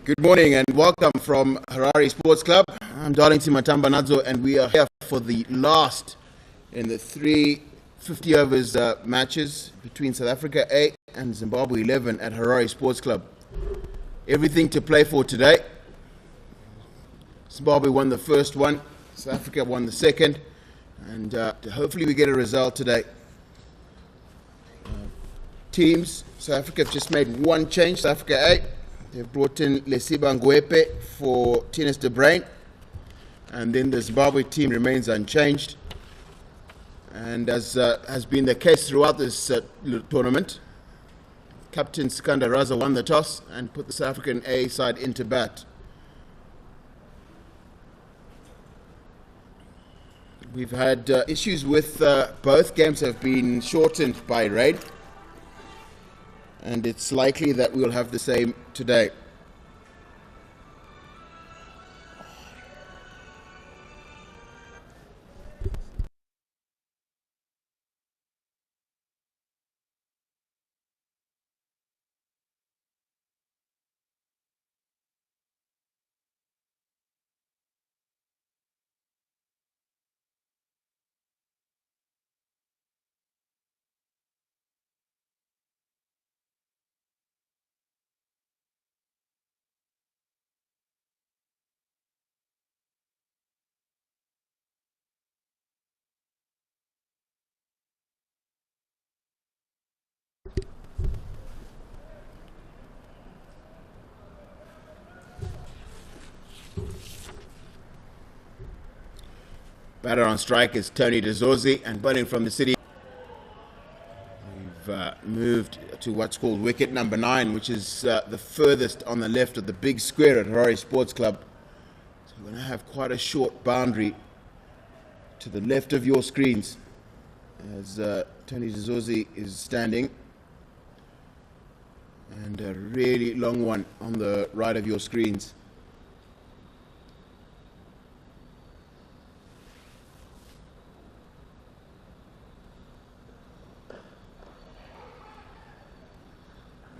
Good morning and welcome from Harare Sports Club. I'm Darlington Matambanadzo and we are here for the last in the three 50 overs matches between South Africa A and Zimbabwe 11 at Harare Sports Club. Everything to play for today. Zimbabwe won the first one, South Africa won the second, and hopefully we get a result today. Teams, South Africa have just made one change. South Africa A, they've brought in Lesiba Ngwepe for Tennis de Brain, and then the Zimbabwe team remains unchanged. And as has been the case throughout this tournament, Captain Sikandar Raza won the toss and put the South African A side into bat. We've had issues with both games have been shortened by rain, and it's likely that we'll have the same today. Batter on strike is Tony Dezorzi, and batting from the city. We've moved to what's called wicket number 9, which is the furthest on the left of the big square at Harare Sports Club. So we're going to have quite a short boundary to the left of your screens as Tony Dezorzi is standing, and a really long one on the right of your screens.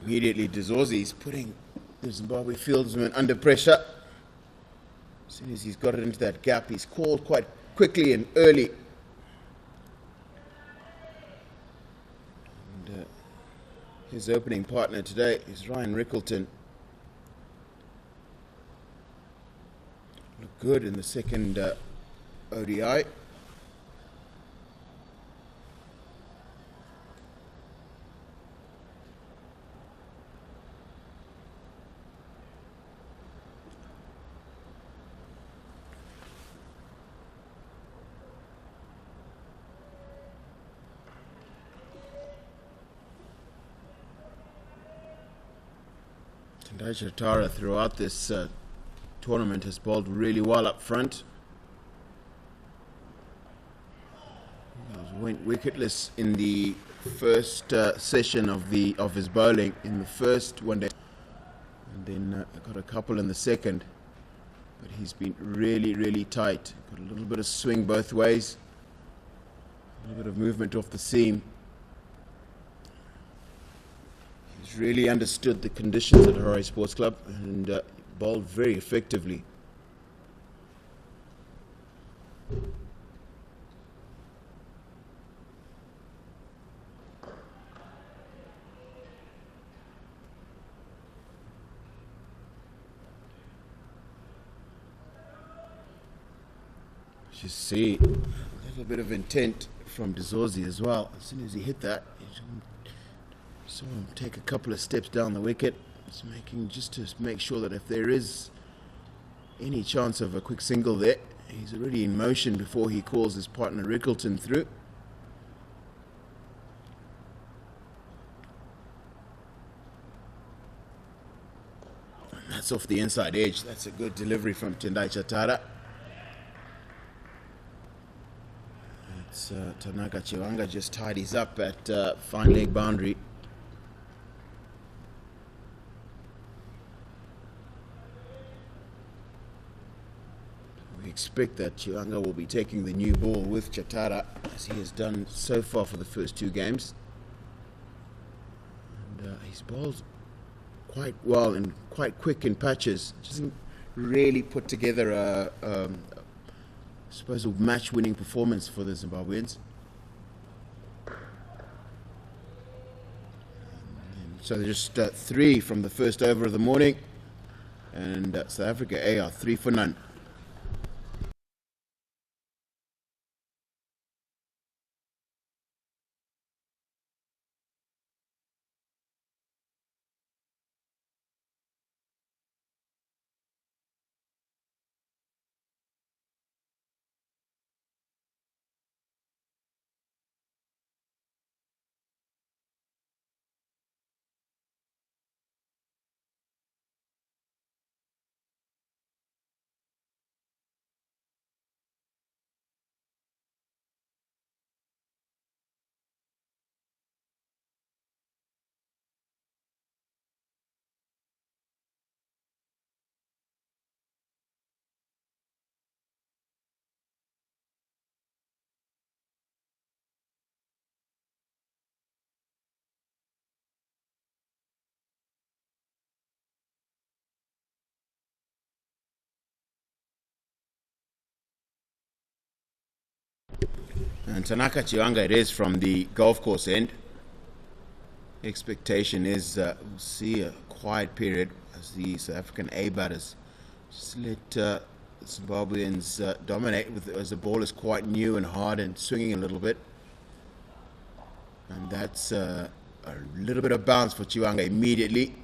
Immediately, Dezorzi is putting the Zimbabwe fieldsman under pressure. As soon as he's got it into that gap, he's called quite quickly and early. And his opening partner today is Ryan Rickleton. Looked good in the second ODI. Chatara throughout this tournament has bowled really well up front. He went wicketless in the first session of his bowling in the first one day, and then got a couple in the second. But he's been really tight. Got a little bit of swing both ways, a little bit of movement off the seam. He's really understood the conditions at Harare Sports Club and bowled very effectively. You see a little bit of intent from Dezorzi as well. As soon as he hit that, saw him take a couple of steps down the wicket, just to make sure that if there is any chance of a quick single there, he's already in motion before he calls his partner Rickleton through. And that's off the inside edge. That's a good delivery from Tendai Chatara. It's Tanaka Chiwanga just tidies up at fine leg boundary. We expect that Chiwanga will be taking the new ball with Chatara, as he has done so far for the first two games. And he's bowled quite well and quite quick in patches. Doesn't really put together I suppose, a match-winning performance for the Zimbabweans. So they're just 3 from the first over of the morning, and South Africa A are 3 for none. And Tanaka Chiwanga it is from the golf course end. Expectation is we'll see a quiet period as the South African A batters just let Zimbabweans dominate as the ball is quite new and hard and swinging a little bit. And that's a little bit of bounce for Chiwanga immediately.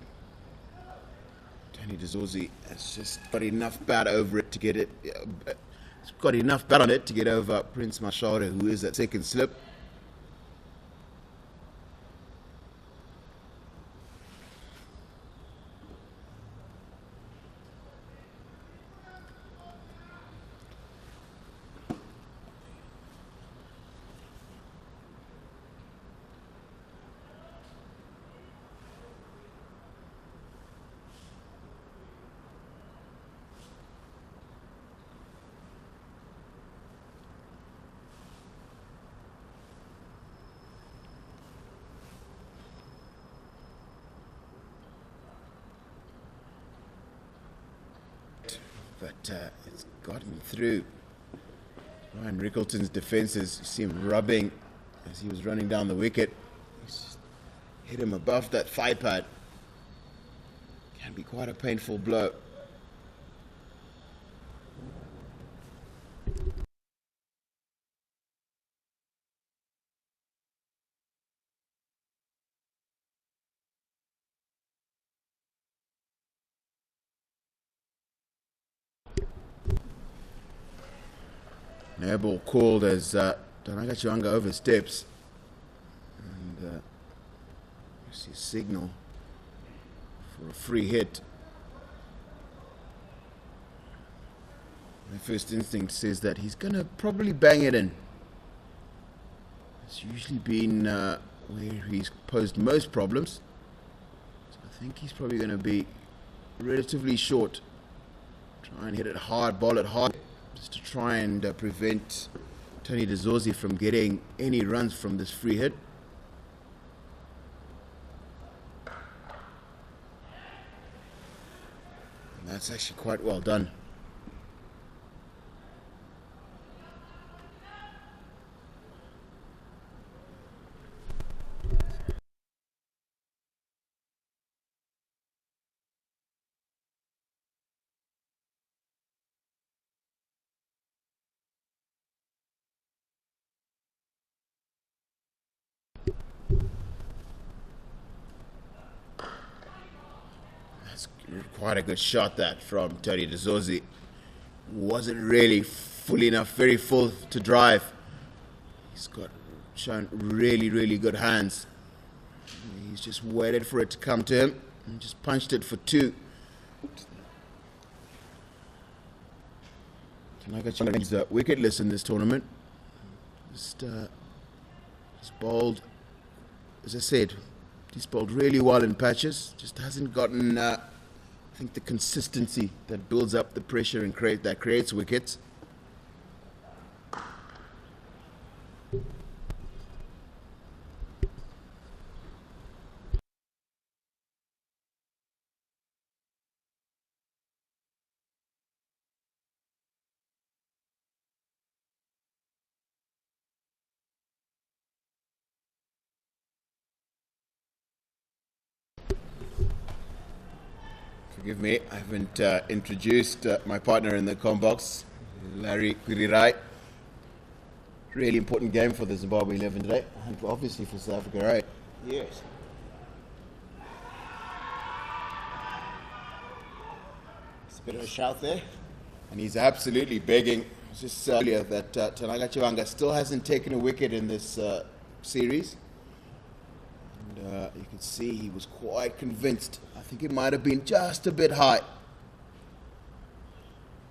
Tony Dezorzi has just got enough bat over it to get it. He's got enough bat on it to get over Prince Mashara, who is at second slip. But it's gotten through. Ryan Rickleton's defenses, you see him rubbing as he was running down the wicket. He's just hit him above that thigh pad. Can be quite a painful blow. An air ball called as Tanaka Chiwanga oversteps. And you see a signal for a free hit. My first instinct says that he's going to probably bang it in. It's usually been where he's posed most problems. So I think he's probably going to be relatively short. Try and hit it hard, ball it hard, just to try and prevent Tony Dezorzi from getting any runs from this free hit. And that's actually quite well done. Quite a good shot that from Tony Dezorzi. Wasn't really full enough, very full to drive. He's shown really good hands. He's just waited for it to come to him and just punched it for 2. Tanaka Chiwanga is wicketless in this tournament. Just bowled, as I said, he's bowled really well in patches. Just hasn't gotten I think the consistency that builds up the pressure and creates wickets. Forgive me, I haven't introduced my partner in the combox, Larry Kurirai. Really important game for the Zimbabwe 11 today, and obviously for South Africa, right? Yes. It's a bit of a shout there. And he's absolutely begging. I was just earlier that Tanaga Chivanga still hasn't taken a wicket in this series. And you could see he was quite convinced. I think it might have been just a bit high.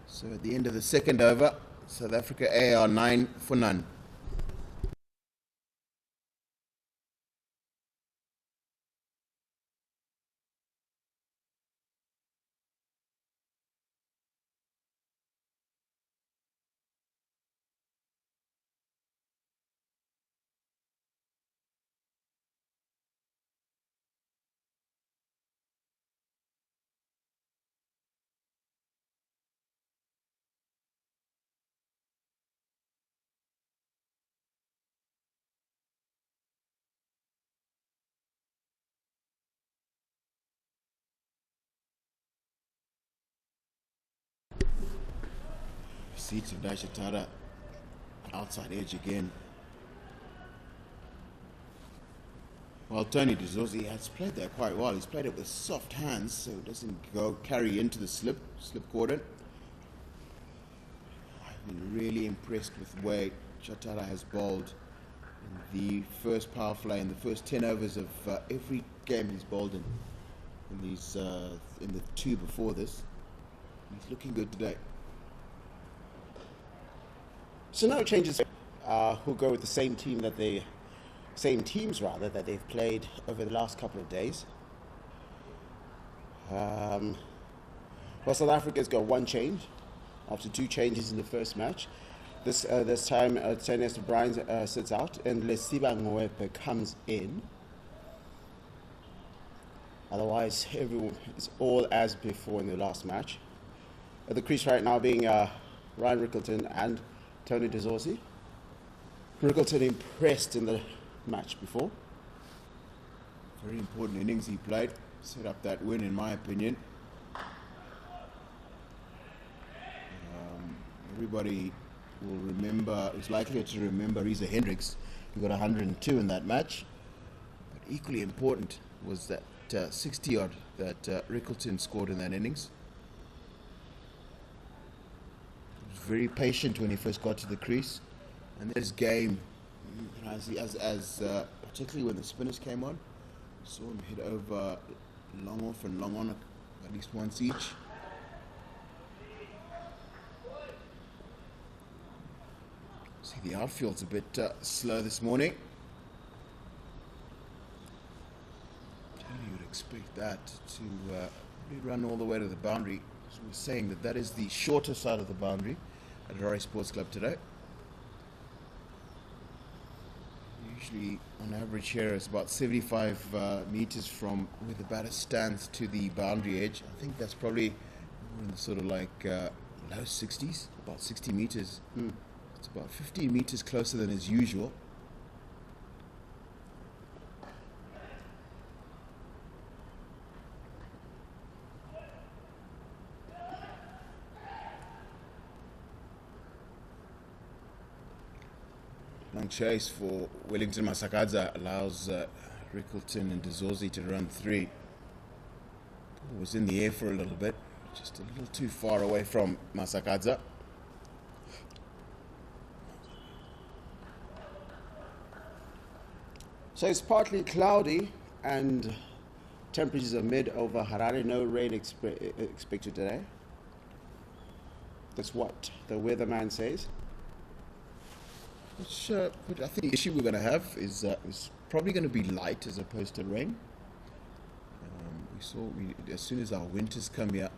So at the end of the second over, South Africa A are 9 for none. See Tendai Shatara outside edge again. Well, Tony Dizosi has played that quite well. He's played it with soft hands, so it doesn't go carry into the slip cordon. I've been really impressed with the way Shatara has bowled in the first power play, in the first 10 overs of every game he's bowled in the two before this. He's looking good today. So no changes. Who go with the same teams that they've played over the last couple of days. Well, South Africa's got one change after two changes in the first match. This time, Tennis de Bruin sits out and Lesiba Ngoepe comes in. Otherwise, everyone is all as before in the last match. At the crease right now being Ryan Rickleton and Tony Dizosi. Rickleton impressed in the match before. Very important innings he played. Set up that win, in my opinion. Everybody will remember, is likely to remember Reza Hendricks. He got 102 in that match. But equally important was that 60-odd that Rickleton scored in that innings. He was very patient when he first got to the crease. And this game, particularly when the spinners came on, saw him hit over long off and long on at least once each. See, the outfield's a bit slow this morning. You would expect that to really run all the way to the boundary. So we're saying that is the shorter side of the boundary at Harare Sports Club today. Usually, on average here, it's about 75 meters from where the batter stands to the boundary edge. I think that's probably more in the sort of like low 60s, about 60 meters. It's about 15 meters closer than is usual. Long chase for Wellington Masakadza allows Rickleton and Dizosi to run three. Ball was in the air for a little bit, just a little too far away from Masakadza. So it's partly cloudy and temperatures are mid over Harare. No rain expected today. That's what the weatherman says. But I think the issue we're going to have is probably going to be light as opposed to rain. As soon as our winters come here,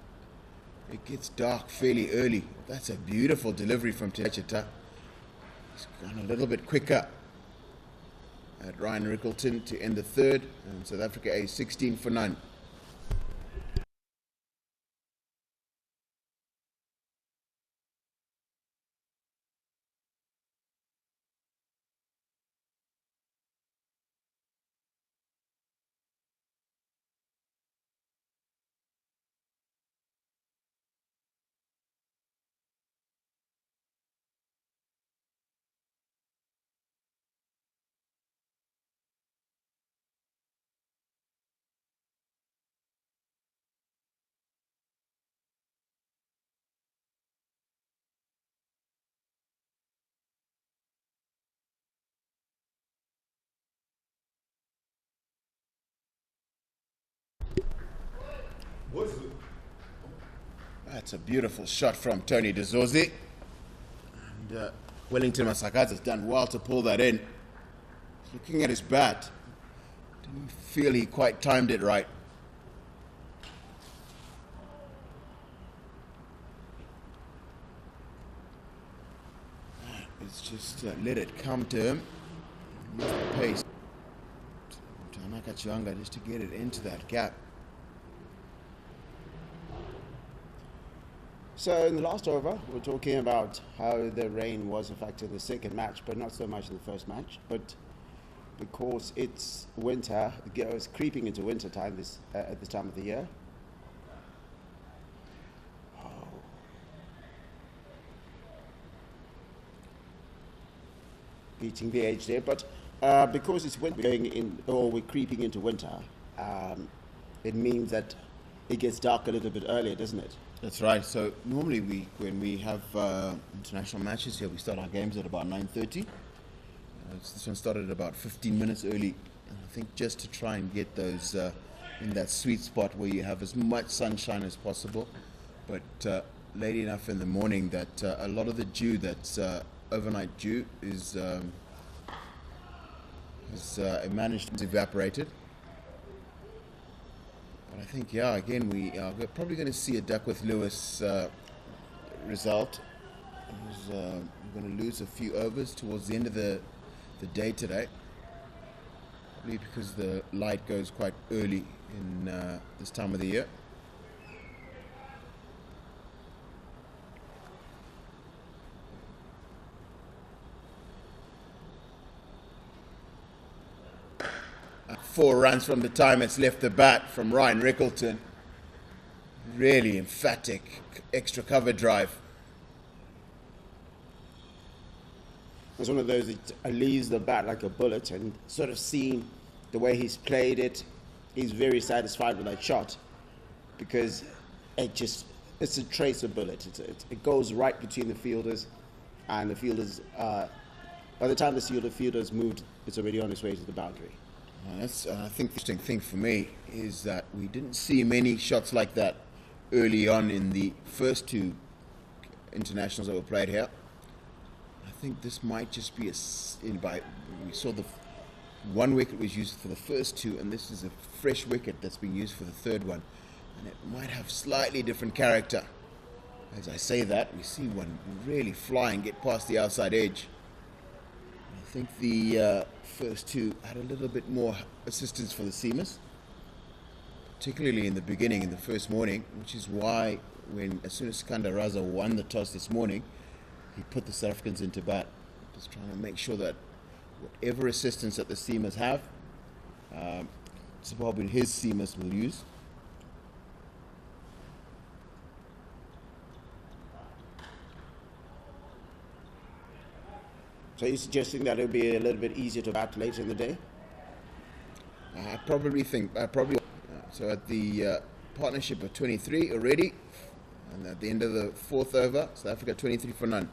it gets dark fairly early. That's a beautiful delivery from Techeta. He's gone a little bit quicker at Ryan Rickleton to end the third, and South Africa A 16 for none. That's a beautiful shot from Tony Dezorzi. And Wellington Masakaza has done well to pull that in. Looking at his bat, didn't feel he quite timed it right. It's just let it come to him. Use the pace. Tanaka Chianga just to get it into that gap. So in the last over, we're talking about how the rain was affecting the second match, but not so much in the first match. But because it's winter, it's creeping into winter time at this time of the year. Beating the edge there, but because it's winter, we're creeping into winter, it means that it gets dark a little bit earlier, doesn't it? That's right. So normally when we have international matches here, we start our games at about 9:30. This one started about 15 minutes early. And I think just to try and get those in that sweet spot where you have as much sunshine as possible, but late enough in the morning that a lot of the dew that's overnight dew is managed to evaporate it. But I think, yeah, again, we're probably going to see a Duckworth Lewis result. We're going to lose a few overs towards the end of the day today, probably because the light goes quite early in this time of the year. Four runs from the time it's left the bat from Ryan Rickleton. Really emphatic extra cover drive. It's one of those that leaves the bat like a bullet, and sort of seeing the way he's played it, he's very satisfied with that shot because it's a tracer bullet. It goes right between the fielders, and the fielders, by the time the fielders moved, it's already on its way to the boundary. That's, I think the interesting thing for me is that we didn't see many shots like that early on in the first two internationals that were played here. I think this might just be we saw the one wicket was used for the first two, and this is a fresh wicket that's been used for the third one, and it might have slightly different character. As I say that, we see one really fly and get past the outside edge. I think the first two had a little bit more assistance for the seamers, particularly in the beginning, in the first morning, which is why as soon as Sikandar Raza won the toss this morning, he put the South Africans into bat, just trying to make sure that whatever assistance that the seamers have, Zimbabwe his seamers will use. So you're suggesting that it'll be a little bit easier to bat later in the day? I think so at the partnership of 23 already, and at the end of the fourth over, South Africa 23 for none.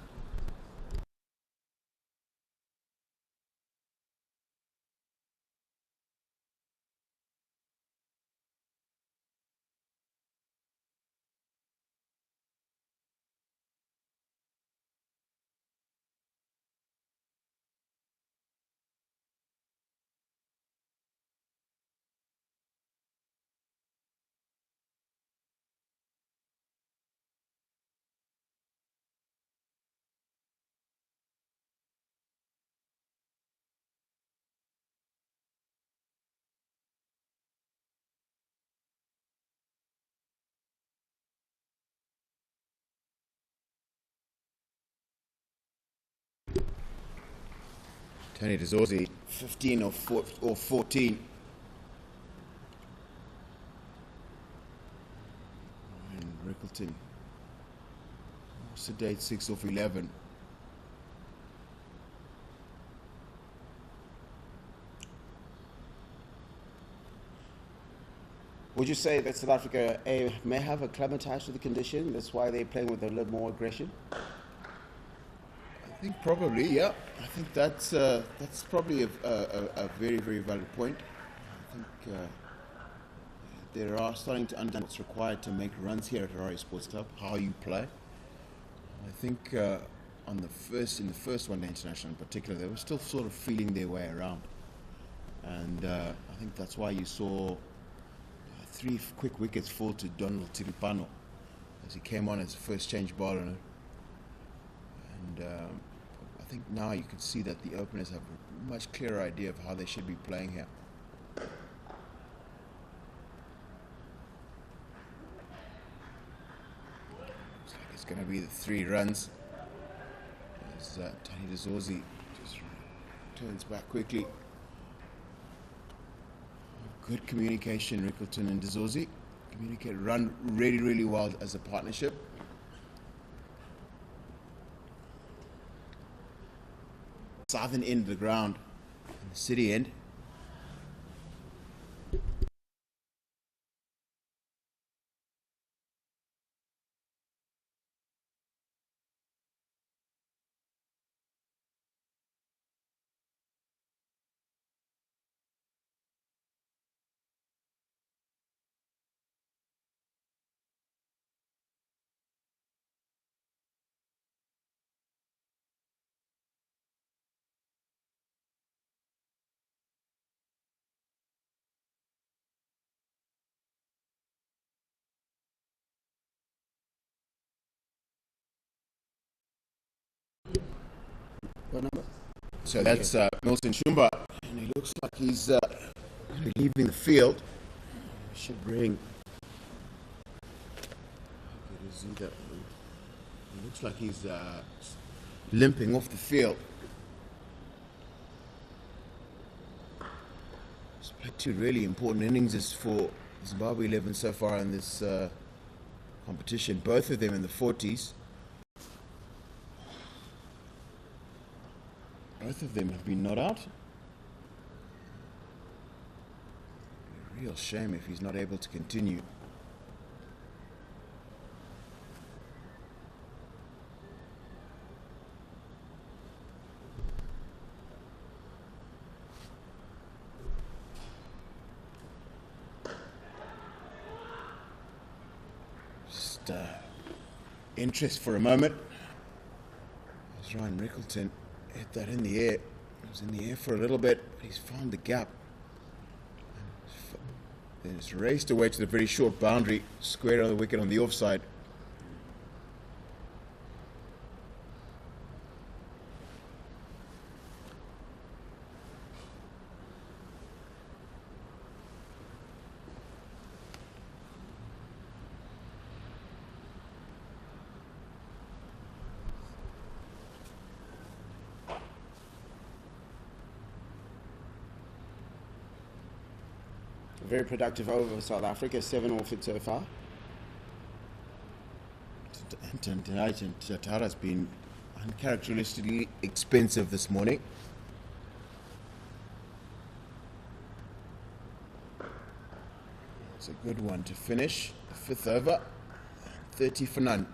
Tony Dezorzi, 15 or 14. And Rickleton, sedate 6 off 11. Would you say that South Africa may have acclimatized to the condition? That's why they're playing with a little more aggression? I think probably, yeah. I think that's probably a very, very valid point. I think they are starting to understand what's required to make runs here at Harare Sports Club, how you play. I think in the first one day international in particular, they were still sort of feeling their way around. And I think that's why you saw 3 quick wickets fall to Donald Tiripano as he came on as a first change bowler. And I think now you can see that the openers have a much clearer idea of how they should be playing here. Looks like it's going to be the 3 runs as Tony Dezorzi just turns back quickly. Good communication, Rickleton and Dezorzi. Run really, really well as a partnership. Southern end of the ground, and the city end. So that's Milton Shumba, and he looks like he's leaving the field. Should bring. It looks like he's limping off the field. He's played 2 really important innings for Zimbabwe 11 so far in this competition. Both of them in the 40s. Both of them have been not out. A real shame if he's not able to continue. Just interest for a moment. There's Ryan Rickleton. Hit that in the air. It was in the air for a little bit, but he's found the gap. Then it's raced away to the very short boundary, square on the wicket on the offside. Very productive over for South Africa, 7 off it so far. And tonight, Tara's been uncharacteristically expensive this morning. It's a good one to finish. The 5th over, 30 for none.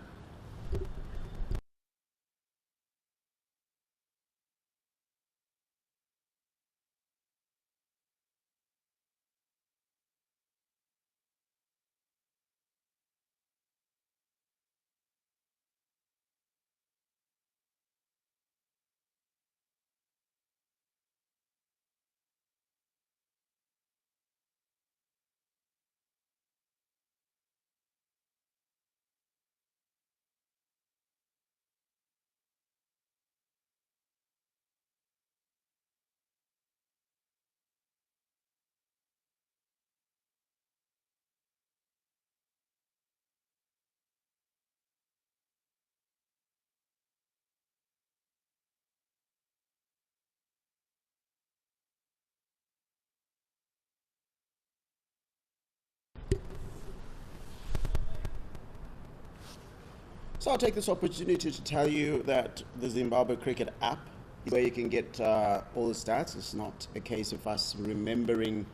So I'll take this opportunity to tell you that the Zimbabwe Cricket app is where you can get all the stats. It's not a case of us remembering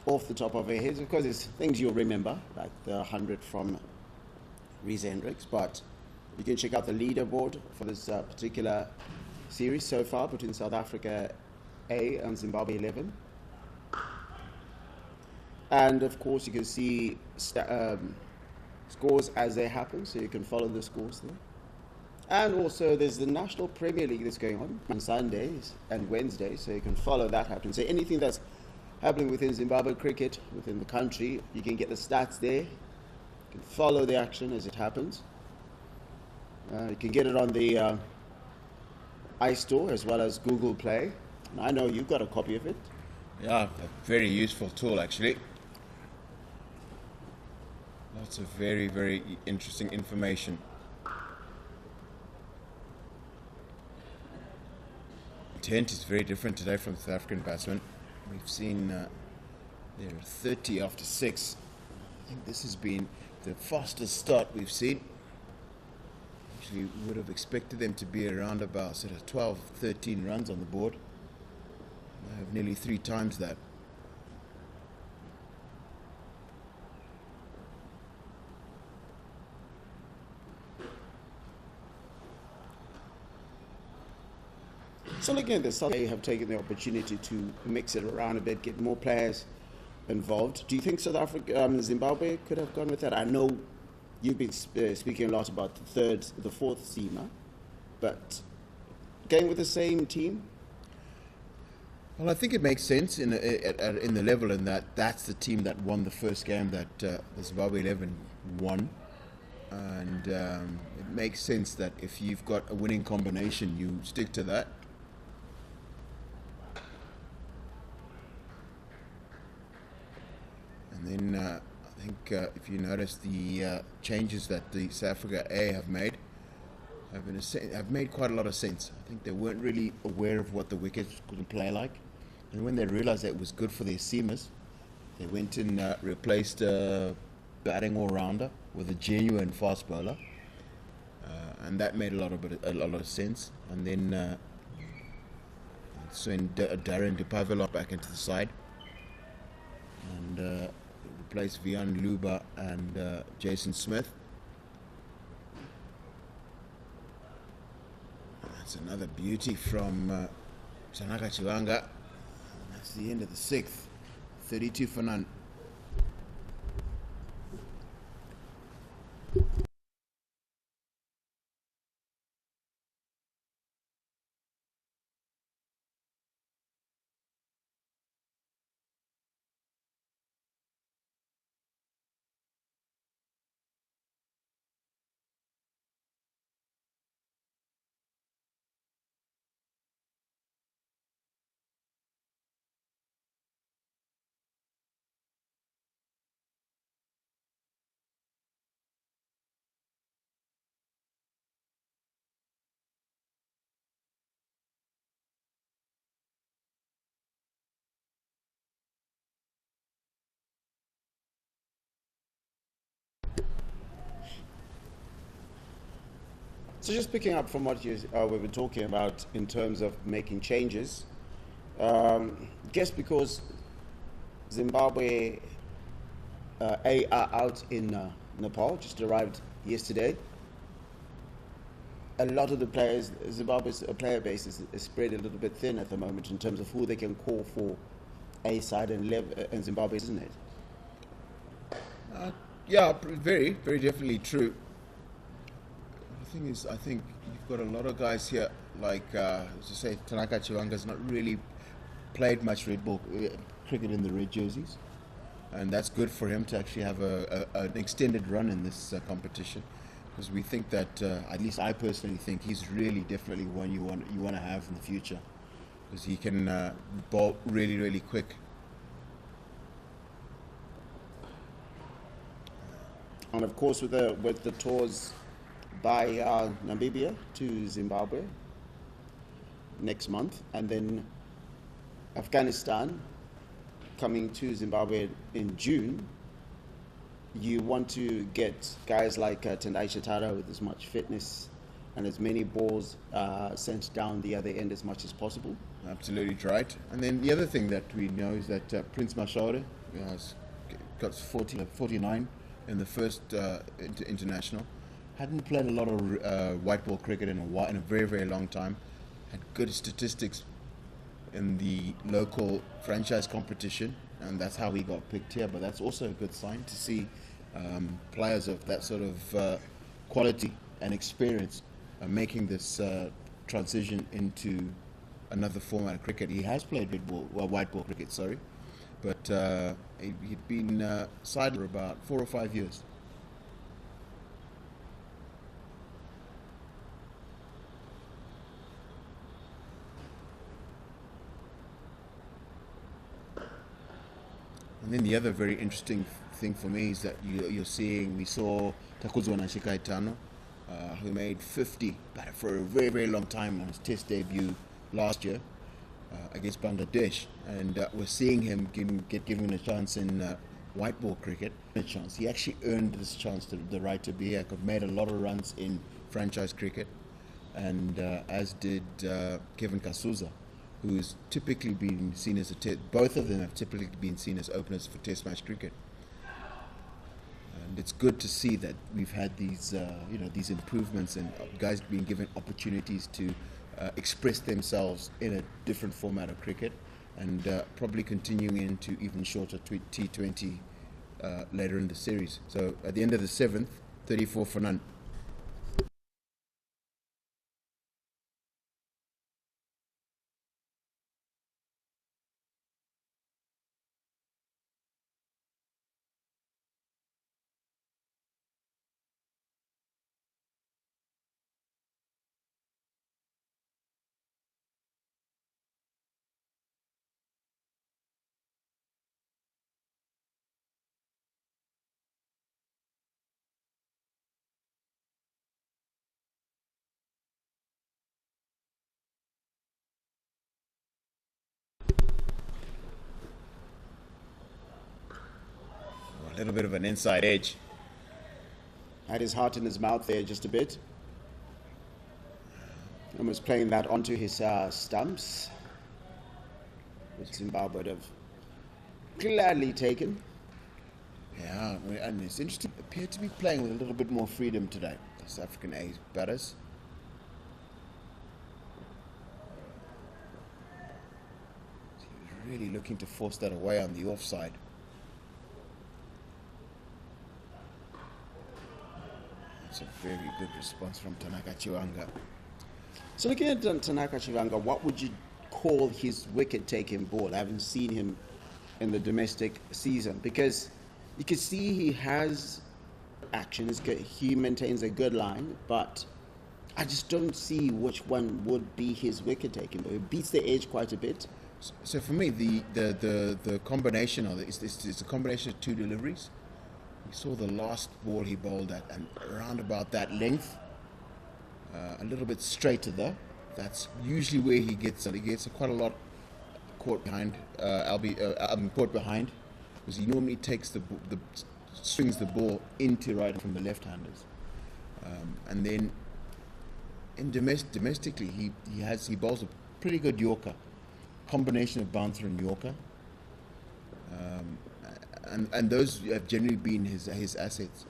off the top of our heads, because it's things you'll remember, like the 100 from Reese Hendricks, but you can check out the leaderboard for this particular series so far between South Africa A and Zimbabwe 11. And of course, you can see scores as they happen, so you can follow the scores there. And also, there's the National Premier League that's going on Sundays and Wednesdays, so you can follow that happen. So anything that's happening within Zimbabwe cricket, within the country, you can get the stats there. You can follow the action as it happens. You can get it on the iStore as well as Google Play. And I know you've got a copy of it. Yeah, a very useful tool actually. Lots of very, very interesting information. Intent is very different today from South African batsmen. We've seen they're 30 after 6. I think this has been the fastest start we've seen. Actually, we would have expected them to be around about sort of 12, 13 runs on the board. They have nearly 3 times that. So again, the South Africa have taken the opportunity to mix it around a bit, get more players involved. Do you think South Africa, Zimbabwe could have gone with that? I know you've been speaking a lot about the fourth seamer, but going with the same team? Well, I think it makes sense in the level in that that's the team that won the first game that the Zimbabwe 11 won. And it makes sense that if you've got a winning combination, you stick to that. And then I think if you notice the changes that the South Africa A have made have made quite a lot of sense. I think they weren't really aware of what the wickets could play like. And when they realized that it was good for their seamers, they went and replaced a batting all-rounder with a genuine fast bowler. And that made a lot of sense. And then send Darren Dupavela back into the side. And replace Vian Luba and Jason Smith. That's another beauty from Tanaka Chivanga. That's the end of the 6th. 32 for none. So just picking up from what we've been talking about in terms of making changes, guess because Zimbabwe A are out in Nepal, just arrived yesterday. A lot of the players, Zimbabwe's player base is spread a little bit thin at the moment in terms of who they can call for A side and Zimbabwe, isn't it? Yeah, very, very definitely true. The thing is, I think you've got a lot of guys here, like, as you say, Tanaka Chivanga's not really played much red ball cricket in the red jerseys. And that's good for him to actually have an extended run in this competition. Because we think that, at least I personally think, he's really definitely one you want to have in the future. Because he can bowl really, really quick. And of course, with the tours by Namibia to Zimbabwe next month, and then Afghanistan coming to Zimbabwe in June, you want to get guys like Tendai Chatara with as much fitness and as many balls sent down the other end as much as possible. Absolutely right. And then the other thing that we know is that Prince Mashaure has got 49 in the first international. Hadn't played a lot of white ball cricket in a very, very long time. Had good statistics in the local franchise competition. and that's how he got picked here. But that's also a good sign to see players of that sort of quality and experience making this transition into another format of cricket. He has played white ball cricket, sorry, but he'd been sidelined for about 4 or 5 years. And then the other very interesting thing for me is that we saw Takuzwa Nashikaitano, who made 50 for a very, very long time on his test debut last year against Bangladesh. And we're seeing him given a chance in white ball cricket. A chance. He actually earned this chance, the right to be here. I've made a lot of runs in franchise cricket, and as did Kevin Kasuza, who's typically been seen as both of them have typically been seen as openers for test match cricket. And it's good to see that we've had these these improvements and guys being given opportunities to express themselves in a different format of cricket, and probably continuing into even shorter T20 later in the series. So at the end of the 7th, 34 for none. A little bit of an inside edge. Had his heart in his mouth there just a bit. And was playing that onto his stumps, which Zimbabwe would have gladly taken. Yeah, and it's interesting. Appeared to be playing with a little bit more freedom today, the South African A batters. He was really looking to force that away on the offside. It's a very good response from Tanaka Chiwanga. So looking at Tanaka Chiwanga, what would you call his wicket-taking ball? I haven't seen him in the domestic season, because you can see he has action. He maintains a good line, but I just don't see which one would be his wicket-taking ball. It beats the edge quite a bit. So for me, the combination of it is a combination of two deliveries. We saw the last ball he bowled at, and around about that length, a little bit straighter though. That's usually where he gets it. He gets quite a lot caught behind, caught behind, because he normally takes swings the ball into right from the left-handers, and then in domestically he bowls a pretty good Yorker, combination of bouncer and Yorker. And those have generally been his assets.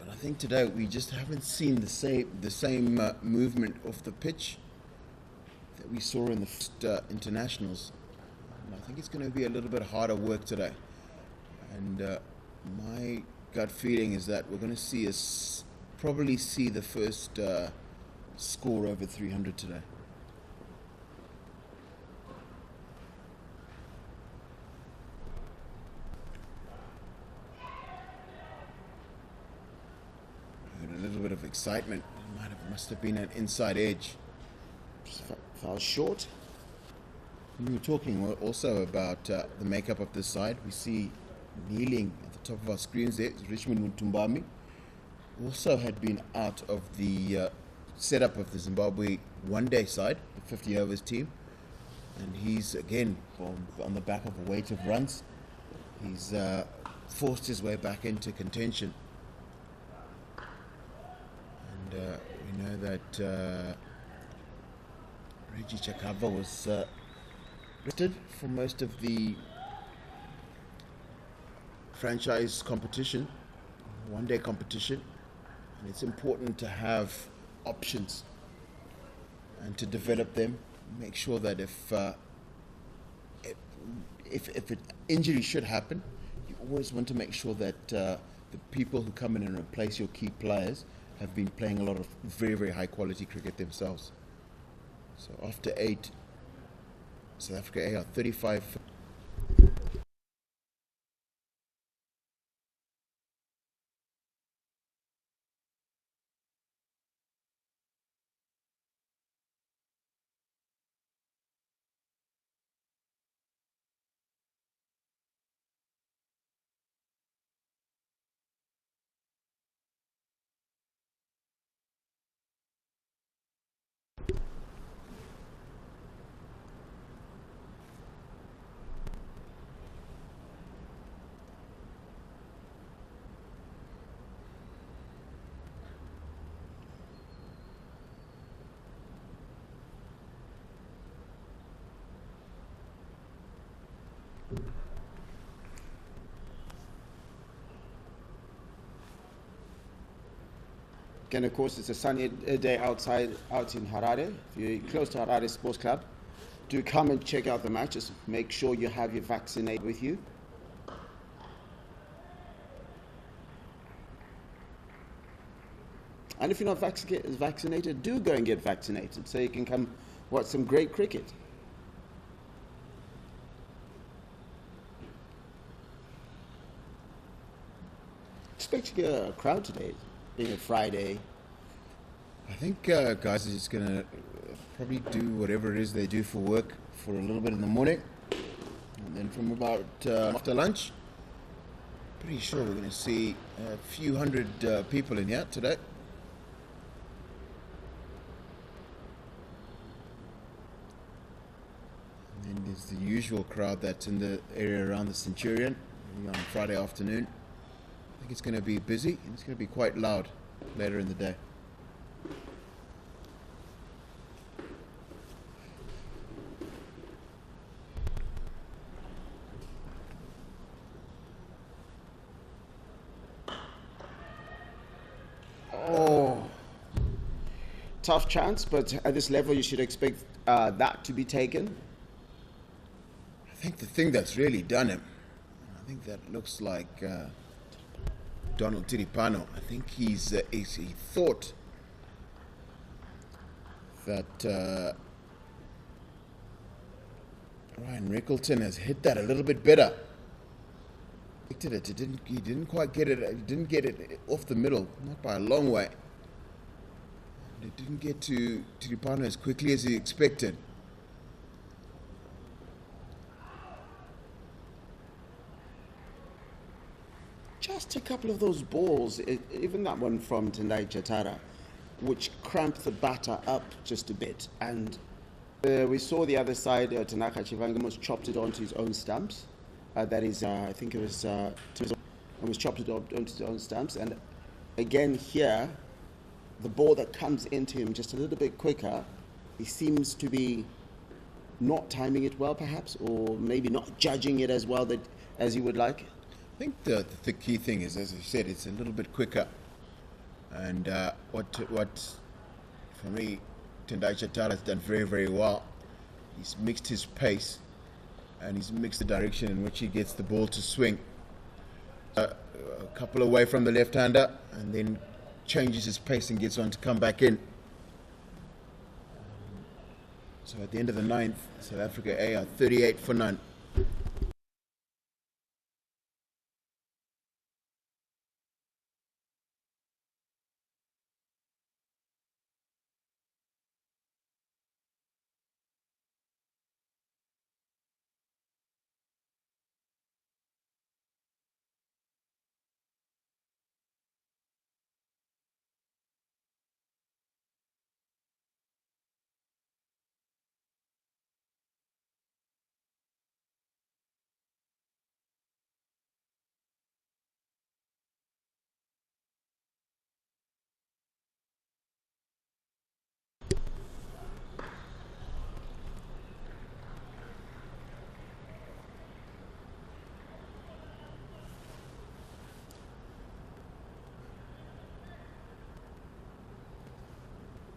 But I think today we just haven't seen the same movement off the pitch that we saw in the first internationals. And I think it's going to be a little bit harder work today. And my gut feeling is that we're going to probably see the first score over 300 today. A little bit of excitement. Must have been an inside edge. Fell short. We were talking also about the makeup of this side. We see kneeling at the top of our screens there is Richmond Mutumbami. Also had been out of the setup of the Zimbabwe one-day side, the 50 overs team, and he's again on the back of a weight of runs. He's forced his way back into contention, and we know that Reggie Chakava was listed for most of the franchise competition, one-day competition. And it's important to have options and to develop them. Make sure that if an injury should happen, you always want to make sure that the people who come in and replace your key players have been playing a lot of very, very high quality cricket themselves. So after 8, South Africa are 35. Again, of course, it's a sunny day out in Harare. If you're close to Harare Sports Club, do come and check out the match. Just make sure you have your vaccinated with you. And if you're not vaccinated, do go and get vaccinated so you can come watch some great cricket. Expecting a crowd today, being a Friday. I think guys are just going to probably do whatever it is they do for work for a little bit in the morning. And then from about after lunch, pretty sure we're going to see a few hundred people in here today. And then there's the usual crowd that's in the area around the Centurion on Friday afternoon. I think it's going to be busy and it's going to be quite loud later in the day. Tough chance, but at this level you should expect that to be taken. I think the thing that's really done him, I think that looks like Donald Tiripano. I think he thought that Ryan Rickleton has hit that a little bit better. He didn't quite get it. He didn't get it off the middle, not by a long way. It didn't get to Tiripano as quickly as he expected. Just a couple of those balls, even that one from Tendai Chatara, which cramped the batter up just a bit. And we saw the other side, Tanaka Chivangi almost chopped it onto his own stumps. That is, I think it was, almost chopped it onto his own stumps. And again here, the ball that comes into him just a little bit quicker, he seems to be not timing it well perhaps, or maybe not judging it as well as he would like. I think the key thing is, as I said, it's a little bit quicker. And what for me, Tendai Chatara has done very, very well. He's mixed his pace and he's mixed the direction in which he gets the ball to swing. A couple away from the left-hander and then changes his pace and gets on to come back in. So at the end of the 9th, South Africa are 38 for none.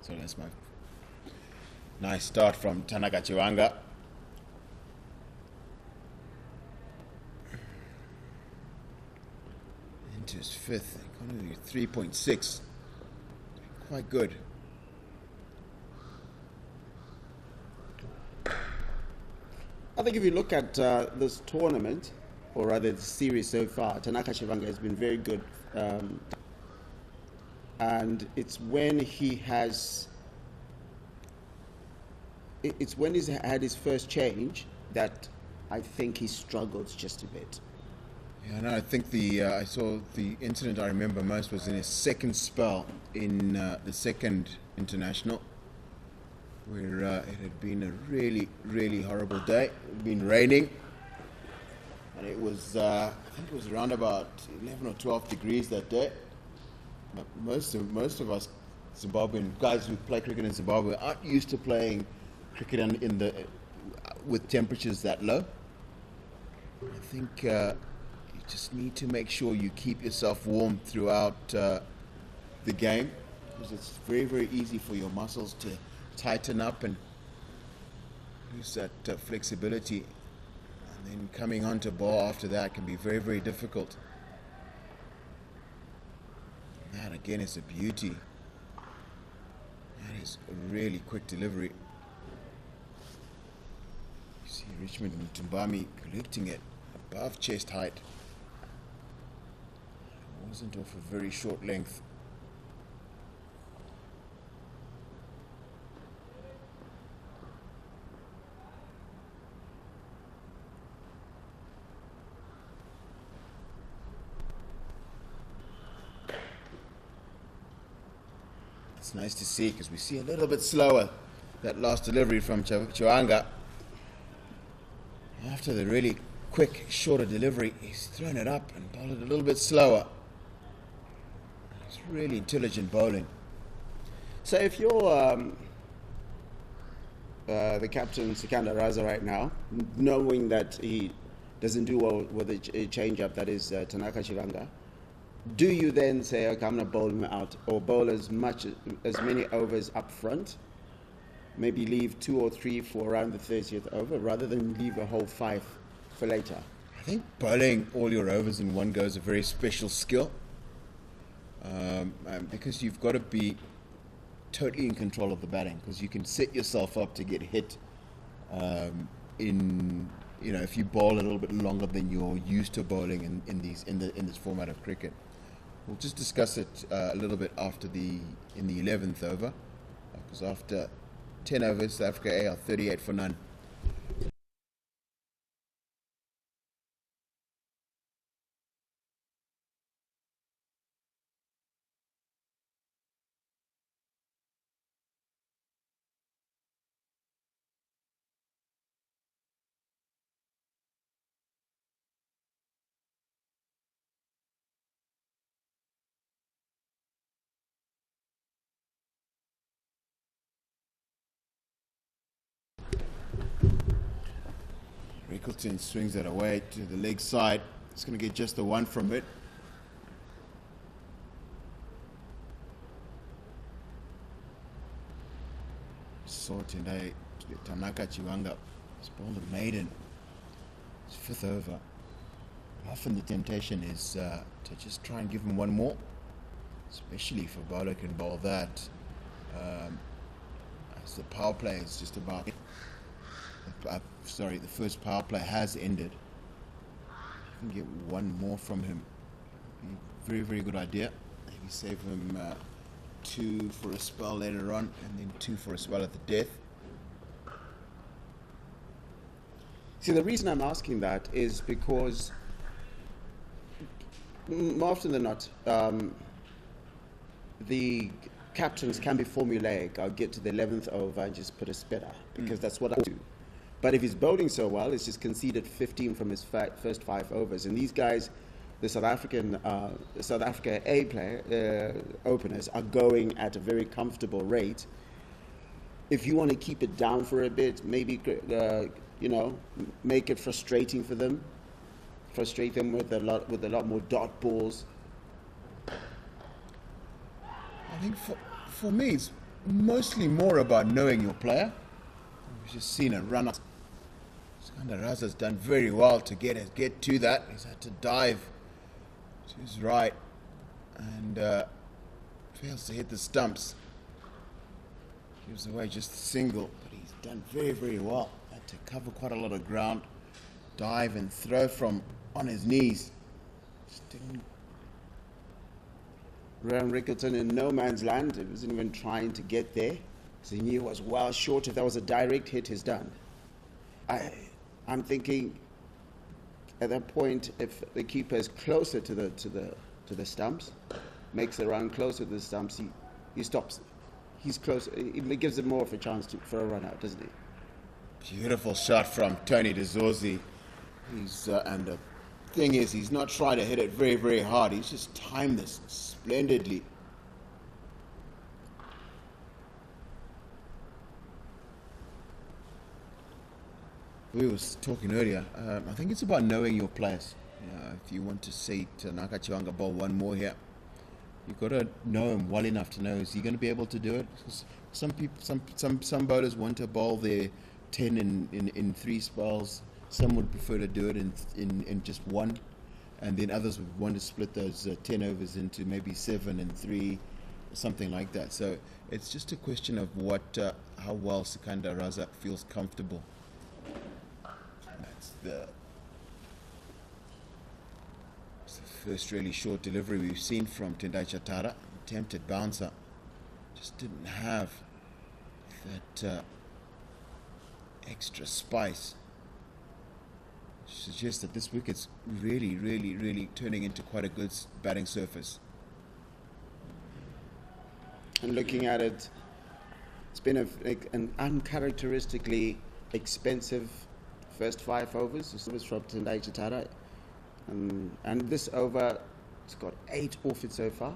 So that's my nice start from Tanaka Chiwanga. Into his fifth, economy 3.6. Quite good. I think if you look at this tournament, or rather the series so far, Tanaka Chiwanga has been very good. And it's when he has, it's when he's had his first change that I think he struggles just a bit. Yeah, no, I think I saw the incident I remember most was in his second spell in the second international, where it had been a really, really horrible day. It had been raining, and it was, I think it was around about 11 or 12 degrees that day. But most of us Zimbabwean guys who play cricket in Zimbabwe aren't used to playing cricket with temperatures that low. I think you just need to make sure you keep yourself warm throughout the game, because it's very, very easy for your muscles to tighten up and lose that flexibility. And then coming onto ball after that can be very, very difficult. That again is a beauty. That is a really quick delivery. You see Richmond Mtumbami collecting it above chest height. It wasn't off a very short length. It's nice to see, because we see a little bit slower that last delivery from Chiwanga. After the really quick, shorter delivery, he's thrown it up and bowled it a little bit slower. It's really intelligent bowling. So if you're the captain, Sikandar Raza, right now, knowing that he doesn't do well with a change-up, that is Tanaka Chiwanga, do you then say, okay, I'm going to bowl him out, or bowl as many overs up front, maybe leave 2 or 3 for around the 30th over, rather than leave a whole 5 for later? I think bowling all your overs in one go is a very special skill, because you've got to be totally in control of the batting, because you can set yourself up to get hit if you bowl a little bit longer than you're used to bowling in this format of cricket. We'll just discuss it a little bit in the 11th over, because after 10 overs, South Africa A are 38 for none. Rickleton swings that away to the leg side. It's going to get just the one from it. Tendai Tanaka Chiwanga has bowled a maiden. It's 5th over. Often the temptation is to just try and give him one more, especially if a bowler can bowl that. As the power play is just about... the first power play has ended. You can get one more from him. Very, very good idea. Maybe save him 2 for a spell later on, and then 2 for a spell at the death. See, the reason I'm asking that is because more often than not, the captains can be formulaic. I'll get to the 11th over and just put a spinner, because that's what I do. But if he's bowling so well, he's just conceded 15 from his first 5 overs. And these guys, the South Africa A player, openers, are going at a very comfortable rate. If you want to keep it down for a bit, maybe, make it frustrating for them. Frustrate them with a lot more dot balls. I think for me, it's mostly more about knowing your player. We've just seen a run up. Skandaraza's done very well to get to that. He's had to dive to his right and fails to hit the stumps. Gives away just a single, but he's done very, very well. Had to cover quite a lot of ground, dive and throw from on his knees. Ryan Rickleton in no man's land. He wasn't even trying to get there, because he knew it was well short. If that was a direct hit, he's done. I'm thinking at that point, if the keeper is closer to the stumps, makes the run closer to the stumps, he stops. He's close. It gives him more of a chance for a run out, doesn't he? Beautiful shot from Tony Dezorzi. And the thing is, he's not trying to hit it very, very hard. He's just timed this splendidly. We were talking earlier. I think it's about knowing your players. If you want to say to Nakachiwanga ball one more here, you've got to know him well enough to know, is he going to be able to do it? Because some bowlers want to bowl their 10 in 3 spells. Some would prefer to do it in just 1, and then others would want to split those 10 overs into maybe 7 and 3, something like that. So it's just a question of how well Skandaraza feels comfortable. It's the first really short delivery we've seen from Tendai Chatara. Attempted bouncer, just didn't have that extra spice. Suggests that this wicket's really, really, really turning into quite a good batting surface. And looking at it, it's been an uncharacteristically expensive first 5 overs. This was from Tendai Chatara. And this over, it's got 8 off it so far.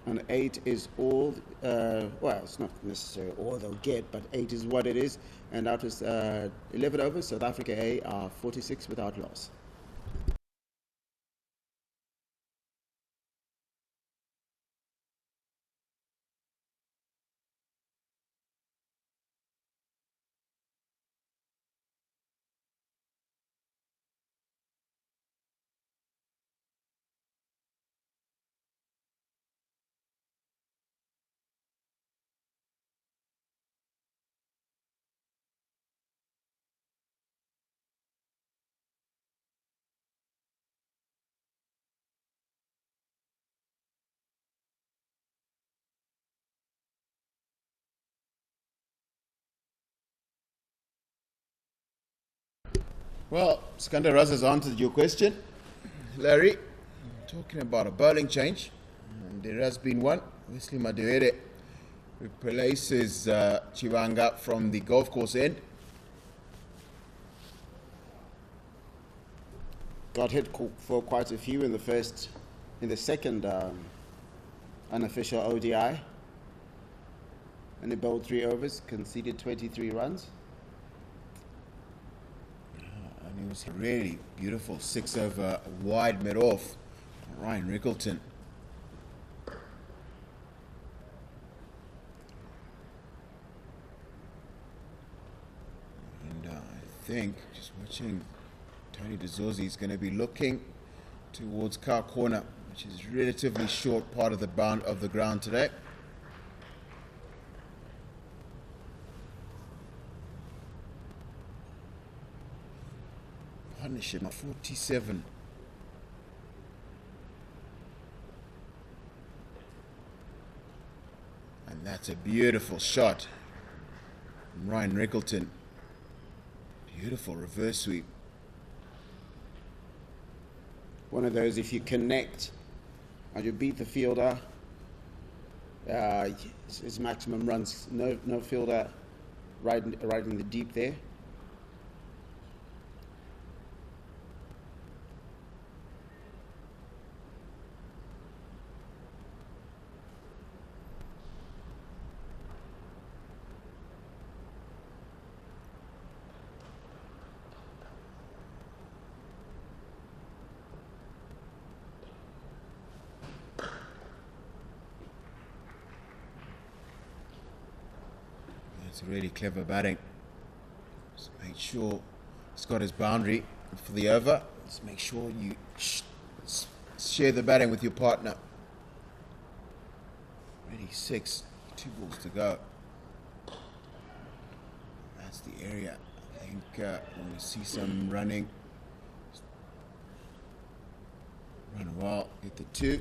And 8 is all, well, it's not necessarily all they'll get, but 8 is what it is. And out is 11 overs, South Africa A are 46 without loss. Well, Skandaraza's answered your question, Larry. Talking about a bowling change, and there has been one. Wesley Madewere replaces Chiwanga from the golf course end. Got hit for quite a few in the second unofficial ODI. And he bowled 3 overs, conceded 23 runs. And it was a really beautiful 6-over wide mid-off. Ryan Rickleton. And I think, just watching, Tony Dezorzi is going to be looking towards Car Corner, which is a relatively short part of the ground today. Partnership 47. And that's a beautiful shot from Ryan Rickleton. Beautiful reverse sweep. One of those, if you connect and you beat the fielder, his maximum runs. No fielder right in the deep there. It's really clever batting. Just make sure he's got his boundary for the over. Just make sure you share the batting with your partner. Ready, 6, 2 balls to go. That's the area. I think when we see some running, run well, get the 2.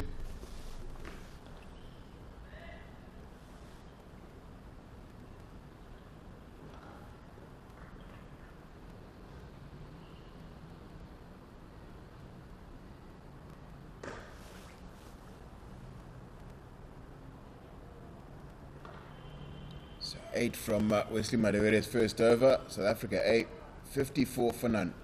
So 8 from Wesley Madure's first over. South Africa 8, 54 for none.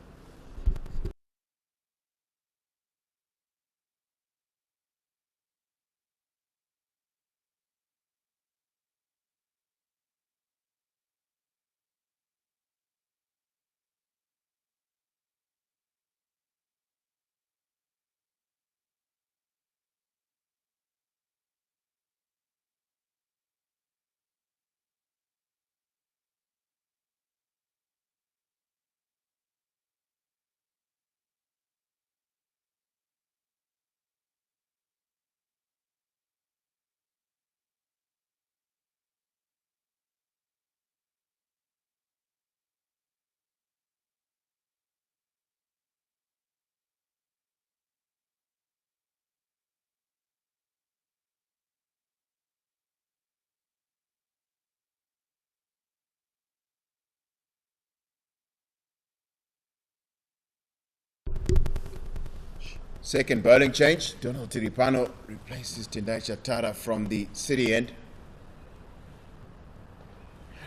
Second bowling change. Donald Tiripano replaces Tendai Chatara from the City end.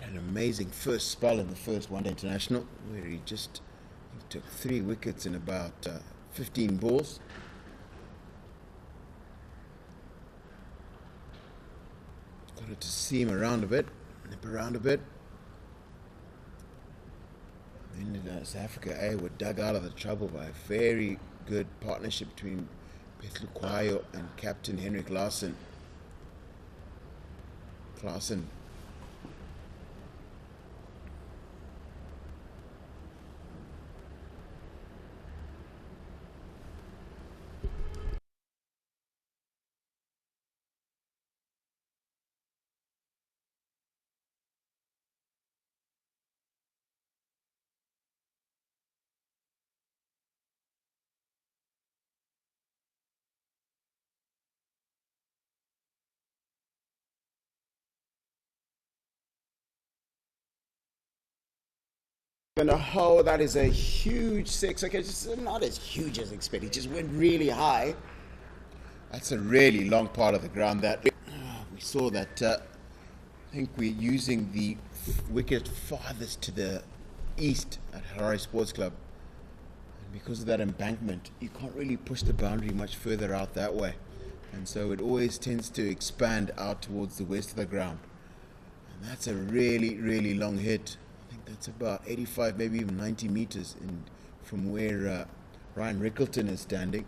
Had an amazing first spell in the first one-day international where he took 3 wickets in about 15 balls. Got it to seam around a bit, nip around a bit. Then South Africa A were dug out of the trouble by a very good partnership between Beth Lukwayo and Captain Henrik Klaasen. And that is a huge 6. Okay, just not as huge as expected. It just went really high. That's a really long part of the ground that we saw that. I think we're using the wicket farthest to the east at Harare Sports Club. And because of that embankment, you can't really push the boundary much further out that way. And so it always tends to expand out towards the west of the ground. And that's a really, really long hit. I think that's about 85, maybe even 90 meters from where Ryan Rickleton is standing.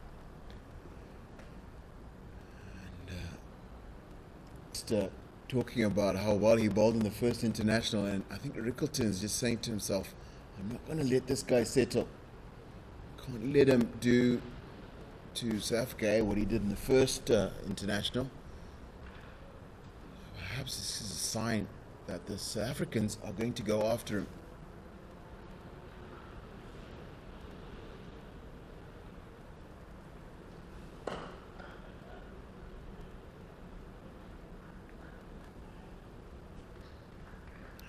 And just talking about how well he bowled in the first international, and I think Rickleton is just saying to himself, I'm not going to let this guy settle. Can't let him do to South Africa what he did in the first international. Perhaps this is a sign that the South Africans are going to go after him.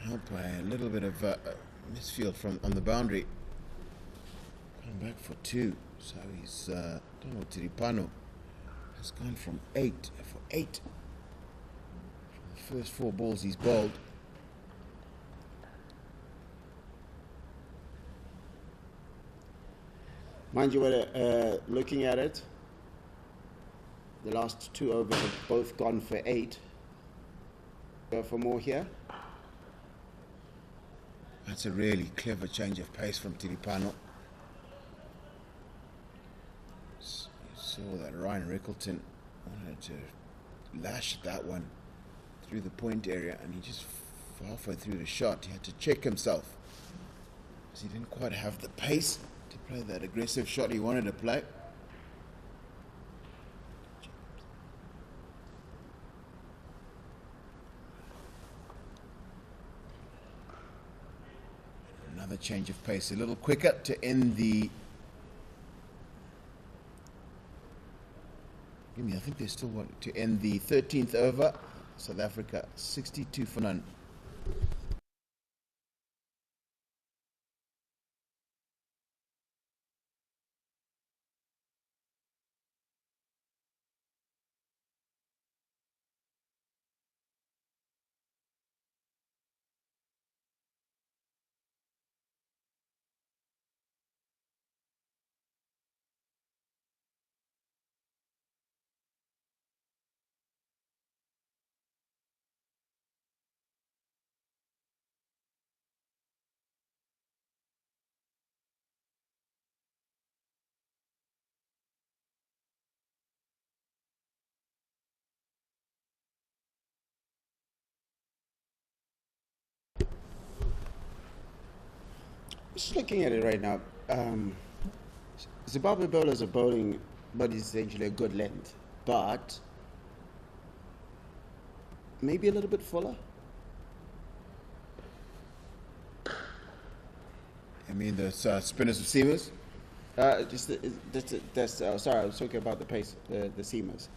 Helped by a little bit of misfield on the boundary. Coming back for 2. So he's Donald Tiripano has gone from 8 for 8 from the first 4 balls he's bowled. Mind you, looking at it, the last 2 overs have both gone for 8. Go for more here. That's a really clever change of pace from Tiripano. You saw that Ryan Rickleton wanted to lash that one through the point area, and he just halfway through the shot, he had to check himself because he didn't quite have the pace to play that aggressive shot he wanted to play. Another change of pace, a little quicker to end the... I think they still want to end the 13th over. South Africa 62 for none. Just looking at it right now, Zimbabwe bowlers are bowling, but it's essentially a good length, but maybe a little bit fuller. I mean, the spinners and seamers. Sorry, I was talking about the pace, the seamers.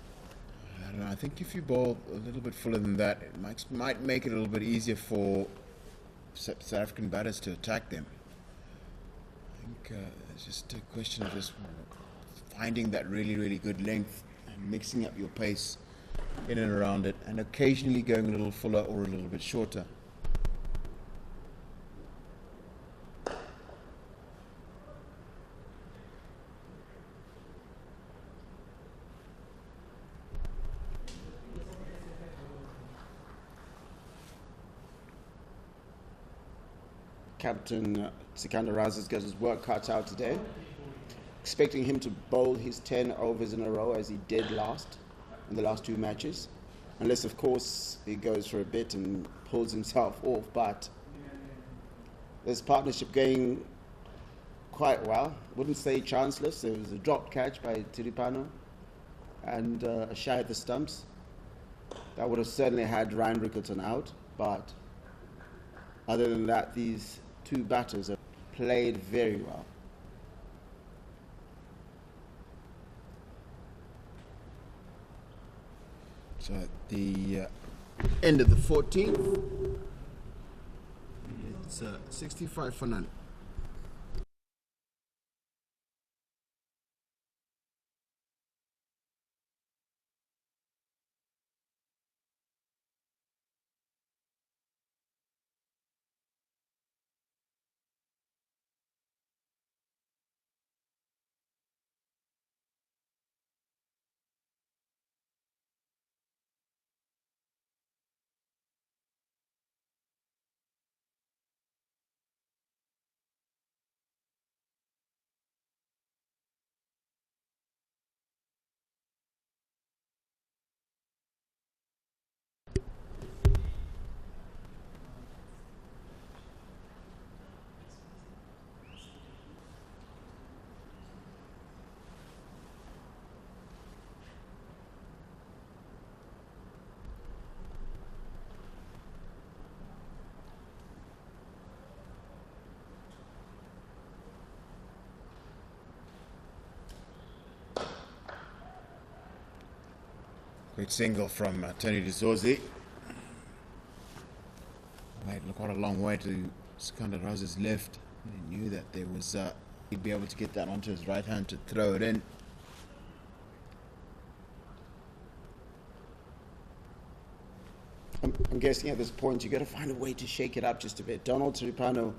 I don't know. I think if you bowl a little bit fuller than that, it might make it a little bit easier for South African batters to attack them. I think it's just a question of just finding that really, really good length and mixing up your pace in and around it, and occasionally going a little fuller or a little bit shorter. Captain Sikandar Raz's got his work cut out today. Expecting him to bowl his 10 overs in a row as he did in the last two matches. Unless, of course, he goes for a bit and pulls himself off. But this partnership going quite well. Wouldn't say chanceless. There was a dropped catch by Tiripano and a shy at the stumps. That would have certainly had Ryan Rickleton out. But other than that, these two batters have played very well. So at the end of the 14th, it's 65 for none. Great single from Tony Dezorzi. Wait, look what a long way to Sikandar Raz's left. He knew that there was he'd be able to get that onto his right hand to throw it in. I'm guessing at this point you got to find a way to shake it up just a bit. Donald Tiripano,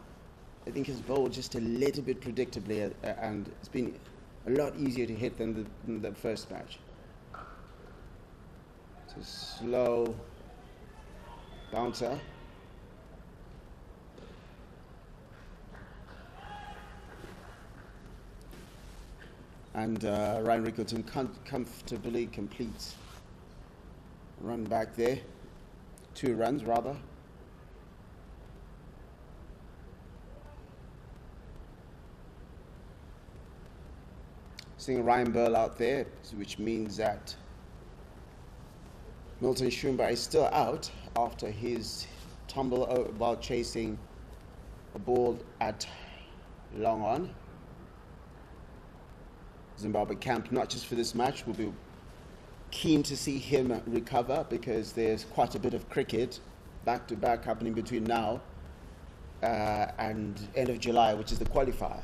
I think, has bowled just a little bit predictably, and it's been a lot easier to hit than the first match. It's a slow bouncer. And Ryan Rickleton comfortably completes. Run back there. 2 runs, rather. Seeing Ryan Burl out there, which means that Milton Shumba is still out after his tumble while chasing a ball at long on. Zimbabwe camp, not just for this match, will be keen to see him recover because there's quite a bit of cricket back-to-back happening between now and end of July, which is the qualifier.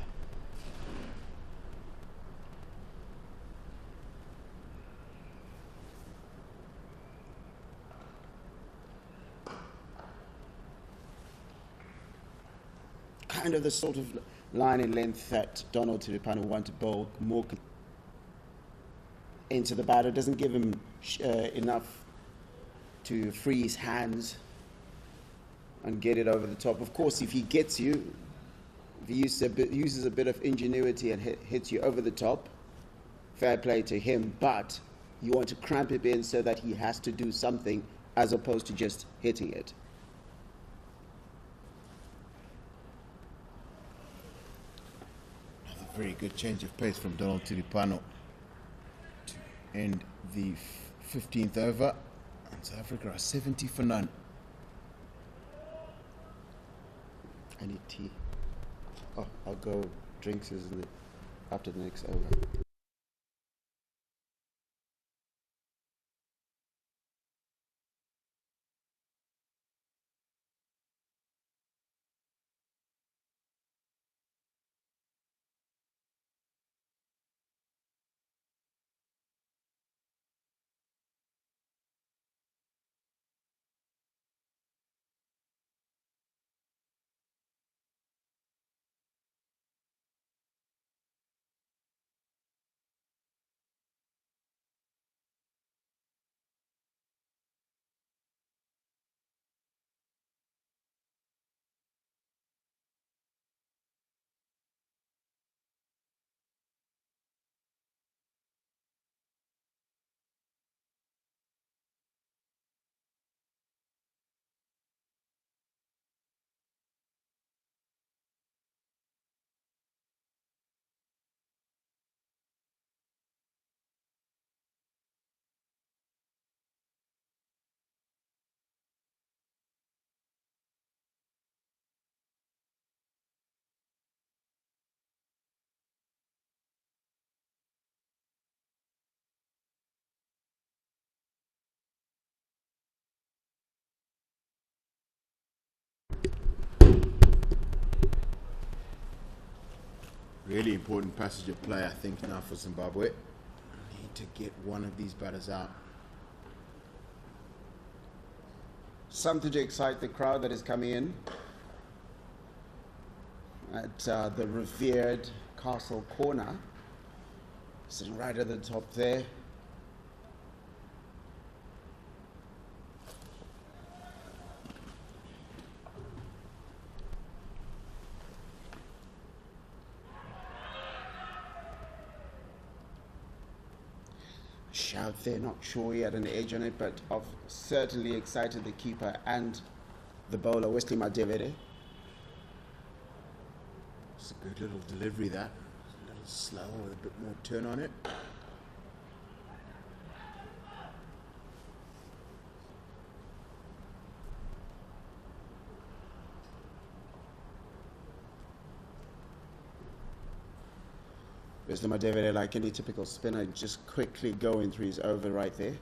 Kind of the sort of line in length that Donald Tiripano want to bowl more into the batter. Doesn't give him enough to free his hands and get it over the top. Of course, if he gets you, if he uses a bit of ingenuity and hits you over the top, fair play to him, but you want to cramp him in so that he has to do something as opposed to just hitting it. Very good change of pace from Donald Tiripano to end the 15th over, and South Africa are 70 for none. I need tea. Oh, I'll go drinks after the next over. Really important passage of play, I think, now for Zimbabwe. Need to get one of these batters out. Something to excite the crowd that is coming in at the revered Castle Corner, sitting right at the top there. Shout there, not sure he had an edge on it, but I've certainly excited the keeper and the bowler, Wesley Madevere. It's a good little delivery, that. A little slow with a bit more turn on it. Wesley Madevere, like any typical spinner, just quickly going through his over right there.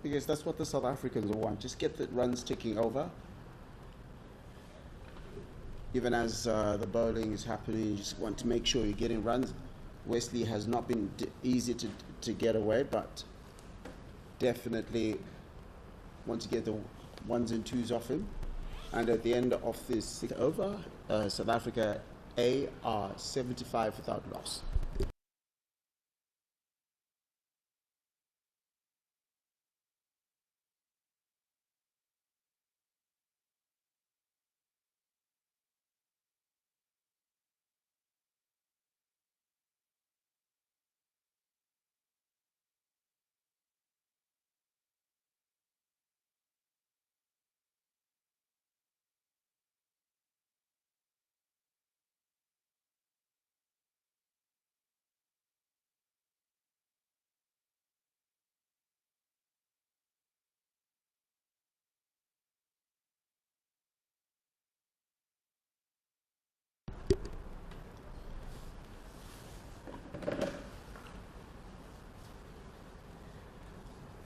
Because that's what the South Africans want. Just get the runs ticking over. Even as the bowling is happening, you just want to make sure you're getting runs. Wesley has not been easy to get away, but definitely want to get the ones and twos off him. And at the end of this sixth over, South Africa A are 75 without loss.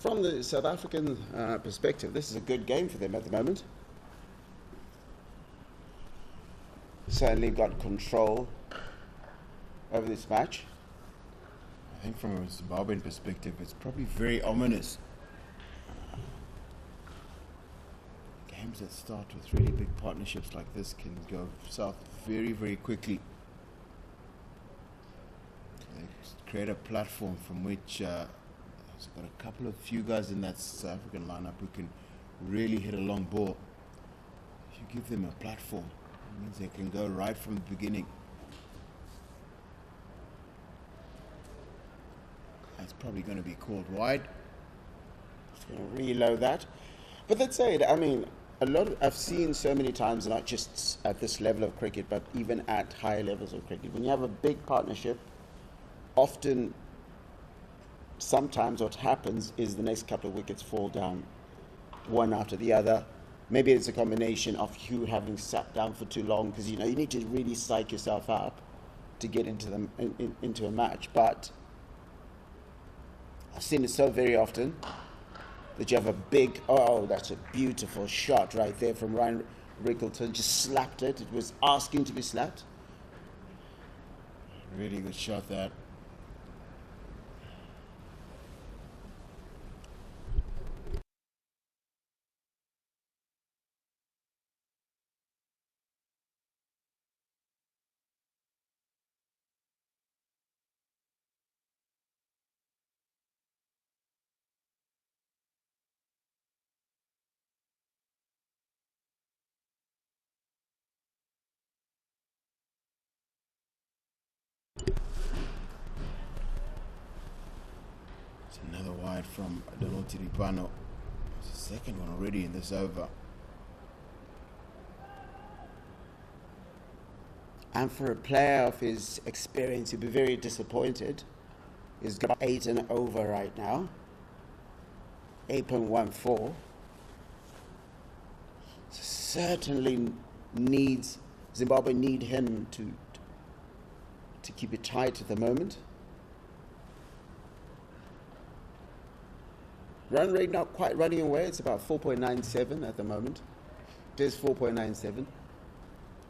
from the South African perspective, this is a good game for them at the moment. Certainly got control over this match. I think from a Zimbabwean perspective, it's probably very ominous. Games that start with really big partnerships like this can go south very, very quickly. They create a platform from which there's got a couple of few guys in that South African lineup who can really hit a long ball. If you give them a platform, it means they can go right from the beginning. That's probably going to be called wide. Just going to reload that. But that said, I mean, I've seen so many times, not just at this level of cricket, but even at higher levels of cricket, when you have a big partnership, often, sometimes what happens is the next couple of wickets fall down, one after the other. Maybe it's a combination of you having sat down for too long, because you need to really psych yourself up to get into into a match. But I've seen it so very often that you have a big, that's a beautiful shot right there from Ryan Rickleton. Just slapped it. It was asking to be slapped. Really good shot, that. Another wide from Adolo Tiripano. It's the second one already in this over. And for a player of his experience, he'd be very disappointed. He's got 8 and over right now. 8.14. Certainly Zimbabwe need him to keep it tight at the moment. Run rate not quite running away. It's about 4.97 at the moment. It is 4.97.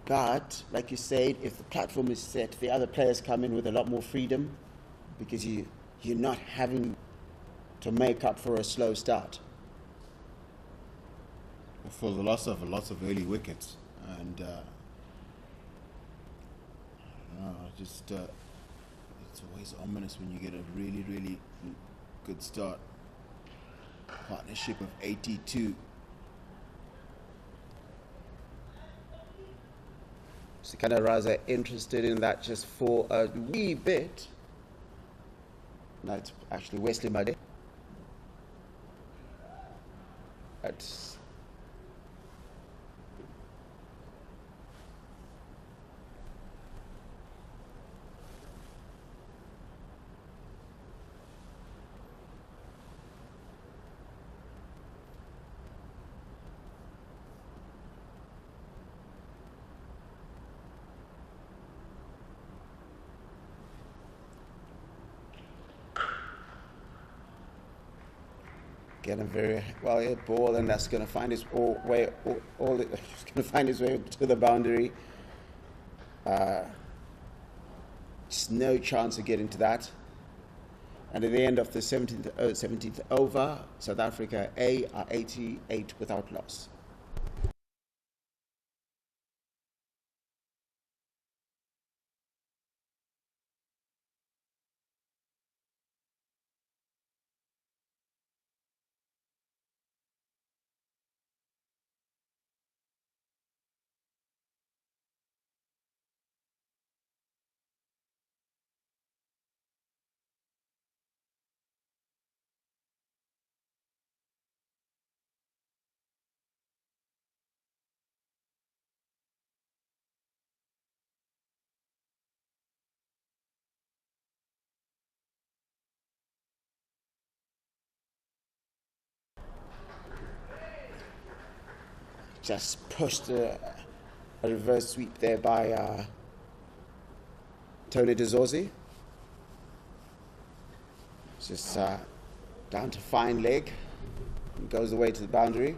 But, like you said, if the platform is set, the other players come in with a lot more freedom, because you're not having to make up for a slow start. For the loss of lots of early wickets. And it's always ominous when you get a really, really good start. Partnership of 82. Sikandar Raza interested in that just for a wee bit. No, it's actually Wesley Made. That's getting very well hit ball, and that's going to find his way to the boundary. Just no chance of getting to that. And at the end of the 17th over, South Africa A are 88 without loss. Just pushed a reverse sweep there by Tony Dezorzi. Just Down to fine leg. Goes away to the boundary.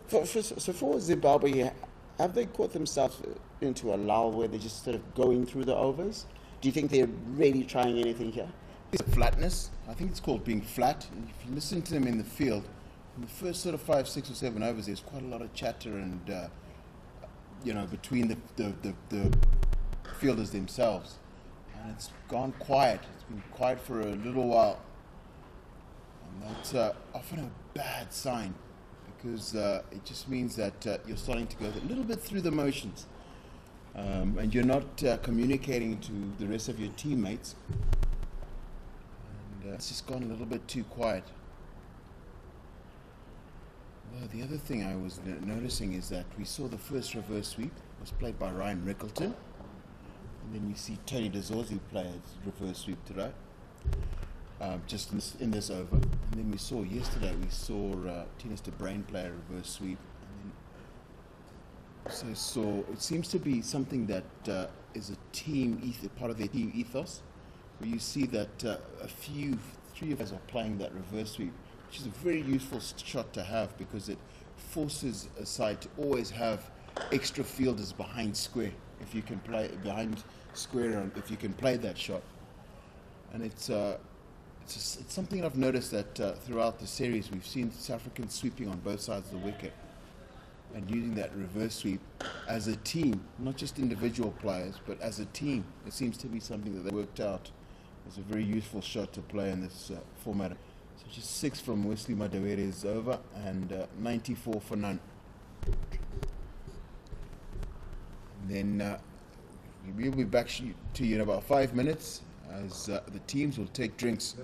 So for Zimbabwe, have they caught themselves into a lull where they're just sort of going through the overs? Do you think they're really trying anything here? It's flatness. I think it's called being flat. If you listen to them in the field, in the first sort of 5, 6, or 7 overs, there's quite a lot of chatter and between the fielders themselves, and it's gone quiet. It's been quiet for a little while, and that's often a bad sign because it just means that you're starting to go a little bit through the motions, and you're not communicating to the rest of your teammates. It's just gone a little bit too quiet. Well, the other thing I was noticing is that we saw the first reverse sweep was played by Ryan Rickleton, and then we see Tony DeZorzi play a reverse sweep today, just in this over. And then we saw Tinus de Brain play a reverse sweep. And so it seems to be something that is a part of their team ethos, where you see that three of us are playing that reverse sweep, which is a very useful shot to have because it forces a side to always have extra fielders behind square if you can play behind square and if you can play that shot. And it's something I've noticed that throughout the series we've seen South Africans sweeping on both sides of the wicket and using that reverse sweep as a team, not just individual players, but as a team. It seems to be something that they worked out as a very useful shot to play in this format. So just 6 from Wesley Madawere is over, and 94 for none. And then we'll be back to you in about 5 minutes as the teams will take drinks.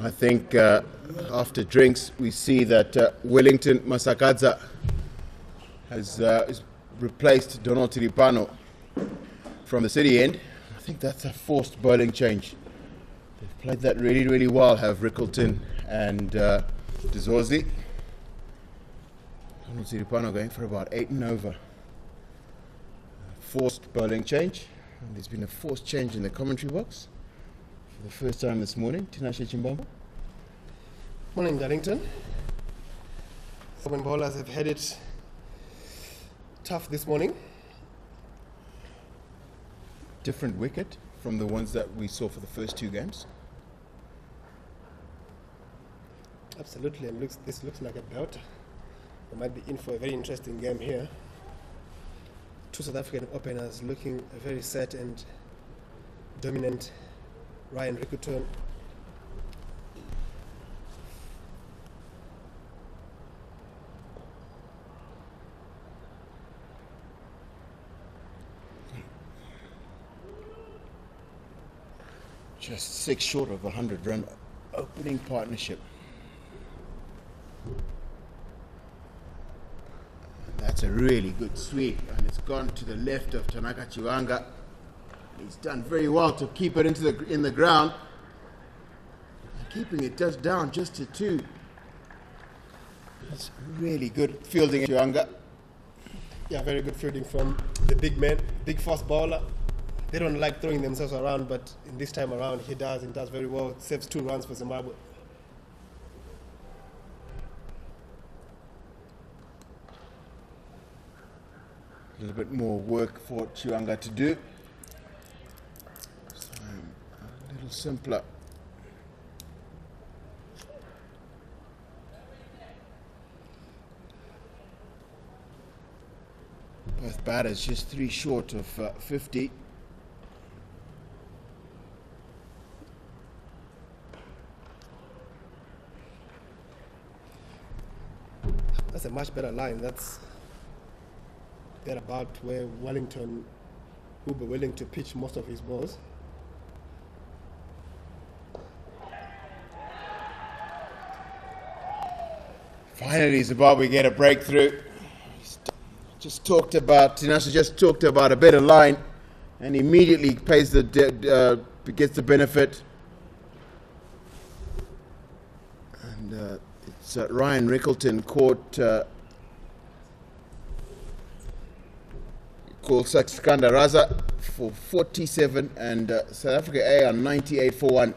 I think after drinks, we see that Wellington Masakadza has replaced Donald Tiripano from the City end. I think that's a forced bowling change. They've played that really, really well, have Rickleton and Dezorzi. Donald Tiripano going for about 8 and over. Forced bowling change. And there's been a forced change in the commentary box for the first time this morning. Tinashe Chimbambo. Morning, Darlington. Southern bowlers have had it tough this morning. Different wicket from the ones that we saw for the first 2 games. Absolutely, and this looks like a belter. We might be in for a very interesting game here. 2 South African openers looking very set and dominant. Ryan Rickleton. Just 6 short of a 100-run opening partnership. That's a really good sweep, and it's gone to the left of Tanaka Chiwanga. He's done very well to keep it in the ground, keeping it just down just to 2. That's really good fielding, Chiwanga. Yeah, very good fielding from the big man, big fast bowler. They don't like throwing themselves around, but in this time around he does, and does very well. Saves 2 runs for Zimbabwe. A little bit more work for Chiwanga to do. So a little simpler. Both batters just 3 short of 50. That's a much better line. That's about where Wellington will be willing to pitch most of his balls. Finally, Zimbabwe get a breakthrough. Just talked about, Tinashe just talked about a better line, and immediately pays gets the benefit. And it's Ryan Rickleton caught Skanda Raza for 47, and South Africa A on 98 for 1.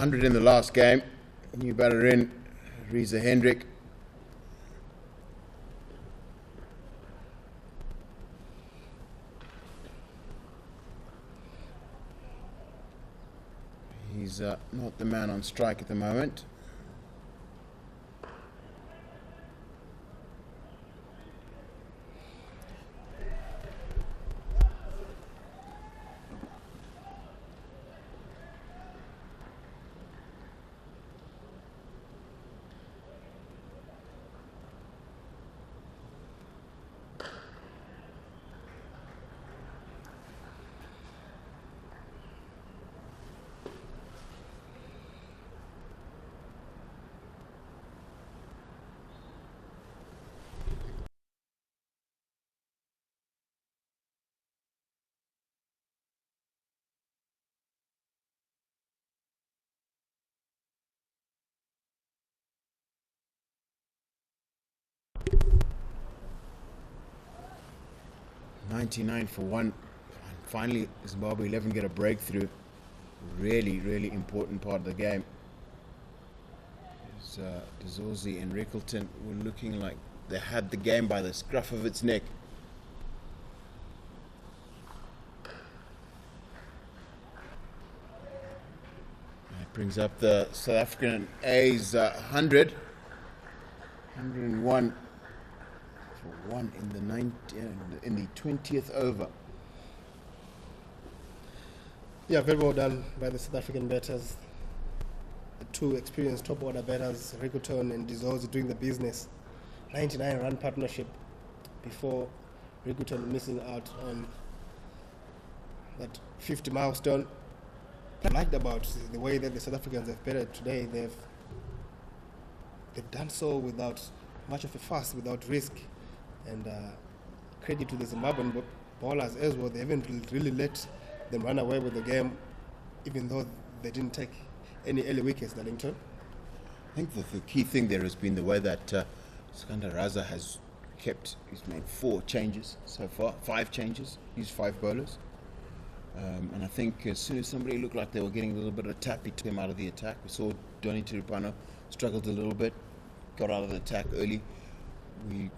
.100 in the last game. New batter in, Reza Hendrick. He's not the man on strike at the moment. 99 for 1. Finally, Zimbabwe 11 get a breakthrough. Really, really important part of the game. Dizorzi and Rickleton were looking like they had the game by the scruff of its neck. That brings up the South African A's 100. 101 for 1 in the 20th over. Yeah, very well done by the South African batters. The two experienced top order batters, Rickleton and Dizorzi, doing the business. 99-run partnership before Rickleton missing out on that 50 milestone. What I liked about the way that the South Africans have batted today, they've done so without much of a fuss, without risk, and credit to the Zimbabwean bowlers as well. They haven't really let them run away with the game, even though they didn't take any early wickets, Darlington. I think the key thing there has been the way that Skandar Raza has he's made 4 changes so far, 5 changes, used 5 bowlers. And I think as soon as somebody looked like they were getting a little bit of a tap, he took him out of the attack. We saw Donny Tiripano struggled a little bit, got out of the attack early.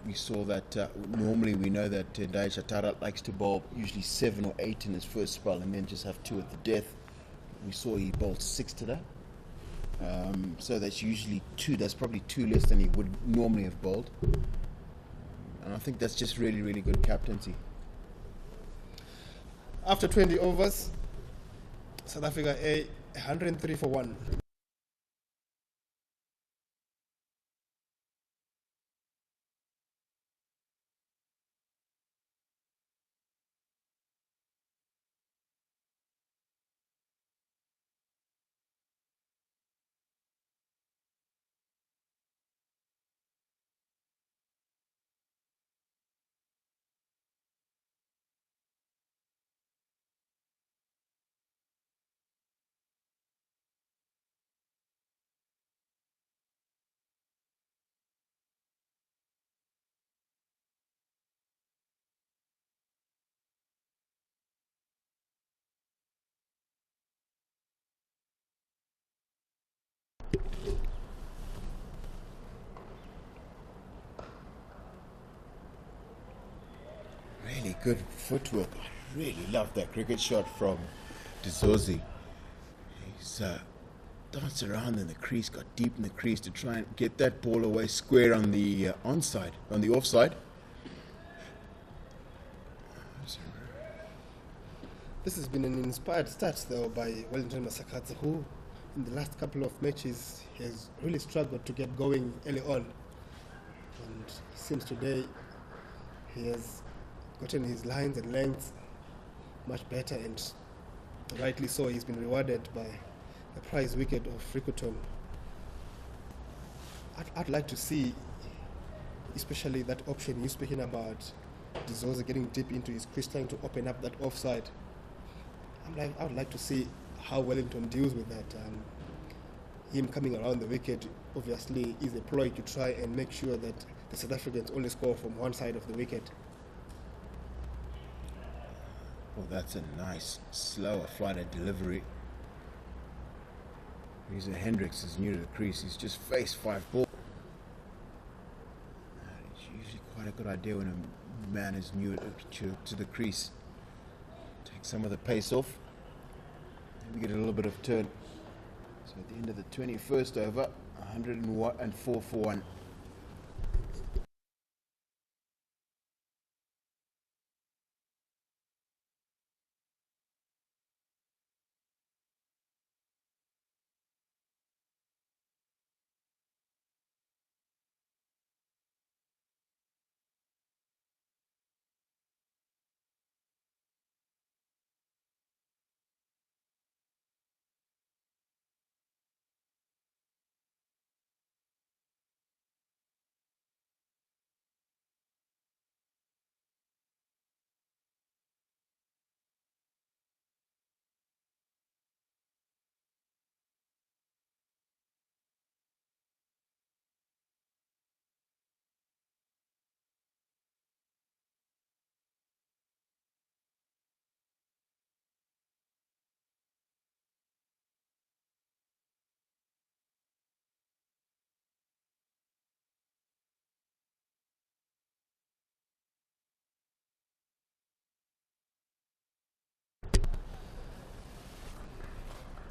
We saw that normally we know that Ndai Chatara likes to bowl usually 7 or 8 in his first spell and then just have 2 at the death. We saw he bowled 6 today. So that's usually 2. That's probably 2 less than he would normally have bowled. And I think that's just really, really good captaincy. After 20 overs, South Africa 103 for 1. Really good footwork. I really love that cricket shot from Dizorzi. He's danced around in the crease, got deep in the crease to try and get that ball away square on the on the offside. This has been an inspired start, though, by Wellington Masakadze, who in the last couple of matches has really struggled to get going early on. And since today, he has gotten his lines and lengths much better, and rightly so. He's been rewarded by the prize wicket of Rickleton. I'd like to see, especially that option you're speaking about, Dizorzi getting deep into his crease, trying to open up that offside. I would like to see how Wellington deals with that. Him coming around the wicket obviously is a ploy to try and make sure that the South Africans only score from one side of the wicket. Oh, that's a nice, slower flighted delivery. Reeza Hendricks is new to the crease. He's just faced 5 balls. It's usually quite a good idea when a man is new to the crease. Take some of the pace off. Maybe get a little bit of turn. So at the end of the 21st over, 104 for 1.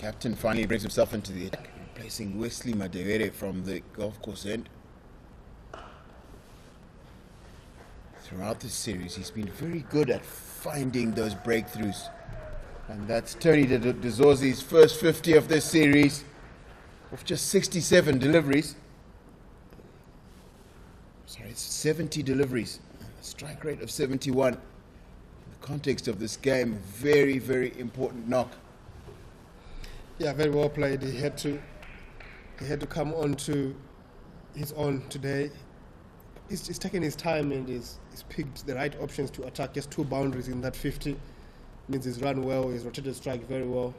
captain finally brings himself into the attack, replacing Wesley Madewere from the golf course end. Throughout this series, he's been very good at finding those breakthroughs. And that's Tony Dezorzi's first 50 of this series, of just 67 deliveries. Sorry, it's 70 deliveries, a strike rate of 71. In the context of this game, very, very important knock. Yeah, very well played. He had to come on to his own today. He's taken his time and he's picked the right options to attack. Just 2 boundaries in that 50. Means he's run well, he's rotated strike very well.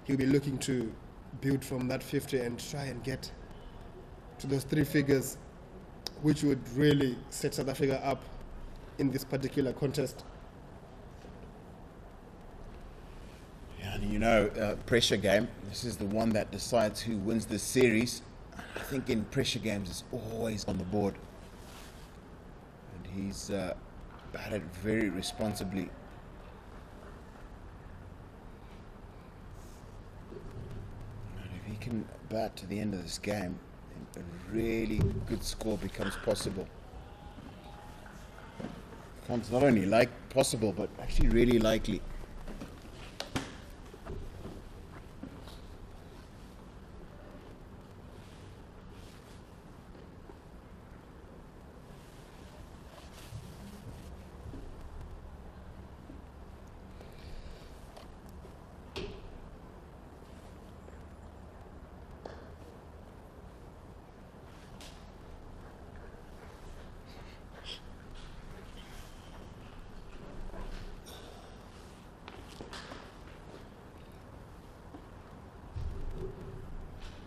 He'll be looking to build from that 50 and try and get to those 3 figures, which would really set South Africa up in this particular contest. Yeah, and pressure game, this is the one that decides who wins this series. I think in pressure games it's always on the board. And he's batted very responsibly. And if he can bat to the end of this game, then a really good score becomes possible. Becomes not only possible, but actually really likely.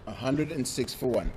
A 106 for 1.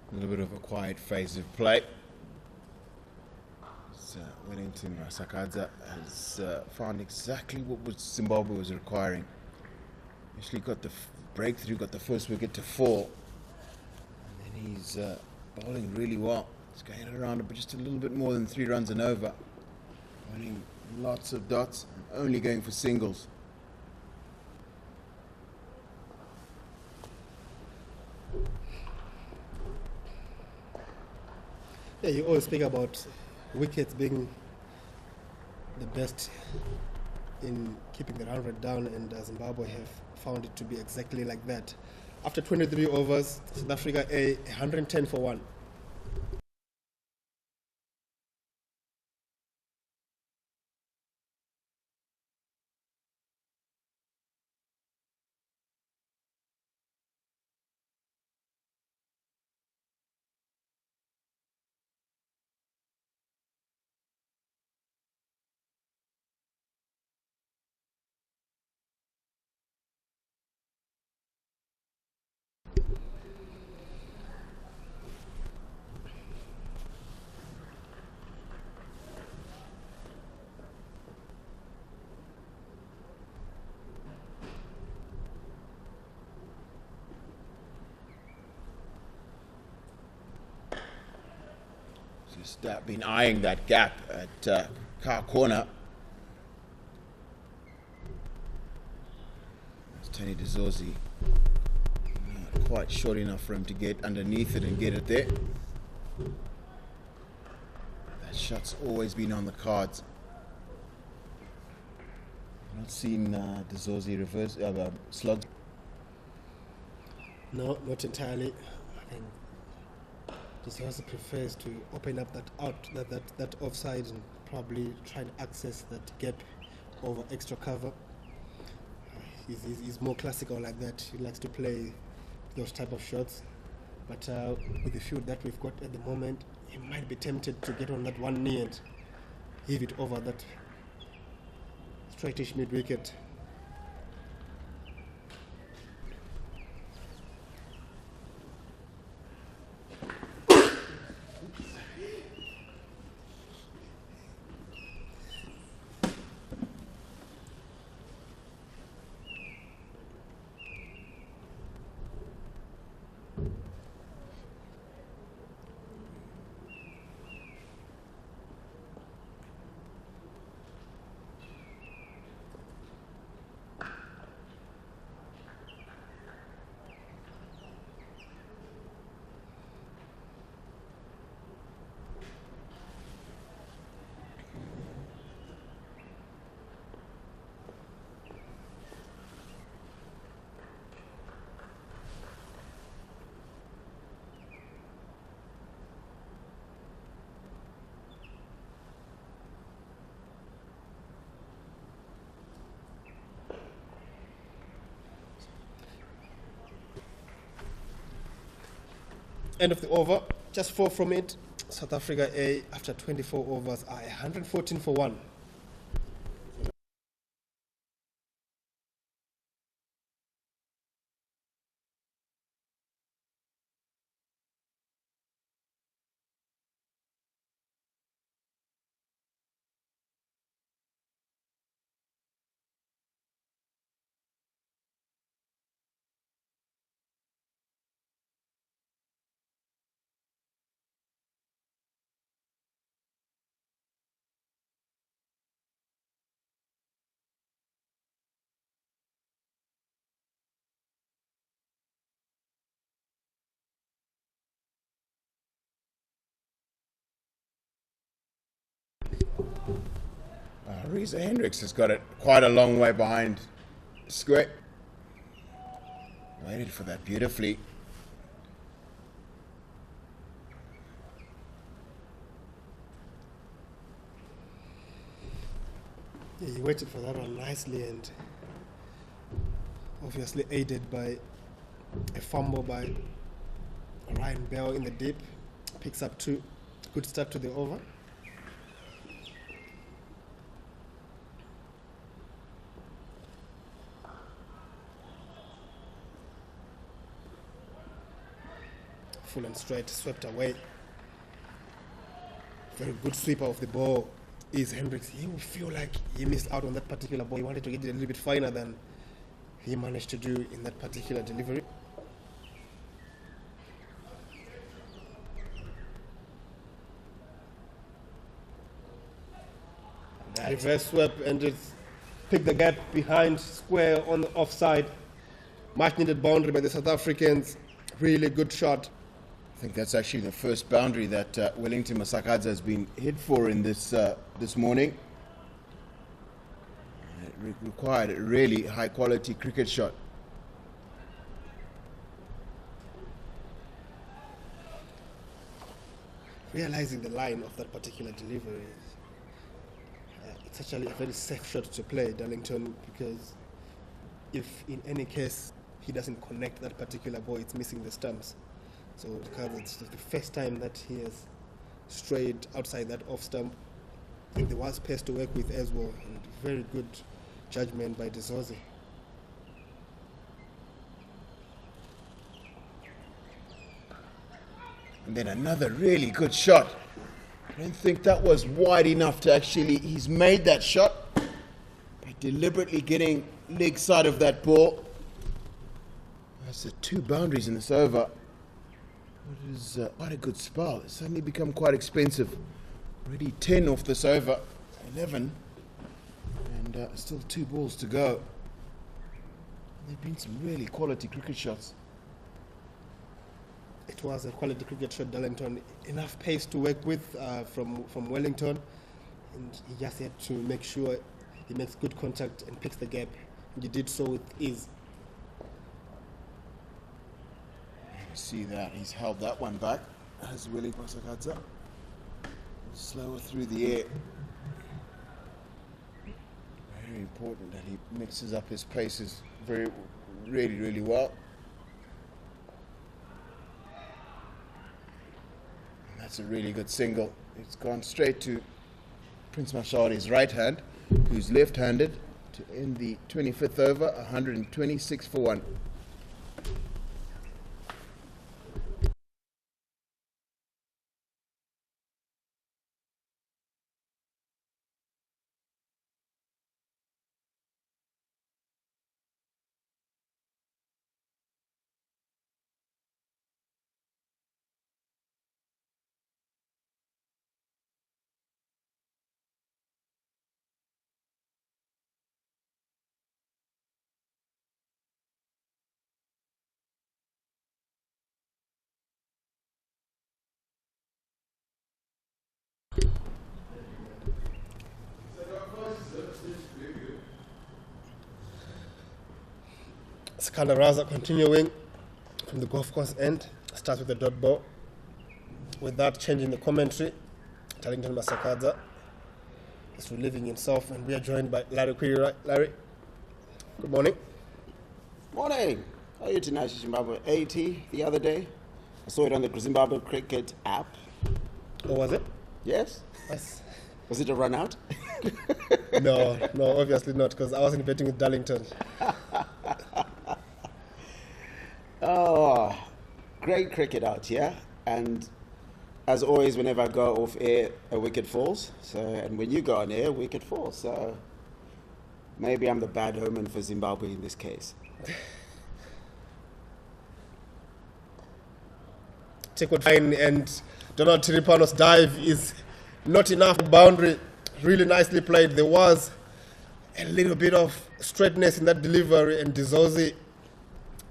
A little bit of a quiet phase of play. So Wellington Masakadza has found exactly what Zimbabwe was requiring. Actually got the breakthrough, got the first wicket to fall. And then he's bowling really well. He's going around just a little bit more than 3 runs and over. Bowling lots of dots and only going for singles. Yeah, you always speak about wickets being the best in keeping the run rate down, and Zimbabwe have found it to be exactly like that. after 23 overs, South Africa A 110 for 1. Just been eyeing that gap at car corner. It's Tony Dezorzi. Not quite short enough for him to get underneath it and get it there. That shot's always been on the cards. Not seen Dezorzi reverse slug. No, not entirely. I think Dezorzi prefers to open up that offside and probably try and access that gap over extra cover. He's more classical like that. He likes to play those type of shots. But with the field that we've got at the moment, he might be tempted to get on that one knee and heave it over that straightish mid wicket. End of the over, just 4 from it. South Africa A, after 24 overs, are 114 for 1. Reza Hendricks has got it quite a long way behind square. Waited for that beautifully. Yeah, he waited for that one nicely and obviously aided by a fumble by Ryan Bell in the deep. Picks up 2. Good start to the over. Full and straight, swept away. Very good sweeper of the ball is Hendricks. He will feel like he missed out on that particular ball. He wanted to get it a little bit finer than he managed to do in that particular delivery. Reverse sweep and it's pick the gap behind square on the offside. Much needed boundary by the South Africans. Really good shot. I think that's actually the first boundary that Wellington Masakadza has been hit for in this morning. It required a really high quality cricket shot. realizing the line of that particular delivery. It's actually a very safe shot to play, Darlington, because if in any case he doesn't connect that particular ball, it's missing the stumps. So it's the first time that he has strayed outside that off stump. I think there was pace to work with as well, and very good judgment by Dizosi. And then another really good shot. I don't think that was wide enough to actually, he's made that shot by deliberately getting leg side of that ball. That's the 2 boundaries in this over. It is quite a good spell. It's suddenly become quite expensive. Already 10 off this over, 11, and still 2 balls to go. There have been some really quality cricket shots. It was a quality cricket shot, Darlington. Enough pace to work with from Wellington, and he just had to make sure he makes good contact and picks the gap. And he did so with ease. You see that he's held that one back as Willie Pasakadza. Slower through the air. Very important that he mixes up his paces really well. And that's a really good single. It's gone straight to Prince Mashali's right hand, who's left-handed, to end the 25th over, 126 for 1. Skanda Raza continuing from the golf course end, starts with the dot ball. With that, changing the commentary, Darlington Masakadza is relieving himself, and we are joined by Larry Quiri. Larry, good morning. Morning. How are you tonight, Zimbabwe? 80 the other day. I saw it on the Zimbabwe cricket app. Or was it? Yes? Yes. Was it a run out? No, obviously not, because I wasn't betting with Darlington. Oh, great cricket out here. And as always, whenever I go off air, a wicket falls. And when you go on air, a wicket falls. So maybe I'm the bad omen for Zimbabwe in this case. Take fine, and Donald Tiripano's dive is not enough boundary. Really nicely played. There was a little bit of straightness in that delivery, and Dizosi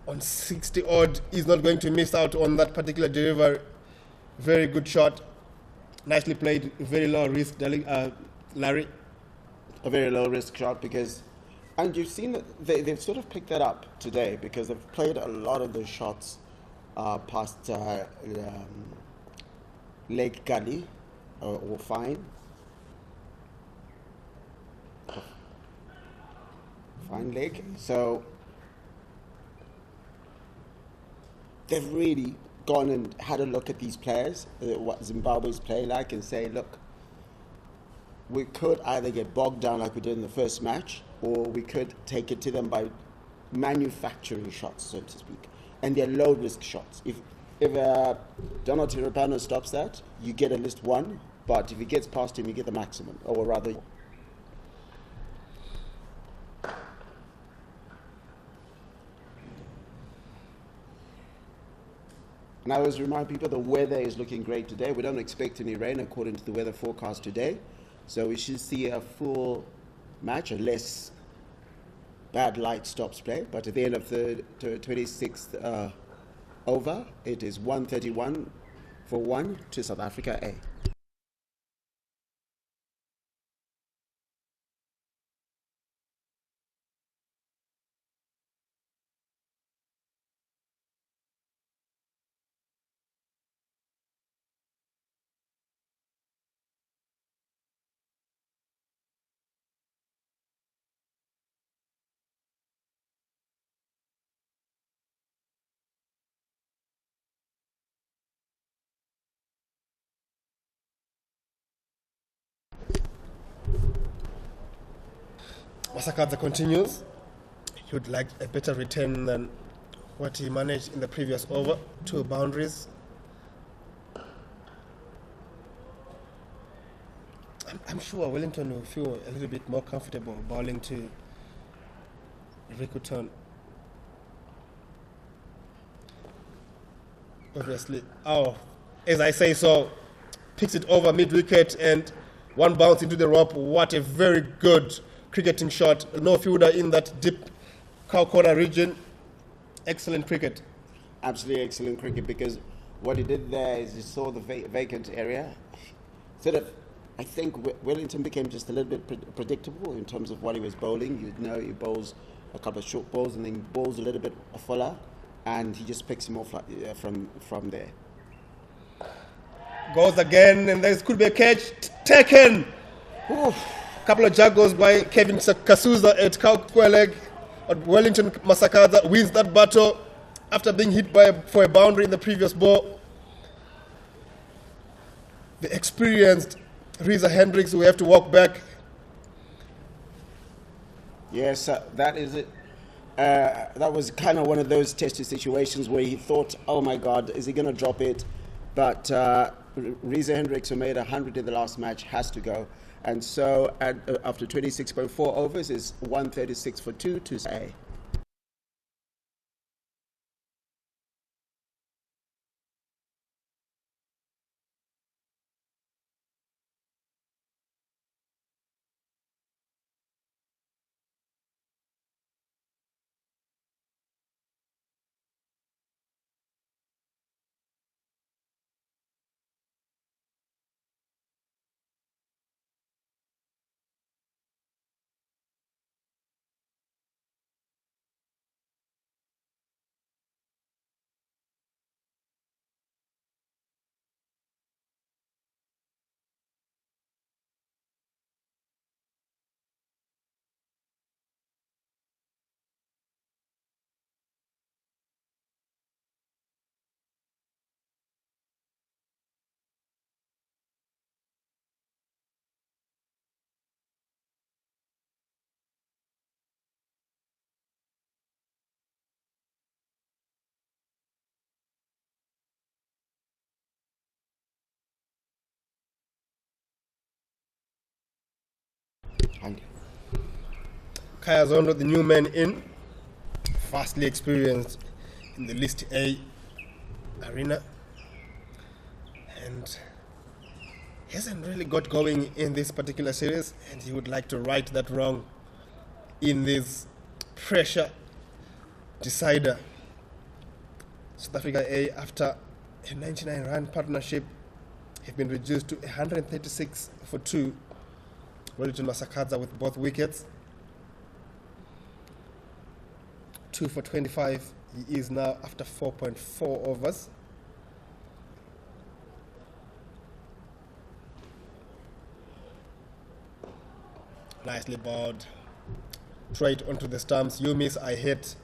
on 60 odd is not going to miss out on that particular delivery. Very good shot. Nicely played. Very low risk, Larry. A very low risk shot because, and you've seen that they've sort of picked that up today because they've played a lot of those shots past Lake Gully or Fine Lake. So they've really gone and had a look at these players, what Zimbabwe's play like, and say, look, we could either get bogged down like we did in the first match, or we could take it to them by manufacturing shots, so to speak. And they're low-risk shots. If Donald Tiripano stops that, you get at least one, but if he gets past him, you get the maximum, or rather... And I always remind people the weather is looking great today. We don't expect any rain according to the weather forecast today. So we should see a full match, unless bad light stops play. But at the end of the 26th over, it is 131 for 1 to South Africa A. Masakadza continues. He would like a better return than what he managed in the previous over. 2 boundaries. I'm sure Wellington will feel a little bit more comfortable bowling to Rikuton. Obviously, as I say so, picks it over mid-wicket and 1 bounce into the rope. What a very good cricketing shot. No fielder in that deep cow corner region. Excellent cricket. Absolutely excellent cricket, because what he did there is he saw the vacant area. Sort of, I think Wellington became just a little bit predictable in terms of what he was bowling. You know, he bowls a couple of short balls and then bowls a little bit fuller, and he just picks him off from there. Goes again, and there could be a catch. Taken! Oof. Couple of juggles by Kevin Kasuza at Kaukwelleg. Wellington Masakadza wins that battle after being hit for a boundary in the previous ball. The experienced Reza Hendricks will have to walk back. Yes, that is it. That was kind of one of those testy situations where he thought, oh my God, is he going to drop it? But Reza Hendricks, who made 100 in the last match, has to go. And so after 26.4 overs, is 136 for 2 to say. Kaya Zondo, the new man in, vastly experienced in the List A arena, and he hasn't really got going in this particular series, and he would like to right that wrong in this pressure decider. South Africa A, after a 99-run partnership, have been reduced to 136 for 2. Wellington Masakadza with both wickets. 2 for 25. He is now after 4.4 overs. Nicely bowled. Straight onto the stumps. You miss, I hit.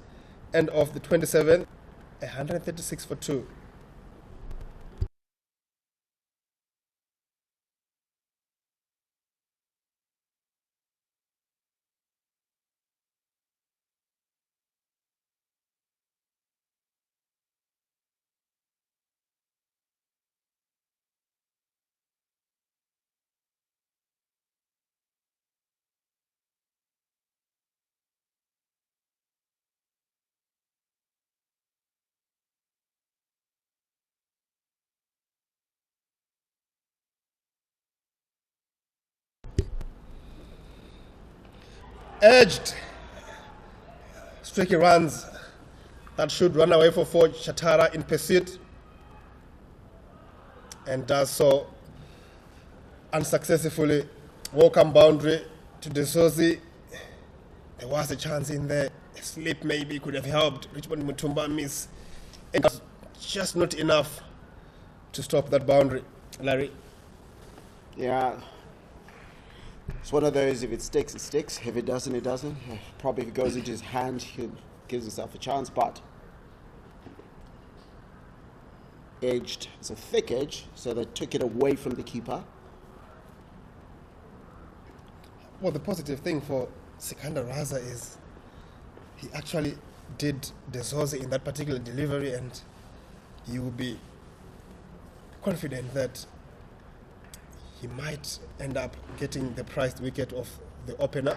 End of the 27th. 136 for 2. Edged. Streaky runs that should run away for 4. Shatara in pursuit, and does so unsuccessfully. Welcome boundary to De Sozi. There was a chance in there. A slip maybe could have helped. Richmond Mutumba miss. It was just not enough to stop that boundary. Larry? Yeah. It's one of those, if it sticks, it sticks. If it doesn't, it doesn't. Probably if it goes into his hand, he gives himself a chance, but edged. It's a thick edge, so they took it away from the keeper. Well, the positive thing for Sikandar Raza is he actually did Dezozi in that particular delivery, and you will be confident that he might end up getting the prized wicket of the opener,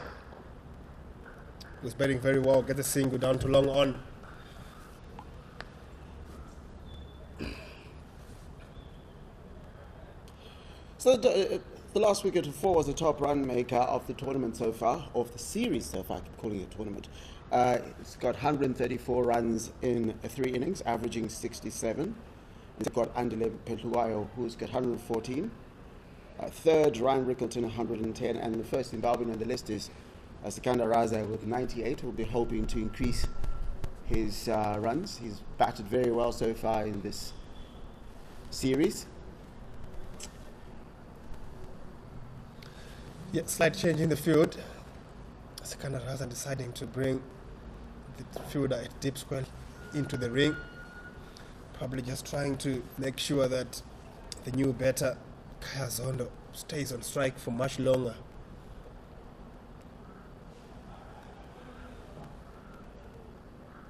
who's batting very well, get the single down to long on. So the last wicket of 4 was the top run maker of the tournament so far, of the series so far. I keep calling it a tournament. It's got 134 runs in 3 innings, averaging 67. It's got Andile Petluwayo, who's got 114. Third, Ryan Rickleton, 110. And the first Zimbabwean on the list is Sikandar Raza with 98. We'll be hoping to increase his runs. He's batted very well so far in this series. Yeah, slight change in the field. Sikandar Raza deciding to bring the fielder at deep square into the ring. Probably just trying to make sure that the new batter, Kaya Zondo, stays on strike for much longer.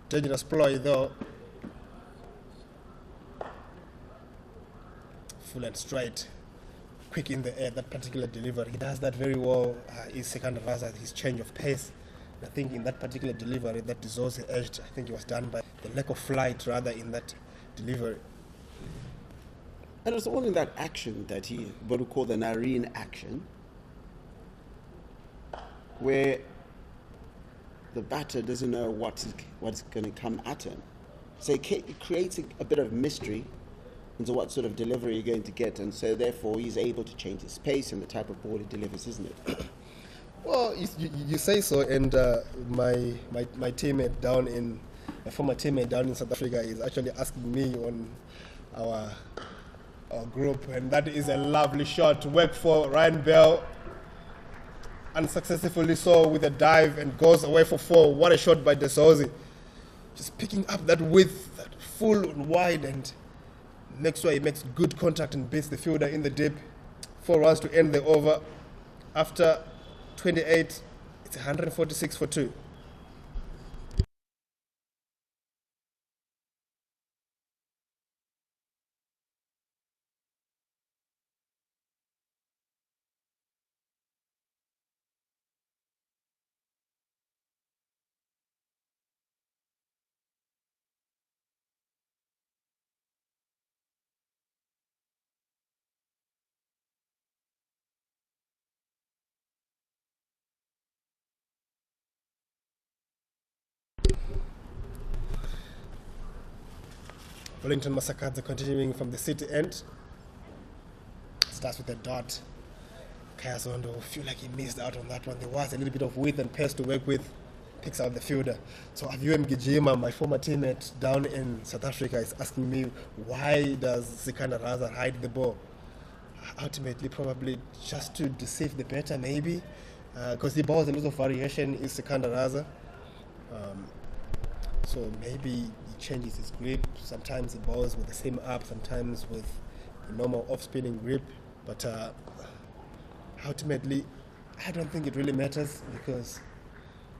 Dangerous ploy though. Full and straight. Quick in the air, that particular delivery. He does that very well. Is Sikandar Raza, his change of pace. I think in that particular delivery that Dezozi edged, I think it was done by the lack of flight rather in that delivery. And it's all in that action that what we call the Nareen action, where the batter doesn't know what's going to come at him. So it creates a bit of mystery into what sort of delivery you're going to get, and so therefore he's able to change his pace and the type of ball he delivers, isn't it? Well, you say so, and my teammate down in, my former teammate down in South Africa is actually asking me on our group, and that is a lovely shot to work for Ryan Bell. Unsuccessfully so with a dive and goes away for 4. What a shot by Dezozi. Just picking up that width, that full and wide, and makes sure he makes good contact and beats the fielder in the deep. 4 runs to end the over. After 28, it's 146 for 2. Wellington Masakadze continuing from the city end. Starts with a dot. Kaya Zondo feel like he missed out on that one. There was a little bit of width and pace to work with. Picks out the fielder. So Aviwe Mgijima, my former teammate down in South Africa, is asking me, why does Sikandar Raza hide the ball? Ultimately, probably just to deceive the batter, maybe. Because the ball has a lot of variation in Sikandar Raza. So maybe he changes his grip. Sometimes he balls with the same up, sometimes with the normal off-spinning grip. But ultimately, I don't think it really matters, because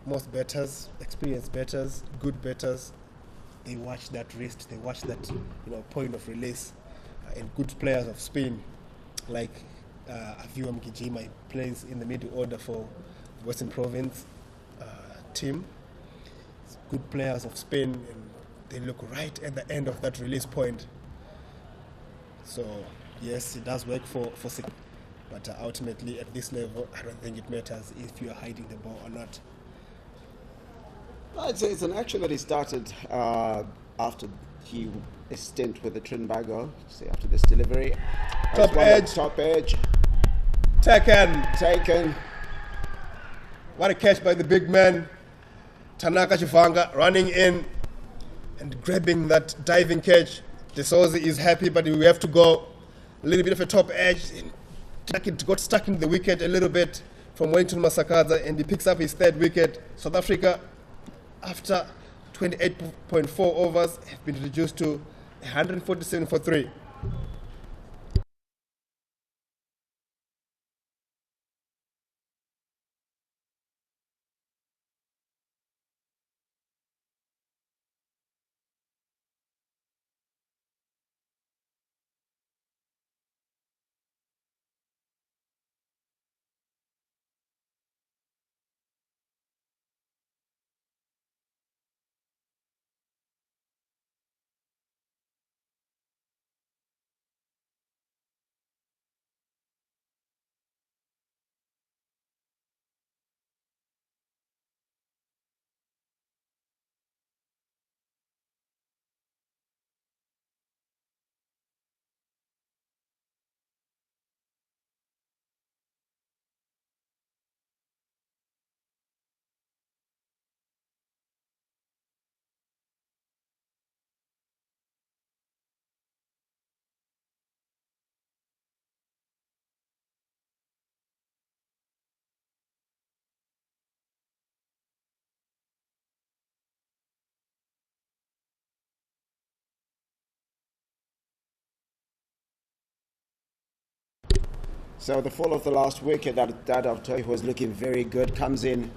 most batters, experienced batters, good batters, they watch that wrist, they watch that point of release. And good players of spin, like Aviwe Mgijima, plays in the middle order for the Western Province team. Good players of spin, and they look right at the end of that release point. So yes, it does work for Sik, but ultimately at this level, I don't think it matters if you're hiding the ball or not. It's an action that he started after a stint with the Trinbago, say after this delivery. Top edge. Taken. What a catch by the big man. Tanaka Chifanga running in and grabbing that diving catch. Dezozi is happy, but we have to go. A little bit of a top edge. It got stuck in the wicket a little bit from Wellington Masakadze, and he picks up his 3rd wicket. South Africa, after 28.4 overs, have been reduced to 147 for 3. So the fall of the last wicket that of Toy was looking very good. Comes in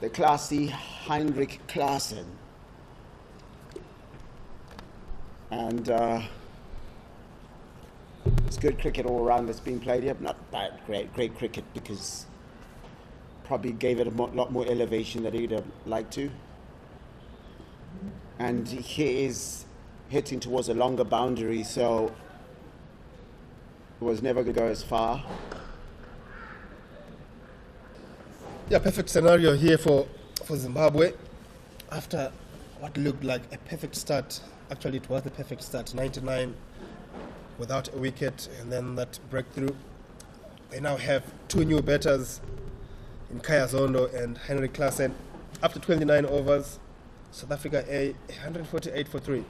the classy Heinrich Klaasen. And it's good cricket all around that's being played here. Not bad, great cricket, because probably gave it a lot more elevation than he'd have liked to. And he is hitting towards a longer boundary, so it was never going to go as far. Yeah, perfect scenario here for Zimbabwe. After what looked like a perfect start, actually it was the perfect start, 99 without a wicket, and then that breakthrough. They now have two new batters in Kaya Zondo and Henry Klaasen. After 29 overs, South Africa 148 for 3.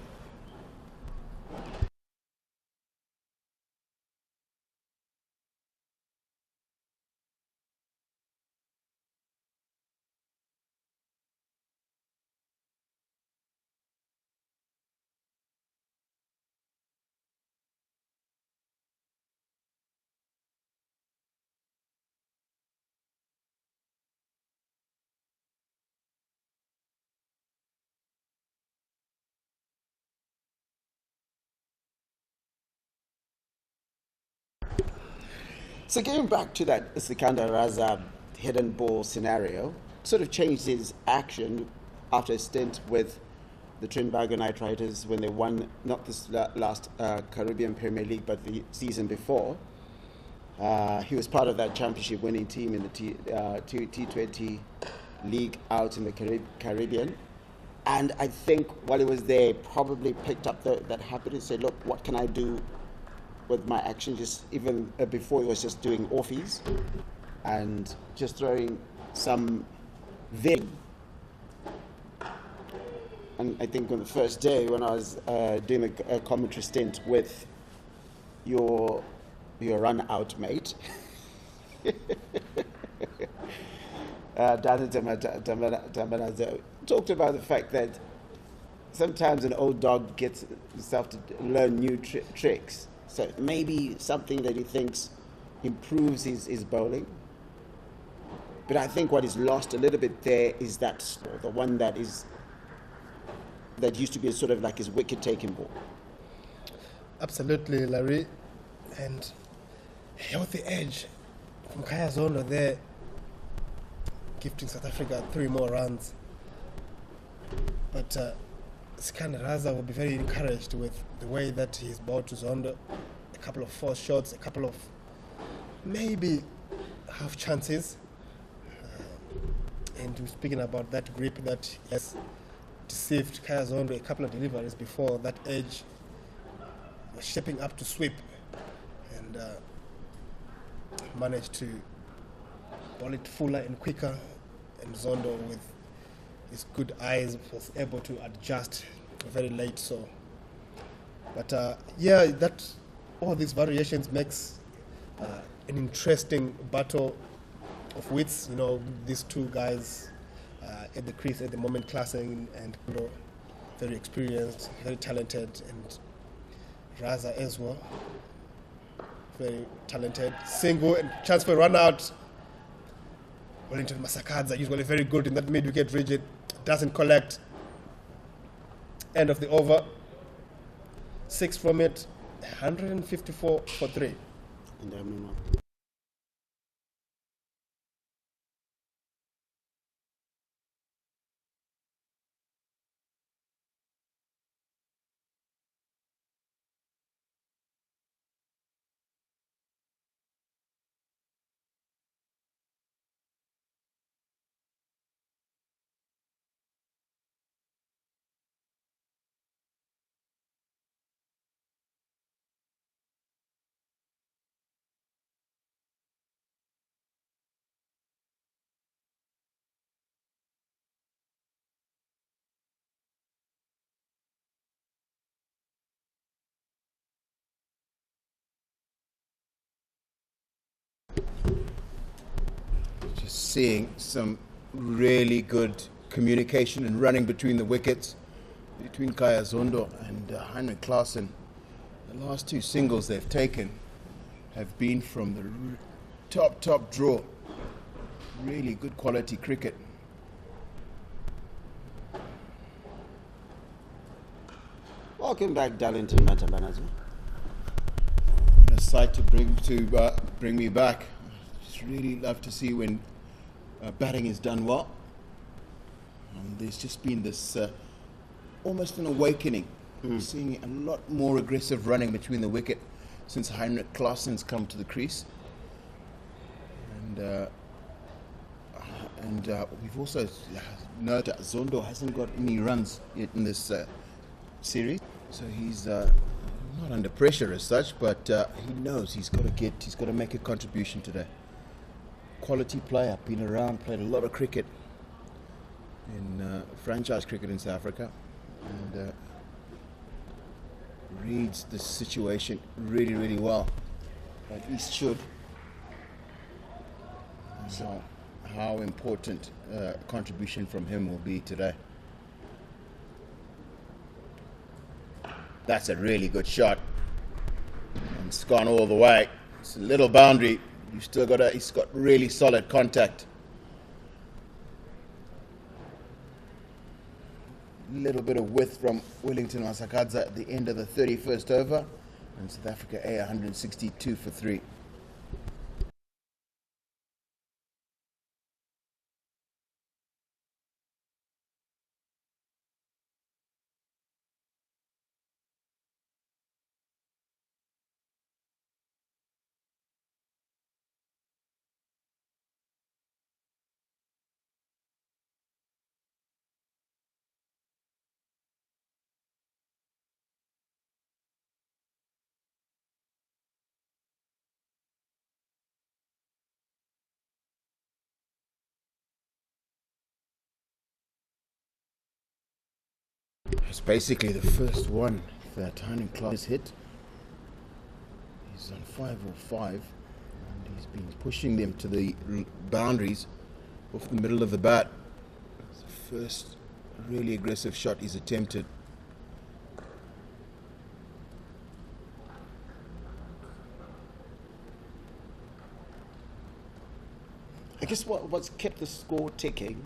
So going back to that Sikandar Raza hidden ball scenario, sort of changed his action after a stint with the Trinbago Knight Riders when they won, not this last Caribbean Premier League, but the season before. He was part of that championship winning team in the T20 league out in the Caribbean. And I think while he was there, probably picked up that habit and said, look, what can I do with my action? Just even before, he was just doing offies and just throwing some vim. And I think on the first day when I was doing a commentary stint with your run-out mate, Dana Damanazo, talked about the fact that sometimes an old dog gets himself to learn new tricks. So maybe something that he thinks improves his bowling. But I think what is lost a little bit there is that the one that used to be sort of like his wicket-taking ball. Absolutely, Larry. And healthy edge from Kaya Zondo there, gifting South Africa 3 more runs. But Sikandar Raza will be very encouraged with the way that he's bowled to Zondo. A couple of forced shots, a couple of maybe half chances. And we're speaking about that grip that has deceived Kaya Zondo, a couple of deliveries before that edge was shaping up to sweep, and managed to bowl it fuller and quicker, and Zondo with his good eyes was able to adjust very late. So, but that all these variations makes an interesting battle of wits. You know, these two guys at the crease at the moment, Klaasen and Kundo, very experienced, very talented, and Raza as well, very talented. Single and chance for run out. Wellington Masakadza usually very good in that mid-wicket region, doesn't collect. End of the over. 6 from it, 154 for 3. Just seeing some really good communication and running between the wickets, between Kaya Zondo and Heinrich Klaasen. The last 2 singles they've taken have been from the top draw. Really good quality cricket. Welcome back, Darlington Matabanazo. A sight to bring me back. Just really love to see when batting is done well. There's just been this almost an awakening. We're seeing a lot more aggressive running between the wicket since Heinrich Klaassen's come to the crease. And we've also noted that Zondo hasn't got any runs yet in this series, so he's not under pressure as such, but he knows he's got to make a contribution today. Quality player, been around, played a lot of cricket in franchise cricket in South Africa, and reads the situation really well. At least should. So, how important contribution from him will be today. That's a really good shot. And it's gone all the way. It's a little boundary. You've still got he's got really solid contact. Little bit of width from Wellington Masakadza at the end of the 31st over. And South Africa A 162 for 3. It's basically the first one that Heinrich Klaas hit. He's on 505, and he's been pushing them to the boundaries off the middle of the bat. It's the first really aggressive shot he's attempted. I guess what's kept the score ticking,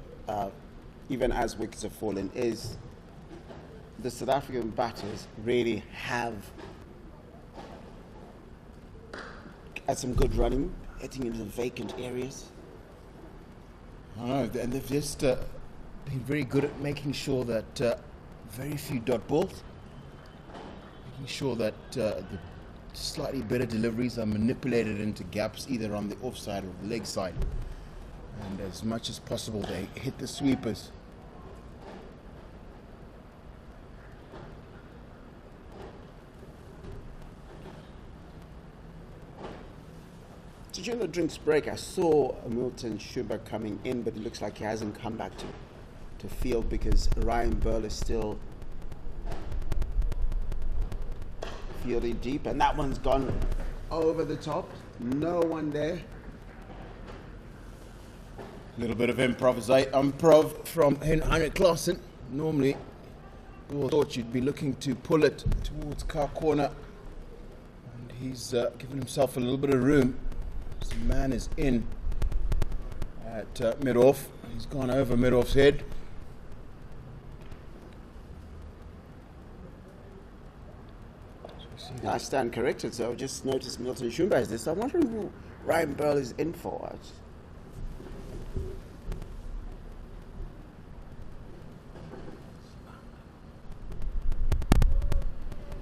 even as wickets have fallen, is the South African batters really have had some good running, hitting into the vacant areas. I don't know, and they've just been very good at making sure that very few dot balls, making sure that the slightly better deliveries are manipulated into gaps either on the offside or the leg side. And as much as possible, they hit the sweepers. So during the drinks break, I saw Milton Schuber coming in, but it looks like he hasn't come back to field because Ryan Burl is still fielding deep, and that one's gone over the top. No one there. A little bit of improv from Heinrich Klaassen. Normally, you thought you'd be looking to pull it towards car corner, and he's given himself a little bit of room. So the man is in at mid-off. He's gone over mid-off's head. I stand corrected, so I've just noticed Milton Schuber is this. I'm wondering who Ryan Burl is in for.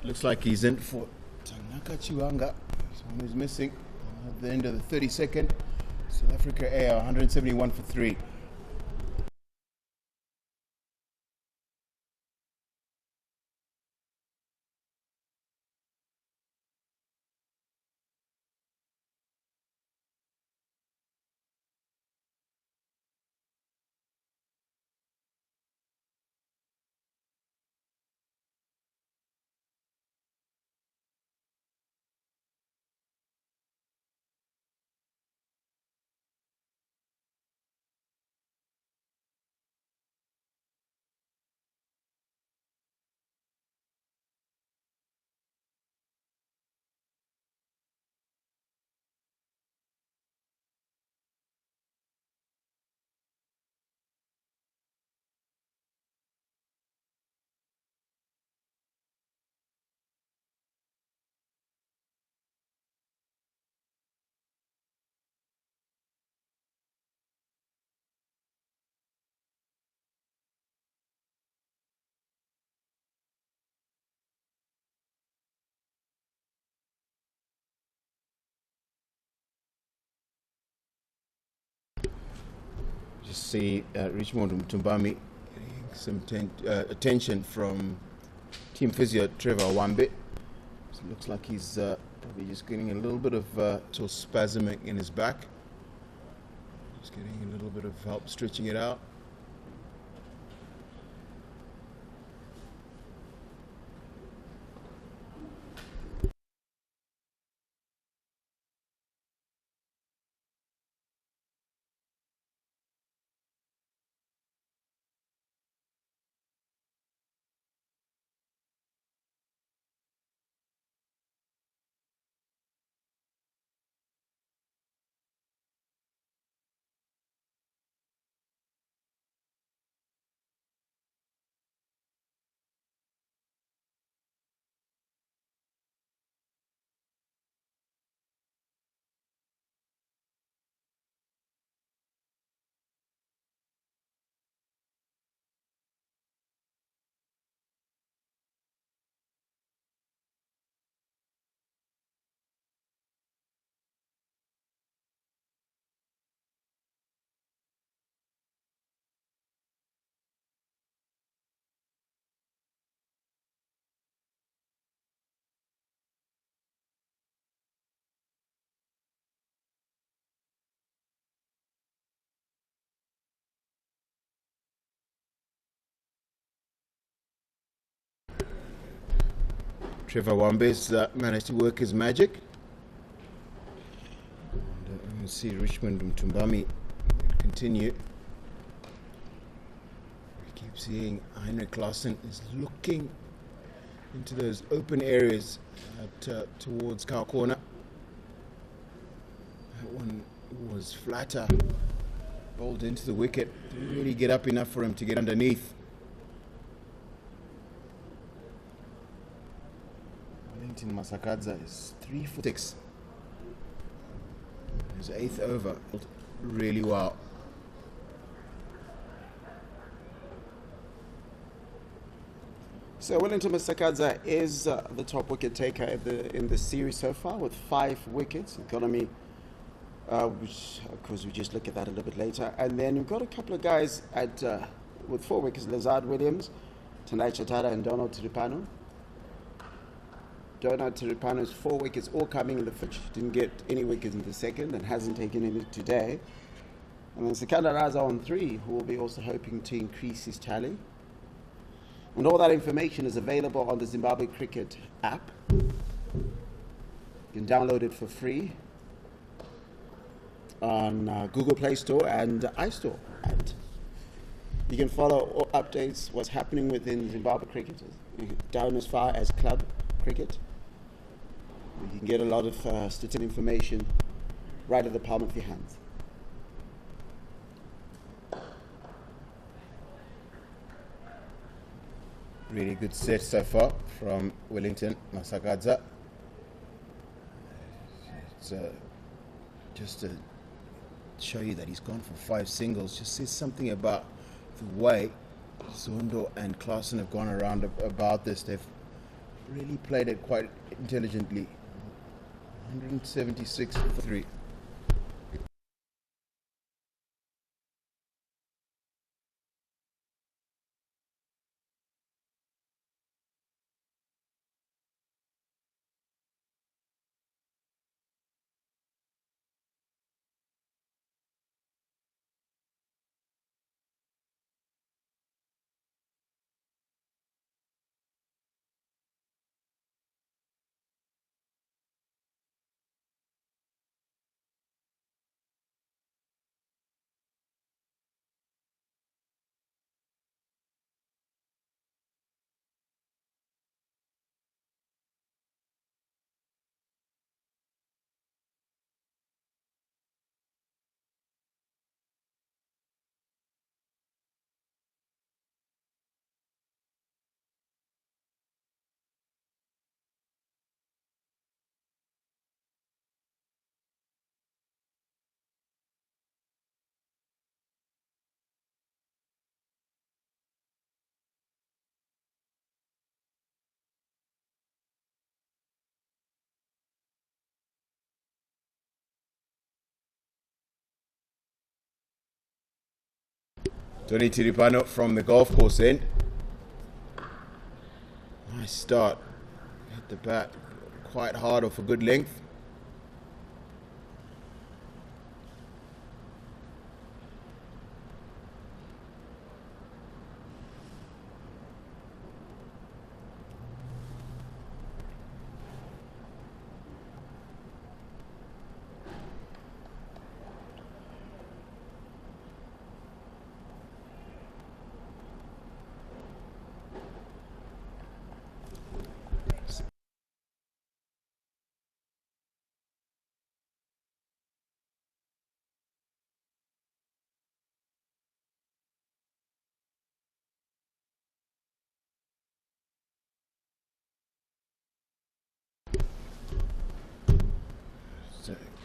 Looks like he's in for Tanaka Chiwanga. Someone who's missing at the end of the 32nd. South Africa A 171 for 3. see Richmond Mtumbami getting some attention from team physio Trevor Wambe. So it looks like he's probably just getting a little bit of spasming in his back. Just getting a little bit of help stretching it out. Trevor Wambe's managed to work his magic. And, we'll see Richmond Mtumbami continue. We keep seeing Heinrich Klaassen is looking into those open areas towards Cow Corner. That one was flatter, bowled into the wicket. Didn't really get up enough for him to get underneath. Masakadza is 3 for 6. His 8th over, really well. So Wellington Masakadza is the top wicket taker in the series so far with 5 wickets. Economy, which of course we just look at that a little bit later. And then we've got a couple of guys with 4 wickets: Lazard Williams, Tendai Chatara, and Donald Tiripano. Donald Tiripano's 4 wickets all coming in the first. Didn't get any wickets in the second and hasn't taken any today. And then Sikandar Raza on 3, who will be also hoping to increase his tally. And all that information is available on the Zimbabwe Cricket app. You can download it for free on Google Play Store and iStore. And you can follow all updates, what's happening within Zimbabwe cricket, down as far as club cricket. You can get a lot of statistical information right at the palm of your hands. Really good set so far from Wellington Masakadza. It's just to show you that he's gone for 5 singles. Just says something about the way Zondo and Klaassen have gone around about this. They've really played it quite intelligently. 176 for 3. Tony Tiripano from the golf course end. Nice start. Hit the bat quite hard off a good length.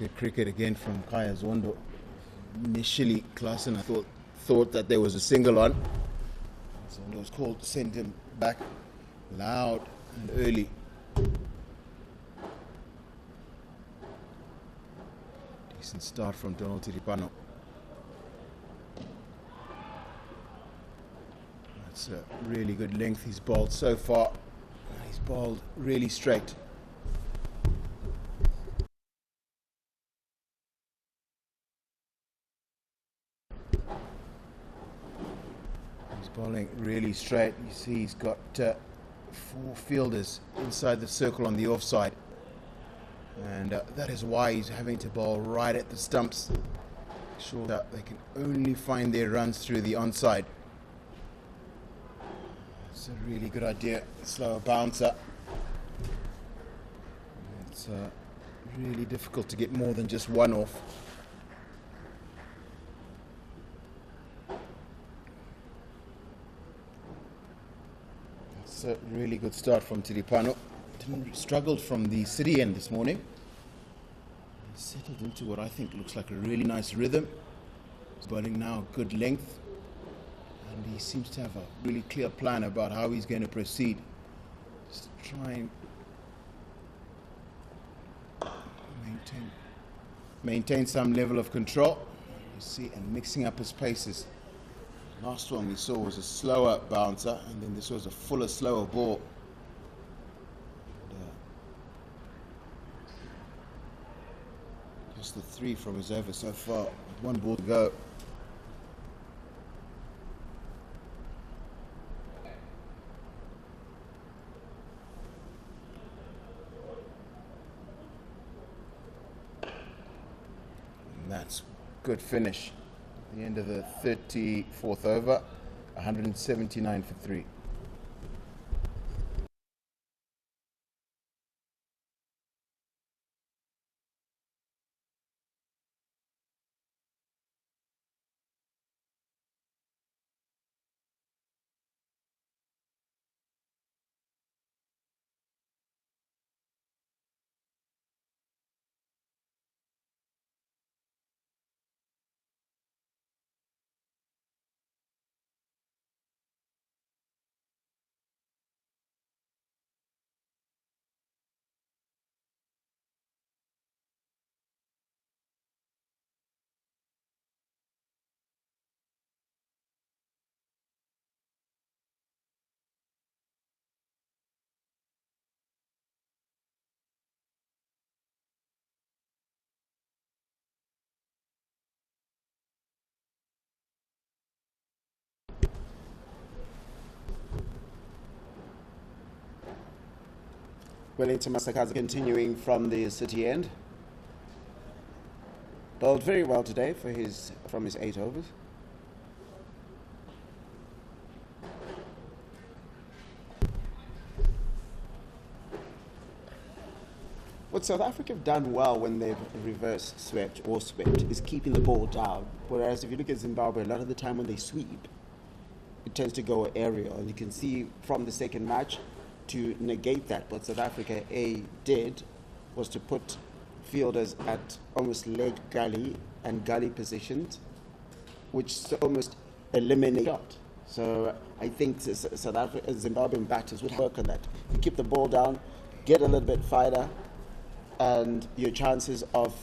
Good cricket again from Kaya Zondo. Initially, Klaasen, I thought that there was a single on. Zondo was called to send him back loud and early. Decent start from Donald Tiripano. That's a really good length he's bowled so far. He's bowled really straight. Bowling really straight. You see he's got 4 fielders inside the circle on the offside, and that is why he's having to bowl right at the stumps. Sure that they can only find their runs through the onside. It's a really good idea. Slower bouncer. It's really difficult to get more than just one off. A really good start from Tiripano. Struggled from the city end this morning. He settled into what I think looks like a really nice rhythm. He's bowling now good length, and he seems to have a really clear plan about how he's going to proceed. Just try and maintain some level of control. You see, and mixing up his paces. Last one we saw was a slower bouncer, and then this was a fuller, slower ball. Just the 3 from his over so far. 1 ball to go. And that's good finish. The end of the 34th over, 179 for 3. Wellington Masakaza continuing from the city end. Bowled very well today from his 8 overs. What South Africa have done well when they've reverse swept or swept is keeping the ball down. Whereas if you look at Zimbabwe, a lot of the time when they sweep, it tends to go aerial. And you can see from the second match, to negate that, what South Africa did was to put fielders at almost leg gully and gully positions, which almost eliminate shot. So I think South Africa, Zimbabwean batters would work on that. You keep the ball down, get a little bit wider, and your chances of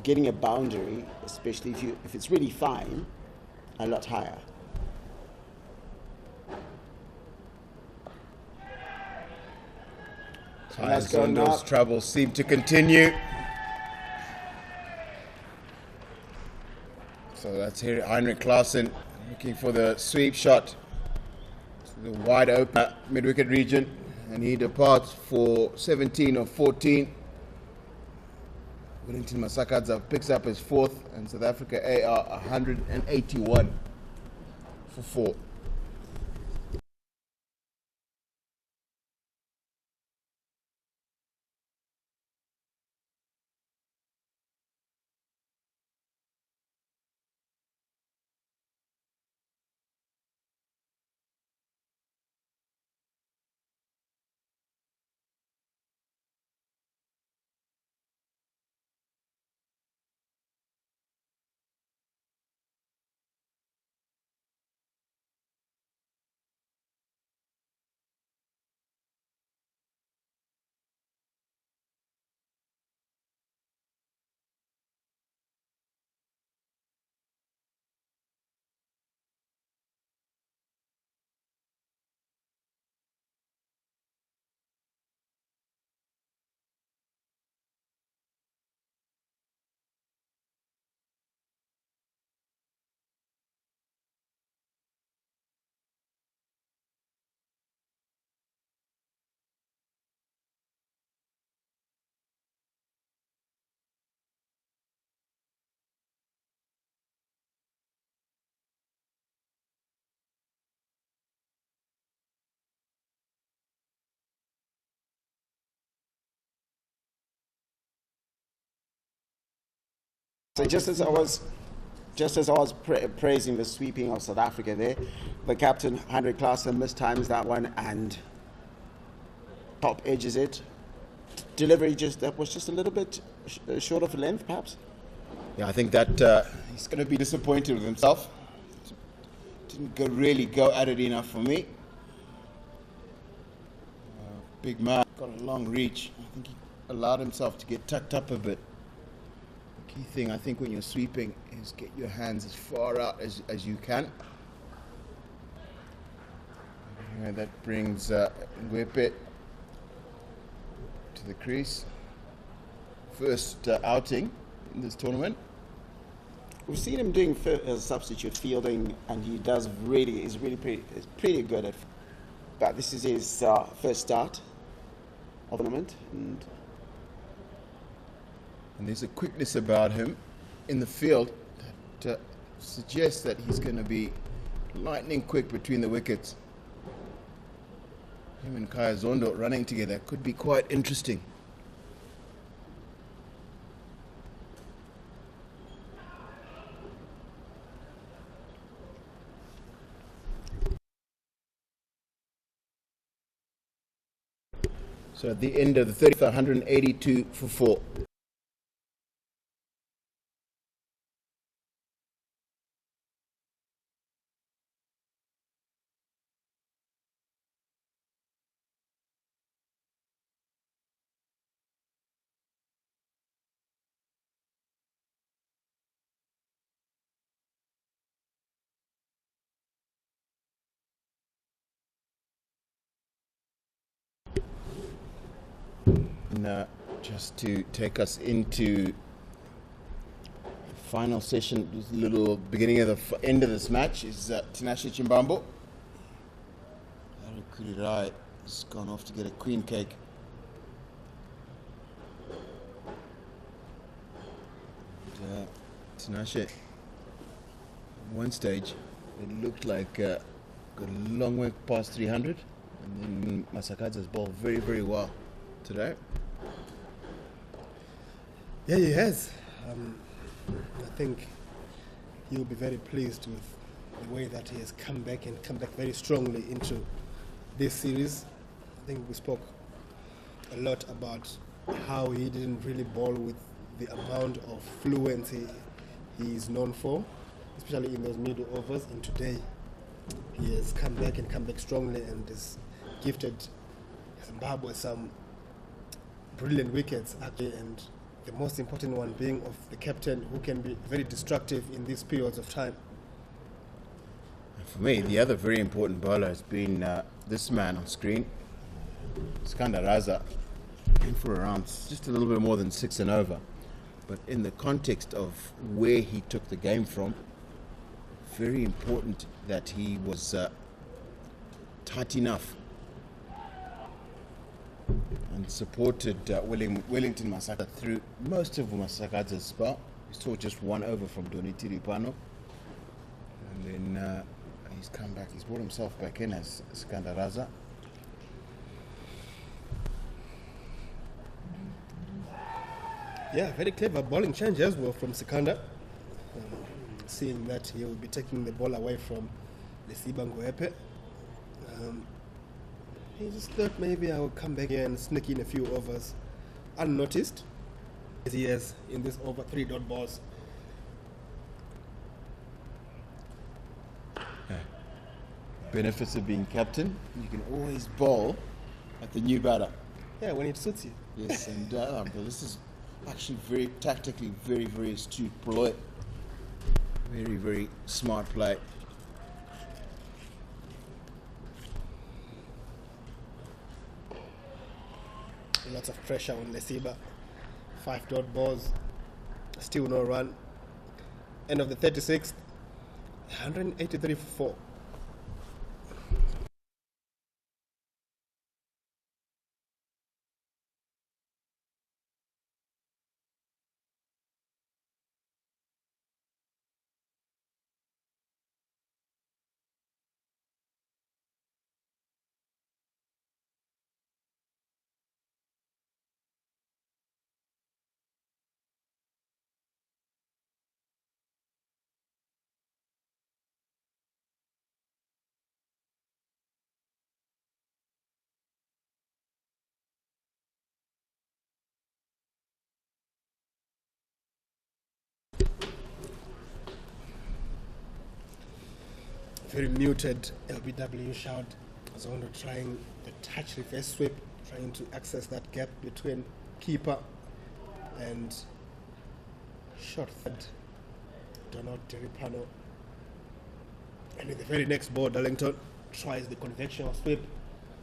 getting a boundary, especially if it's really fine, a lot higher. And that's going Zondo's up. troubles seem to continue. So that's here, Heinrich Klaassen looking for the sweep shot. The wide open mid-wicket region, and he departs for 17 of 14. Wellington Masakadza picks up his fourth, and South Africa A are 181 for 4. So just as I was praising the sweeping of South Africa there, the captain Heinrich Klaassen mistimes that one and top edges it. Delivery was just a little bit short of length, perhaps. Yeah, I think that he's going to be disappointed with himself. Didn't really go at it enough for me. Big man, got a long reach. I think he allowed himself to get tucked up a bit. The key thing, I think, when you're sweeping is get your hands as far out as you can. And that brings Ngwepe to the crease. First outing in this tournament. We've seen him doing substitute fielding, and is pretty good at. But this is his first start of the tournament, and there's a quickness about him in the field that suggests that he's going to be lightning quick between the wickets. Him and Kaya Zondo running together could be quite interesting. So at the end of the 30th, 182 for 4. And just to take us into the final session, this little beginning of the end of this match is Tinashe Chimbambo. Harry Kurirai has gone off to get a queen cake. And, Tinashe, at one stage, it looked like got a long way past 300, and then Masakadza's bowled very, very well today. Yeah, he has. I think he'll be very pleased with the way that he has come back very strongly into this series. I think we spoke a lot about how he didn't really bowl with the amount of fluency he is known for, especially in those middle overs. And today he has come back strongly and has gifted Zimbabwe some brilliant wickets actually, and the most important one being of the captain, who can be very destructive in these periods of time. For me, the other very important bowler has been this man on screen, Skandaraza, in for around just a little bit more than 6 and over. But in the context of where he took the game from, very important that he was tight enough and supported Wellington Masaka through most of Masaka's spell. We saw just 1 over from Doniti Ripano, and then he's come back. He's brought himself back in as Skandaraza. Yeah, very clever bowling change as well from Sikanda. Seeing that he will be taking the ball away from Lesiba Ngoepe. He just thought maybe I will come back here and sneak in a few overs unnoticed, as he has in this over 3 dot balls. Benefits of being captain, you can always bowl at the new batter. Yeah, when it suits you. Yes, and this is actually very tactically very, very astute play. Very, very smart play. Lots of pressure on Lesiba. 5 dot balls, still no run. End of the 36th, 183 for 4. Very muted LBW shout. Zondo trying the touch reverse sweep, trying to access that gap between keeper and short third Donald Deripano. And in the very next ball, Darlington tries the conventional sweep,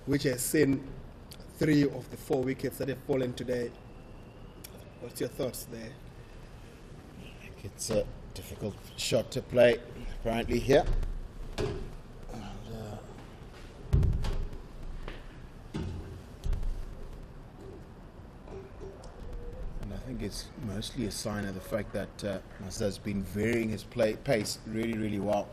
which has seen 3 of the 4 wickets that have fallen today. What's your thoughts there? It's a difficult shot to play, apparently, here. And I think it's mostly a sign of the fact that Mazda's been varying his pace really, really well.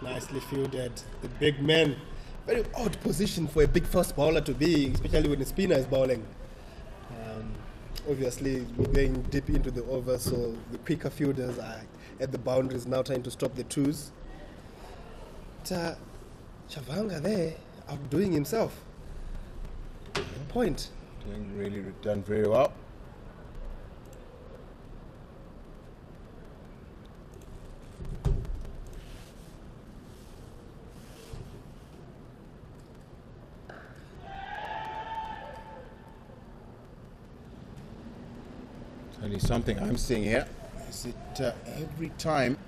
Nicely fielded. The big man. Very odd position for a big fast bowler to be, especially when the spinner is bowling. Obviously, we're going deep into the over, so the quicker fielders are at the boundaries now trying to stop the twos. But, Chavanga there, outdoing himself. Point. Done very well. Only something I'm seeing here is that every time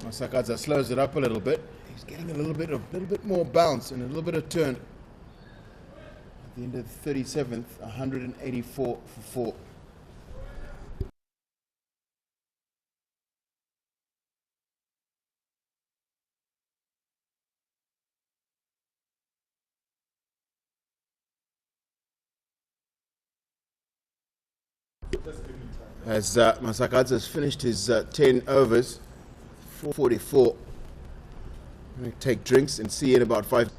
Masakadza slows it up a little bit, he's getting a little bit more bounce and a little bit of turn. At the end of the 37th, 184 for 4. As Masakadza has finished his 10 overs, 444. I'm going to take drinks and see you in about 5.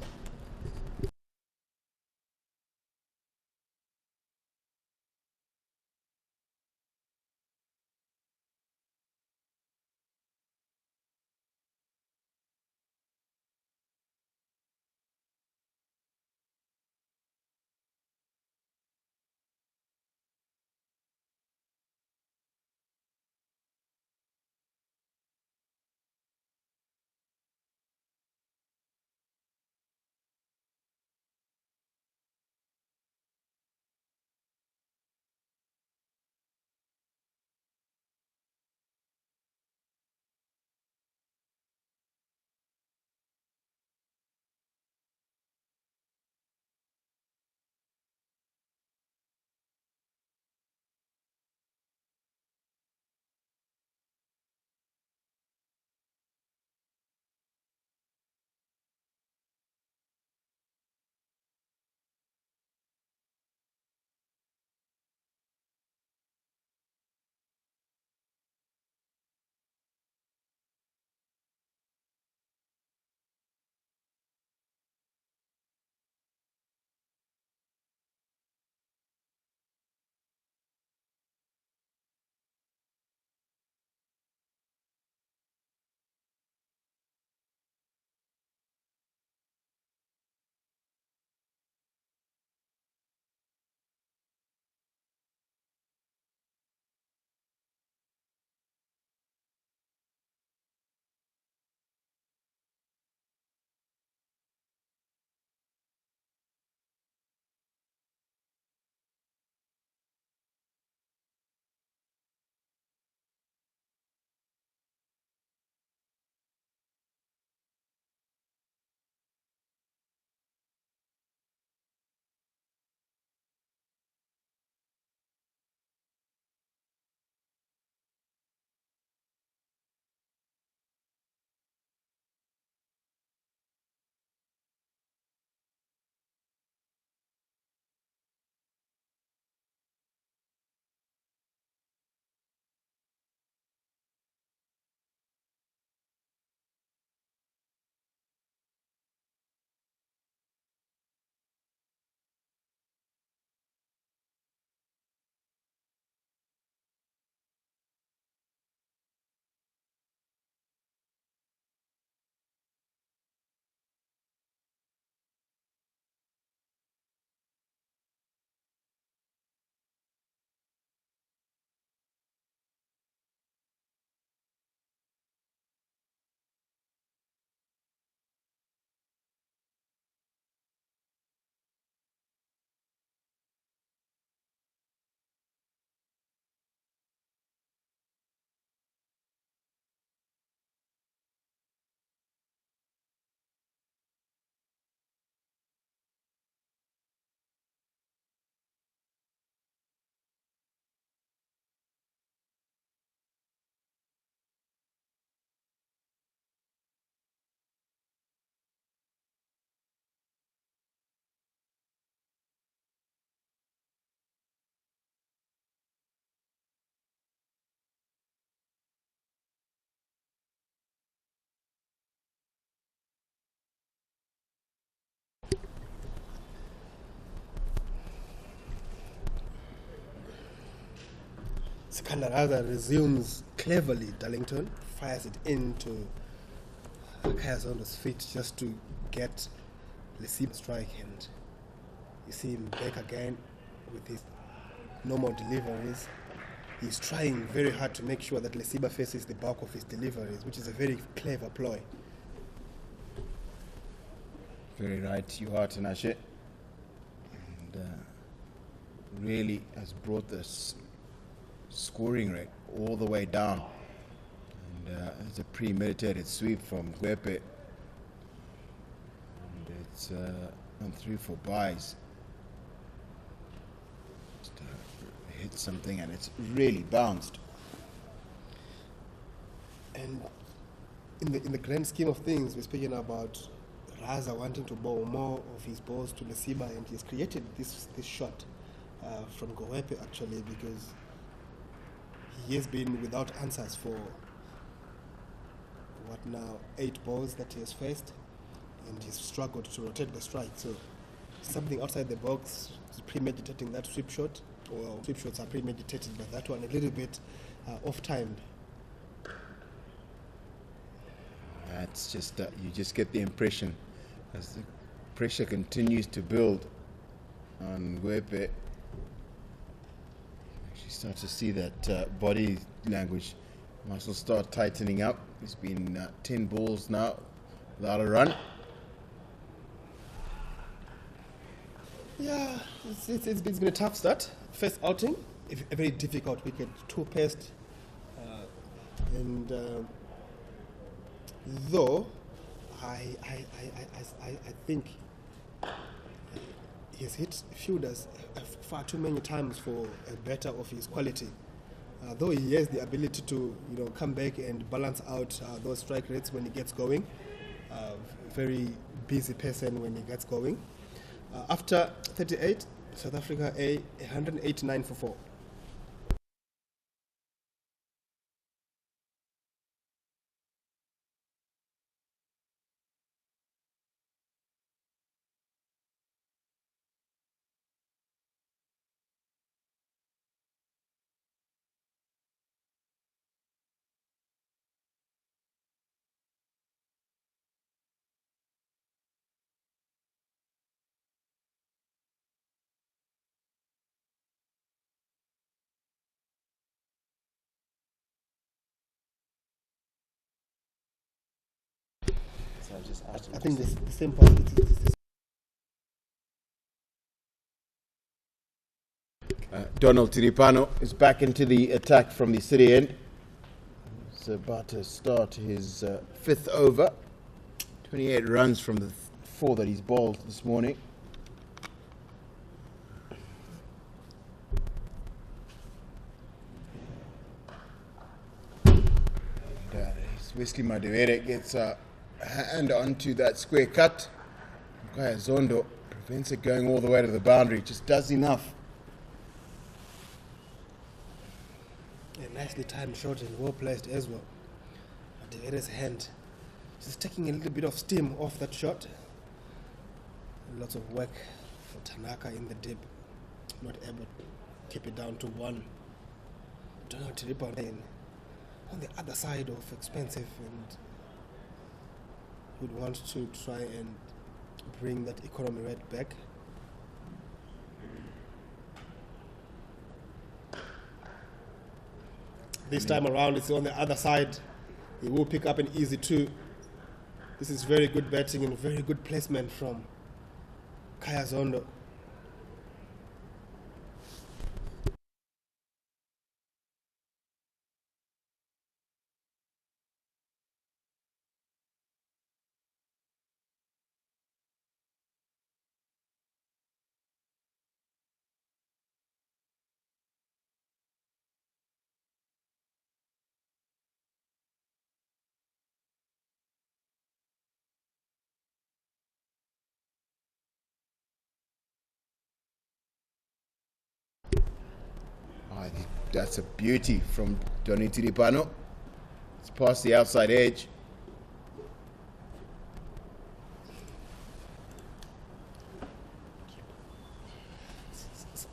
Skandaraza resumes cleverly. Darlington fires it into Kaya Zondo's feet just to get Lesiba strike, and you see him back again with his normal deliveries. He's trying very hard to make sure that Lesiba faces the bulk of his deliveries, which is a very clever ploy. Very right, you are, Tinashe. And really has brought this scoring rate all the way down. And it's a premeditated sweep from Gwepe. And it's on 3 for buys. Just, hit something and it's really bounced. And in the grand scheme of things, we're speaking about Raza wanting to bowl more of his balls to Lesiba, and he's created this shot from Gowepe actually, because he has been without answers for what now 8 balls that he has faced, and he's struggled to rotate the strike. So something outside the box is premeditating that sweep shot. Well, sweep shots are premeditated, but that one a little bit off timed. That's just, you just get the impression as the pressure continues to build on Gwepe. You start to see that body language muscles start tightening up. It's been 10 balls now without a run. Yeah, it's been a tough start. First outing, a very difficult wicket, 2-paced, and though I think he has hit fielders far too many times for a batter of his quality. Though he has the ability to come back and balance out those strike rates when he gets going. Very busy person when he gets going. After 38, South Africa 189 for 4. I think the same possibility. Donald Tiripano is back into the attack from the city end. He's about to start his 5th over. 28 runs from the 4 that he's bowled this morning. And, Wesley Madewere gets a hand onto that square cut. Kaya Zondo prevents it going all the way to the boundary, just does enough. A nicely timed shot and well placed as well. Madevere's hand just taking a little bit of steam off that shot. Lots of work for Tanaka in the dip, not able to keep it down to 1. Donald Tiripano on the other side of expensive, and would want to try and bring that economy rate back. This time around, it's on the other side. He will pick up an easy 2. This is very good batting and very good placement from Kaya Zondo. That's a beauty from Donny Tiripano. It's past the outside edge.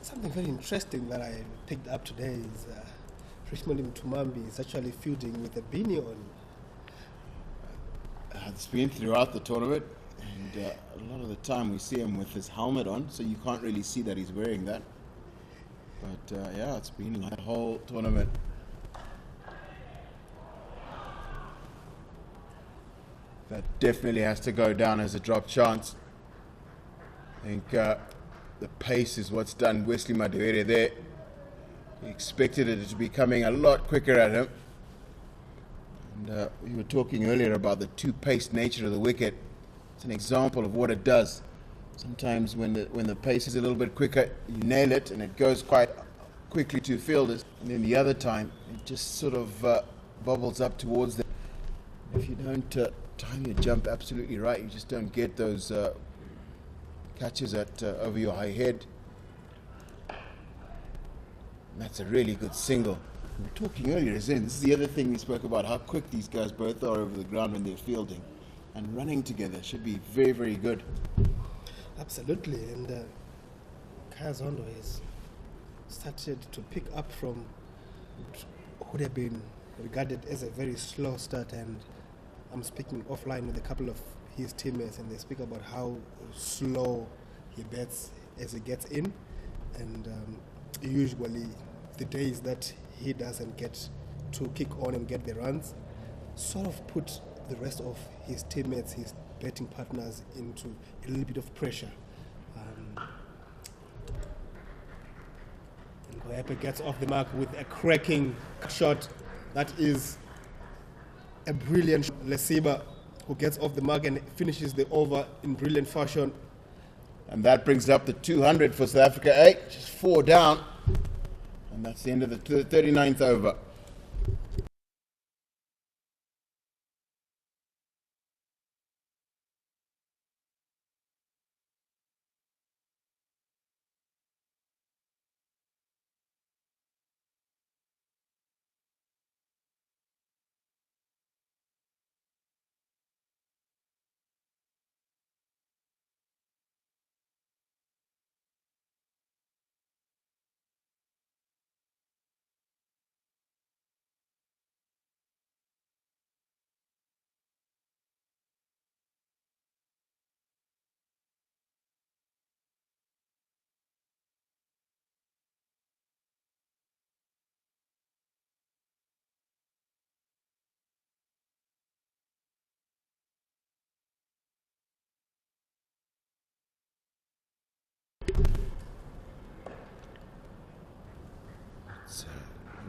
Something very interesting that I picked up today is Richmond Mtumambi is actually fielding with a beanie on. It's been throughout the tournament, and a lot of the time we see him with his helmet on, so you can't really see that he's wearing that. But yeah, it's been like the whole tournament. That definitely has to go down as a drop chance. I think the pace is what's done Wesley Madewere there. He expected it to be coming a lot quicker at him. And we were talking earlier about the two-paced nature of the wicket. It's an example of what it does. Sometimes when the pace is a little bit quicker, you nail it and it goes quite quickly to fielders. And then the other time, it just sort of bobbles up towards them. If you don't time your jump absolutely right, you just don't get those catches at over your high head. And that's a really good single. We were talking earlier, Zen, this is the other thing we spoke about, how quick these guys both are over the ground when they're fielding. And running together should be very, very good. Absolutely, and Kaya Zondo has started to pick up from what would have been regarded as a very slow start, and I'm speaking offline with a couple of his teammates, and they speak about how slow he bats as he gets in, and usually the days that he doesn't get to kick on and get the runs sort of put the rest of his teammates, his batting partners, into a little bit of pressure. Ngoepe gets off the mark with a cracking shot. That is a brilliant shot. Lesiba, who gets off the mark and finishes the over in brilliant fashion. And that brings up the 200 for South Africa 8, just 4 down. And that's the end of the 39th over.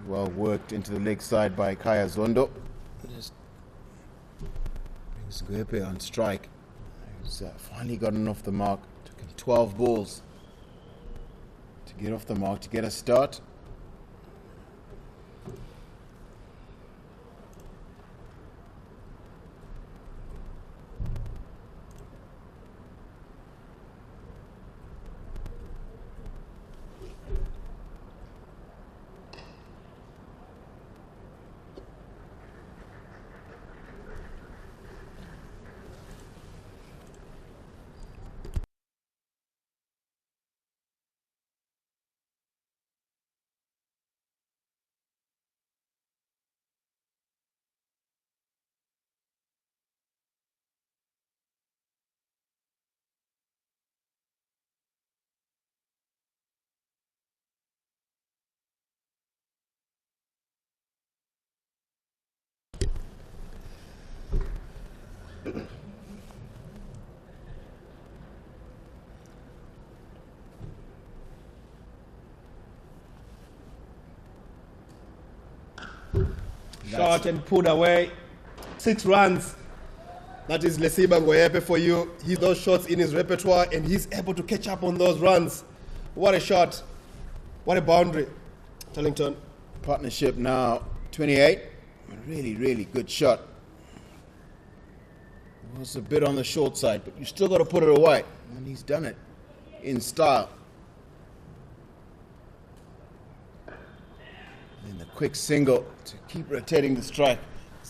Well worked into the leg side by Kaya Zondo. Just brings Ngoepe on strike. He's finally gotten off the mark. Took him 12 balls to get off the mark, to get a start. Shot and pulled away. 6 runs. That is Lesiba Ngoepe for you. He's those shots in his repertoire, and he's able to catch up on those runs. What a shot. What a boundary. Tellington. Partnership now 28. A really, really good shot. It was a bit on the short side, but you still got to put it away. And he's done it in style. And the quick single to keep rotating the strike.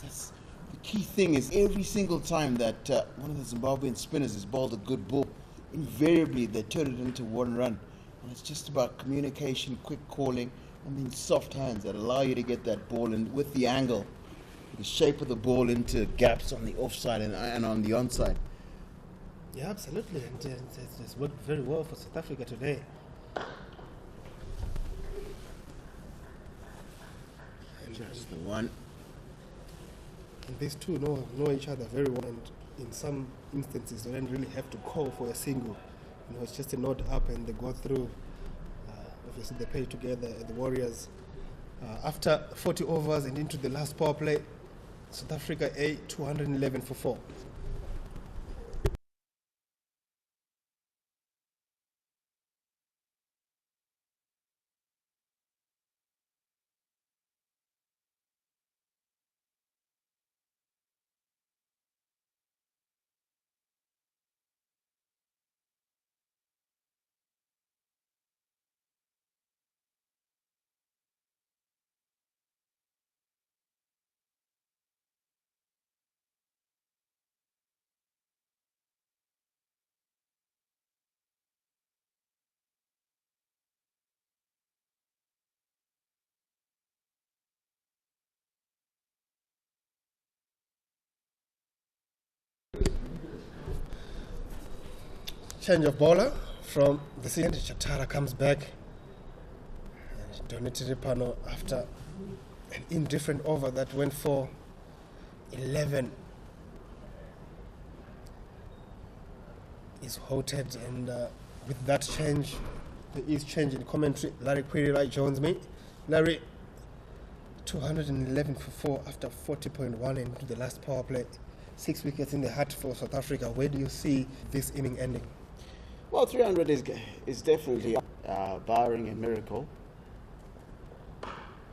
That's the key thing, is every single time that one of the Zimbabwean spinners has bowled a good ball, invariably they turn it into 1 run. And it's just about communication, quick calling, And then soft hands that allow you to get that ball in with the angle, the shape of the ball into gaps on the offside and on the onside. Yeah, absolutely. And it's worked very well for South Africa today. Just the one. And these two know each other very well, and in some instances they don't really have to call for a single. It's just a nod up and they go through. Obviously they play together, the Warriors. After 40 overs and into the last power play, South Africa 211 for 4. Change of bowler from the second. Chatara comes back. And Donetiri Pano, after an indifferent over that went for 11, is halted. And with that change, there is change in commentary. Larry Quirrell joins me. Larry, 211 for 4 after 40.1 into the last power play. 6 wickets in the hat for South Africa. Where do you see this inning ending? Well, 300 is definitely barring a miracle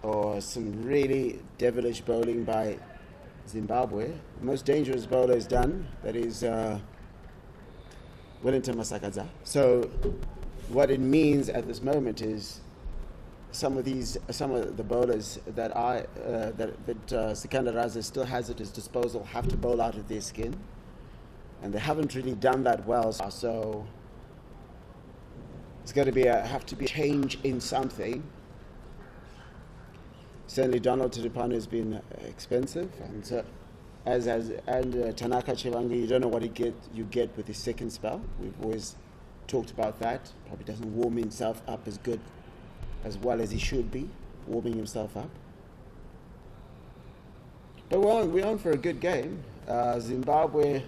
or some really devilish bowling by Zimbabwe. The most dangerous bowler is done. That is Wellington Masakadza. So what it means at this moment is some of the bowlers that Sikandar Raza still has at his disposal have to bowl out of their skin, and they haven't really done that well. So it's going to have to be a change in something. Certainly, Donald Tiripano has been expensive, and Tanaka Chivangi, you don't know what you get with his second spell. We've always talked about that. Probably doesn't warm himself up as well as he should be, warming himself up. But we're on for a good game. Zimbabwe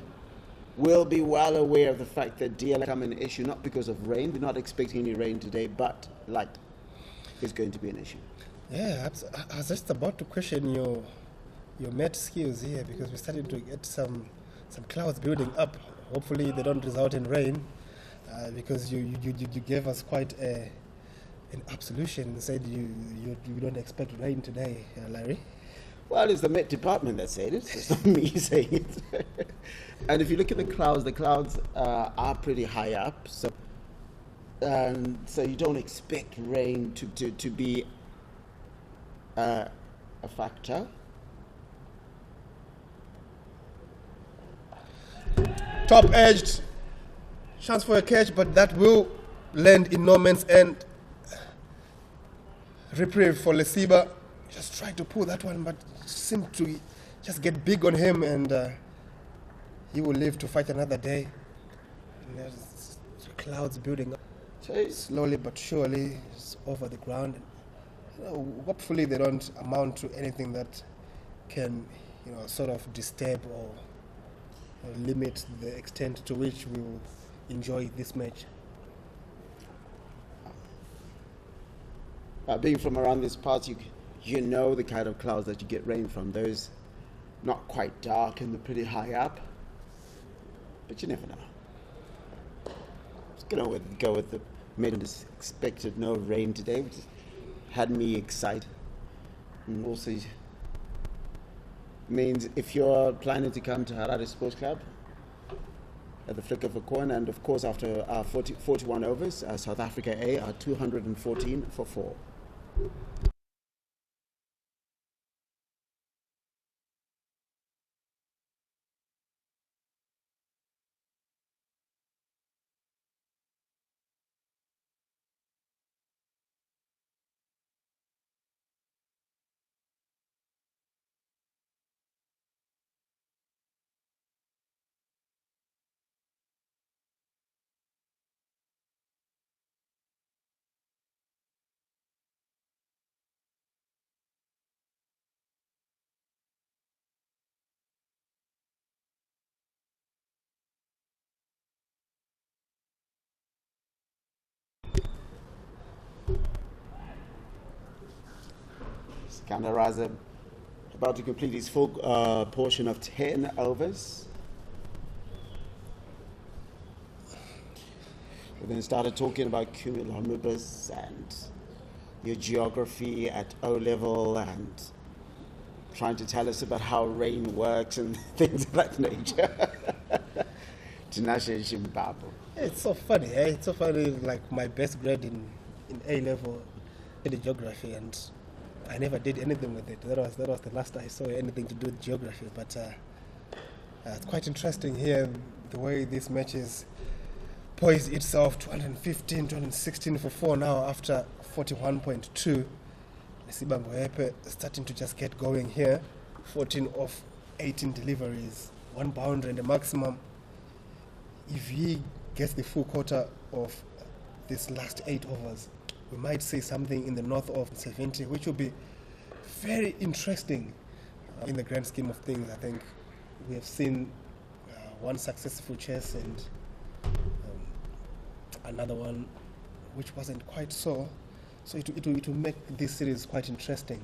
will be well aware of the fact that DL become an issue, not because of rain. We're not expecting any rain today, but light is going to be an issue. Yeah, I was just about to question your met skills here, because we're starting to get some clouds building up. Hopefully they don't result in rain, because you gave us quite an absolution and said you don't expect rain today, Larry. Well, it's the Met Department that said it. It's not me saying it. And if you look at the clouds are pretty high up. So you don't expect rain to be a factor. Top edged, chance for a catch, but that will land in no man's end. Reprieve for Lesiba. Just tried to pull that one, but seemed to just get big on him, and he will live to fight another day. And there's clouds building up slowly but surely over the ground. Hopefully they don't amount to anything that can, sort of disturb or limit the extent to which we will enjoy this match. Being from around this part, you know the kind of clouds that you get rain from. Those not quite dark and they're pretty high up, but you never know. Just gonna go with the Met. Expected no rain today, which had me excited, and also means if you're planning to come to Harare Sports Club at the flick of a coin, and of course after 41 overs, South Africa A are 214 for 4. Sikandar about to complete his full portion of 10 overs. We then started talking about cumulonimbus and your geography at O level and trying to tell us about how rain works and things of that nature. Tinashe Zimbabwe. It's so funny, eh? It's so funny. Like my best grade in A level, in geography, and I never did anything with it. That was the last I saw anything to do with geography. But it's quite interesting here the way this match is poised itself. 215, 216 for 4 now after 41.2. Zimbabwe starting to just get going here. 14 of 18 deliveries, 1 boundary and a maximum. If he gets the full quota of this last 8 overs, we might see something in the north of 70, which will be very interesting in the grand scheme of things. I think we have seen one successful chase and another one which wasn't quite so. So it will make this series quite interesting.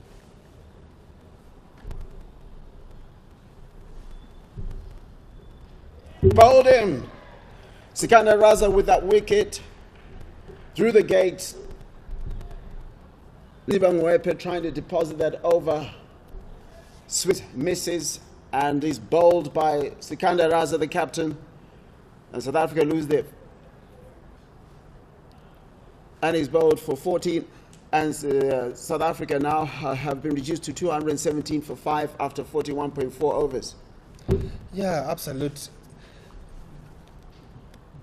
Bowled him. Sikandar with that wicket through the gate. Zimbabwe trying to deposit that over. Swiss misses and is bowled by Sikandar, the captain. And South Africa lose their. And he's bowled for 14. And South Africa now have been reduced to 217 for 5 after 41.4 overs. Yeah, absolute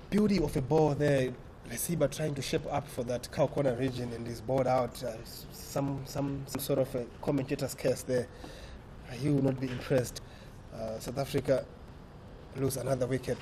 beauty of a ball there. Lesiba trying to shape up for that cow corner region and he's bowled out. Some sort of a commentator's curse there. He will not be impressed. South Africa lose another wicket.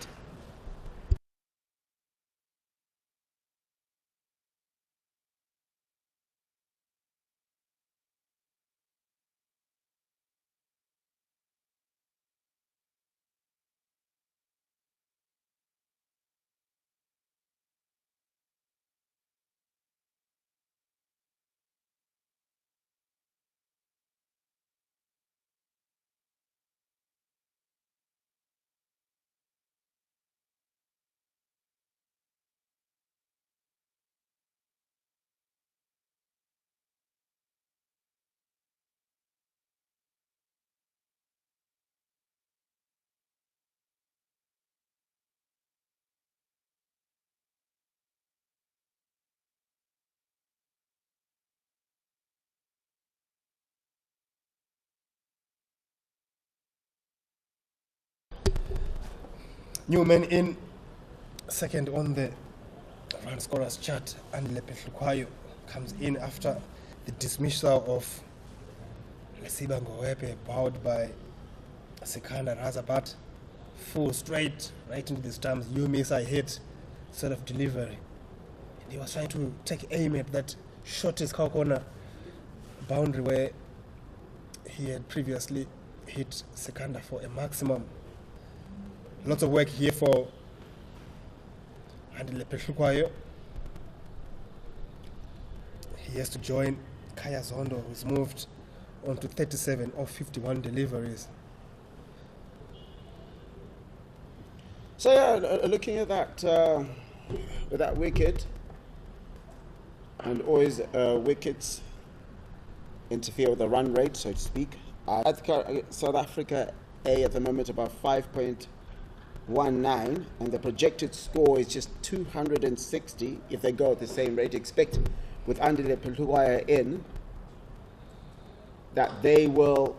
Newman in second on the run scorers chart, and Lephehlukwayo comes in after the dismissal of Lesiba Ngowepe, bowled by Sikandar Razabat. Full straight right into the stumps. You miss, I hit sort of delivery. And he was trying to take aim at that shortest cow corner boundary where he had previously hit Sikandar for a maximum. Lots of work here for Andy Lephehlukwayo. He has to join Kaya Zondo, who's moved on to 37 of 51 deliveries. So yeah, looking at that with that wicket, and always wickets interfere with the run rate, so to speak. South Africa A at the moment about 5.19, and the projected score is just 260 if they go at the same rate. Expect with Andy Lephehlukwayo in that they will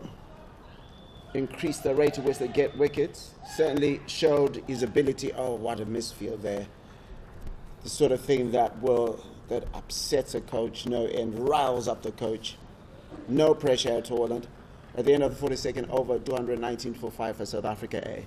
increase the rate at which they get wickets. Certainly showed his ability. Oh, what a misfield there. The sort of thing that upsets a coach no end, riles up the coach. No pressure at all. And at the end of the 42nd over, 219 for 5 for South Africa A.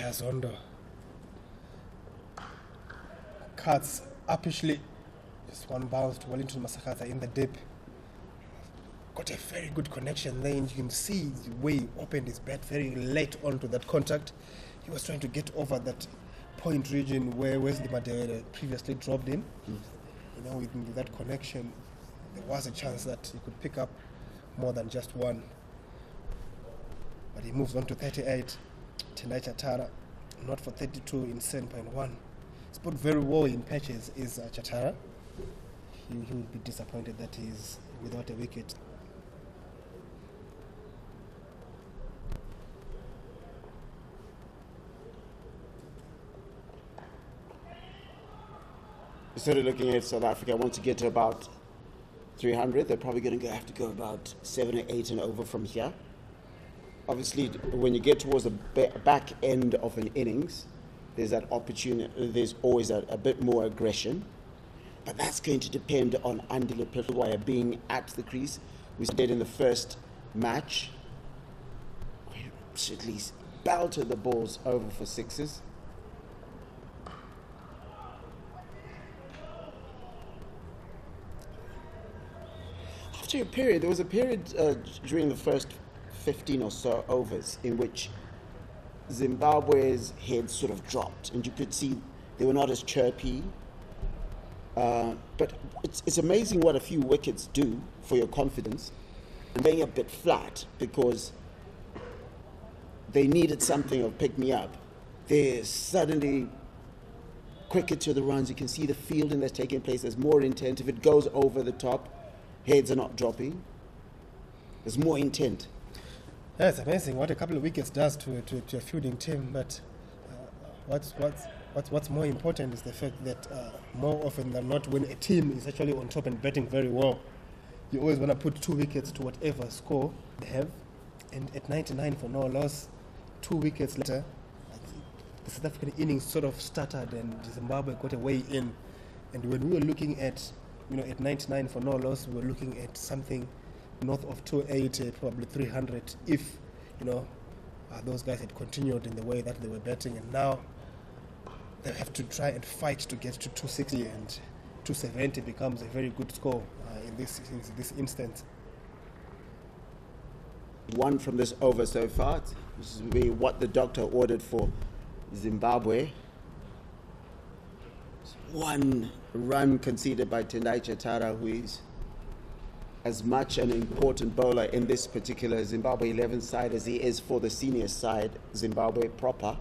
Zondo cuts upishly. Just one bounce to Wellington Masakata in the dip. Got a very good connection there, and you can see the way he opened his bat very late onto that contact. He was trying to get over that point region where Wesley Madera previously dropped in. You know, with that connection, there was a chance that he could pick up more than just one. But he moves on to 38. Tendai Chatara, not for 32 in 7.1. Spot very well in patches is Chatara. He will be disappointed that he's without a wicket. Instead of looking at South Africa, want to get to about 300, they're probably going to have to go about 7 or 8 and over from here. Obviously, when you get towards the back end of an innings, there's that opportunity, there's always a bit more aggression. But that's going to depend on Andile Pletwaya being at the crease. We did in the first match. We at least belted the balls over for sixes. After a period, there was a period during the first 15 or so overs in which Zimbabwe's heads sort of dropped, and you could see they were not as chirpy. But it's amazing what a few wickets do for your confidence, and laying a bit flat because they needed something of pick me up. They're suddenly quicker to the runs. You can see the fielding that's taking place. There's more intent. If it goes over the top, heads are not dropping. There's more intent. Yeah, it's amazing what a couple of wickets does to a fielding team. But what's more important is the fact that more often than not, when a team is actually on top and batting very well, you always want to put 2 wickets to whatever score they have. And at 99 for no loss, 2 wickets later, the South African innings sort of started and Zimbabwe got away in. And when we were looking at, at 99 for no loss, we were looking at something north of 280, probably 300, if, those guys had continued in the way that they were batting. And now they have to try and fight to get to 260, and 270 becomes a very good score in this instance. One from this over so far, which is what the doctor ordered for Zimbabwe. 1 run conceded by Tendai Chatara, who is as much an important bowler in this particular Zimbabwe 11 side as he is for the senior side, Zimbabwe proper.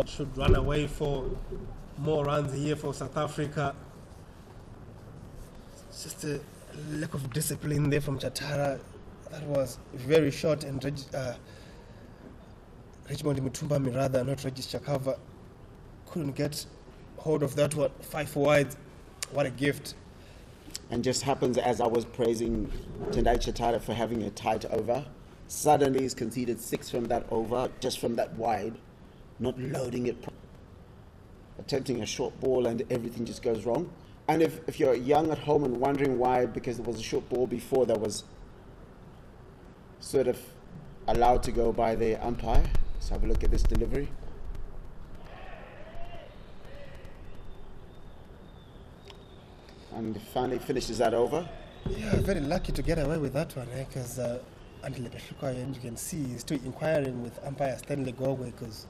Should run away for more runs here for South Africa. It's just a lack of discipline there from Chatara. That was very short, and Richmond Mutumbami, rather, not Regis Chakava, couldn't get hold of that one. 5 wide. What a gift. And just happens as I was praising Tendai Chatara for having a tight over, suddenly he's conceded 6 from that over, just from that wide, not loading it, attempting a short ball, and everything just goes wrong. And if you're young at home and wondering why, because it was a short ball before that was sort of allowed to go by the umpire. Let's have a look at this delivery. And finally finishes that over. Yeah, very lucky to get away with that one, because Andile Pletwaya, and you can see he's still inquiring with umpire Stanley Gogwe, because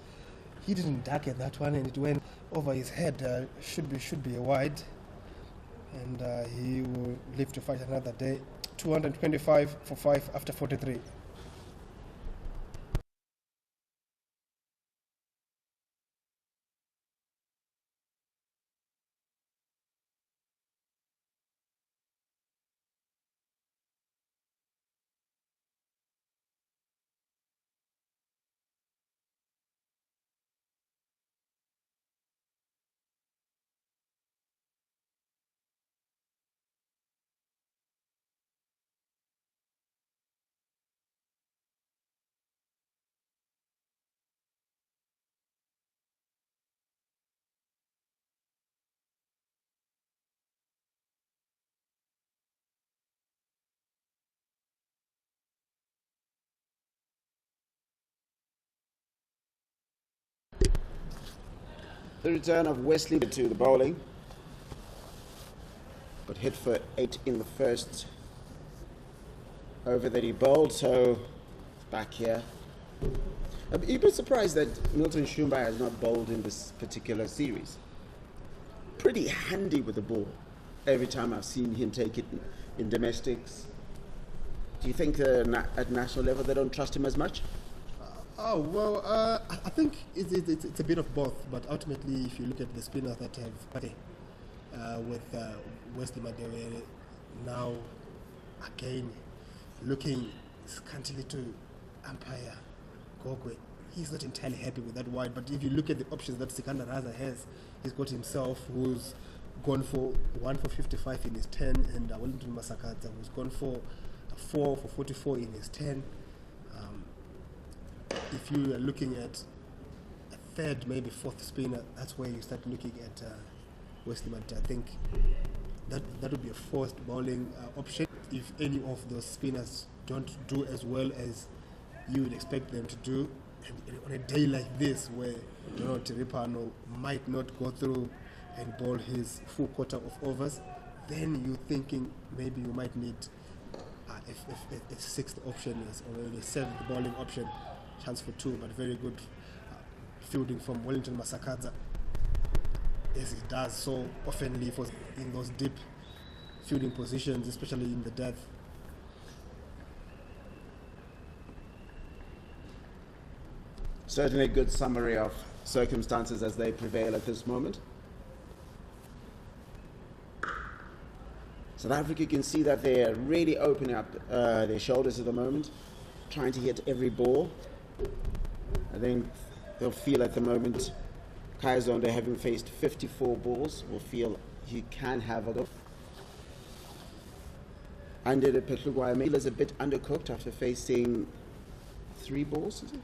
he didn't duck at that one and it went over his head. Should be a wide, and he will live to fight another day. 225 for 5 after 43. The return of Wesley to the bowling. Got hit for 8 in the first over that he bowled, so back here. You'd be surprised that Milton Shumba has not bowled in this particular series. Pretty handy with the ball. Every time I've seen him take it in domestics. Do you think at national level they don't trust him as much? I think it's a bit of both, but ultimately, if you look at the spinners that have played with Wesley Madewere now again looking scantily to umpire Gogwe, he's not entirely happy with that wide. But if you look at the options that Sikandar Raza has, he's got himself who's gone for 1 for 55 in his 10, and Wellington Masakadza who's gone for 4 for 44 in his 10. If you are looking at a third, maybe fourth spinner, that's where you start looking at Wesley Madewere. I think that would be a forced bowling option. If any of those spinners don't do as well as you would expect them to do, and on a day like this where Donald Tiripano might not go through and bowl his full quarter of overs, then you're thinking maybe you might need a sixth option or a seventh bowling option. Chance for 2, but very good fielding from Wellington Masakadza, as he does so oftenly in those deep fielding positions, especially in the death. Certainly a good summary of circumstances as they prevail at this moment. South Africa can see that they're really opening up their shoulders at the moment, trying to hit every ball. I think they'll feel at the moment, Kaya Zondo, having faced 54 balls, will feel he can have a go. Under the Petlugwaya, Mila is a bit undercooked after facing 3 balls, is it?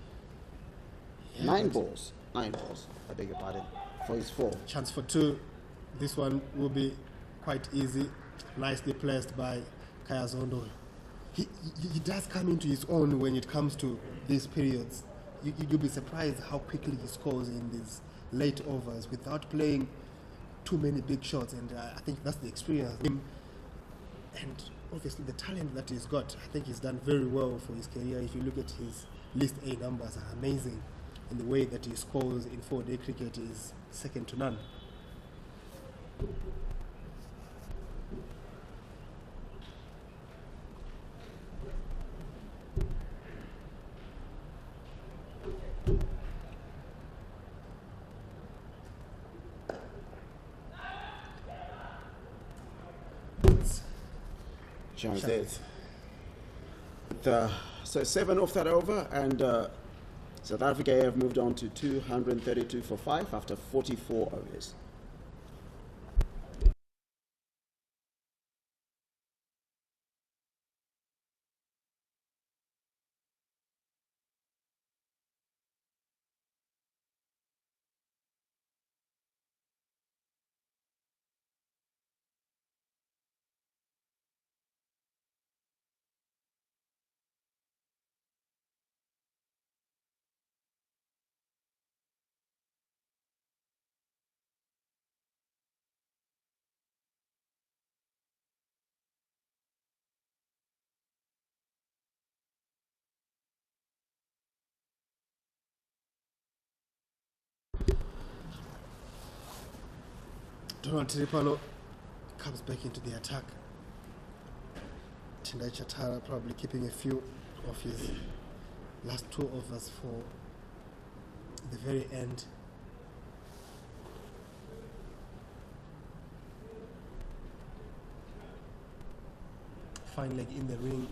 Yeah, 9 balls. 9 balls, I beg your pardon, for his 4. Chance for 2. This one will be quite easy. Nicely placed by Kaya Zondo. He does come into his own when it comes to these periods. You'll be surprised how quickly he scores in these late overs without playing too many big shots, and I think that's the experience of him. And obviously the talent that he's got, I think he's done very well for his career. If you look at his list A numbers, are amazing, and the way that he scores in 4-day cricket is second to none. So 7 off that over, and South Africa have moved on to 232 for 5 after 44 overs. Donald Tiripano comes back into the attack. Tendai Chatara probably keeping a few of his last 2 overs for the very end. Fine leg in the ring.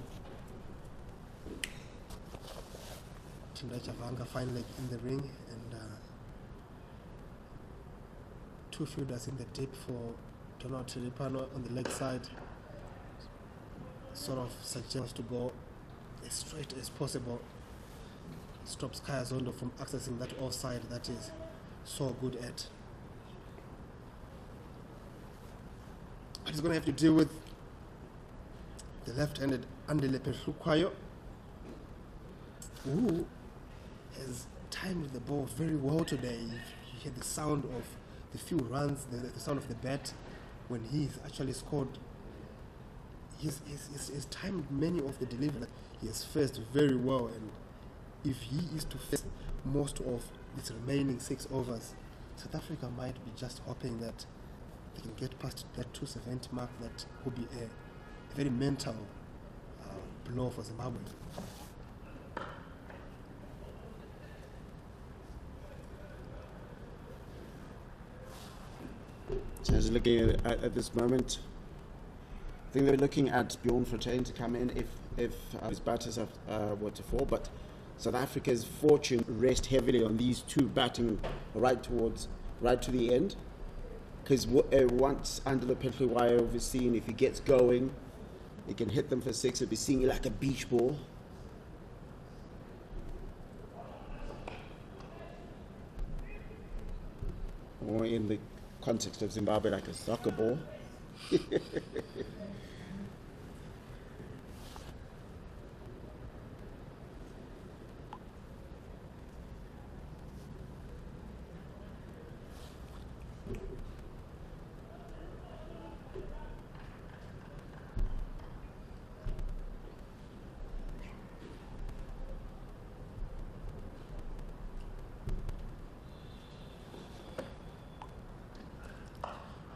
Tendai Chavanga, fine leg in the ring, and 2 fielders in the deep for Donald Tiripano on the leg side. Sort of suggests to go as straight as possible. Stops Kaya Zondo from accessing that offside that is so good at. But he's going to have to deal with the left-handed Andile Perukwayo, who has timed the ball very well today. you hear the sound of the few runs, the sound of the bat when he's actually scored. He's timed many of the deliveries that he has faced very well, and if he is to face most of its remaining 6 overs, South Africa might be just hoping that they can get past that 270 mark. That would be a very mental blow for Zimbabwe. So as looking at this moment, I think they're looking at Bjorn Fortuin to come in if his batters were to fall, but South Africa's fortune rests heavily on these two batting right to the end, because once under the Petlu wire overseen, if he gets going, he can hit them for 6. It'll be seeing like a beach ball. Or in the context of Zimbabwe, like a soccer ball.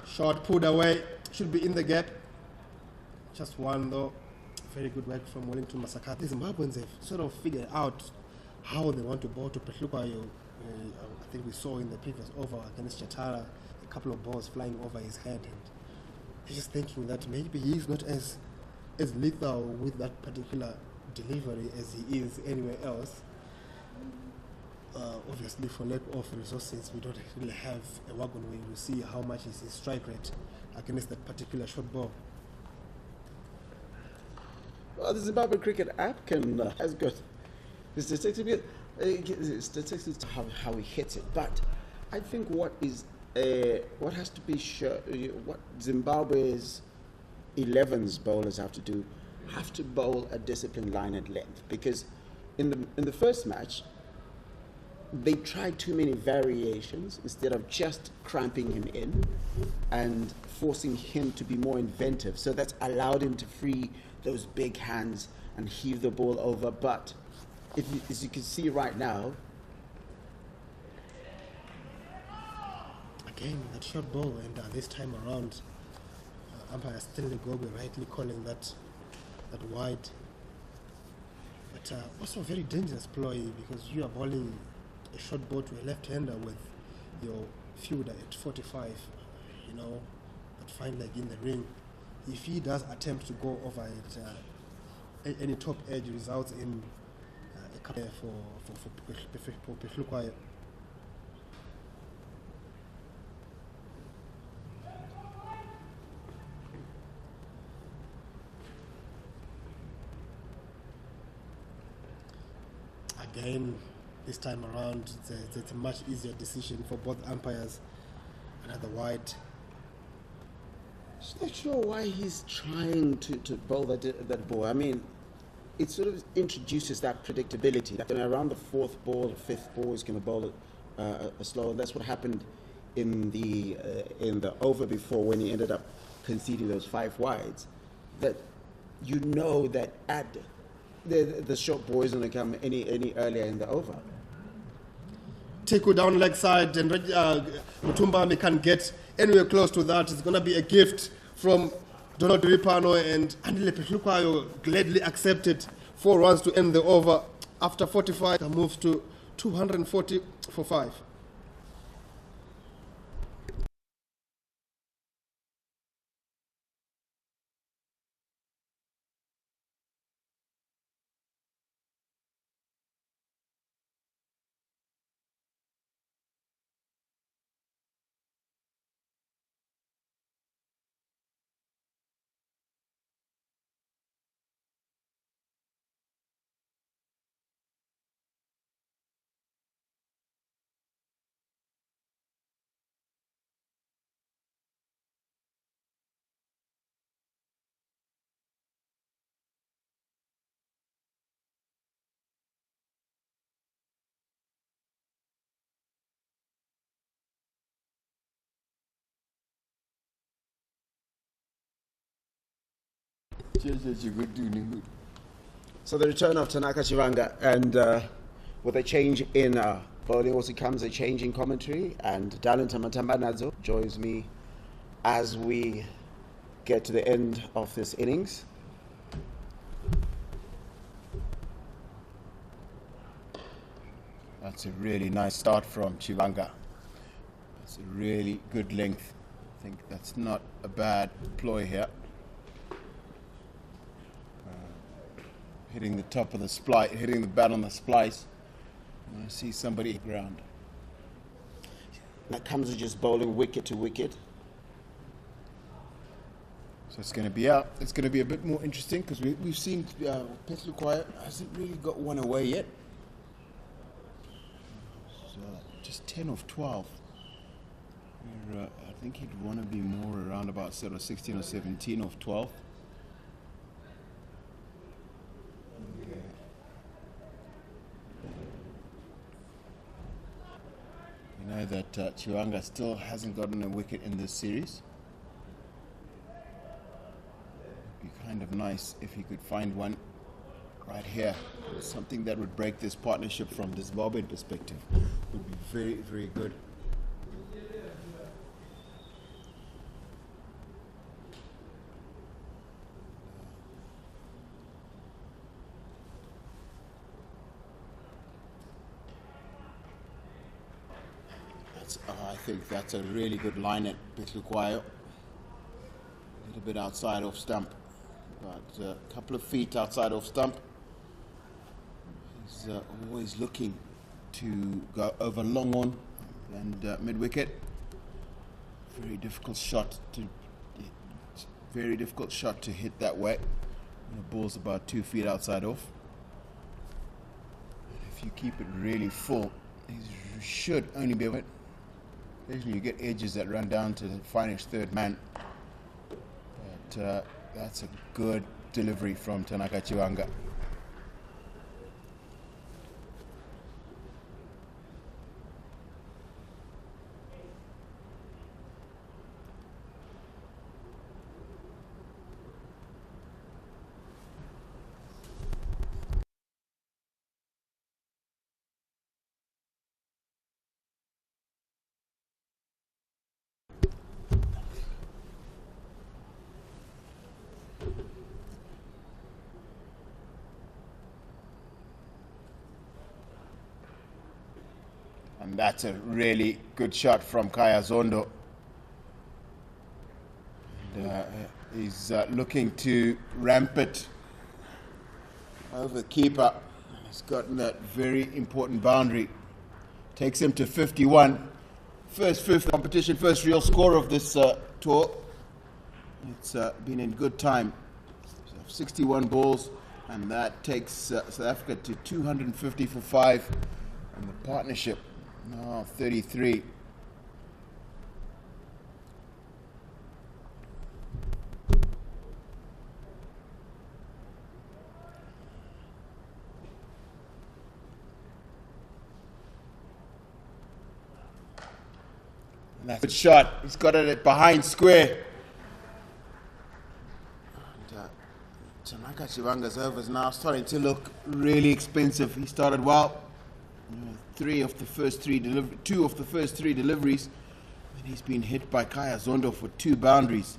Shot pulled away, should be in the gap. Just one though. Very good work from Wellington Masakata. The Zimbabweans have sort of figured out how they want to bowl to Petlukayo. I think we saw in the previous over against Chatara a couple of balls flying over his head, and he's just thinking that maybe he's not as lethal with that particular delivery as he is anywhere else. Obviously, for lack of resources, we don't really have a wagon where we see how much is his strike rate against that particular short ball. Well, the Zimbabwe Cricket app has got the statistics how he hits it, but I think what has to be sure, what Zimbabwe's 11s bowlers have to bowl a disciplined line at length, because in the first match they tried too many variations instead of just cramping him in and forcing him to be more inventive. So that's allowed him to free those big hands and heave the ball over. But as you can see right now, again that short ball, and this time around, umpire Stanley Gobe rightly calling that wide. But also a very dangerous ploy, because you are bowling a short ball to a left-hander with your fielder at 45, that fine leg in the ring. If he does attempt to go over it, any top edge results in a couple for Petlukayo. Again, this time around, it's a much easier decision for both umpires. Another wide. I'm not sure why he's trying to bowl that ball. I mean, it sort of introduces that predictability. That around the 4th ball or 5th ball, he's going to bowl a slow. That's what happened in the over before, when he ended up conceding those 5 wides. That that at the short ball isn't going to come any earlier in the over. Tiku down leg side, and Mutumbami can't get anywhere close to that. It's going to be a gift from Donald Ripano, and Andile Petlukayo gladly accepted 4 runs to end the over. After 45, moves to 240 for 5. So the return of Tanaka Chivanga, and with a change in bowling also comes a change in commentary, and Dalin Tamatambanadzo joins me as we get to the end of this innings. That's a really nice start from Chivanga. That's a really good length. I think that's not a bad ploy here. Hitting the top of the splice, hitting the bat on the splice. I see somebody ground. That comes with just bowling wicket to wicket. So it's going to be out. It's going to be a bit more interesting because we've seen Petlukwaya hasn't really got one away yet. So just 10 of 12. I think he'd want to be more around about sort of 16 or 17 of 12. You know that Chivanga still hasn't gotten a wicket in this series. It'd be kind of nice if he could find one right here. Something that would break this partnership from the Zimbabwean perspective. Would be very, very good. I think that's a really good line at Petlukwaya. A little bit outside off stump, about a couple of feet outside off stump. He's always looking to go over long on and mid wicket. Very difficult shot to hit that way. The ball's about 2 feet outside off. If you keep it really full, you should only be able to. Occasionally you get edges that run down to the finish third man. But that's a good delivery from Tanaka Chivanga. And that's a really good shot from Kaya Zondo. And, he's looking to ramp it over the keeper. He's gotten that very important boundary. Takes him to 51. First fifth competition, first real score of this tour. It's been in good time. 61 balls, and that takes South Africa to 250 for 5 in the partnership. Now 33. And that's a good shot. He's got it at behind square. And, Tanaka Chivanga's overs now starting to look really expensive. He started well. Two of the first three deliveries, and he's been hit by Kaya Zondo for 2 boundaries.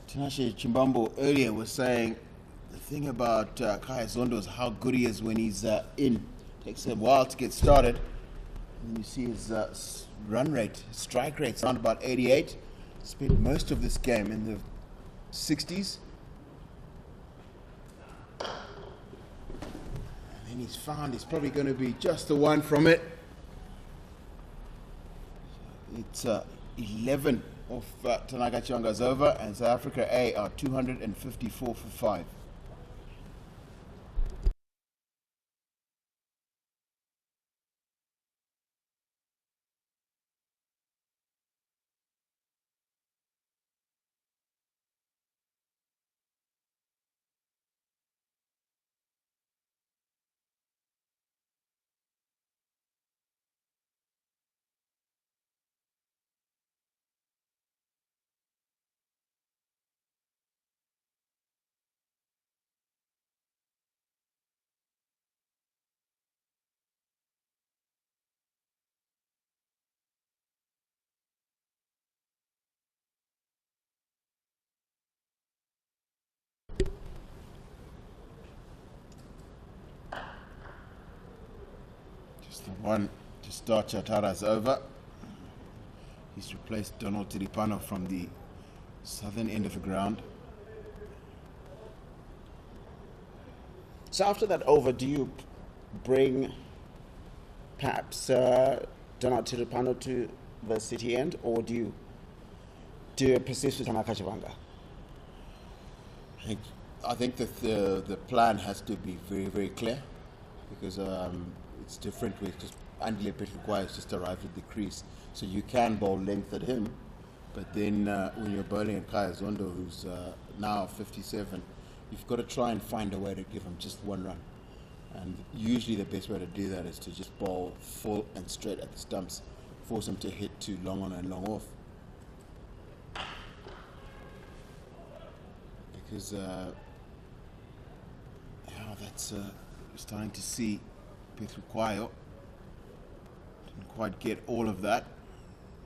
Tinashe Chimbambo earlier was saying the thing about Kaya Zondo is how good he is when he's in. Takes a while to get started, and you see his run rate, his strike rate, around about 88. Spent most of this game in the 60s. And he's found he's probably going to be just the one from it. It's 11 of Tanaka Chivanga's over, and South Africa A are 254 for 5. one to start Chatara's over. He's replaced Donald Tiripano from the southern end of the ground. So after that over, do you bring perhaps Donald Tiripano to the city end, or do you persist with Tanaka Chivanga? I think that the plan has to be very, very clear, because it's different with just Andile Petrukwayo just arrived at the crease. So you can bowl length at him, but then when you're bowling at Kaya Zondo, who's now 57, you've got to try and find a way to give him just one run. And usually the best way to do that is to just bowl full and straight at the stumps, force him to hit too long on and long off. Because that's we're starting to see Petrukwayo didn't quite get all of that,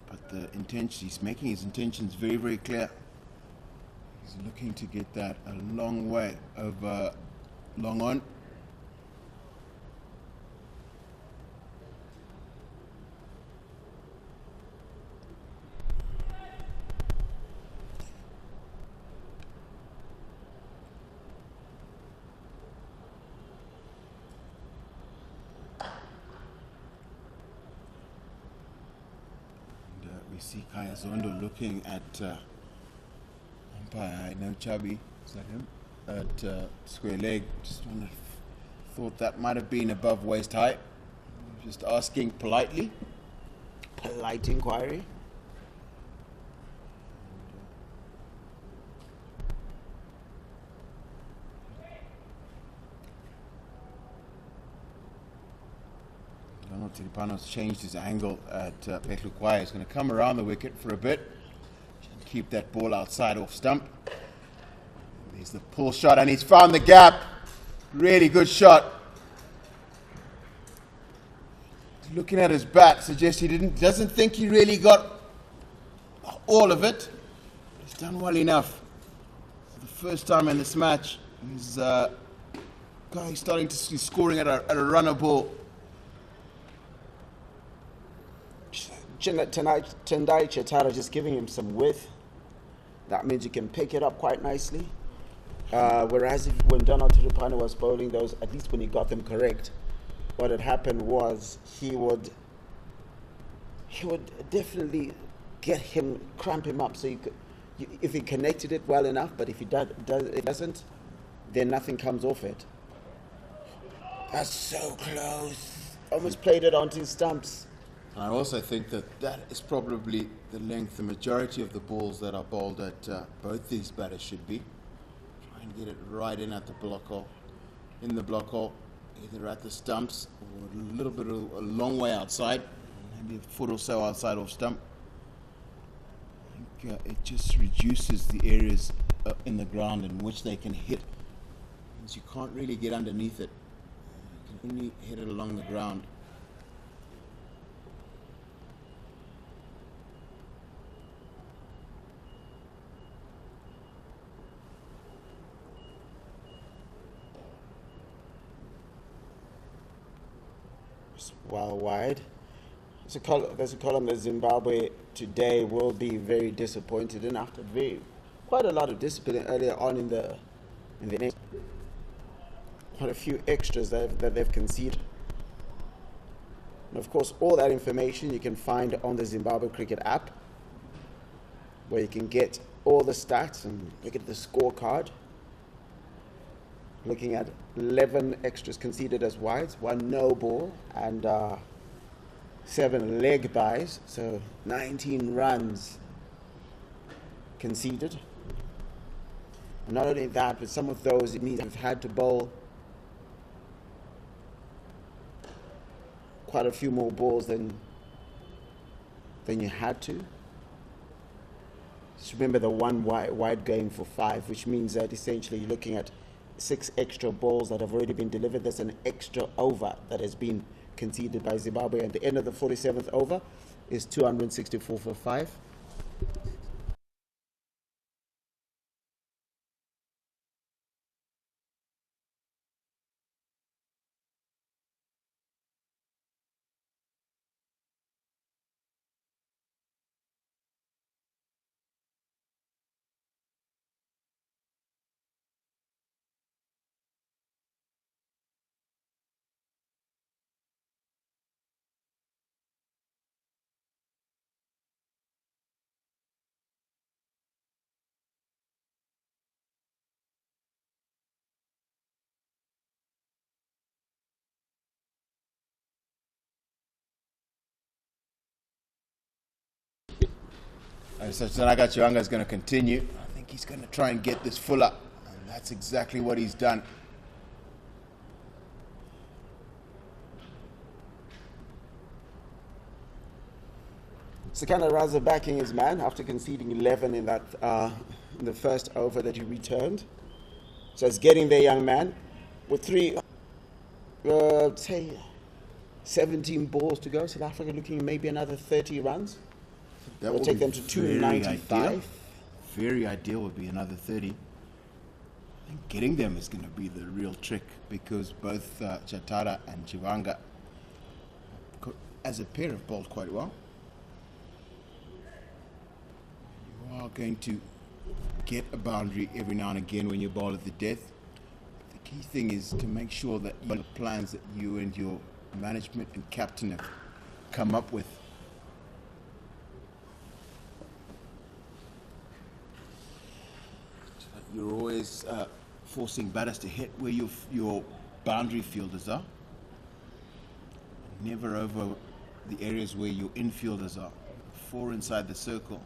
but the intention, he's making his intentions very, very clear. He's looking to get that a long way over long on. We see Kaya Zondo looking at umpire, I know Chubby, is that him? At square leg. Just thought that might have been above waist height. Just asking politely. Polite inquiry. Donald Tiripano's changed his angle at Petrukwayo. He's going to come around the wicket for a bit. Keep that ball outside off stump. There's the pull shot, and he's found the gap. Really good shot. Looking at his bat suggests he doesn't think he really got all of it. He's done well enough. For the first time in this match, he's starting to see scoring at a runner ball. Tendai Chatara just giving him some width. That means you can pick it up quite nicely. Whereas when Donald Tiripano was bowling those, at least when he got them correct, what had happened was he would definitely cramp him up. So if he connected it well enough, but if he it doesn't, then nothing comes off it. That's so close. Almost played it onto his stumps. I also think that is probably the length the majority of the balls that are bowled at both these batters should be. Try and get it right in at the block hole. In the block hole, either at the stumps or a little bit of a long way outside, maybe a foot or so outside off stump. I think it just reduces the areas in the ground in which they can hit. Because you can't really get underneath it. You can only hit it along the ground. Well wide. There's a column that Zimbabwe today will be very disappointed in after quite a lot of discipline earlier on in the innings. Quite a few extras that they've conceded. And of course, all that information you can find on the Zimbabwe Cricket app, where you can get all the stats and look at the scorecard. Looking at 11 extras conceded as wides, 1 no ball, and 7 leg byes, so 19 runs conceded. And not only that, but some of those, it means we've had to bowl quite a few more balls than you had to. Just remember the 1 wide going for 5, which means that essentially you're looking at 6 extra balls that have already been delivered. There's an extra over that has been conceded by Zimbabwe. And the end of the 47th over is 264 for 5. So Tanaka Chiwanga is going to continue. I think he's going to try and get this fuller, and that's exactly what he's done. Sekanda Raza backing his man after conceding 11 in that in the first over that he returned. So it's getting their young man with say 17 balls to go. South Africa looking maybe another 30 runs. That will take them to 295. Very ideal would be another 30. And getting them is going to be the real trick, because both Chatara and Chiwanga, as a pair, have bowled quite well. You are going to get a boundary every now and again when you bowl at the death. The key thing is to make sure that the plans that you and your management and captain have come up with, you're always forcing batters to hit where your boundary fielders are, never over the areas where your infielders are. 4 inside the circle.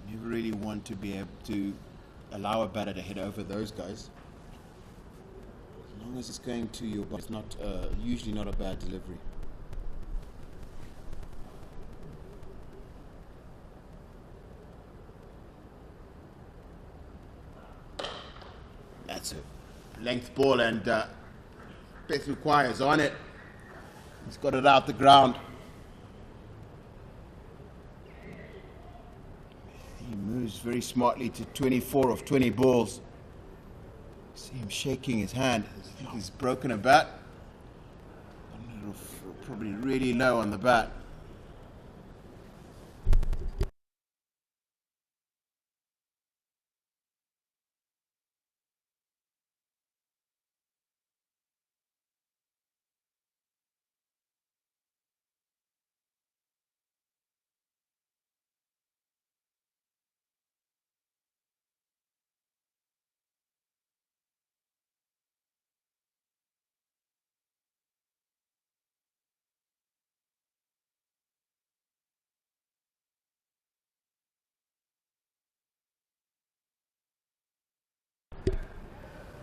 You never really want to be able to allow a batter to hit over those guys. As long as it's going to your ball, it's not usually not a bad delivery. That's a length ball, and Beth requires on it. He's got it out the ground. He moves very smartly to 24 of 20 balls. See him shaking his hand. I think he's broken a bat. Probably really low on the bat.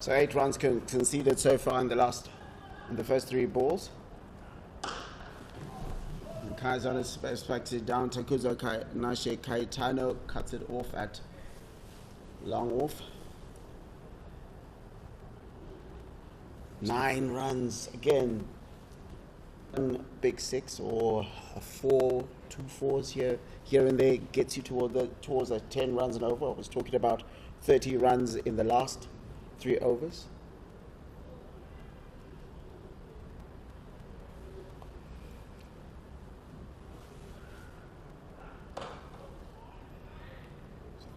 So 8 runs conceded so far in the first 3 balls. And Kai's on his perspective down. Takuzo Nashe Kaitano cuts it off at long off. 9 runs again. One big 6 or a 4, 2 4s here and there gets you towards the 10 runs and over. I was talking about 30 runs in the last 3 overs.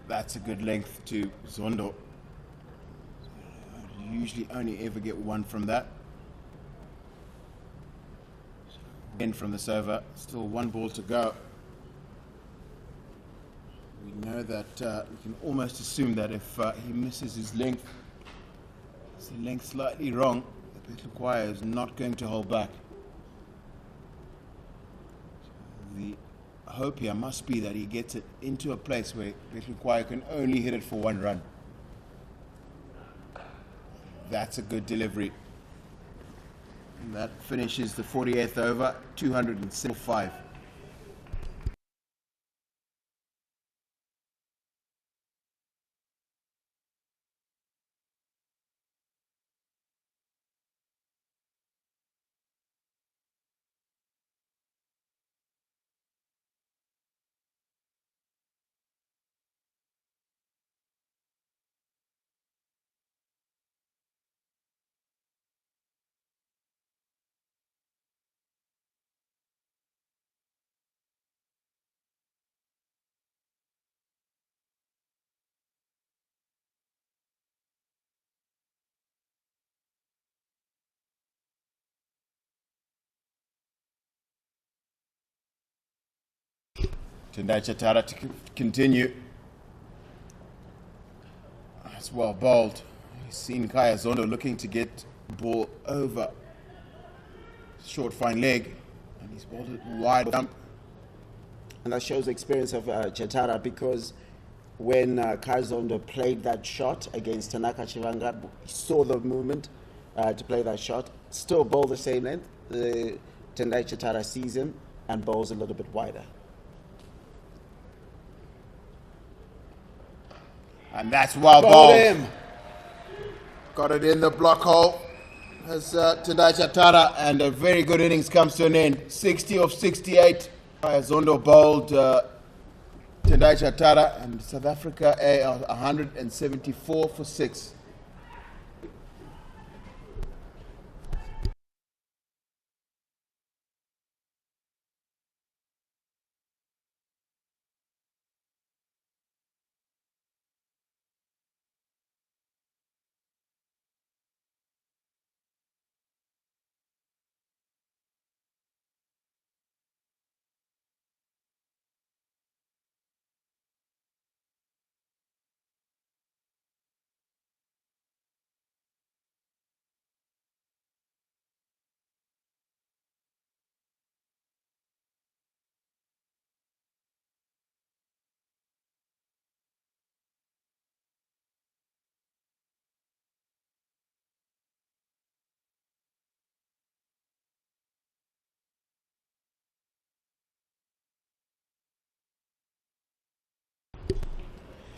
That's a good length to Zondo. You usually only ever get 1 from that. Again from the server, still 1 ball to go. We know that we can almost assume that if he misses his length, it's the length slightly wrong, the Beth Choir is not going to hold back. The hope here must be that he gets it into a place where Beth Choir can only hit it for 1 run. That's a good delivery. And that finishes the 48th over, 275. Tendai Chatara to continue. That's well bowled. He's seen Kaya Zondo looking to get the ball over. Short fine leg. And he's bowled it wide dump. And that shows the experience of Chatara, because when Kaizondo played that shot against Tanaka Chivanga, he saw the movement to play that shot, still bowl the same length. Tendai Chatara sees him and bowls a little bit wider. And that's well bowled. Got it in the block hole as Tendai Chatara, and a very good innings comes to an end. 60 of 68. Zondo bowled Tendai Chatara, and South Africa 174 for 6.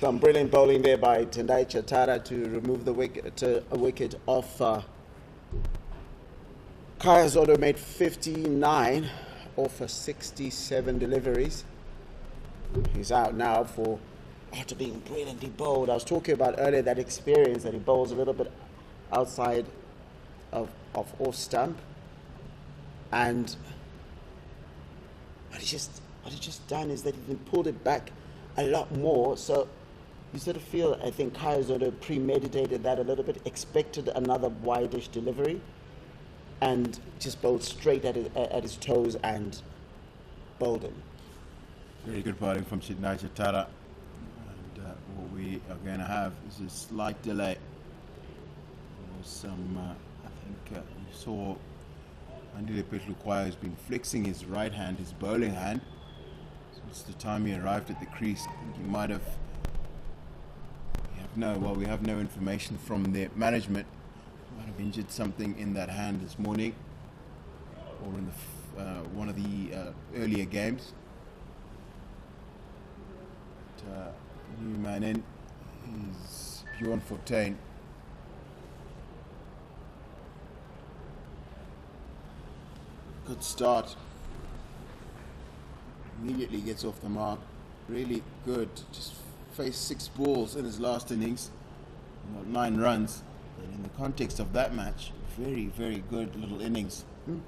Some brilliant bowling there by Tendai Chatara to remove the wicket, a wicket off. Kaya Zondo made 59 off 67 deliveries. He's out now after being brilliantly bowled. I was talking about earlier that experience that he bowls a little bit outside of off stump, and what he just done is that he pulled it back a lot more. So you sort of feel, I think Kaya Zondo premeditated that a little bit, expected another wide-ish delivery, and just bowled straight at his toes and bowled him. Very good bowling from Tendai Chatara. And what we are going to have is a slight delay. Some, I think you saw Andile Petlukwaya has been flexing his right hand, his bowling hand. Since the time he arrived at the crease, I think he might have. We have no information from the management. He might have injured something in that hand this morning, or in one of the earlier games. But, new man in is Bjorn Fortuin. Good start. Immediately gets off the mark. Really good. Just faced 6 balls in his last innings. 9 runs. And in the context of that match, very, very good little innings. And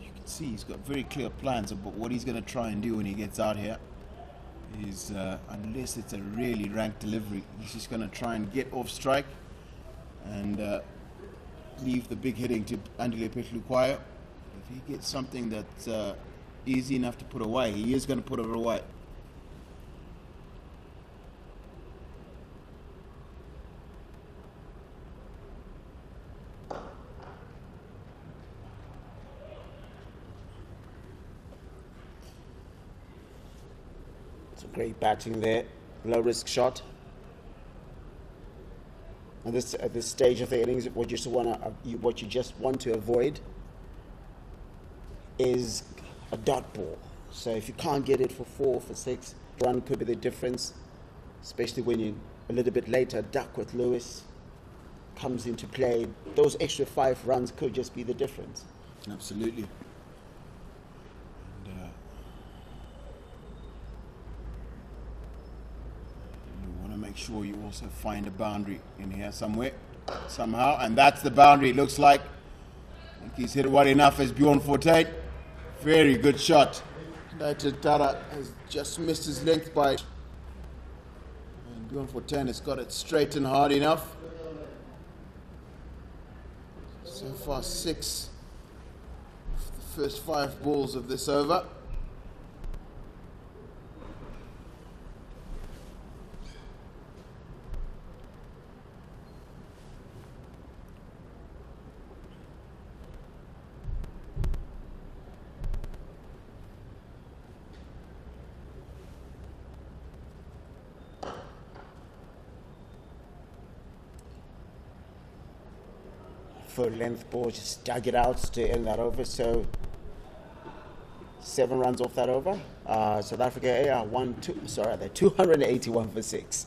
you can see he's got very clear plans about what he's going to try and do when he gets out here. Unless it's a really ranked delivery, he's just going to try and get off strike and leave the big hitting to Andile Petlukwaya. If he gets something that's easy enough to put away, he is going to put it away. It's a great batting there, low risk shot. At this stage of the innings, what you just want to avoid is a dot ball. So if you can't get it for 4, for 6, run could be the difference, especially when you a little bit later Duckworth Lewis comes into play. Those extra 5 runs could just be the difference. Absolutely. Make sure you also find a boundary in here somehow, and that's the boundary. It looks like I think he's hit it well enough as Bjorn Fortuin. Very good shot. Chatara has just missed his length by, and Bjorn Fortuin has got it straight and hard enough. So far 6 of the first 5 balls of this over. full length ball, just dug it out to end that over. So 7 runs off that over. South Africa A are 281 for 6.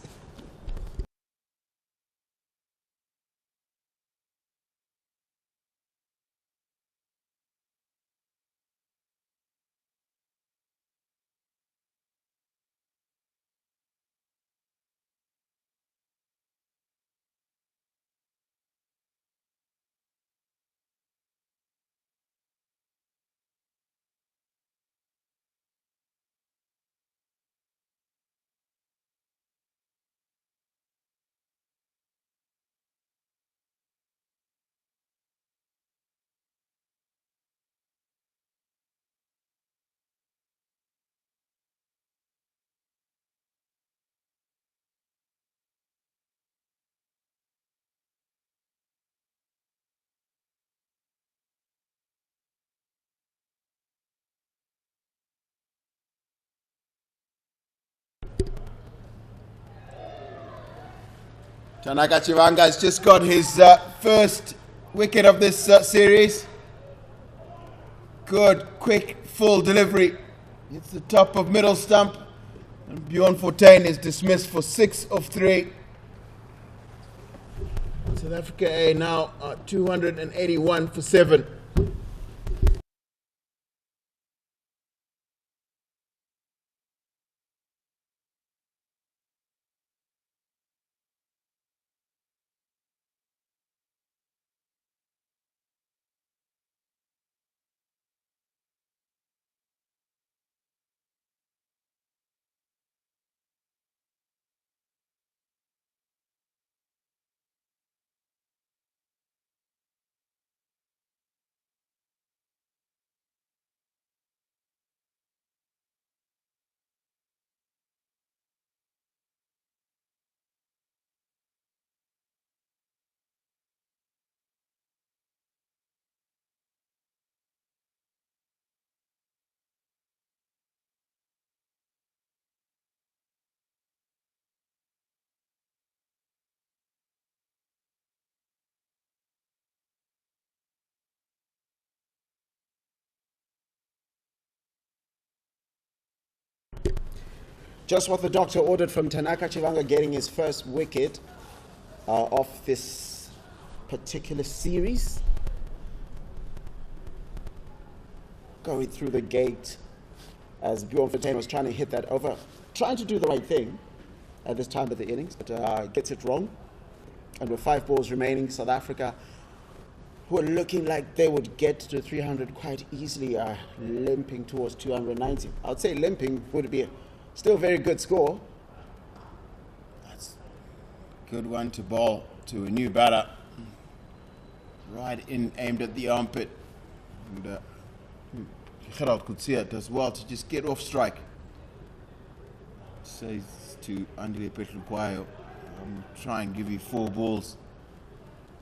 Tanaka Chivanga has just got his first wicket of this series. Good, quick, full delivery. It's the top of middle stump. And Bjorn Fortuin is dismissed for 6 of 3. South Africa A now 281 for 7. Just what the doctor ordered from Tanaka Chivanga, getting his first wicket of this particular series. Going through the gate as Bjorn Fortuin was trying to hit that over, trying to do the right thing at this time of the innings, but gets it wrong. And with 5 balls remaining, South Africa, who are looking like they would get to 300 quite easily, are limping towards 290. I would say limping would be still a very good score. That's a good one to bowl to a new batter. Right in, aimed at the armpit. And Gerald could see it as well to just get off strike. Says to Andile Petlukwayo, I'm trying to give you 4 balls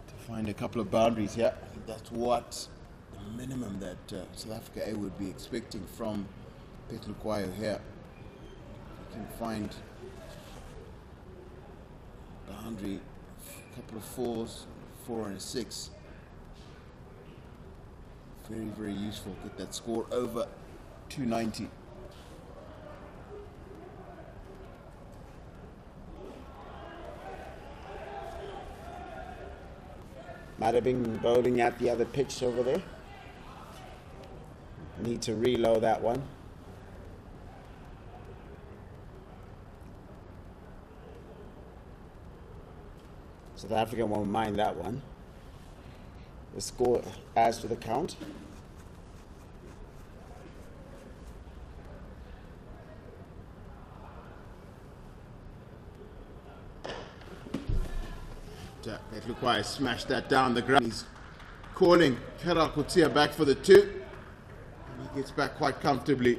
to find a couple of boundaries here. I think that's what the minimum that South Africa A would be expecting from Petlukwayo here. Can find boundary, a couple of 4s, 4 and a 6. Very, very useful. Get that score over 290. Might have been bowling at the other pitch over there. Need to reload that one. South Africa won't mind that one. The score adds to the count. Petlukwayo smashed that down the ground. He's calling Gerald Coetzee back for the 2. And he gets back quite comfortably.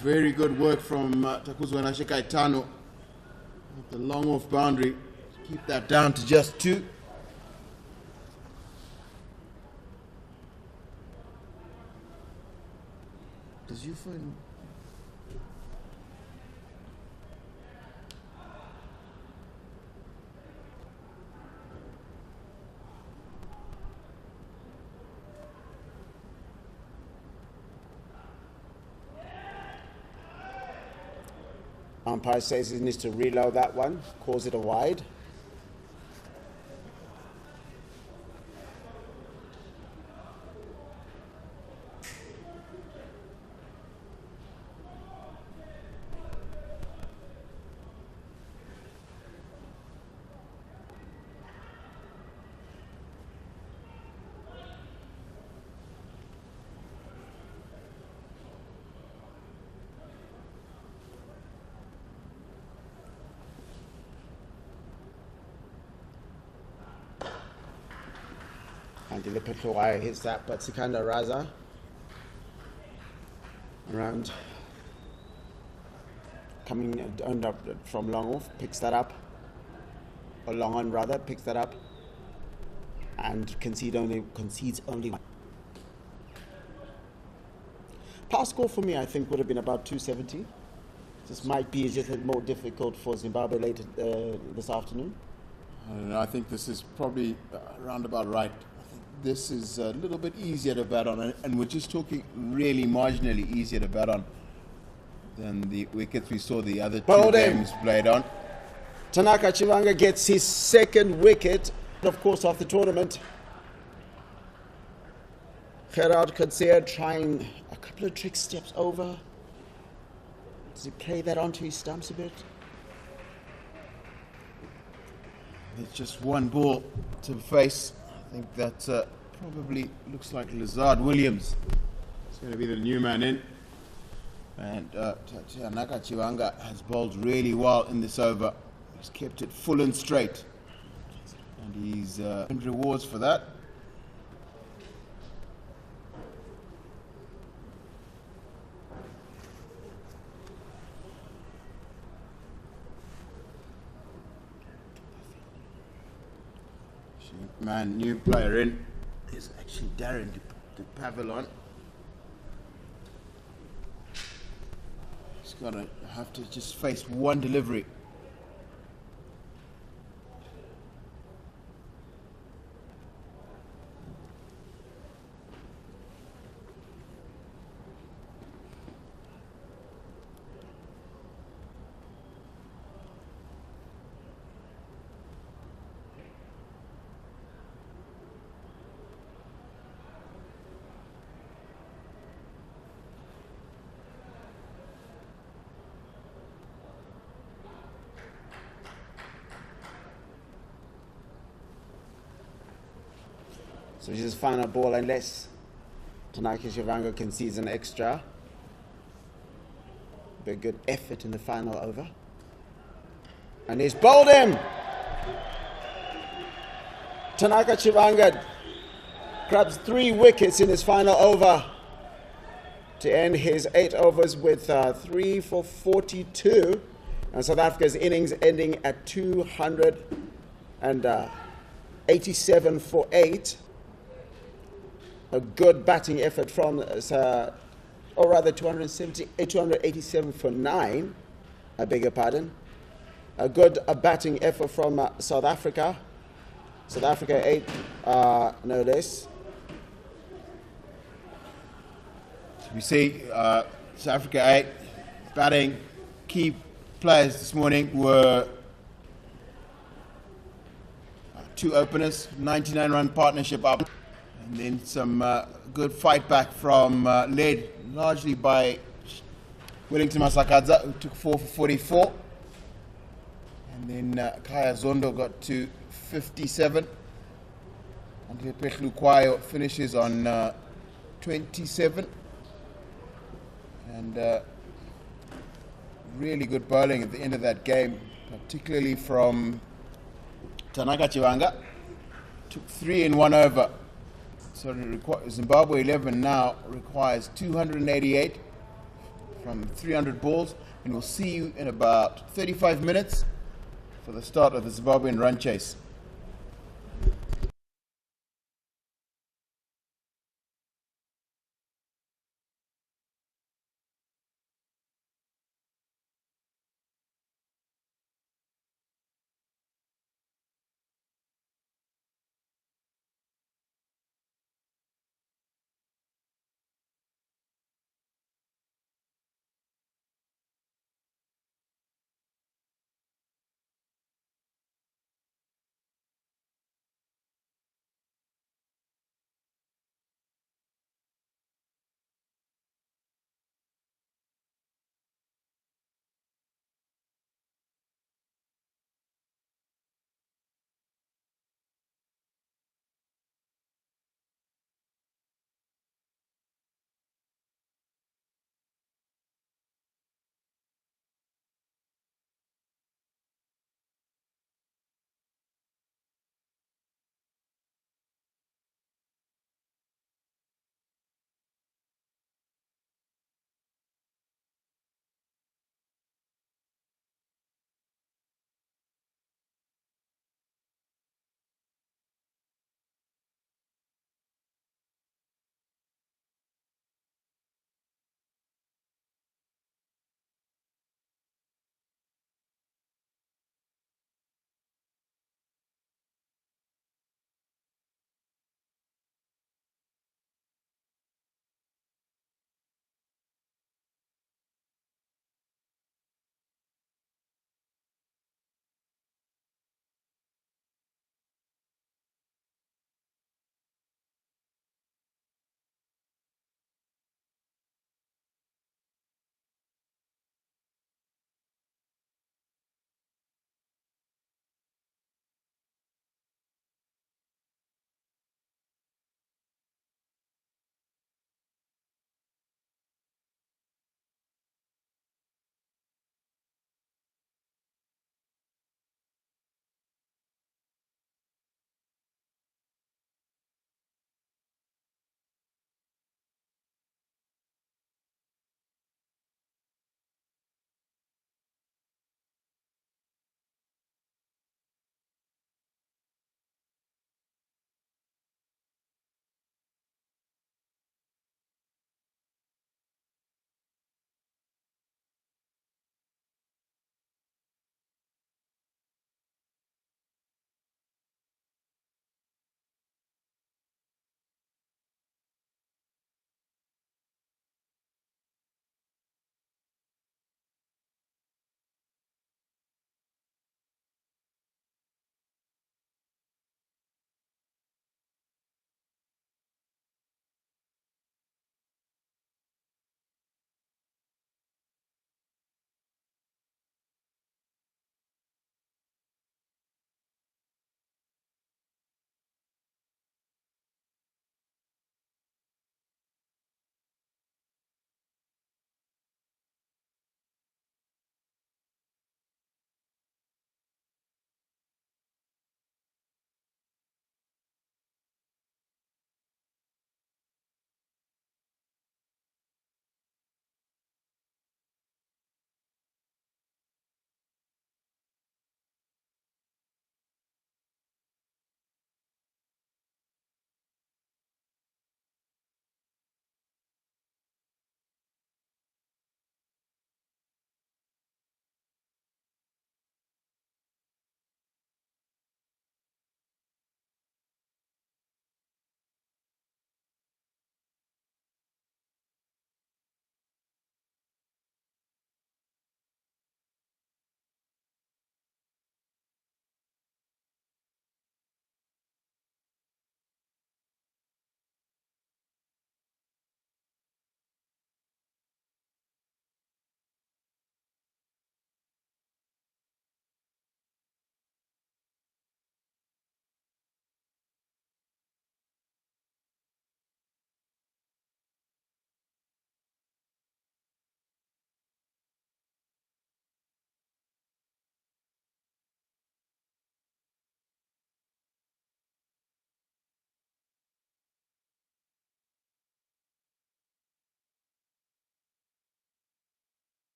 Very good work from Takuzwa Kaitano. The long off boundary, keep that down to just 2. Does you find Umpire says he needs to reload that one, calls it a wide. And Dilipetluai hits that, but Sikandar Raza around coming under from long off, picks that up, or long on rather, picks that up, and concedes only one. Past score for me, I think, would have been about 270. This might be just more difficult for Zimbabwe later this afternoon. I don't know, I think this is probably around about right. I think this is a little bit easier to bat on, and we're just talking really marginally easier to bat on than the wickets we saw the other two games played on. Tanaka Chivanga gets his second wicket, of course, of the tournament. Gerard Coetzee trying a couple of trick steps over. Does he play that onto his stumps a bit? It's just one ball to the face. I think that probably looks like Lazard Williams. It's going to be the new man in. And Tanaka Chivanga has bowled really well in this over. He's kept it full and straight. And he's earned rewards for that. Man, new player in is actually Darren de Pavillon. He's going to have to just face one delivery. So this is final ball unless Tanaka Chivanga concedes an extra. Be a good effort in the final over. And he's bowled him! Tanaka Chivanga grabs 3 wickets in his final over to end his 8 overs with 3 for 42. And South Africa's innings ending at 287 for 8. A good batting effort from, or rather 287 for 9, I beg your pardon. A good batting effort from South Africa. South Africa 8, no less. So we see South Africa 8 batting. Key players this morning were 2 openers, 99-run partnership up. And then some good fight back from led largely by Wellington Masakadza, who took 4 for 44. And then Kaya Zondo got to 57. And Lepechlu Kwayo finishes on 27. And really good bowling at the end of that game, particularly from Tanaka Chivanga. Took 3 in 1 over. So Zimbabwe 11 now requires 288 from 300 balls, and we'll see you in about 35 minutes for the start of the Zimbabwean run chase.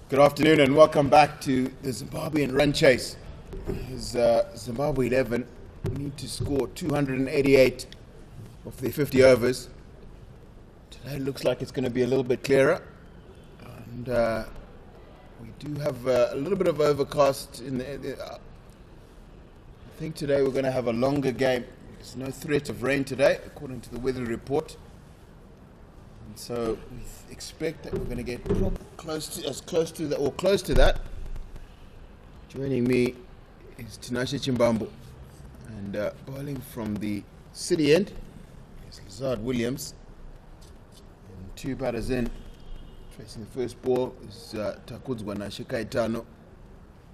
Good afternoon and welcome back to the Zimbabwean run chase. It's Zimbabwe 11. We need to score 288 of their 50 overs. Today looks like it's going to be a little bit clearer. And we do have a little bit of overcast in the... I think today we're going to have a longer game. There's no threat of rain today, according to the weather report. And so we expect that we're going to get close to that. Joining me is Tinashe Chimbambo, and bowling from the city end is Lazard Williams. And two batters in, facing the first ball is Takudzwa Nashikaitano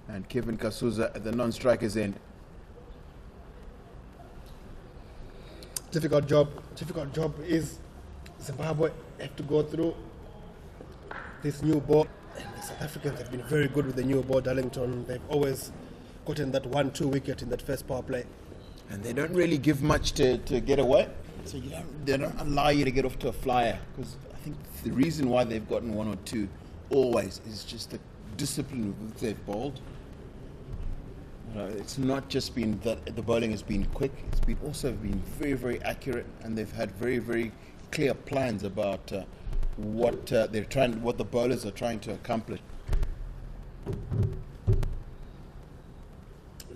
and Kevin Kasuza at the non-strikers end. Difficult job is Zimbabwe have to go through this new ball. And the South Africans have been very good with the new ball, Darlington. They've always gotten that 1-2 wicket in that first power play. And they don't really give much to get away. So they don't allow you to get off to a flyer. Because I think the reason why they've gotten one or two always is just the discipline with which they've bowled. It's not just been that the bowling has been quick, it's been also been very, very accurate, and they've had very, very clear plans about what the bowlers are trying to accomplish.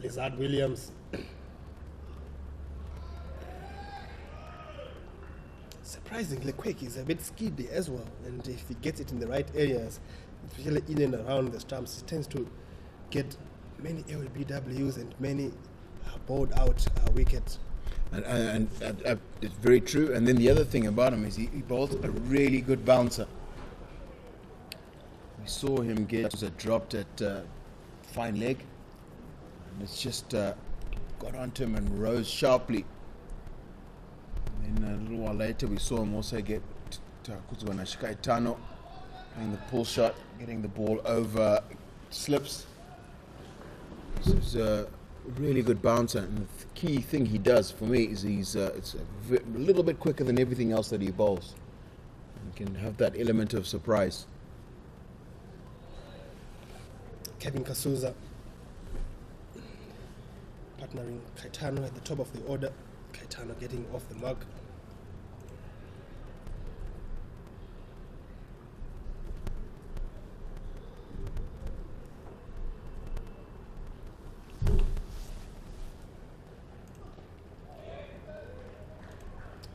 Lazard Williams, surprisingly quick. He's a bit skiddy as well, and if he gets it in the right areas, especially in and around the stumps, he tends to get many LBWs and many bowled out wickets. And it's very true. And then the other thing about him is he bowls a really good bouncer. We saw him get dropped at fine leg, and it's just got onto him and rose sharply. And then a little while later we saw him also get Takudzwa Nashikaitano playing the pull shot, getting the ball over slips. This is a really good bouncer, and the key thing he does for me is it's a little bit quicker than everything else that he bowls. He can have that element of surprise. Kevin Kasuza partnering Kaitano at the top of the order. Kaitano getting off the mark.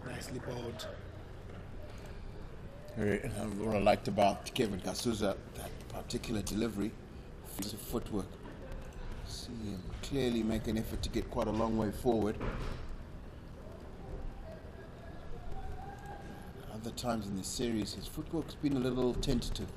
Nicely bowled. What I liked about Kevin Kasuza, that particular delivery, piece of footwork. See him clearly make an effort to get quite a long way forward. Other times in this series, his footwork's been a little tentative.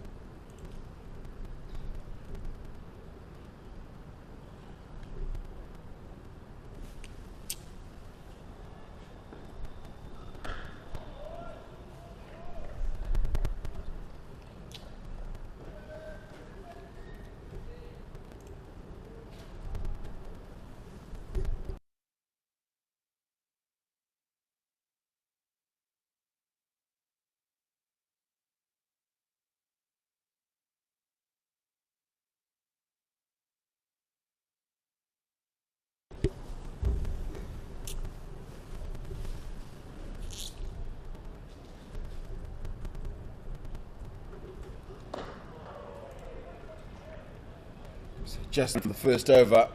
So just for the first over,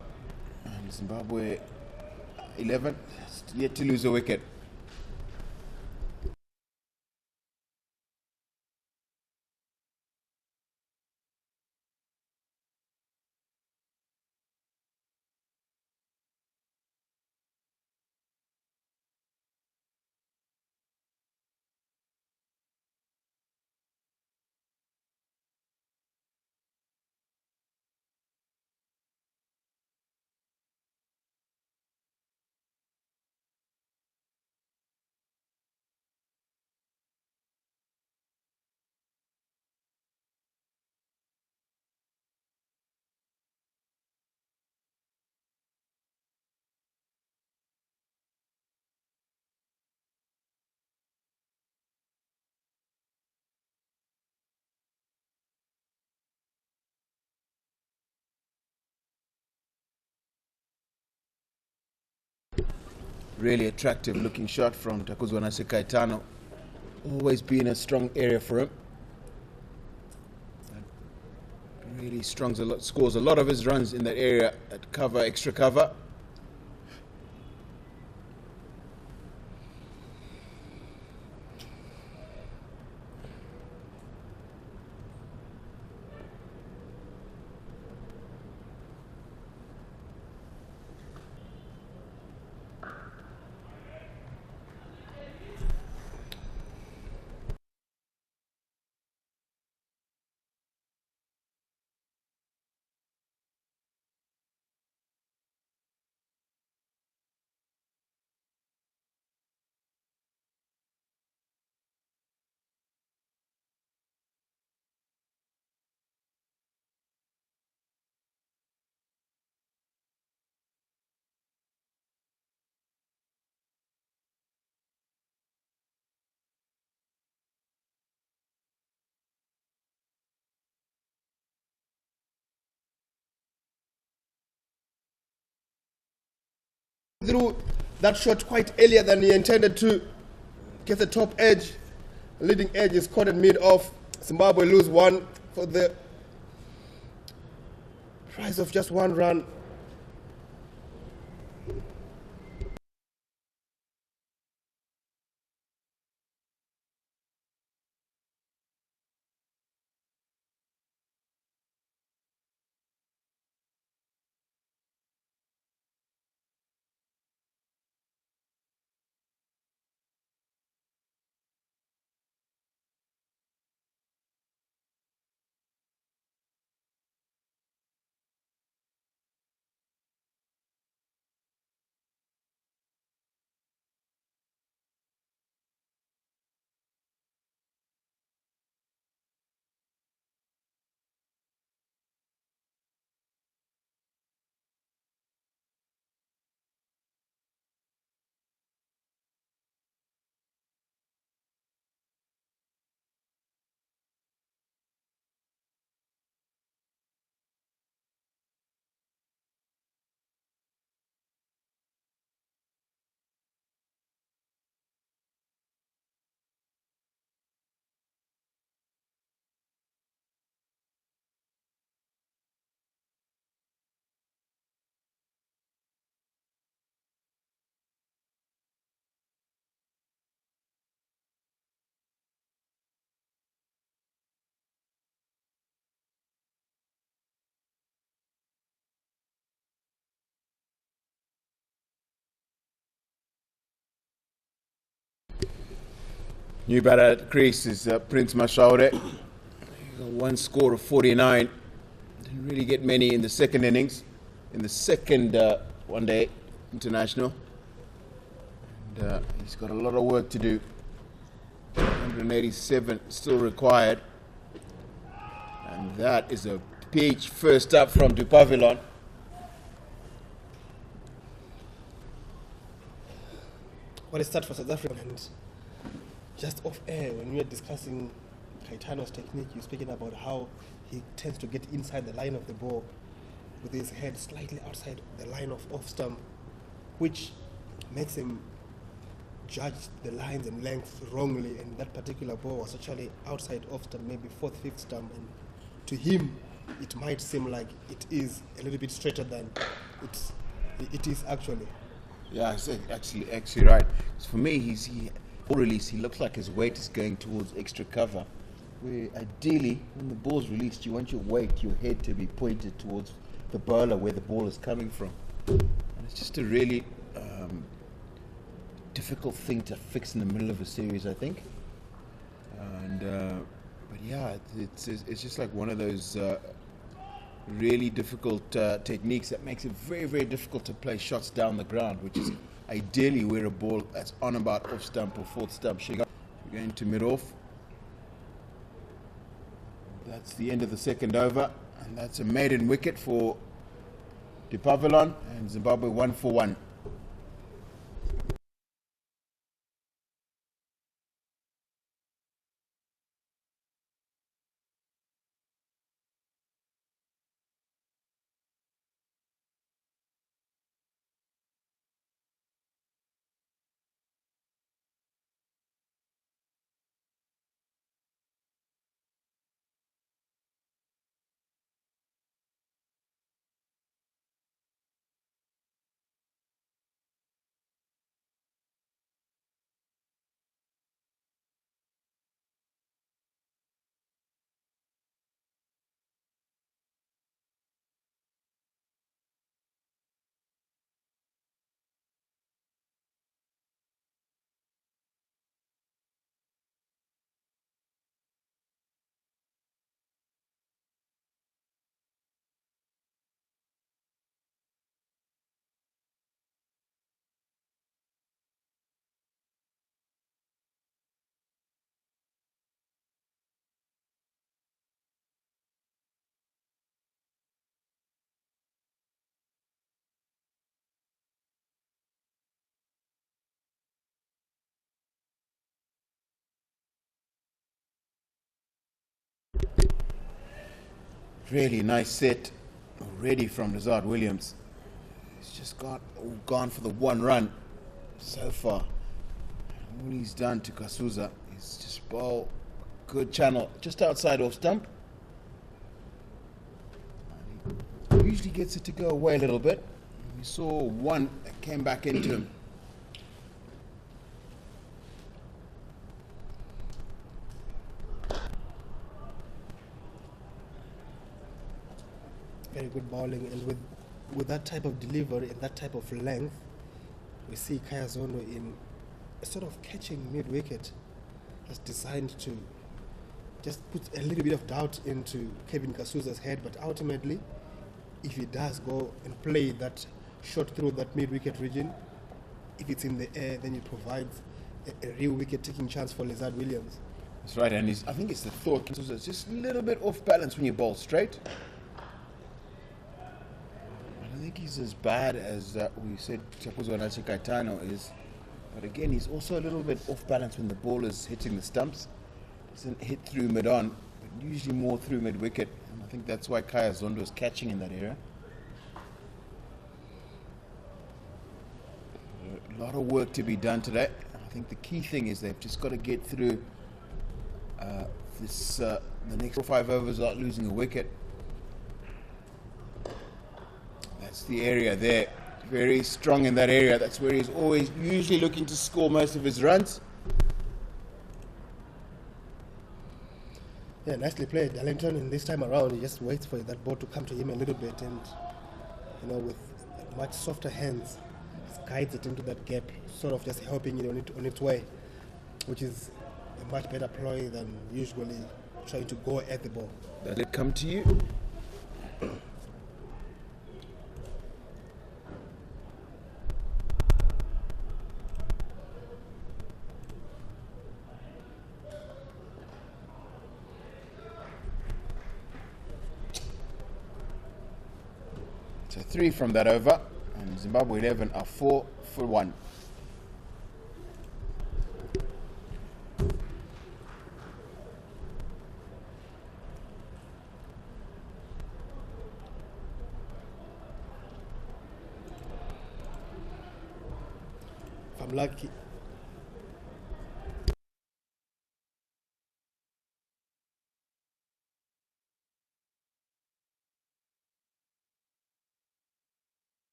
and Zimbabwe 11, yet to lose a wicket. Really attractive looking shot from Takuzwanase Kaitano. Always been a strong area for him. Really scores a lot of his runs in that area at cover, extra cover. Through that shot quite earlier than he intended to get the top edge. The leading edge is caught at mid-off. Zimbabwe lose one for the price of just one run. New batter at crease is Prince Mashaure. One score of 49. Didn't really get many in the second innings, in the second one-day international. And he's got a lot of work to do. 187 still required. And that is a peach first up from Dupavilon. What a start for South Africa. And just off air, when we were discussing Kaitano's technique, you're speaking about how he tends to get inside the line of the ball with his head slightly outside the line of off stump, which makes him judge the lines and lengths wrongly. And that particular ball was actually outside off stump, maybe fourth, fifth stump. And to him, it might seem like it is a little bit straighter than it is actually. Yeah, actually right. For me, ball release, he looks like his weight is going towards extra cover. Where ideally, when the ball's released, you want your weight, your head to be pointed towards the bowler where the ball is coming from. And it's just a really difficult thing to fix in the middle of a series, I think. And but yeah, it's just like one of those really difficult techniques that makes it very, very difficult to play shots down the ground, which is ideally where a ball that's on about off stump or fourth stump should go. We're going to mid-off. That's the end of the second over, and that's a maiden wicket for Dupavilon, and Zimbabwe 1 for 1. Really nice set already from Lazard Williams. He's just gone for the one run so far. All he's done to Kasuza is just bowl a good channel just outside off stump. He usually gets it to go away a little bit. We saw one that came back into him. Very good bowling, and with that type of delivery and that type of length, we see Kaya Zondo in a sort of catching mid-wicket that's designed to just put a little bit of doubt into Kevin Kasuza's head, but ultimately, if he does go and play that shot through that mid-wicket region, if it's in the air, then it provides a real wicket-taking chance for Lazard Williams. That's right, and I think it's the thought. Kasuza is just a little bit off balance when you bowl straight. I think he's as bad as we said Chakuzo Nachi Kaitano is, but again he's also a little bit off balance when the ball is hitting the stumps. Doesn't hit through mid-on, but usually more through mid-wicket, and I think that's why Kaya Zondo is catching in that area. A lot of work to be done today. I think the key thing is they've just got to get through the next 4 or 5 overs without losing a wicket. That's the area there. Very strong in that area. That's where he's always usually looking to score most of his runs. Yeah, nicely played, Darlington. And this time around, he just waits for that ball to come to him a little bit, and with much softer hands, just guides it into that gap, sort of just helping it on its way, which is a much better ploy than usually trying to go at the ball. Does it come to you? So 3 from that over, and Zimbabwe 11 are 4 for 1. If I'm lucky.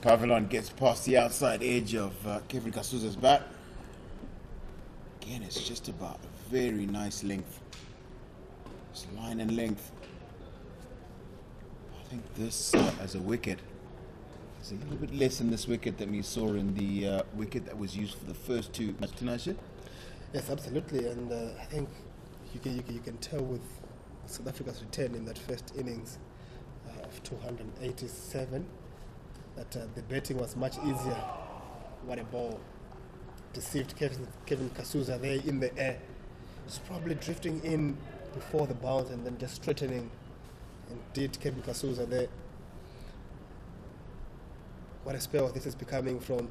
Pavilion gets past the outside edge of Kevin Kasuza's bat. Again, it's just about a very nice length. It's line and length. I think this as a wicket is a little bit less in this wicket than we saw in the wicket that was used for the first 2 matches. Yes, absolutely, and I think you can tell with South Africa's return in that first innings of 287 that the batting was much easier. What a ball. Deceived Kevin Kasuza there in the air. He's probably drifting in before the bounce and then just straightening, and did Kevin Kasuza there. What a spell this is becoming from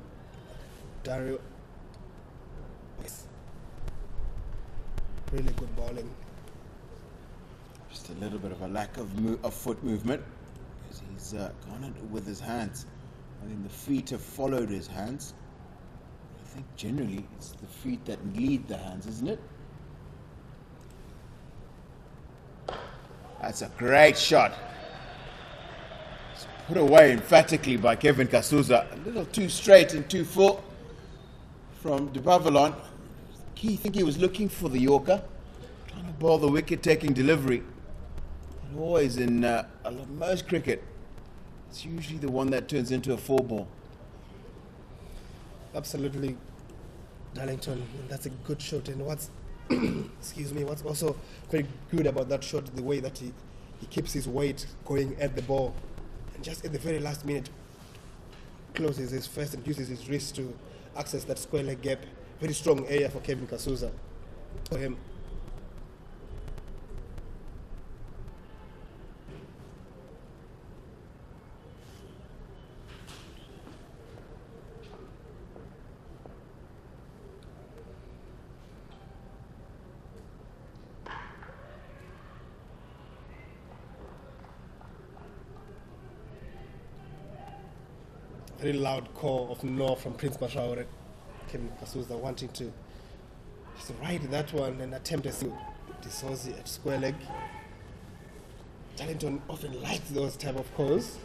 Dario. Yes. Really good bowling. Just a little bit of a lack of foot movement, because he's gone it with his hands. I think the feet have followed his hands. I think generally it's the feet that lead the hands, isn't it? That's a great shot. It's put away emphatically by Kevin Kasuza. A little too straight and too full from De Pavilion. I think he was looking for the Yorker, trying to bowl the wicket-taking delivery. And always in most cricket, it's usually the one that turns into a 4-ball. Absolutely, Darlington. That's a good shot. And what's what's also very good about that shot, the way that he keeps his weight going at the ball, and just at the very last minute closes his fist and uses his wrist to access that square leg gap. Very strong area for Kevin Kasuza. For him. Very loud call of no from Prince Mashaure. Kevin Kasuza wanting to just ride that one and attempt a Disozi at square leg. Darlington often likes those type of calls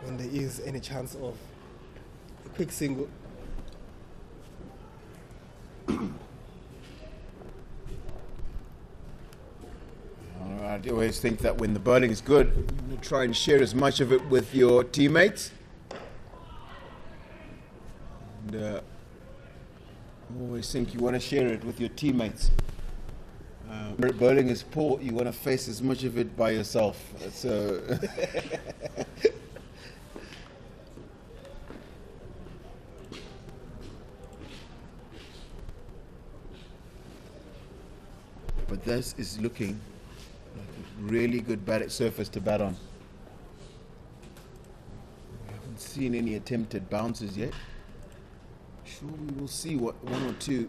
when there is any chance of a quick single. I always think that when the bowling is good, you try and share as much of it with your teammates. And I always think you want to share it with your teammates. When bowling is poor, you want to face as much of it by yourself. So, but this is looking like a really good surface to bat on. We haven't seen any attempted bounces yet. Sure, we will see one or two.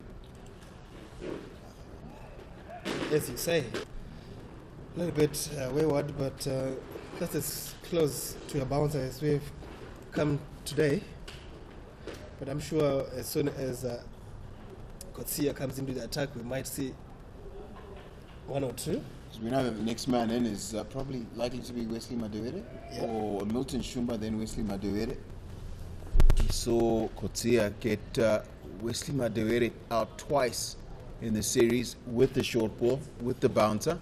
As you say, a little bit wayward, but that's as close to a bouncer as we've come today. But I'm sure as soon as Kotsia comes into the attack, we might see one or two. So we know that the next man in is probably likely to be Wesley Maduere, or Milton Shumba, then Wesley Maduere. We saw Kotsia get Wesley Maduere out twice in the series with the short ball, with the bouncer.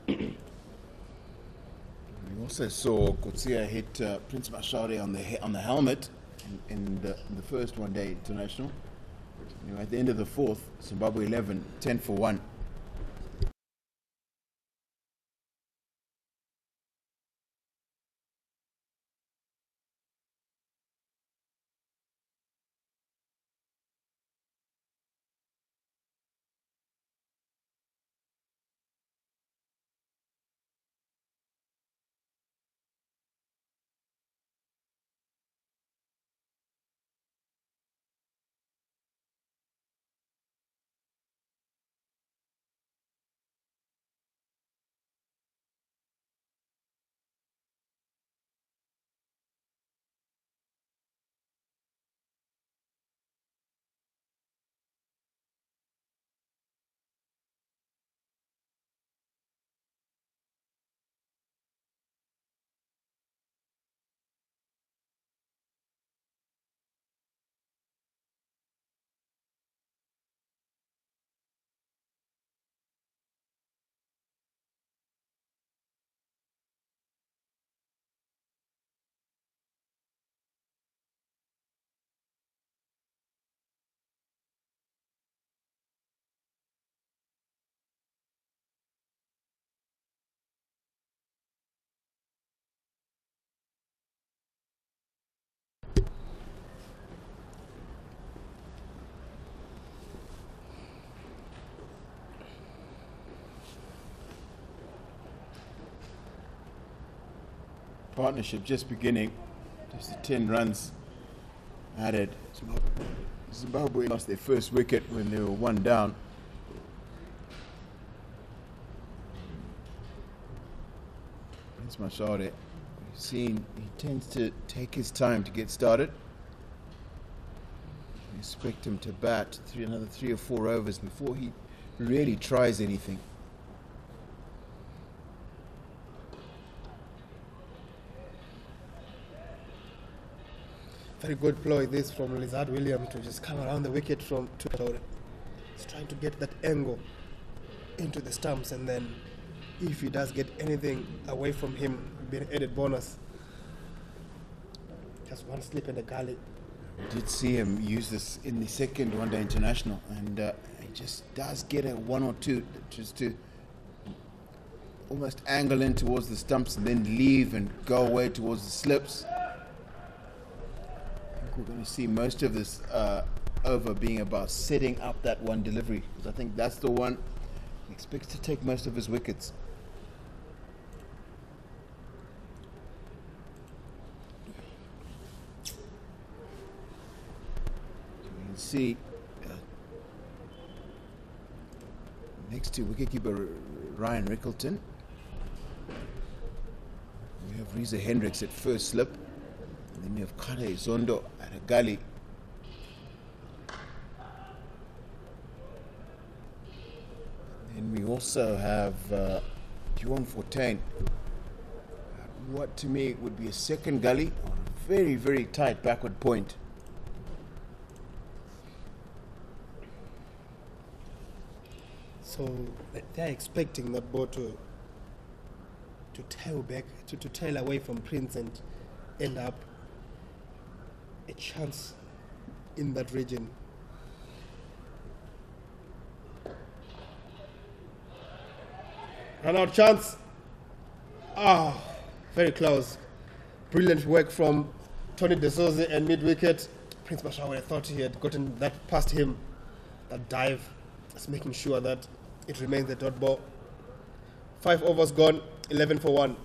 We also saw Kotsia hit Prince Mashaure on the helmet in the first one-day international. At the end of the fourth, Zimbabwe 11, 10 for 1. Partnership just beginning, just the 10 runs added. Zimbabwe lost their first wicket when they were one down. Prince Mashaure, we've seen he tends to take his time to get started. We expect him to bat another 3 or 4 overs before he really tries anything. Very good ploy this from Lizard Williams to just come around the wicket from Mashaure. He's trying to get that angle into the stumps, and then if he does get anything away from him, it'll be an added bonus. Just one slip in the gully. We did see him use this in the second one-day international, and he just does get a 1 or 2 just to almost angle in towards the stumps and then leave and go away towards the slips. I think we're going to see most of this over being about setting up that one delivery, because I think that's the one he expects to take most of his wickets. See next to wicketkeeper Ryan Rickleton, we have Reza Hendricks at first slip, and then we have Kale Zondo at a gully. And we also have Juan Fortain, what to me would be a second gully on a very, very tight backward point. So they're expecting that ball to tail back, to tail away from Prince and end up a chance in that region. Run out chance. Ah, very close. Brilliant work from Tony De Souza and mid wicket. Prince Mashawe thought he had gotten that past him. That dive is making sure that it remains a dot ball. 5 overs gone, 11 for 1.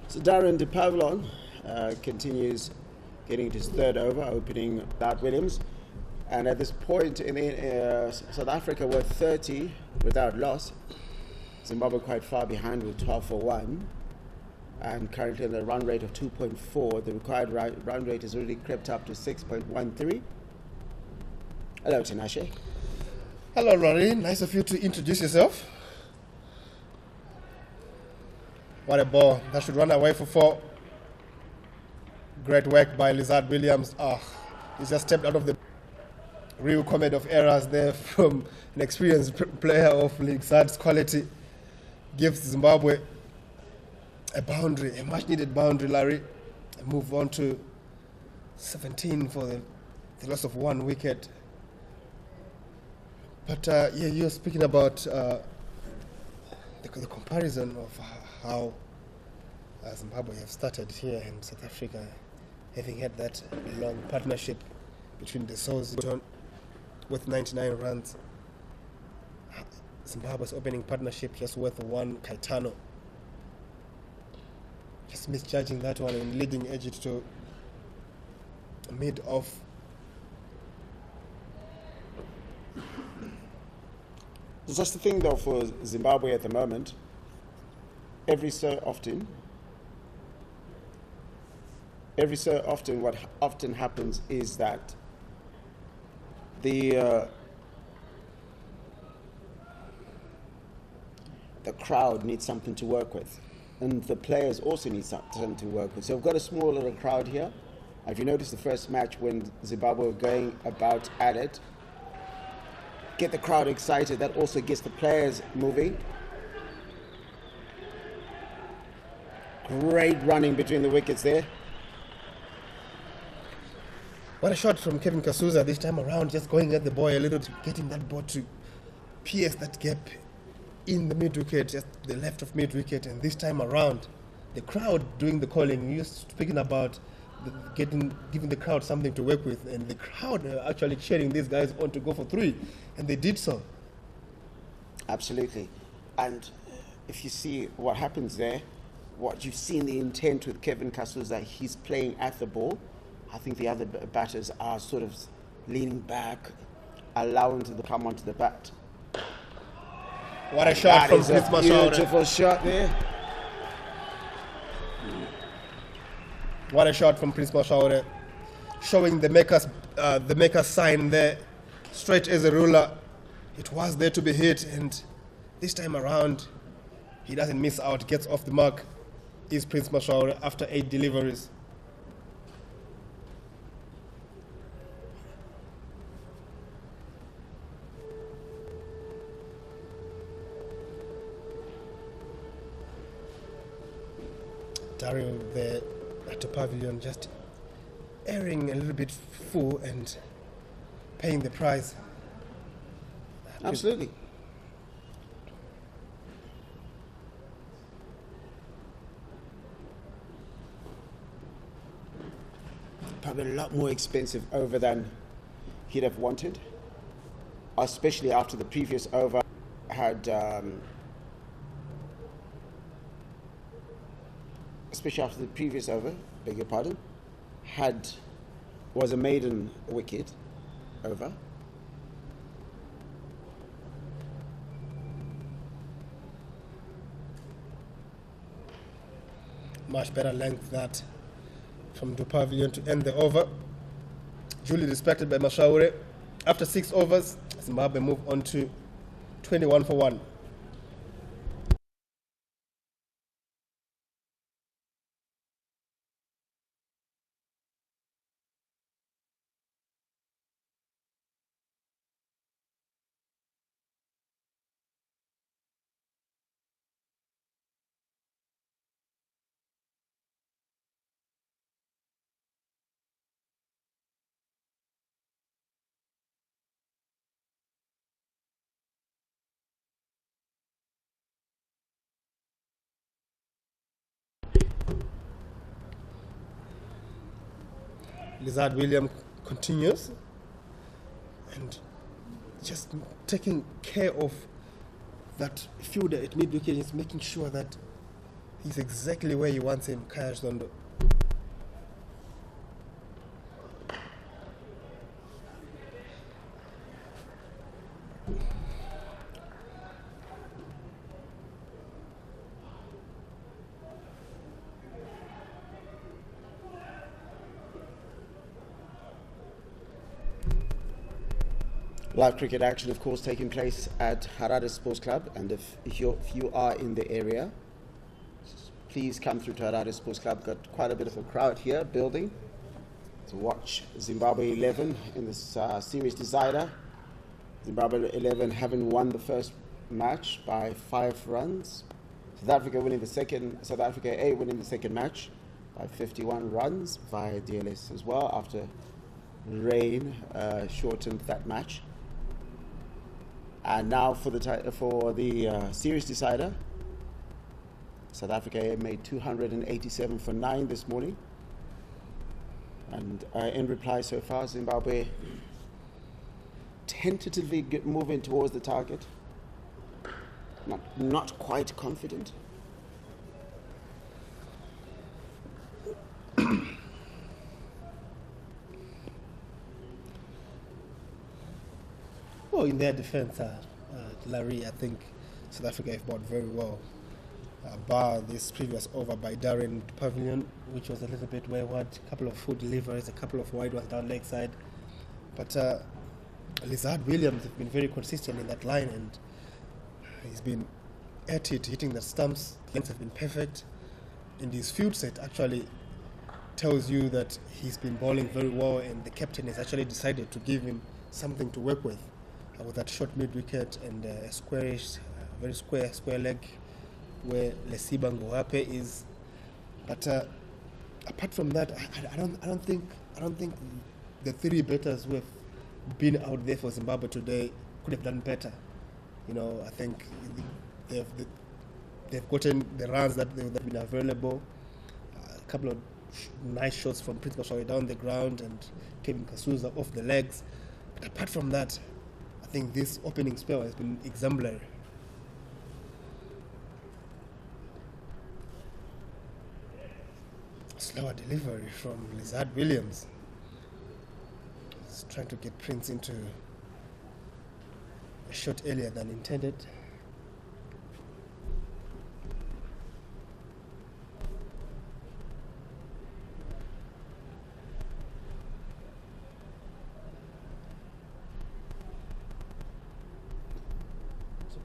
So Darren De Pavlon continues getting to his third over, opening without Williams. And at this point, South Africa were 30 without loss. Zimbabwe quite far behind with 12 for 1. And currently on a run rate of 2.4. The required run rate has already crept up to 6.13. Hello, Tinashe. Hello, Rory. Nice of you to introduce yourself. What a ball. That should run away for 4. Great work by Lizard Williams. He just stepped out of the real comedy of errors there from an experienced player of Lizard's quality. Gives Zimbabwe a boundary, a much needed boundary, Larry. And move on to 17 for the loss of 1 wicket. But you're speaking about the comparison of how Zimbabwe have started here in South Africa, having had that long partnership between the Souls with 99 runs. Zimbabwe's opening partnership just worth 1 Caetano. Just misjudging that one and leading edge to mid-off. That's the thing though for Zimbabwe at the moment. Every so often, what often happens is that the crowd needs something to work with, and the players also need something to work with. So we've got a small little crowd here. If you notice the first match when Zimbabwe were going about at it, get the crowd excited. That also gets the players moving. Great running between the wickets there. What a shot from Kevin Kasuza this time around, just going at the boy a little, getting that ball to pierce that gap in the mid-wicket, just the left of mid-wicket. And this time around, the crowd doing the calling. You're speaking about giving the crowd something to work with, and the crowd are actually cheering these guys on to go for 3, and they did so. Absolutely. And if you see what happens there, what you've seen the intent with Kevin Kasuza, he's playing at the ball. I think the other batters are sort of leaning back, allowing to come onto the bat. What a shot from Prince Mashawe. Beautiful shot there. What a shot from Prince Mashawe. showing the maker's sign there, straight as a ruler. It was there to be hit, and this time around, he doesn't miss out, gets off the mark. Is Prince Mashaure after 8 deliveries. Dario there at the pavilion just erring a little bit full and paying the price. Absolutely. Probably a lot more expensive over than he'd have wanted, especially after the previous over had, beg your pardon, was a maiden wicket over. Much better length that from the pavilion to end the over. Duly respected by Mashaure. After 6 overs, Zimbabwe move on to 21 for 1. Lizard William continues and just taking care of that fielder at mid-wicket. He's making sure that he's exactly where he wants him, Kaya Zondo. Live cricket action, of course, taking place at Harare Sports Club, and if you are in the area, please come through to Harare Sports Club. Got quite a bit of a crowd here building to watch Zimbabwe 11 in this series decider. Zimbabwe 11 having won the first match by 5 runs. South Africa A winning the second match by 51 runs via DLS as well, after rain shortened that match. And now for the series decider, South Africa made 287 for 9 this morning. And in reply so far, Zimbabwe tentatively moving towards the target. Not quite confident. Well, in their defense, Larry, I think South Africa have bought very well. Bar this previous over by Darren Pavilion, which was a little bit wayward, a couple of full deliveries, a couple of wide ones down leg side. But Lizard Williams has been very consistent in that line, and he's been at it, hitting the stumps. The lengths have been perfect. And his field set actually tells you that he's been bowling very well, and the captain has actually decided to give him something to work with that short mid-wicket and a squarish, very square leg where Lesiba Ngoape is. But apart from that, I don't think the 3 batters who have been out there for Zimbabwe today could have done better. You know, I think they've gotten the runs that have been available. A couple of nice shots from Prince Mashawe down the ground and Kevin Kasuza off the legs. But apart from that, I think this opening spell has been exemplary. Slower delivery from Lizard Williams. He's trying to get Prince into a shot earlier than intended.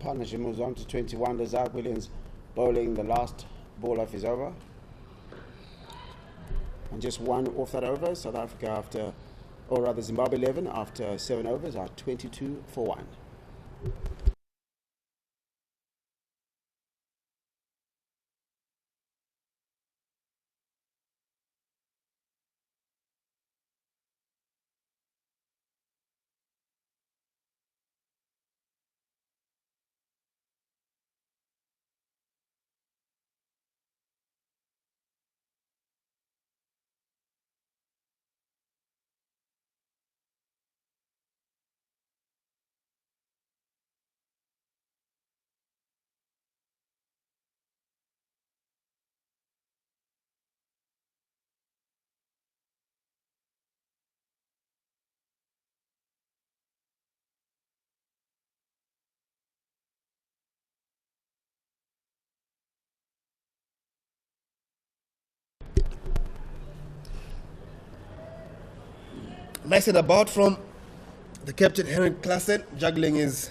partnership moves on to 21. Desiree Williams bowling the last ball of his over. And just one off that over, South Africa after, or rather Zimbabwe 11 after 7 overs are 22 for 1. Nice and about from the captain, Henrik Klaasen, juggling his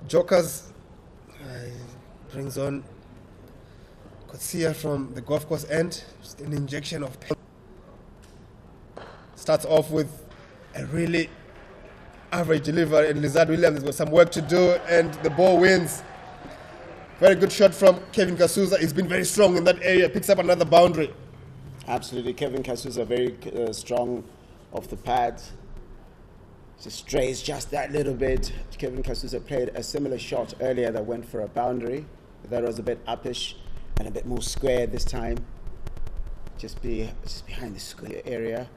jokers. Brings on Kotsia from the golf course end. Just an injection of pain. Starts off with a really average delivery, and Lizard Williams has got some work to do, and the ball wins. Very good shot from Kevin Kasuza. He's been very strong in that area. Picks up another boundary. Absolutely, Kevin Kasuza very strong off the pads. Just strays just that little bit. Kevin Kasuza played a similar shot earlier that went for a boundary. That was a bit uppish and a bit more square this time. Just behind the square area.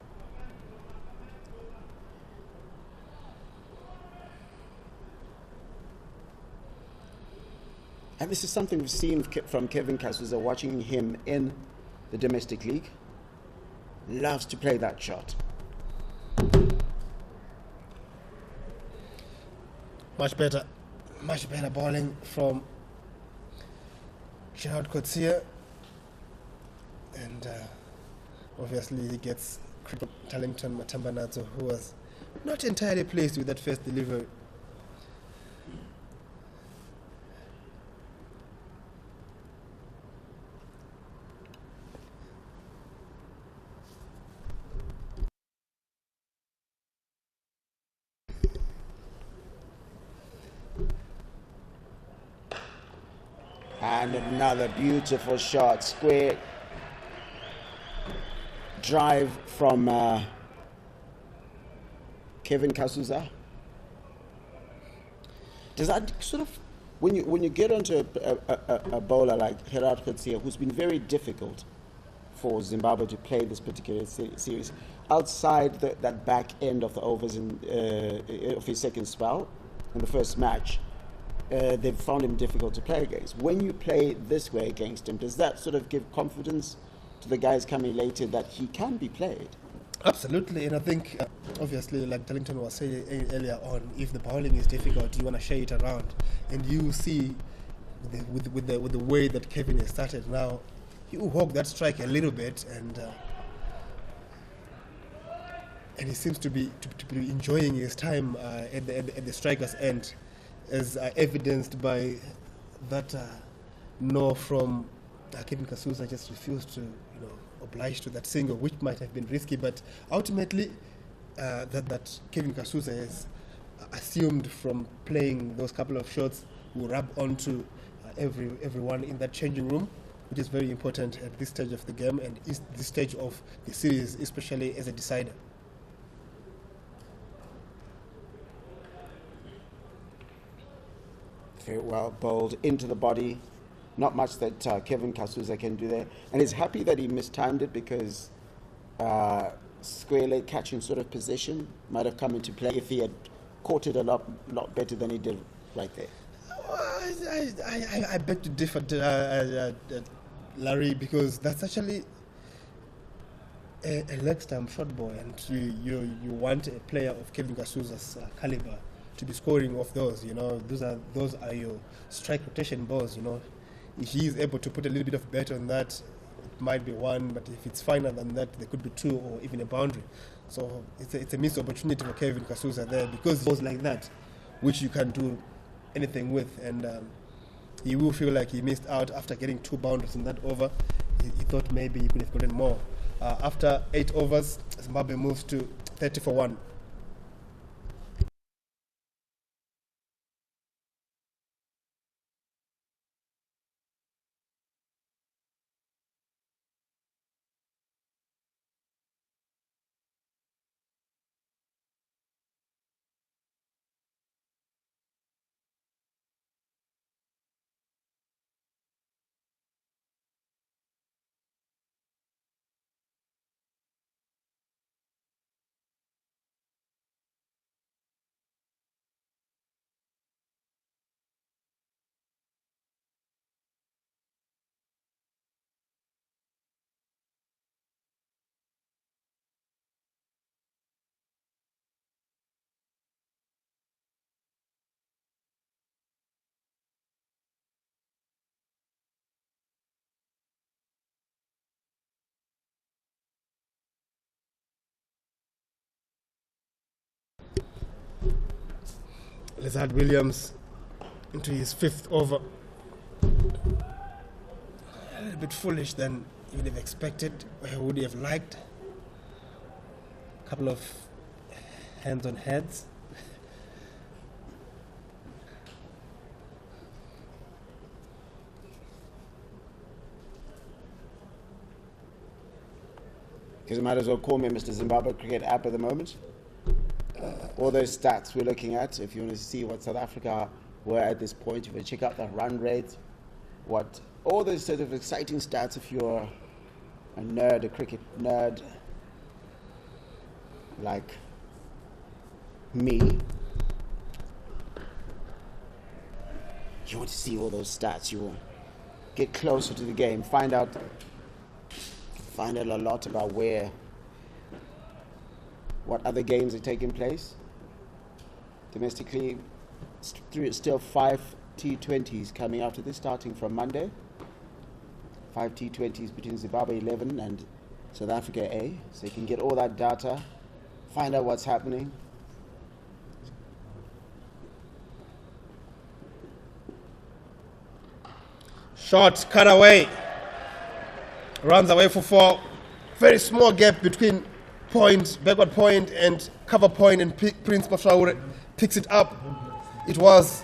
And this is something we've seen from Kevin Kasuza, watching him in the domestic league. Loves to play that shot. Much better bowling from Gerard Kotsia. And obviously he gets Talington Matambanazo, who was not entirely pleased with that first delivery. And another beautiful shot, square drive from Kevin Kasuza. Does that sort of, when you get onto a bowler like Gerard Kotsia, who's been very difficult for Zimbabwe to play this particular series, outside that back end of the overs of his second spell in the first match, they've found him difficult to play against. When you play this way against him, does that sort of give confidence to the guys coming later that he can be played? Absolutely, and I think obviously, like Darlington was saying earlier on, if the bowling is difficult, you want to share it around, and you see with the way that Kevin has started now, you hog that strike a little bit, and he seems to be enjoying his time at the striker's end, as evidenced by that no from Kevin Kasuza. Just refused to, oblige to that single, which might have been risky, but ultimately that Kevin Kasuza has assumed from playing those couple of shots will rub onto everyone in that changing room, which is very important at this stage of the game and is this stage of the series, especially as a decider. Very well bowled into the body. Not much that Kevin Kasuza can do there. And he's happy that he mistimed it, because square leg catching sort of position might have come into play if he had caught it a lot better than he did right there. I beg to differ, Larry, because that's actually a leg stump short ball, and you want a player of Kevin Kasuza's caliber to be scoring off those. Those are your strike rotation balls. If he is able to put a little bit of bet on that, it might be one, but if it's finer than that, there could be two or even a boundary. So it's a missed opportunity for Kevin Kasuza there, because balls like that, which you can do anything with, and he will feel like he missed out after getting 2 boundaries in that over. He thought maybe he could have gotten more. After 8 overs, Zimbabwe moves to 30 for 1. Lizard Williams into his 5th over. A little bit foolish than you would have expected, or would you have liked. A couple of hands on heads. Because you might as well call me Mr. Zimbabwe Cricket App at the moment. All those stats we're looking at, if you want to see what South Africa were at this point, if you check out the run rate, what all those sort of exciting stats if you're a nerd, a cricket nerd like me. You want to see all those stats, you will get closer to the game, find out a lot about what other games are taking place. Domestically, still 5 T20s coming after this, starting from Monday. 5 T20s between Zimbabwe 11 and South Africa A. So you can get all that data, find out what's happening. Shot, cut away. Runs away for 4. Very small gap between point, backward point, and cover point, and Prince Mashaure picks it up. It was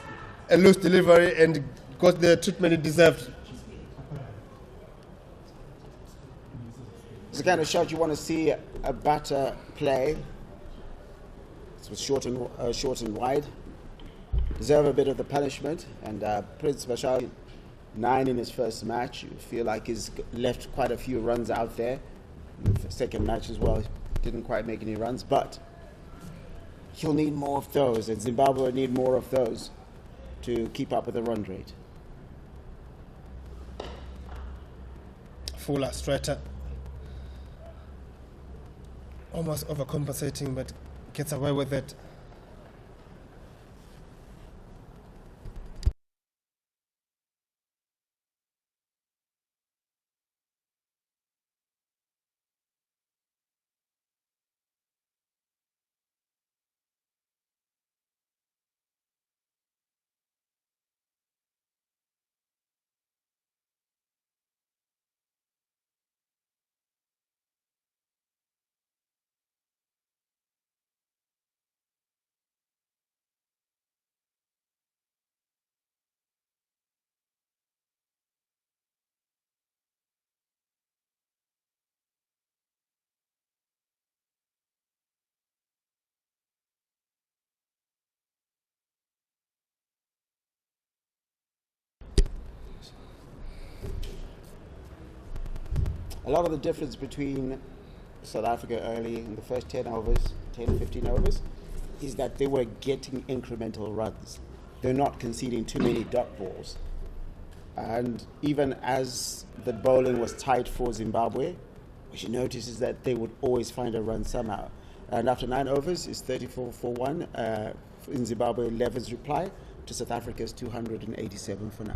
a loose delivery and got the treatment it deserved. It's the kind of shot you want to see a batter play. It was short and wide. Deserve a bit of the punishment. And Prince Mashaure, 9 in his first match. You feel like he's left quite a few runs out there. In the second match as well, didn't quite make any runs, but he'll need more of those, and Zimbabwe will need more of those to keep up with the run rate. Fuller, straighter. Almost overcompensating, but gets away with it. A lot of the difference between South Africa early in the first 10 overs, 10, 15 overs, is that they were getting incremental runs. They're not conceding too many dot balls. And even as the bowling was tight for Zimbabwe, what you notice is that they would always find a run somehow. And after 9 overs, it's 34 for 1 in Zimbabwe 11's reply to South Africa's 287 for 9.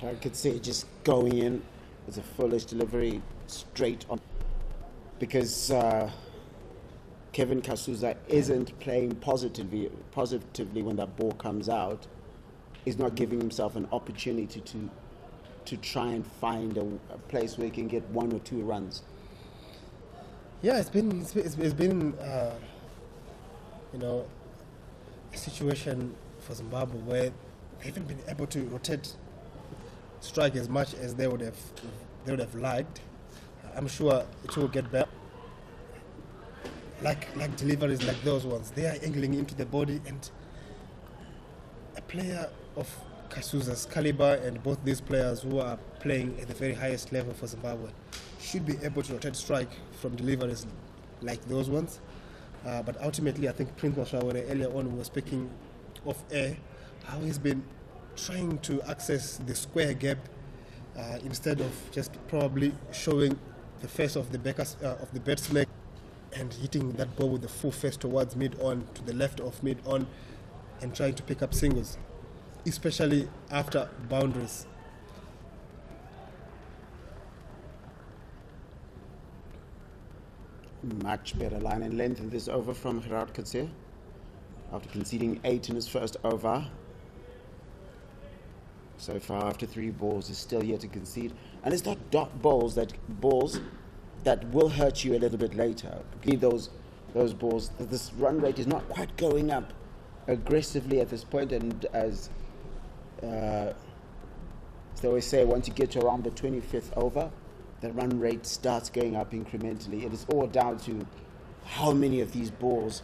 I could say just going in with a foolish delivery straight on, because Kevin Kasuza isn't playing positively when that ball comes out. He's not giving himself an opportunity to try and find a place where he can get 1 or 2 runs. Yeah, it's been a situation for Zimbabwe where they haven't been able to rotate strike as much as they would have liked. I'm sure it will get better. Like deliveries like those ones, they are angling into the body, and a player of Kasuza's caliber, and both these players who are playing at the very highest level for Zimbabwe, should be able to rotate strike from deliveries like those ones. But ultimately, I think Prince Mashawere earlier on was speaking of air, how he's been trying to access the square gap instead of just probably showing the face of the batsman and hitting that ball with the full face towards mid-on, to the left of mid-on, and trying to pick up singles, especially after boundaries. Much better line and length in this over from Gerard Coetzee after conceding 8 in his first over. So far, after 3 balls, he's still yet to concede. And it's not dot balls that will hurt you a little bit later. Those balls, this run rate is not quite going up aggressively at this point, and as they always say, once you get to around the 25th over, the run rate starts going up incrementally. It is all down to how many of these balls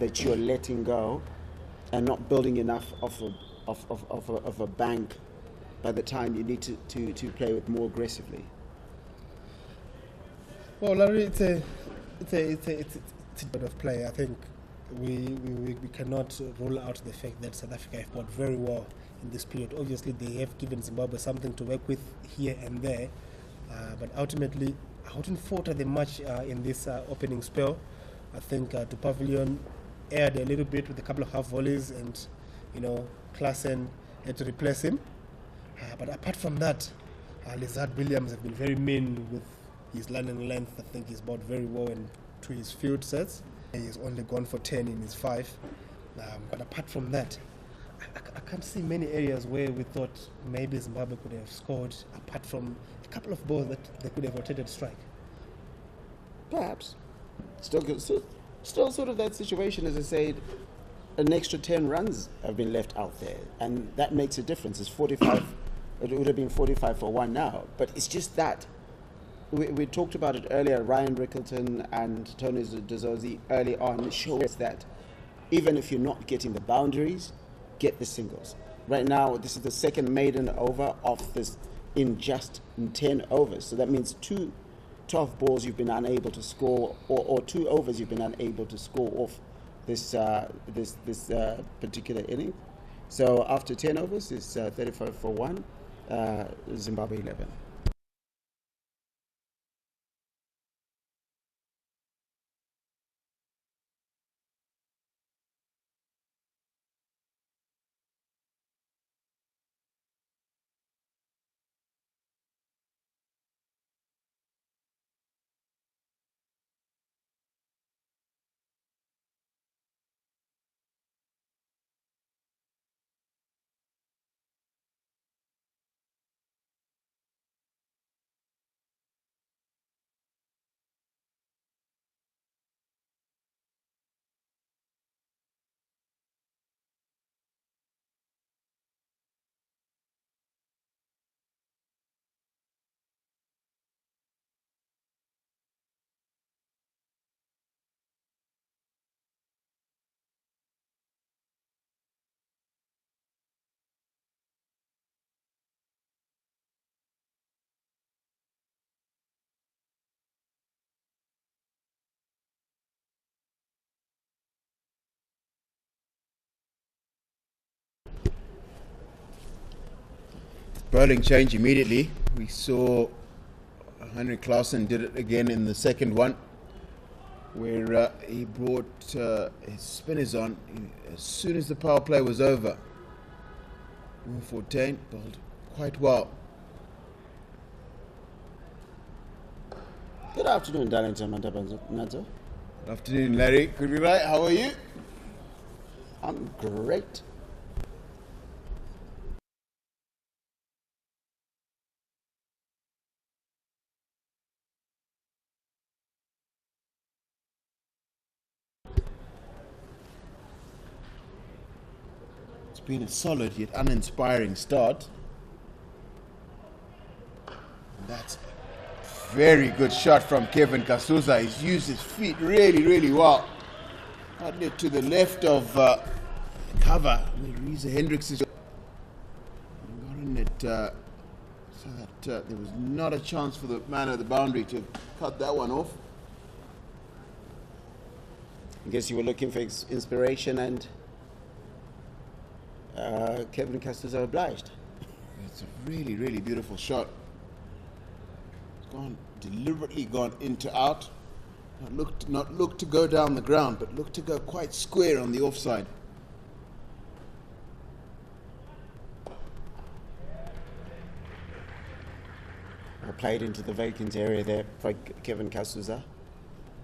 that you're letting go and not building enough of a bank by the time you need to play with more aggressively. Well, Larry, it's a bit of play. I think we cannot rule out the fact that South Africa have fought very well in this period. Obviously, they have given Zimbabwe something to work with here and there, but ultimately, I wouldn't falter them much in this opening spell. I think the Pavilion aired a little bit with a couple of half volleys, and Klaasen had to replace him. But apart from that, Lizard Williams have been very mean with his line and length. I think he's bought very well into his field sets. He's only gone for 10 in his 5. But apart from that, I can't see many areas where we thought maybe Zimbabwe could have scored, apart from a couple of balls that they could have rotated strike. Perhaps. Still sort of that situation, as I said, an extra 10 runs have been left out there, and that makes a difference. It's 45. It would have been 45 for 1 now, but it's just that. We talked about it earlier. Ryan Rickleton and Tony Dezozzi early on showed us that even if you're not getting the boundaries, get the singles. Right now, this is the second maiden over of this in 10 overs. So that means 2 12 balls you've been unable to score, or 2 overs you've been unable to score off this particular inning. So after 10 overs, it's 35 for 1, Zimbabwe 11. Bowling change immediately. We saw Henrik Klaasen did it again in the second one, where he brought his spinners on as soon as the power play was over. 14 bowled quite well. Good afternoon, Darlington Mantabanzo. Good afternoon, Larry. Could be right. How are you? I'm great. It's been a solid yet uninspiring start. And that's a very good shot from Kevin Kasuza. He's used his feet really, really well. Outlet to the left of cover. Reza Hendricks has gotten it so that there was not a chance for the man at the boundary to cut that one off. I guess you were looking for inspiration, and Kevin Castles obliged. It's a really, really beautiful shot. It's deliberately gone into out. Not looked to go down the ground, but looked to go quite square on the offside. Played into the vacant area there by Kevin Kasuza.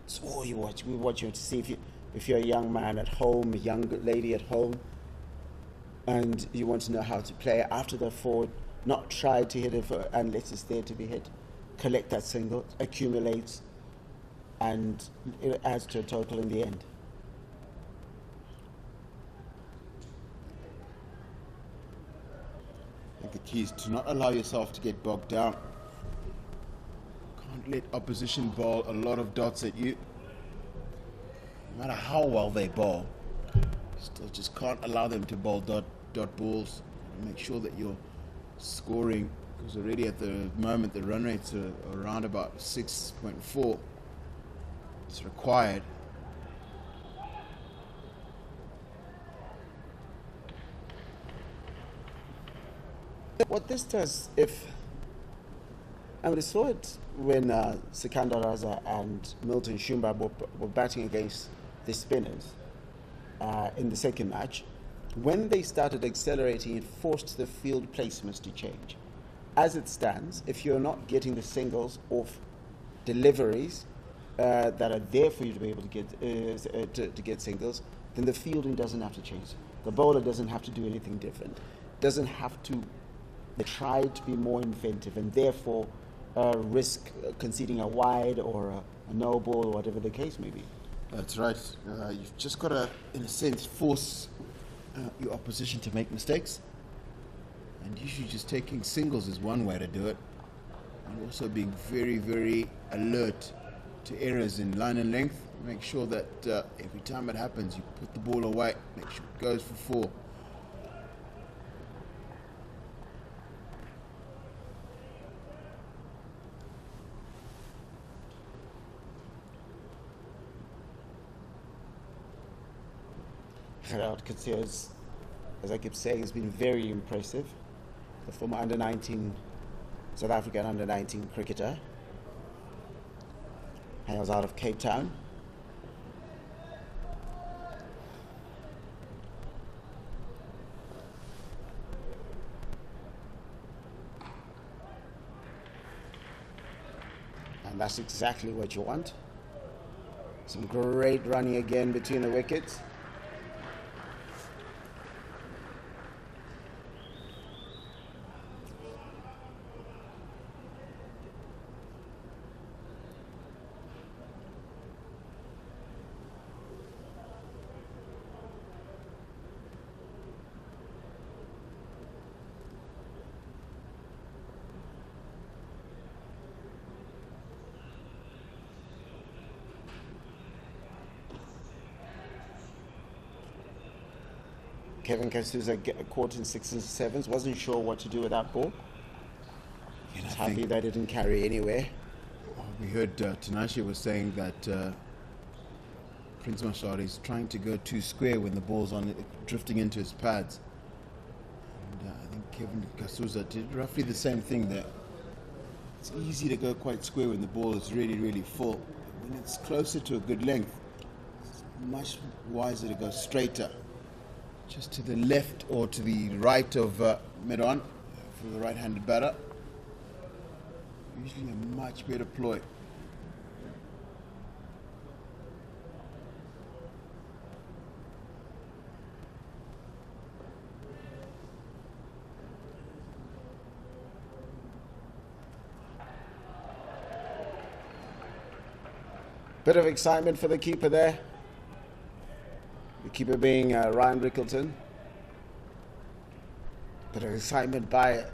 It's all you watch. We watch you to see if you're a young man at home, a young lady at home, and you want to know how to play after the forward, not try to hit it unless it's there to be hit. Collect that single, accumulates, and it adds to a total in the end. I think the key is to not allow yourself to get bogged down. Can't let opposition ball a lot of dots at you. No matter how well they ball, still just can't allow them to bowl dot balls. Make sure that you're scoring, because already at the moment the run rates are around about 6.4. It's required. What this does, we saw it when Sikandar Raza and Milton Shumba were batting against the spinners in the second match. When they started accelerating, it forced the field placements to change. As it stands, if you're not getting the singles off deliveries that are there for you to be able to get singles, then the fielding doesn't have to change. The bowler doesn't have to do anything different. Doesn't have to try to be more inventive, and therefore risk conceding a wide or a no ball, or whatever the case may be. That's right. You've just got to, in a sense, force your opposition to make mistakes. And usually just taking singles is one way to do it. And also being very, very alert to errors in line and length. Make sure that every time it happens, you put the ball away. Make sure it goes for 4. Gerard Coetzee, as I keep saying, has been very impressive. The former under-19 South African under-19 cricketer. Hails out of Cape Town. And that's exactly what you want. Some great running again between the wickets. Kevin Kasuza caught in 6s and 7s, wasn't sure what to do with that ball. He was happy they didn't carry anywhere. We heard Tinashe was saying that Prince Mashar is trying to go too square when the ball's on drifting into his pads. And I think Kevin Kasuza did roughly the same thing there. It's easy to go quite square when the ball is really, really full. When it's closer to a good length, it's much wiser to go straighter. Just to the left or to the right of mid-on for the right-handed batter. Usually a much better ploy. Bit of excitement for the keeper there. The keeper being Ryan Rickleton. Bit of excitement by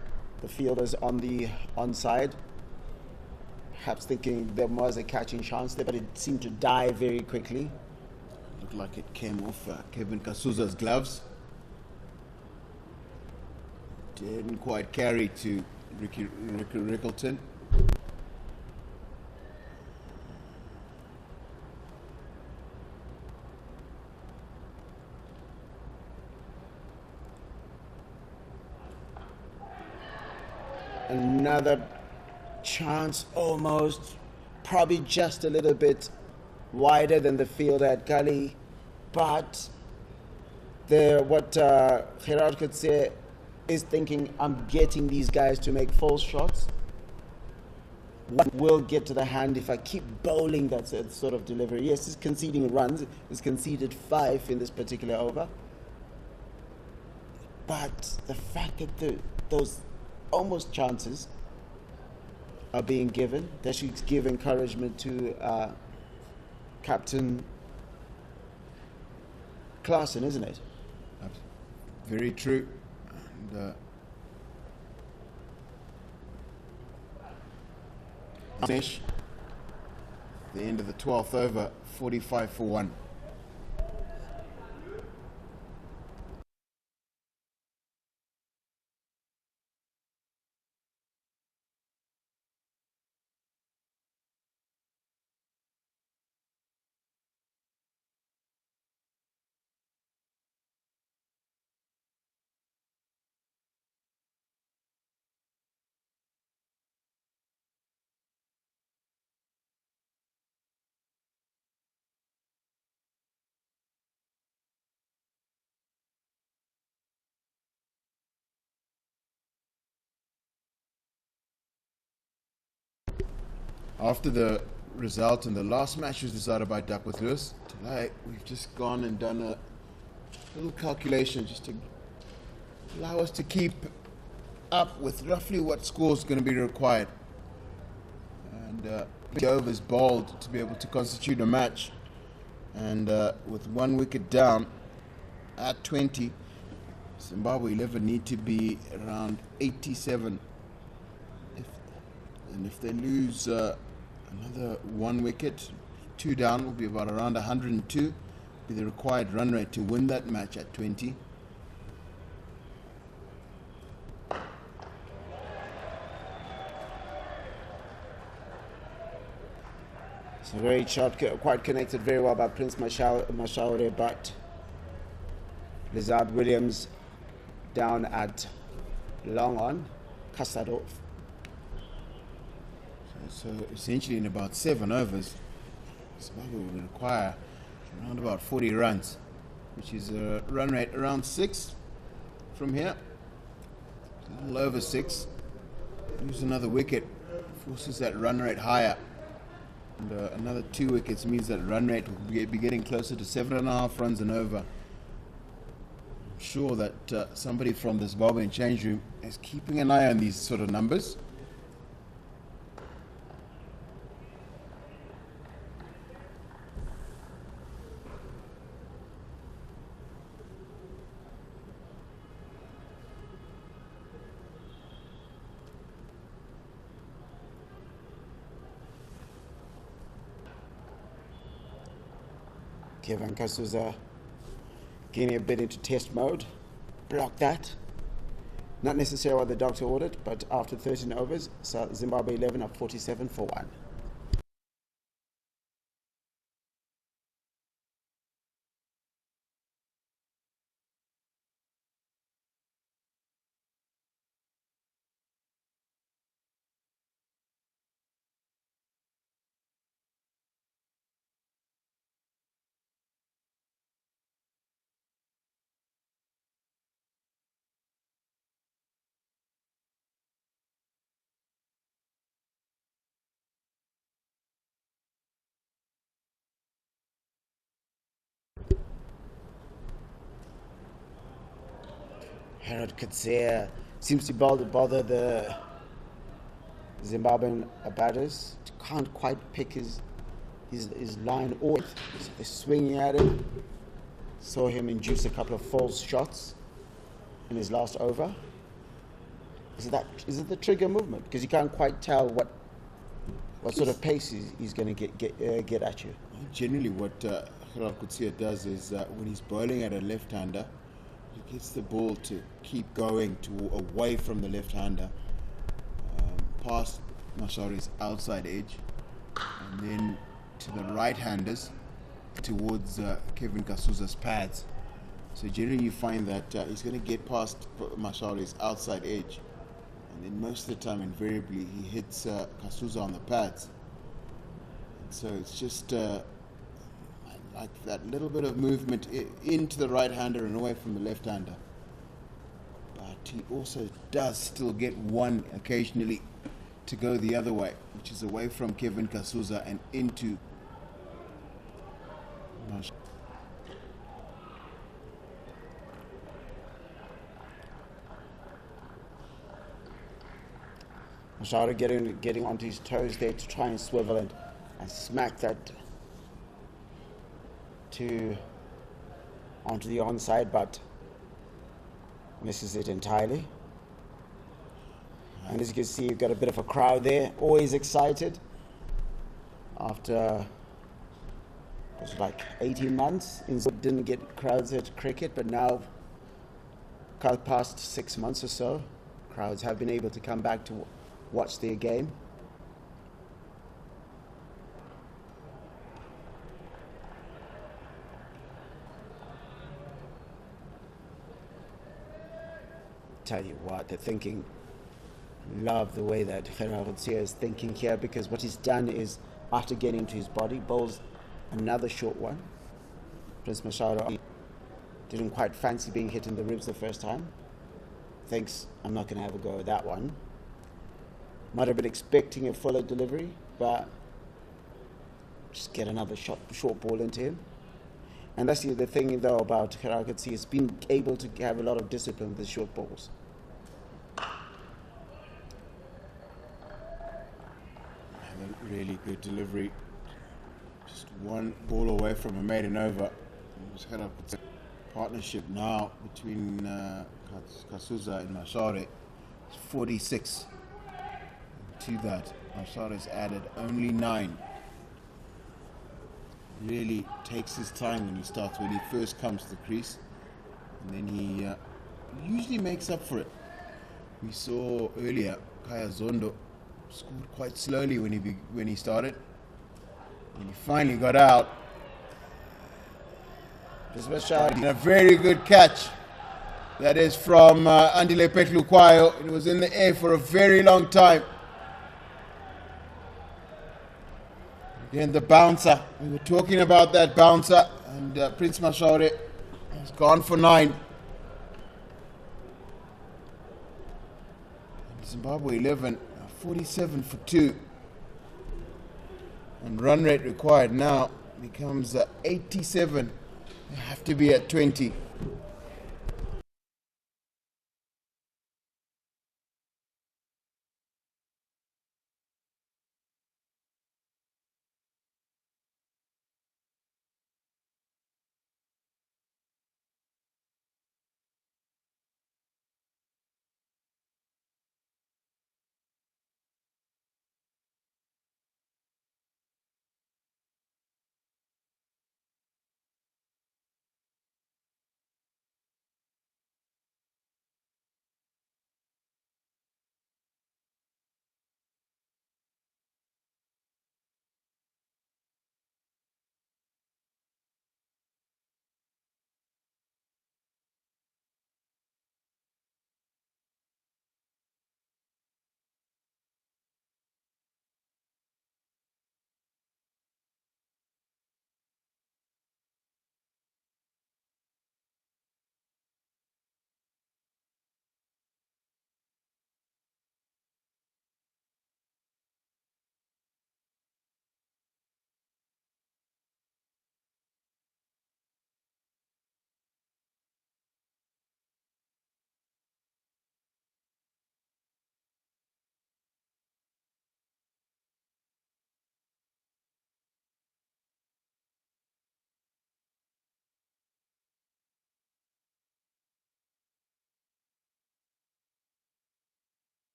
the fielders on the onside. Perhaps thinking there was a catching chance there, but it seemed to die very quickly. Looked like it came off Kevin Kasuza's gloves. Didn't quite carry to Ricky Rickleton. Another chance, almost, probably just a little bit wider than the field at Gully, but what Gerard could say is thinking, I'm getting these guys to make false shots. One will get to the hand if I keep bowling that sort of delivery. Yes, he's conceding runs. He's conceded 5 in this particular over. But the fact that those almost chances are being given, that should give encouragement to Captain Klaasen, isn't it? Very true. And finish the end of the 12th over, 45 for 1. After the result in the last match was decided by Duckworth Lewis, tonight we've just gone and done a little calculation just to allow us to keep up with roughly what score is going to be required. And the overs bowled to be able to constitute a match. And with 1 wicket down at 20, Zimbabwe 11 need to be around 87. If they lose another 1 wicket, 2 down, will be about around 102. Be the required run rate to win that match at 20. It's a very shot, quite connected very well by Prince Mashaure, but Lizard Williams down at long on, custard off. So essentially in about 7 overs, Zimbabwe will require around about 40 runs, which is a run rate around 6 from here. A little over 6. Lose another wicket, forces that run rate higher. And another 2 wickets means that run rate will be getting closer to 7.5 runs and over. I'm sure that somebody from the Zimbabwean change room is keeping an eye on these sort of numbers. Kevin Kasuza getting a bit into test mode. Block that. Not necessarily what the doctor ordered, but after 13 overs, Zimbabwe 11 up 47 for 1. Harold Katzea seems to bother the Zimbabwean batters. Can't quite pick his line or he's swinging at it. Saw him induce a couple of false shots in his last over. Is it the trigger movement? Because you can't quite tell what sort of pace he's going to get at you. Generally, what Harold Kutsia does is when he's bowling at a left-hander, he gets the ball to keep going away from the left-hander, past Mashari's outside edge, and then to the right-handers towards Kevin Kasuza's pads. So generally you find that he's going to get past Mashari's outside edge, and then most of the time, invariably, he hits Kasuza on the pads. And so it's just like that little bit of movement into the right-hander and away from the left-hander. But he also does still get one occasionally to go the other way, which is away from Kevin Kasuza and into Mashara getting onto his toes there to try and swivel and smack that onto the onside, but misses it entirely. And as you can see, you've got a bit of a crowd there, always excited. After it was like 18 months, didn't get crowds at cricket, but now, past 6 months or so, crowds have been able to come back to watch their game. Tell you what, they're thinking. Love the way that Harold Kutsia is thinking here, because what he's done is, after getting into his body, bowls another short one. Prince Mashara didn't quite fancy being hit in the ribs the first time. Thinks, I'm not going to have a go at that one. Might have been expecting a fuller delivery, but just get another short ball into him. And that's the thing, though, about Harold Kutsia. He's been able to have a lot of discipline with his short balls. Really good delivery. Just one ball away from a maiden over. Just kind of partnership now between Kasuza and Mashare. It's 46. And to that, Mashare has added only 9. Really takes his time when he first comes to the crease, and then he usually makes up for it. We saw earlier Kaya Zondo scored quite slowly when he started. When he finally got out, and a very good catch. That is from Andile Petlukwayo. It was in the air for a very long time. Again, the bouncer. We were talking about that bouncer, and Prince Mashare has gone for 9. Zimbabwe 11. 47 for 2, and run rate required now becomes 87. They have to be at 20.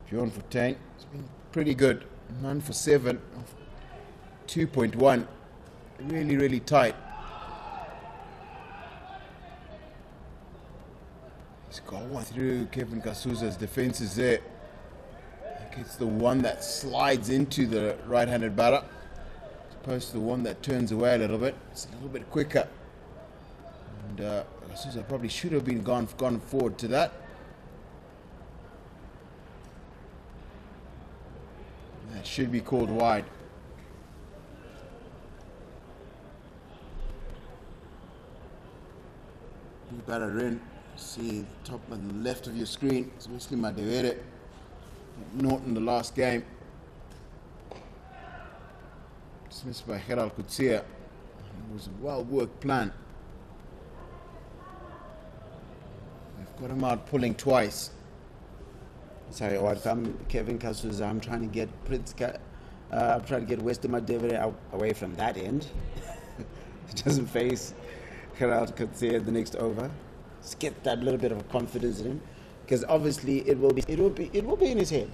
Bjorn for 10. It's been pretty good. 9 for 7. 2.1. Really, really tight. He's got one through Kevin Kasuza's defenses there. I think it's the one that slides into the right-handed batter, as opposed to the one that turns away a little bit. It's a little bit quicker. And Kasuza probably should have been gone forward to that. That should be called wide. New batter in. See the top and the left of your screen. It's Wesley Madewere. Norton the last game. Dismissed by Gerald Kutsia. It was a well-worked plan. They've got him out pulling twice. Sorry, or if I'm Kevin Kasuza, I'm trying to get I'm trying to get Wesley Madewere away from that end. He doesn't face Gerald Kutsia the next over. Just get that little bit of confidence in him, because obviously it will be in his head.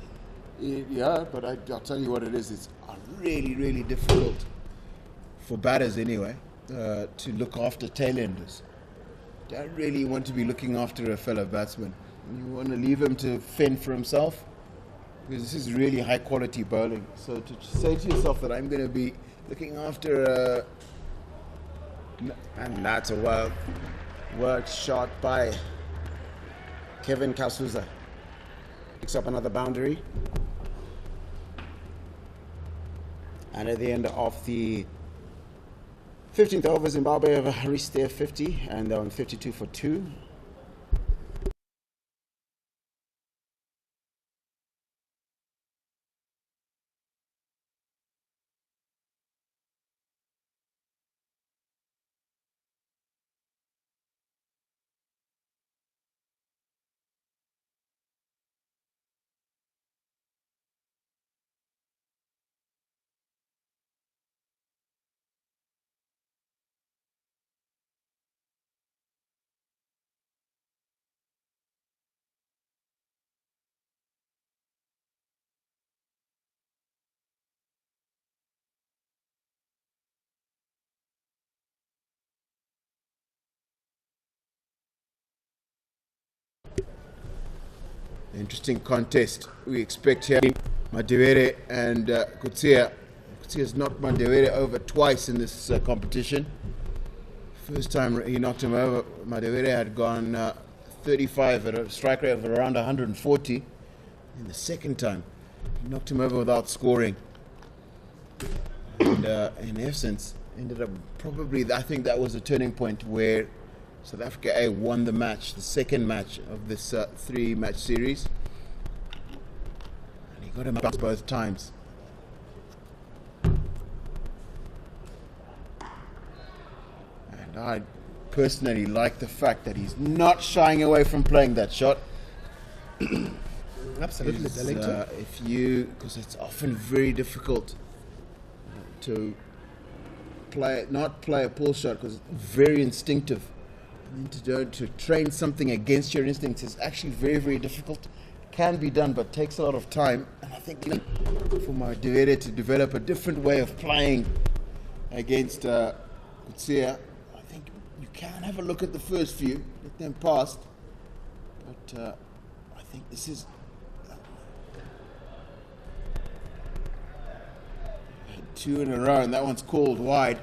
Yeah, but I'll tell you what it is. It's really, really difficult for batters anyway to look after tailenders. You don't really want to be looking after a fellow batsman. You want to leave him to fend for himself, because this is really high quality bowling. So to say to yourself that I'm going to be looking after And that's a worked shot by Kevin Kasuza. Picks up another boundary. And at the end of the 15th over, Zimbabwe have reached their 50, and they're on 52 for 2. interesting contest we expect here. Madewere and Kutsia. Kutsia's knocked Madewere over twice in this competition. First time he knocked him over, Madewere had gone 35 at a strike rate of around 140. And the second time, he knocked him over without scoring. And in essence, ended up probably, I think that was a turning point where South Africa A won the match, the second match of this 3-match series. And he got him out both times. And I personally like the fact that he's not shying away from playing that shot. Absolutely, Dellington. Because it's often very difficult to not play a pull shot, because it's very instinctive. And to train something against your instincts is actually very, very difficult. Can be done, but takes a lot of time. And I think for Madewere to develop a different way of playing against Kutsia, I think you can have a look at the first few, let them pass. But I think this is two in a row, and that one's called wide.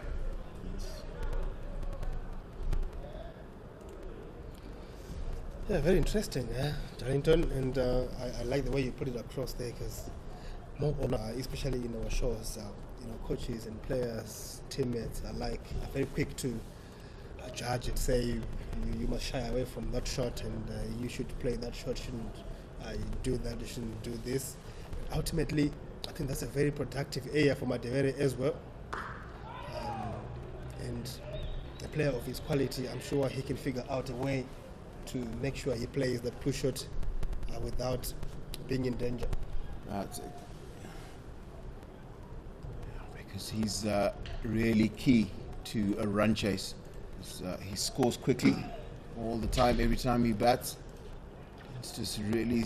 Yeah, very interesting, Darrington, and I like the way you put it across there, because especially in our shows, coaches and players, teammates alike are very quick to judge and say you must shy away from that shot, and you should play that shot, shouldn't do that, you shouldn't do this. Ultimately, I think that's a very productive area for Madewere as well, and a player of his quality, I'm sure he can figure out a way to make sure he plays the push shot without being in danger. That's it. Because he's really key to a run chase. He scores quickly all the time, every time he bats. It's just really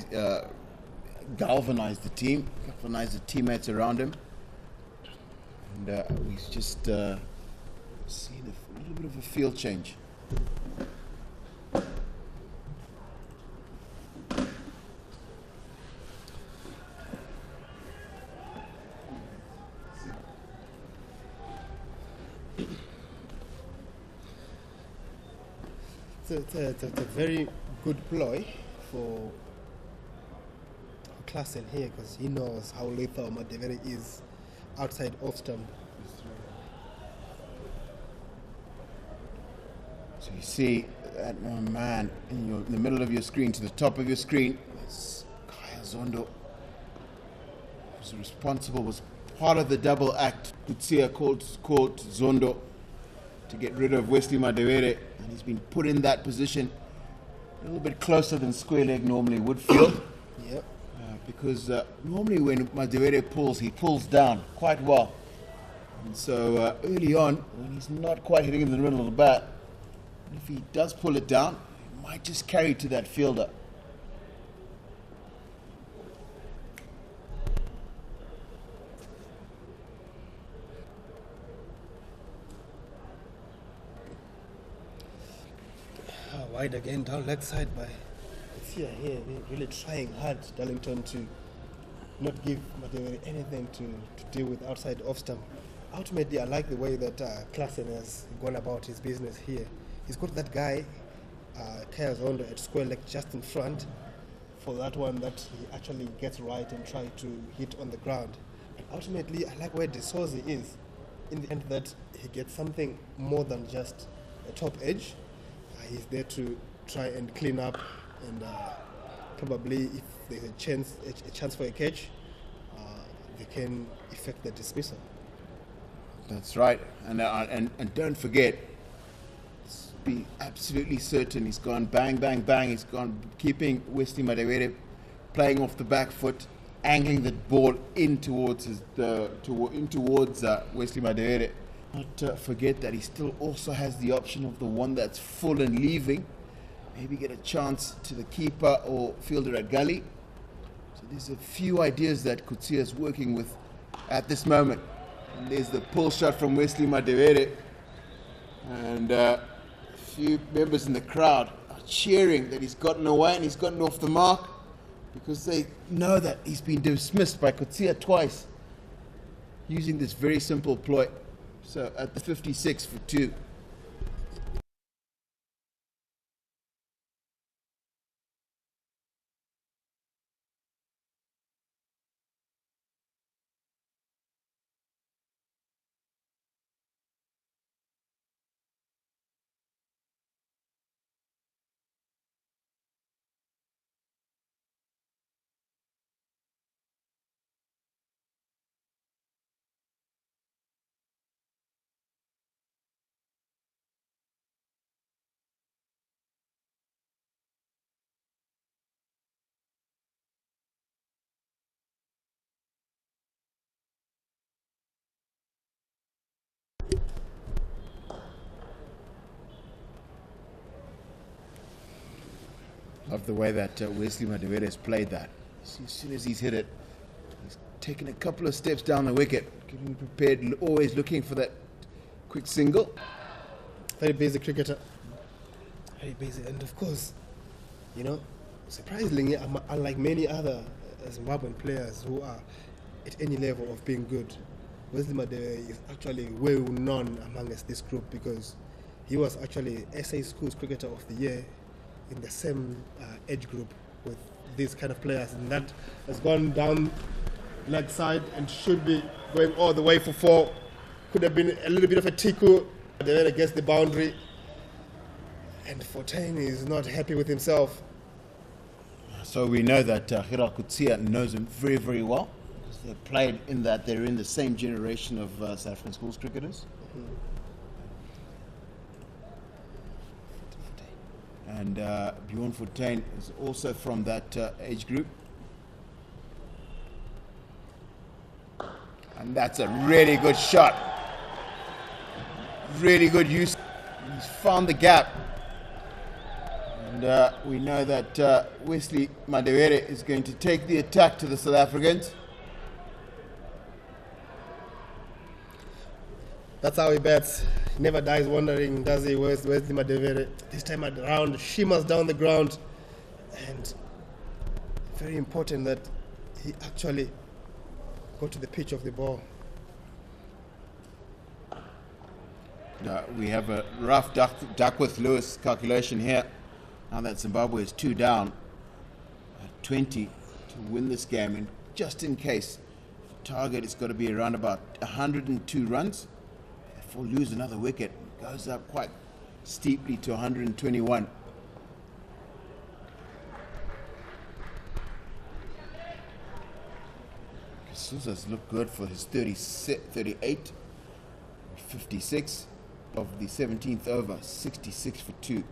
galvanize the team, galvanize the teammates around him. And we've just seen a little bit of a field change. It's a very good ploy for Klassen here because he knows how lethal Madevere is outside off stump. So you see that man in the middle of your screen, to the top of your screen, that's Kaya Zondo, who's responsible, was part of the double act. Kutsia called Zondo to get rid of Wesley Madevere, and he's been put in that position a little bit closer than square leg normally would feel. Yep. Because normally when Madevere pulls, he pulls down quite well. And so early on, when he's not quite hitting in the middle of the bat, if he does pull it down, he might just carry to that fielder. Wide again, down leg side by Kutsia here. They're really trying hard, Darlington, to not give Madevere anything to deal with outside off stump. Ultimately, I like the way that Klassen has gone about his business here. He's got that guy, Kaya Zondo, at square leg just in front for that one that he actually gets right and try to hit on the ground. And ultimately, I like where De Souza is in the end, that he gets something more than just a top edge. He's there to try and clean up, and probably if there's a chance for a catch, they can effect the dismissal. That's right, and don't forget, be absolutely certain he's gone bang, bang, bang. He's gone keeping Wesley Madevere playing off the back foot, angling the ball in towards Wesley Madevere. Not forget that he still also has the option of the one that's full and leaving. Maybe get a chance to the keeper or fielder at gully. So there's a few ideas that Kutsia is working with at this moment. And there's the pull shot from Wesley Madevere. And a few members in the crowd are cheering that he's gotten away and he's gotten off the mark, because they know that he's been dismissed by Kutsia twice using this very simple ploy. So at the 56 for 2. Love the way that Wesley Madevere has played that. As soon as he's hit it, he's taken a couple of steps down the wicket, getting prepared, always looking for that quick single. Very busy cricketer. Very busy. And of course, you know, surprisingly, unlike many other Zimbabwean players who are at any level of being good, Wesley Madevere is actually well known amongst this group, because he was actually SA Schools Cricketer of the Year in the same age group with these kind of players, and that has gone down leg side and should be going all the way for 4. Could have been a little bit of a tickle against the boundary, and Fortain is not happy with himself. So we know that Hira Kutsia knows him very, very well, because they played in that, they're in the same generation of South African schools cricketers. Mm-hmm. And Bjorn Fortain is also from that age group. And that's a really good shot. Really good use. He's found the gap. And we know that Wesley Madewere is going to take the attack to the South Africans. That's how he bets. He never dies wondering, does he? Where's the Madevere? This time around, shimmers down the ground. And very important that he actually go to the pitch of the ball. We have a rough Duckworth-Lewis calculation here. Now that Zimbabwe is 2 down, 20 to win this game. And just in case, the target is got to be around about 102 runs. If we lose another wicket, it goes up quite steeply to 121. Sousa's looked good for his 38, 56 of the 17th over, 66 for 2.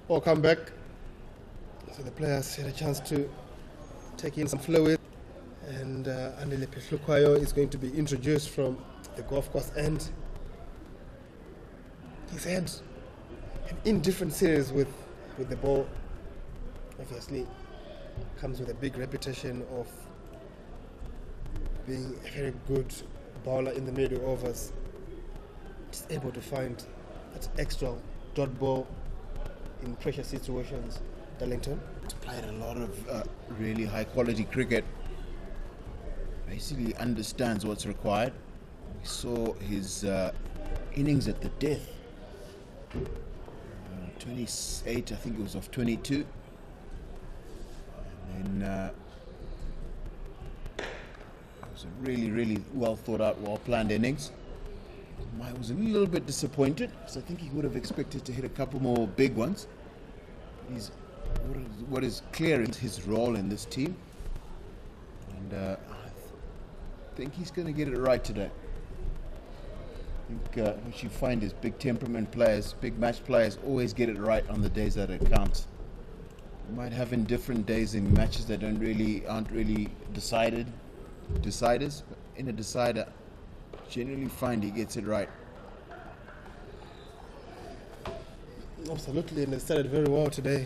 Welcome back. So the players had a chance to take in some fluid, and Andile Pehlukwayo is going to be introduced from the golf course end. He's had an indifferent series with the ball. Obviously, comes with a big reputation of being a very good bowler in the middle overs. Just able to find that extra dot ball in pressure situations. Darlington He's played a lot of really high quality cricket. Basically understands what's required. We saw his innings at the death. 28, I think it was of 22. And then it was a really, really well thought out, well planned innings. I was a little bit disappointed because I think he would have expected to hit a couple more big ones. What is clear is his role in this team, and I think he's going to get it right today. I think what you find is big temperament players, big match players always get it right on the days that it counts. You might have in different days in matches that aren't really deciders, but in a decider, generally find he gets it right. absolutely, and they started very well today.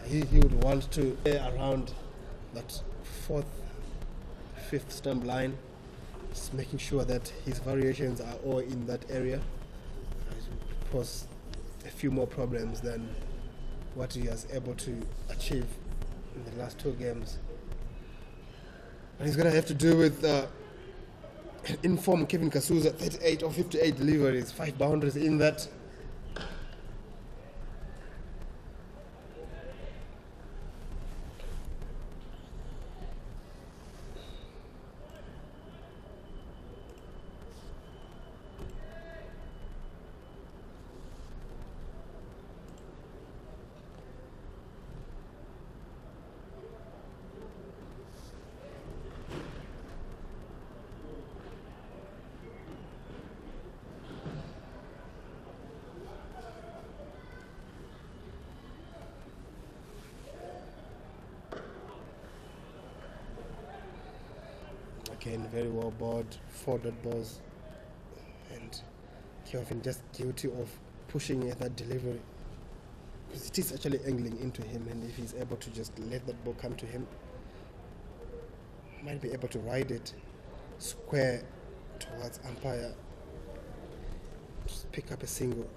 He would want to play around that fourth, fifth stump line, just making sure that his variations are all in that area. It will pose a few more problems than what he was able to achieve in the last two games. And he's going to have to do with informed Kevin Kasuza, 38 or 58 deliveries, 5 boundaries in that. Again, very well bowled, 4 dot balls, and Kevin just guilty of pushing at that delivery, because it is actually angling into him, and if he's able to just let that ball come to him, he might be able to ride it square towards umpire, just pick up a single.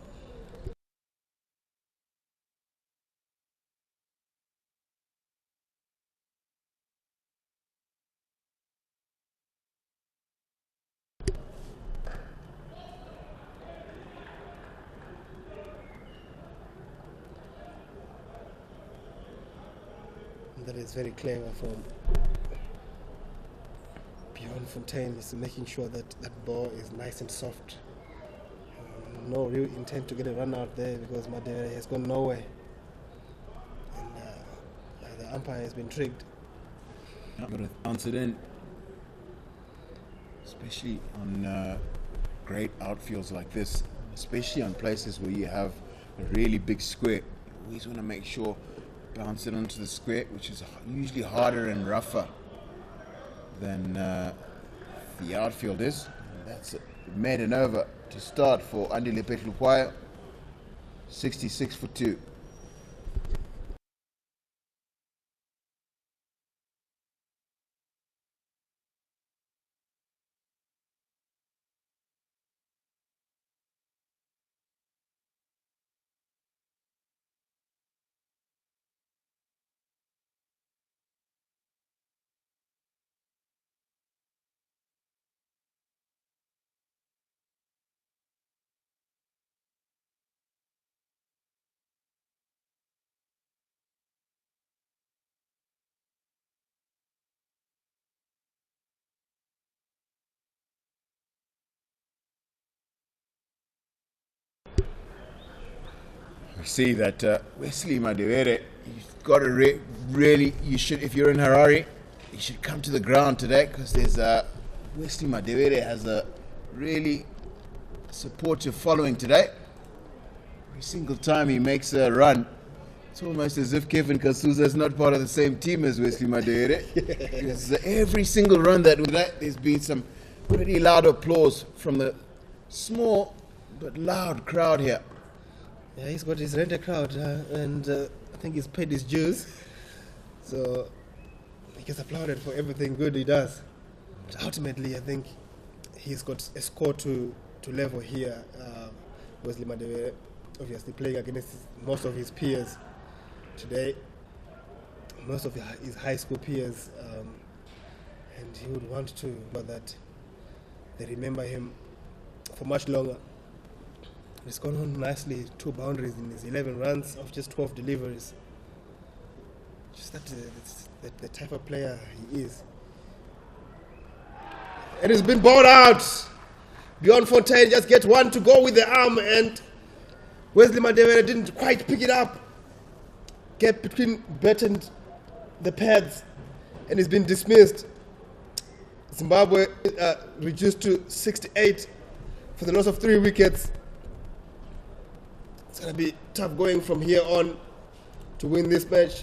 That is very clever from Bjorn Fontaine, is making sure that that ball is nice and soft. No real intent to get a run out there because Madere has gone nowhere. And the umpire has been tricked. Not going to answer in, especially on great outfields like this, especially on places where you have a really big square. You always want to make sure bounce it onto the square, which is usually harder and rougher than the outfield is. And that's it. Made an over to start for Andile Pehlukwayo, 66 for 2. We see that Wesley Madewere, you've got to really, you should, if you're in Harare, you should come to the ground today, because there's Wesley Madewere has a really supportive following today. Every single time he makes a run, It's almost as if Kevin Kasuza is not part of the same team as Wesley Madere. Because every single run there's been some pretty loud applause from the small but loud crowd here. Yeah, he's got his rented crowd, and I think he's paid his dues. So he gets applauded for everything good he does. But ultimately, I think he's got a score to level here. Wesley Madere, obviously playing against most of his peers today, most of his high school peers, and he would want to know that they remember him for much longer. He's gone on nicely, 2 boundaries in his 11 runs of just 12 deliveries. Just the type of player he is. And he's been bowled out. Bjorn Fontaine just gets one to go with the arm, and Wesley Madere didn't quite pick it up. Gap between bat and the pads, and he's been dismissed. Zimbabwe reduced to 68 for the loss of 3 wickets. It's going to be tough going from here on to win this match.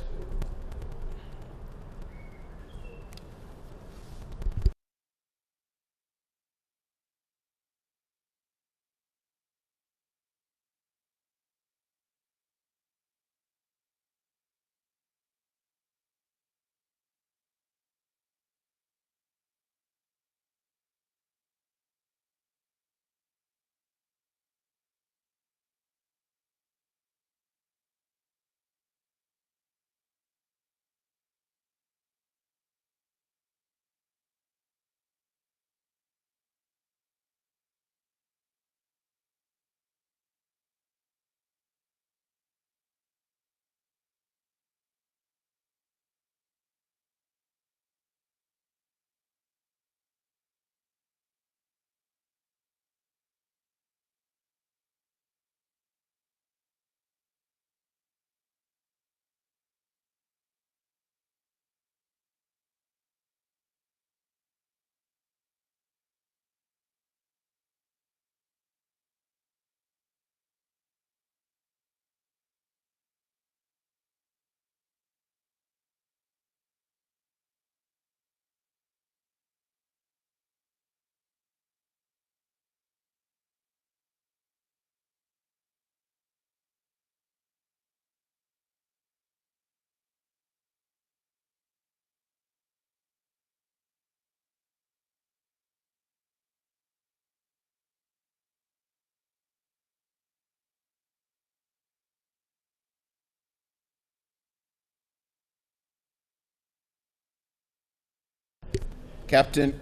Captain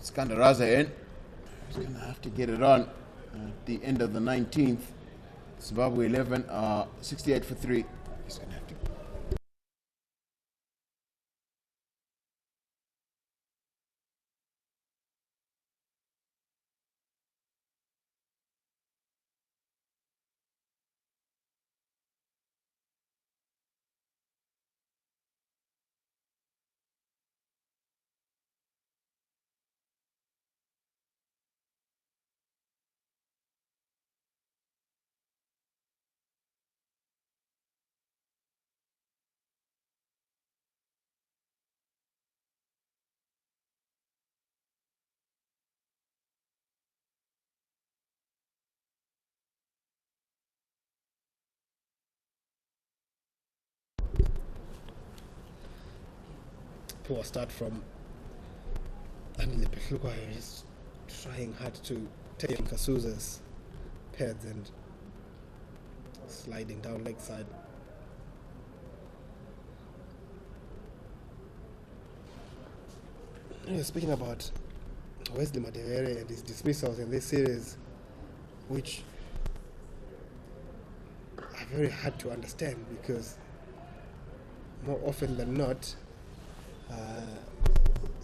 Skandaraza in. He's going to have to get it on at the end of the 19th. Zimbabwe 11 are 68 for 3. He's going to have to. Poor start from Anile Pehlukwa. He's trying hard to take Kasuza's pads and sliding down leg side. Speaking about Wesley Madere and his dismissals in this series, which are very hard to understand because more often than not,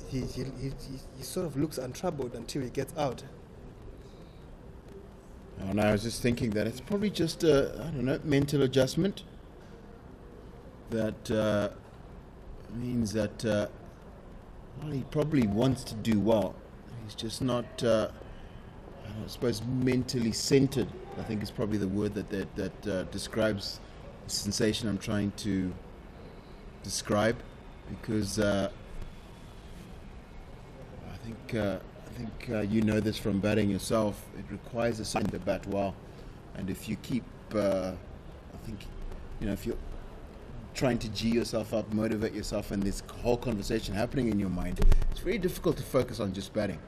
he sort of looks untroubled until he gets out. And I was just thinking that it's probably just a, mental adjustment that means that well, he probably wants to do well. He's just not, I suppose, mentally centered. I think is probably the word that describes sensation I'm trying to describe, because I think you know this from batting yourself. It requires a sign to bat well, and if you keep, I think, if you're trying to G yourself up, motivate yourself, and this whole conversation happening in your mind, it's very difficult to focus on just batting.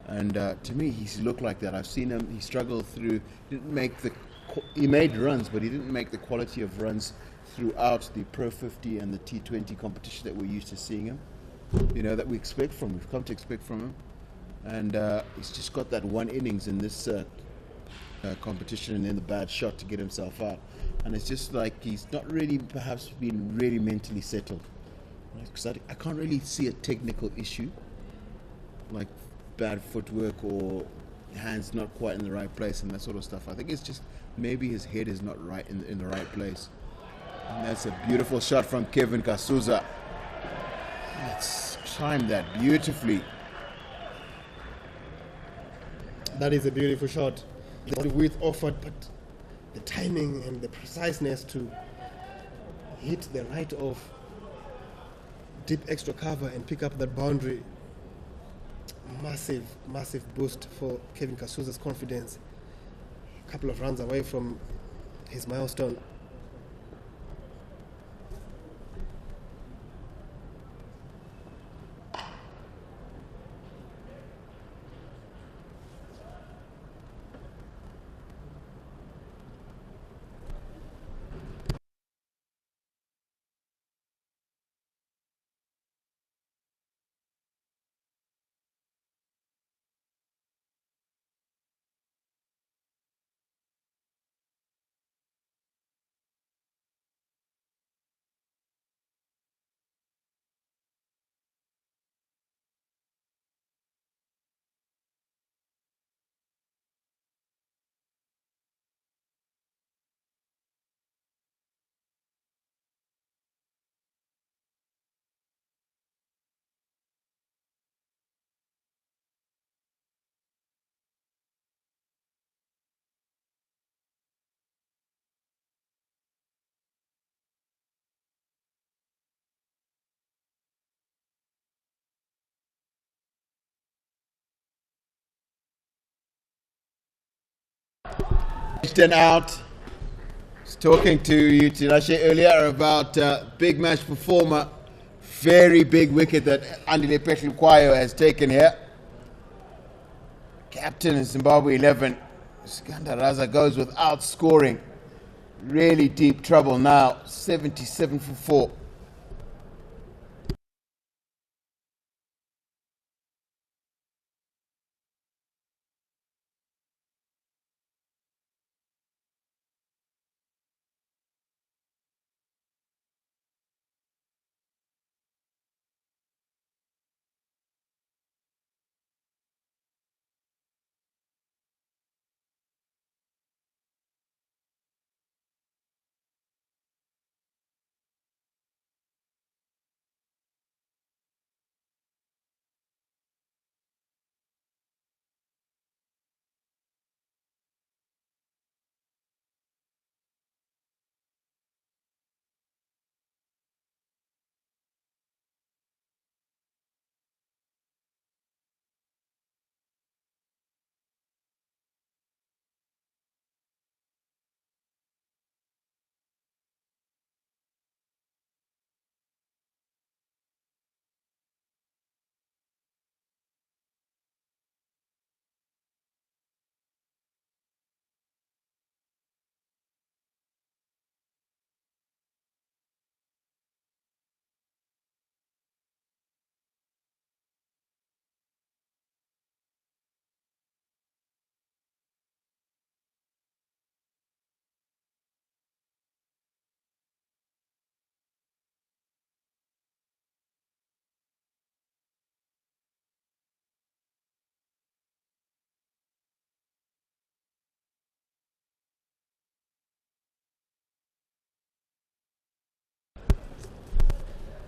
And to me, he's looked like that. I've seen him. He struggled through. He made runs, but he didn't make the quality of runs throughout the Pro 50 and the T20 competition that we're used to seeing him. That we expect from him. We've come to expect from him, and he's just got that one innings in this competition and then the bad shot to get himself out. And it's just like he's not really, perhaps, been really mentally settled. Because I can't really see a technical issue, like bad footwork or hands not quite in the right place and that sort of stuff. I think it's just maybe his head is not right in the right place. And that's a beautiful shot from Kevin Kasuza. Let's time that beautifully. That is a beautiful shot. The width offered, but the timing and the preciseness to hit the right of deep extra cover and pick up that boundary. Massive, massive boost for Kevin Kasuza's confidence. A couple of runs away from his milestone. And out. I was talking to you, Tinashe, earlier about big match performer. Very big wicket that Andile Petlukwayo has taken here. Captain in Zimbabwe 11. Skandaraza goes without scoring. Really deep trouble now. 77 for 4.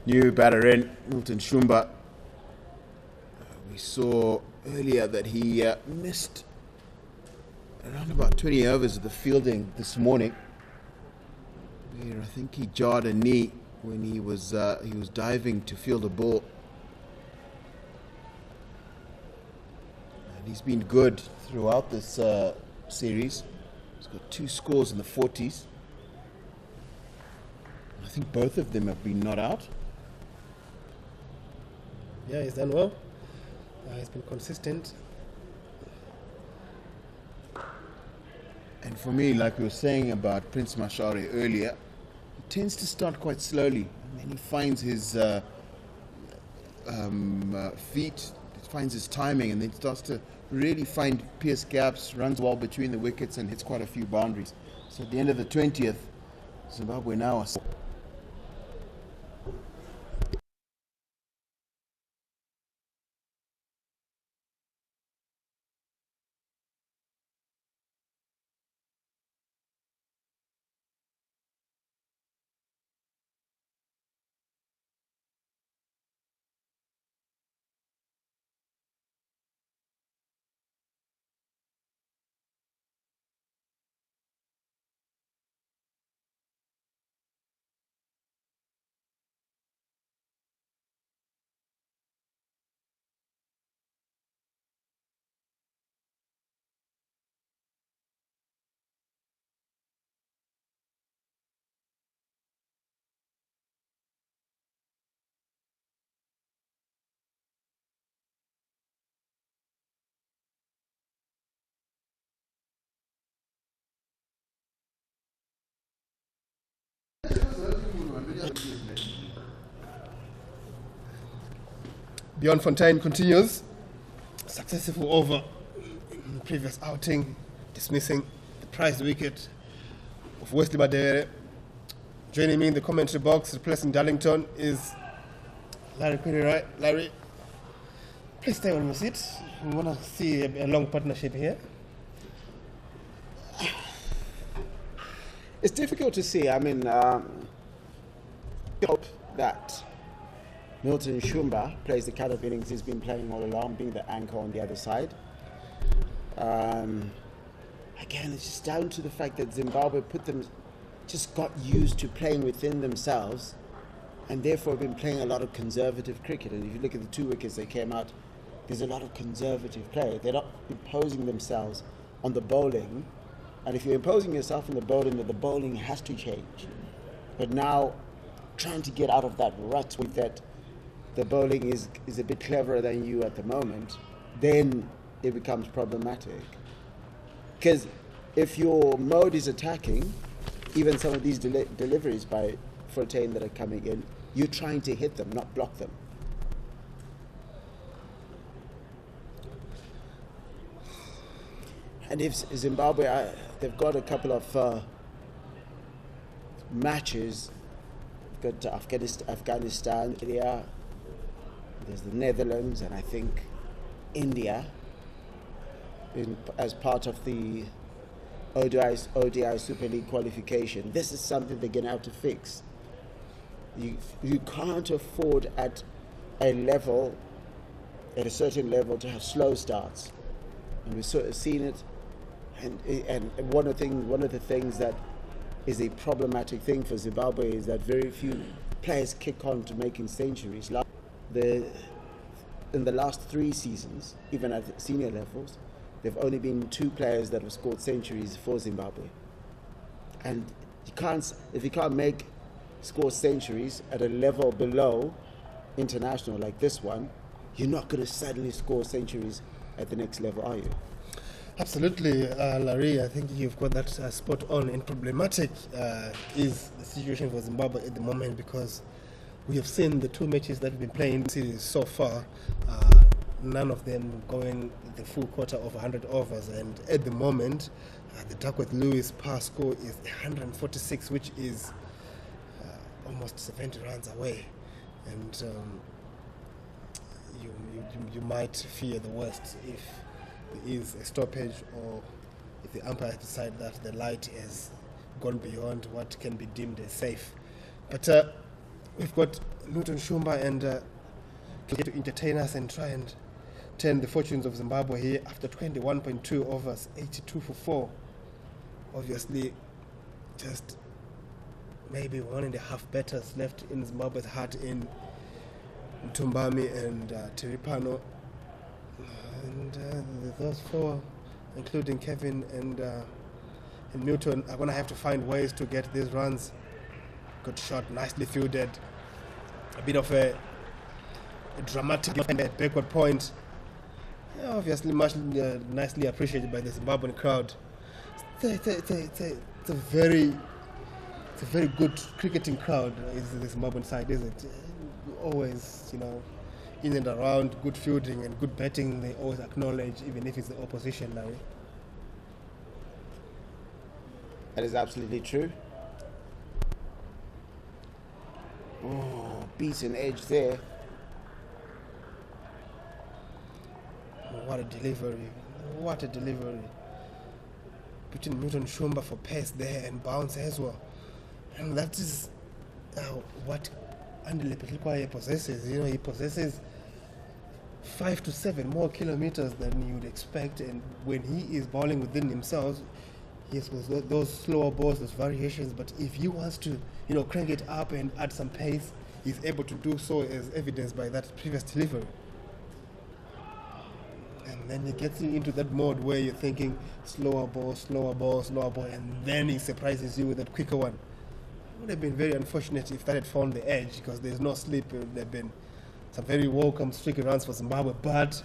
New batter in, Milton Shumba. We saw earlier that he missed around about 20 overs of the fielding this morning. Here, I think he jarred a knee when he was diving to field a ball. And he's been good throughout this series. He's got 2 scores in the 40s. I think both of them have been not out. Yeah, he's done well. He's been consistent. And for me, like we were saying about Prince Mashare earlier, he tends to start quite slowly, and then he finds his feet, finds his timing, and then starts to really find pierce gaps, runs well between the wickets, and hits quite a few boundaries. So at the end of the 20th, Zimbabwe now are Bjorn Fontaine continues. Successful over in the previous outing, dismissing the prized wicket of Wesley Badere. Joining me in the commentary box, replacing Darlington, is Larry Query, right? Larry, please stay on your seat. We want to see a long partnership here. It's difficult to see. I mean, I hope that Milton Shumba plays the kind of innings he's been playing all along, being the anchor on the other side. Again, it's just down to the fact that Zimbabwe just got used to playing within themselves, and therefore have been playing a lot of conservative cricket. And if you look at the 2 wickets that came out, there's a lot of conservative play. They're not imposing themselves on the bowling. And if you're imposing yourself on the bowling has to change. But now, trying to get out of that rut with that the bowling is a bit cleverer than you at the moment, then it becomes problematic. Because if your mode is attacking, even some of these deliveries by Fontaine that are coming in, you're trying to hit them, not block them. And if Zimbabwe, they've got a couple of matches. They've got Afghanistan, India, there's the Netherlands, and I think India as part of the ODI Super League qualification. This is something they're going to have to fix. You can't afford at a certain level, to have slow starts. And we've sort of seen it. And one of the things that is a problematic thing for Zimbabwe is that very few players kick on to making centuries. In the last 3 seasons, even at the senior levels, there have only been 2 players that have scored centuries for Zimbabwe. And if you can't score centuries at a level below international like this one, you're not going to suddenly score centuries at the next level, are you? Absolutely, Larry. I think you've got that spot on. And problematic is the situation for Zimbabwe at the moment, because we have seen the 2 matches that we've been playing in the series so far, none of them going the full quarter of 100 overs. And at the moment, the Duckworth-Lewis par score is 146, which is almost 70 runs away. And you might fear the worst if there is a stoppage, or if the umpires decide that the light has gone beyond what can be deemed as safe. But we've got Milton Shumba and to entertain us and try and turn the fortunes of Zimbabwe here after 21.2 overs, 82 for 4. Obviously, just maybe 1.5 batters left in Zimbabwe's heart in Tumbami and Tiripano. And those four, including Kevin and Newton, are going to have to find ways to get these runs. Good shot, nicely fielded. A bit of a dramatic backward point. Yeah, obviously, much nicely appreciated by the Zimbabwean crowd. It's a very good cricketing crowd. Is the Zimbabwean side, isn't it? Always, in and around, good fielding and good batting. They always acknowledge, even if it's the opposition, Larry. That is absolutely true. Oh, beaten edge there. What a delivery. What a delivery. Between Newton Shumba for pace there and bounce as well. And that is what Andile Petlikoye possesses. He possesses 5 to 7 more kilometers than you would expect. And when he is bowling within himself, he has those slower balls, those variations. But if he wants to, crank it up and add some pace, he's able to do so, as evidenced by that previous delivery. And then he gets you into that mode where you're thinking slower ball, and then he surprises you with that quicker one. It would have been very unfortunate if that had found the edge, because there's no sleep. It would have been some very welcome streaky runs for Zimbabwe, but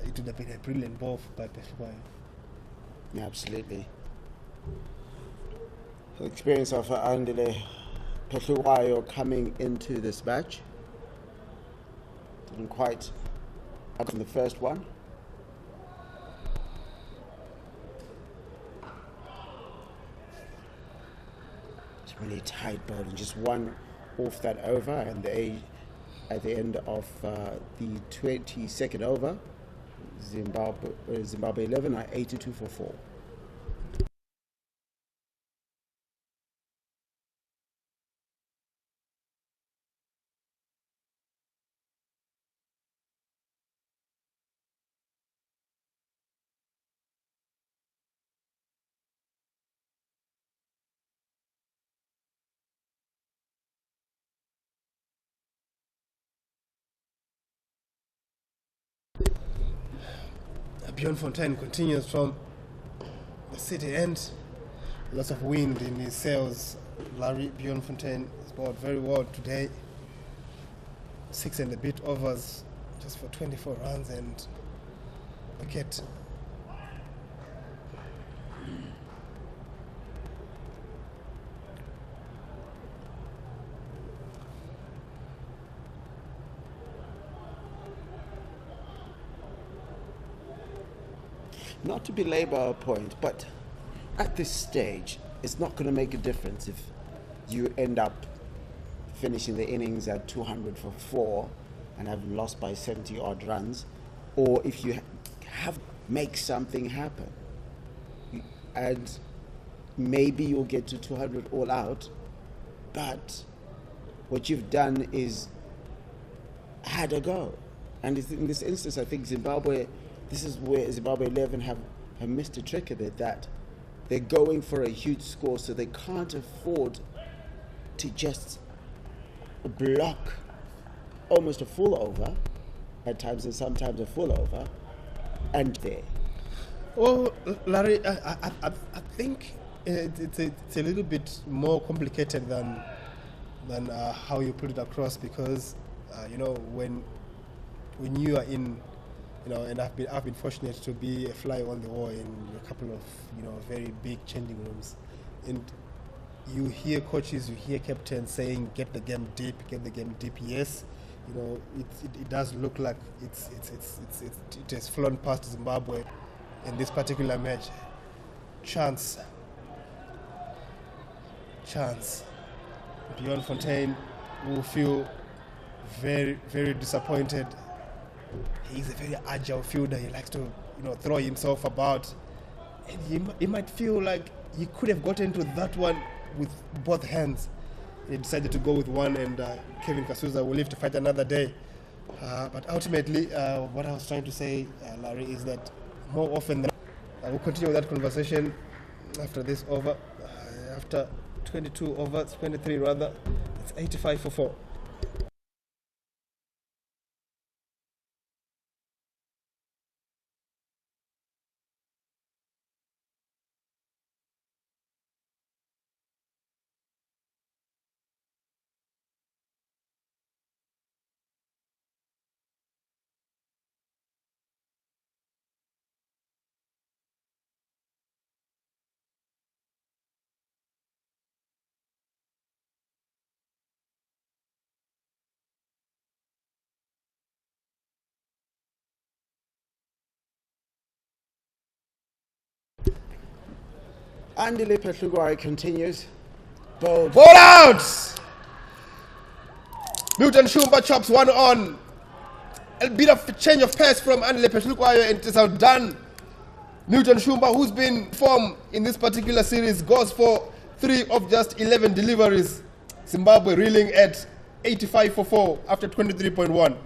it would have been a brilliant ball by Petlikoye. Yeah, absolutely. The experience of Andile Petlikoye coming into this match didn't quite up in the first one. It's really tight bowling, just one off that over, and they at the end of the 22nd over, Zimbabwe 11 are 82 for 4. Bjorn Fontaine continues from the city end. Lots of wind in his sails. Larry Bjorn Fontaine has bowled very well today. 6 and a bit overs, just for 24 runs and wicket. Not to belabor our point, but at this stage, it's not going to make a difference if you end up finishing the innings at 200 for 4 and have lost by 70 odd runs, or if you have make something happen. And maybe you'll get to 200 all out, but what you've done is had a go. And in this instance, I think Zimbabwe, this is where Zimbabwe 11 have missed a trick of it, that they're going for a huge score, so they can't afford to just block almost a full over at times, and sometimes a full over, and there. Well, Larry, I think it's a little bit more complicated than how you put it across, because when you are in, and I've been fortunate to be a fly on the wall in a couple of very big changing rooms, and you hear coaches, you hear captains saying, get the game deep. Yes, it does look like it has flown past Zimbabwe in this particular match. Chance. Bjorn Fontaine will feel very, very disappointed. He's a very agile fielder. He likes to, throw himself about. And he might feel like he could have gotten to that one with both hands. He decided to go with one, and Kevin Kasuza will live to fight another day. But ultimately, what I was trying to say, Larry, is that more often than I will continue with that conversation after this over, after 22 overs, 23 rather. It's 85 for 4. Andile Petlugwari continues. Bold. Ball out! Milton Shumba chops one on. A bit of a change of pace from Andile Petlugwari, and it's outdone. Milton Shumba, who's been formed in this particular series, goes for 3 of just 11 deliveries. Zimbabwe reeling at 85 for 4 after 23.1.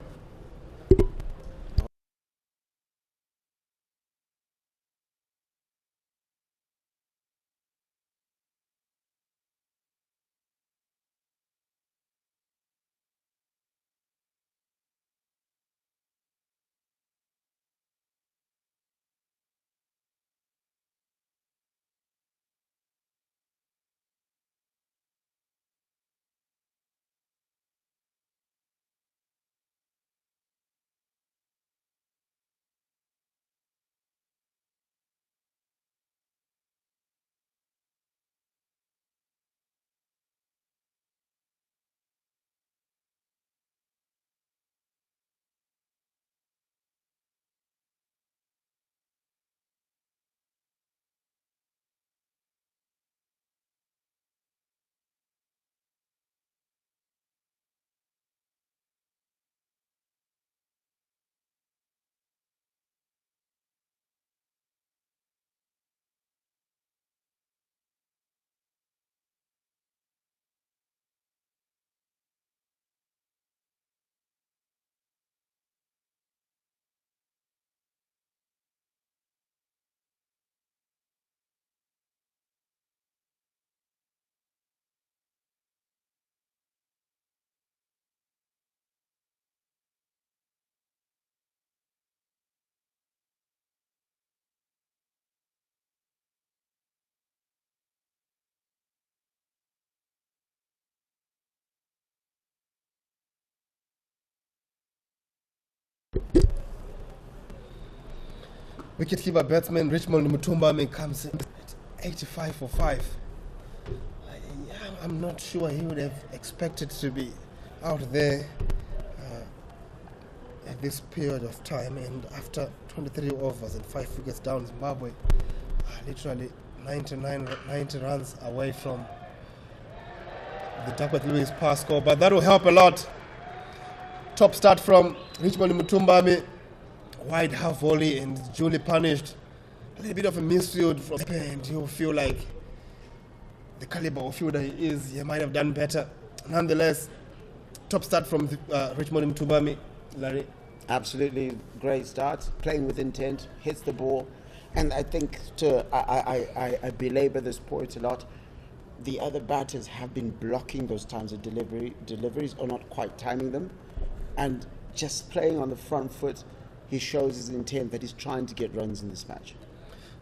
Wicketkeeper batsman Richmond Mutumbame comes in at 85 for 5. I'm not sure he would have expected to be out there at this period of time, and after 23 overs and 5 wickets down, Zimbabwe literally 90 runs away from the Duckworth Lewis pass score, but that will help a lot. Top start from Richmond Mutumbame. Wide half volley and duly punished. A little bit of a misfield from him, and you'll feel like the caliber of fielder he is, he might have done better. Nonetheless, top start from Richmond Mutumbame. Larry? Absolutely great start, playing with intent, hits the ball. And I think, I belabor this point a lot, the other batters have been blocking those times of deliveries or not quite timing them. And just playing on the front foot, he shows his intent that he's trying to get runs in this match.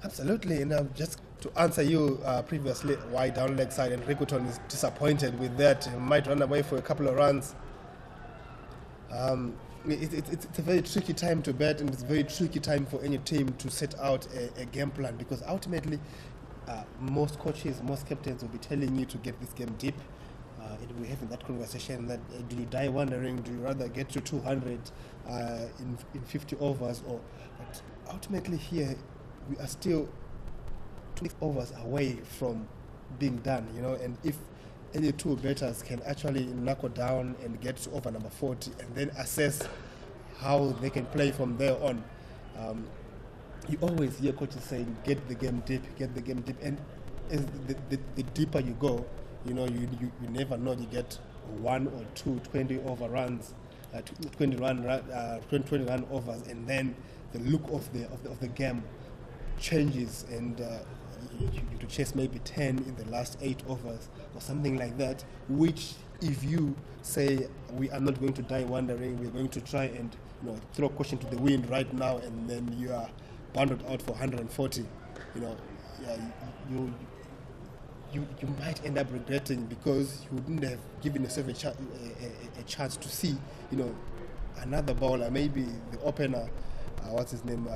Absolutely, and just to answer you previously, wide down leg side, and Rickerton is disappointed with that. He might run away for a couple of runs. It's a very tricky time to bat, and it's a very tricky time for any team to set out a game plan, because ultimately most coaches, most captains will be telling you to get this game deep. And we're having that conversation that do you die wondering, do you rather get to 200 in 50 overs, or but ultimately here we are still 20 overs away from being done, and if any two batters can actually knock it down and get to over number 40 and then assess how they can play from there on. You always hear coaches saying, get the game deep, and as the deeper you go, you never know, you get 1 or 2 20 over runs, 20 run overs, and then the look of the game changes, and you to chase maybe 10 in the last 8 overs or something like that, which if you say we are not going to die wondering, we're going to try and throw caution to the wind right now, and then you are bundled out for 140, yeah, you might end up regretting, because you wouldn't have given yourself a chance to see, another bowler, maybe the opener, what's his name,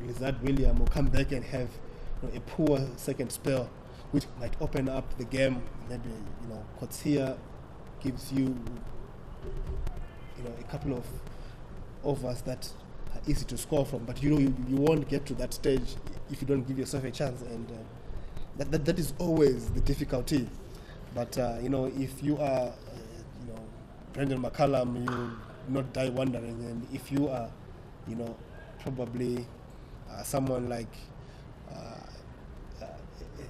Lizard William, will come back and have a poor second spell, which might open up the game. Maybe Kotsia gives you a couple of overs that are easy to score from, but you won't get to that stage if you don't give yourself a chance, and that is always the difficulty. But if you are Brendan McCullum, you not die wondering, and if you are probably someone like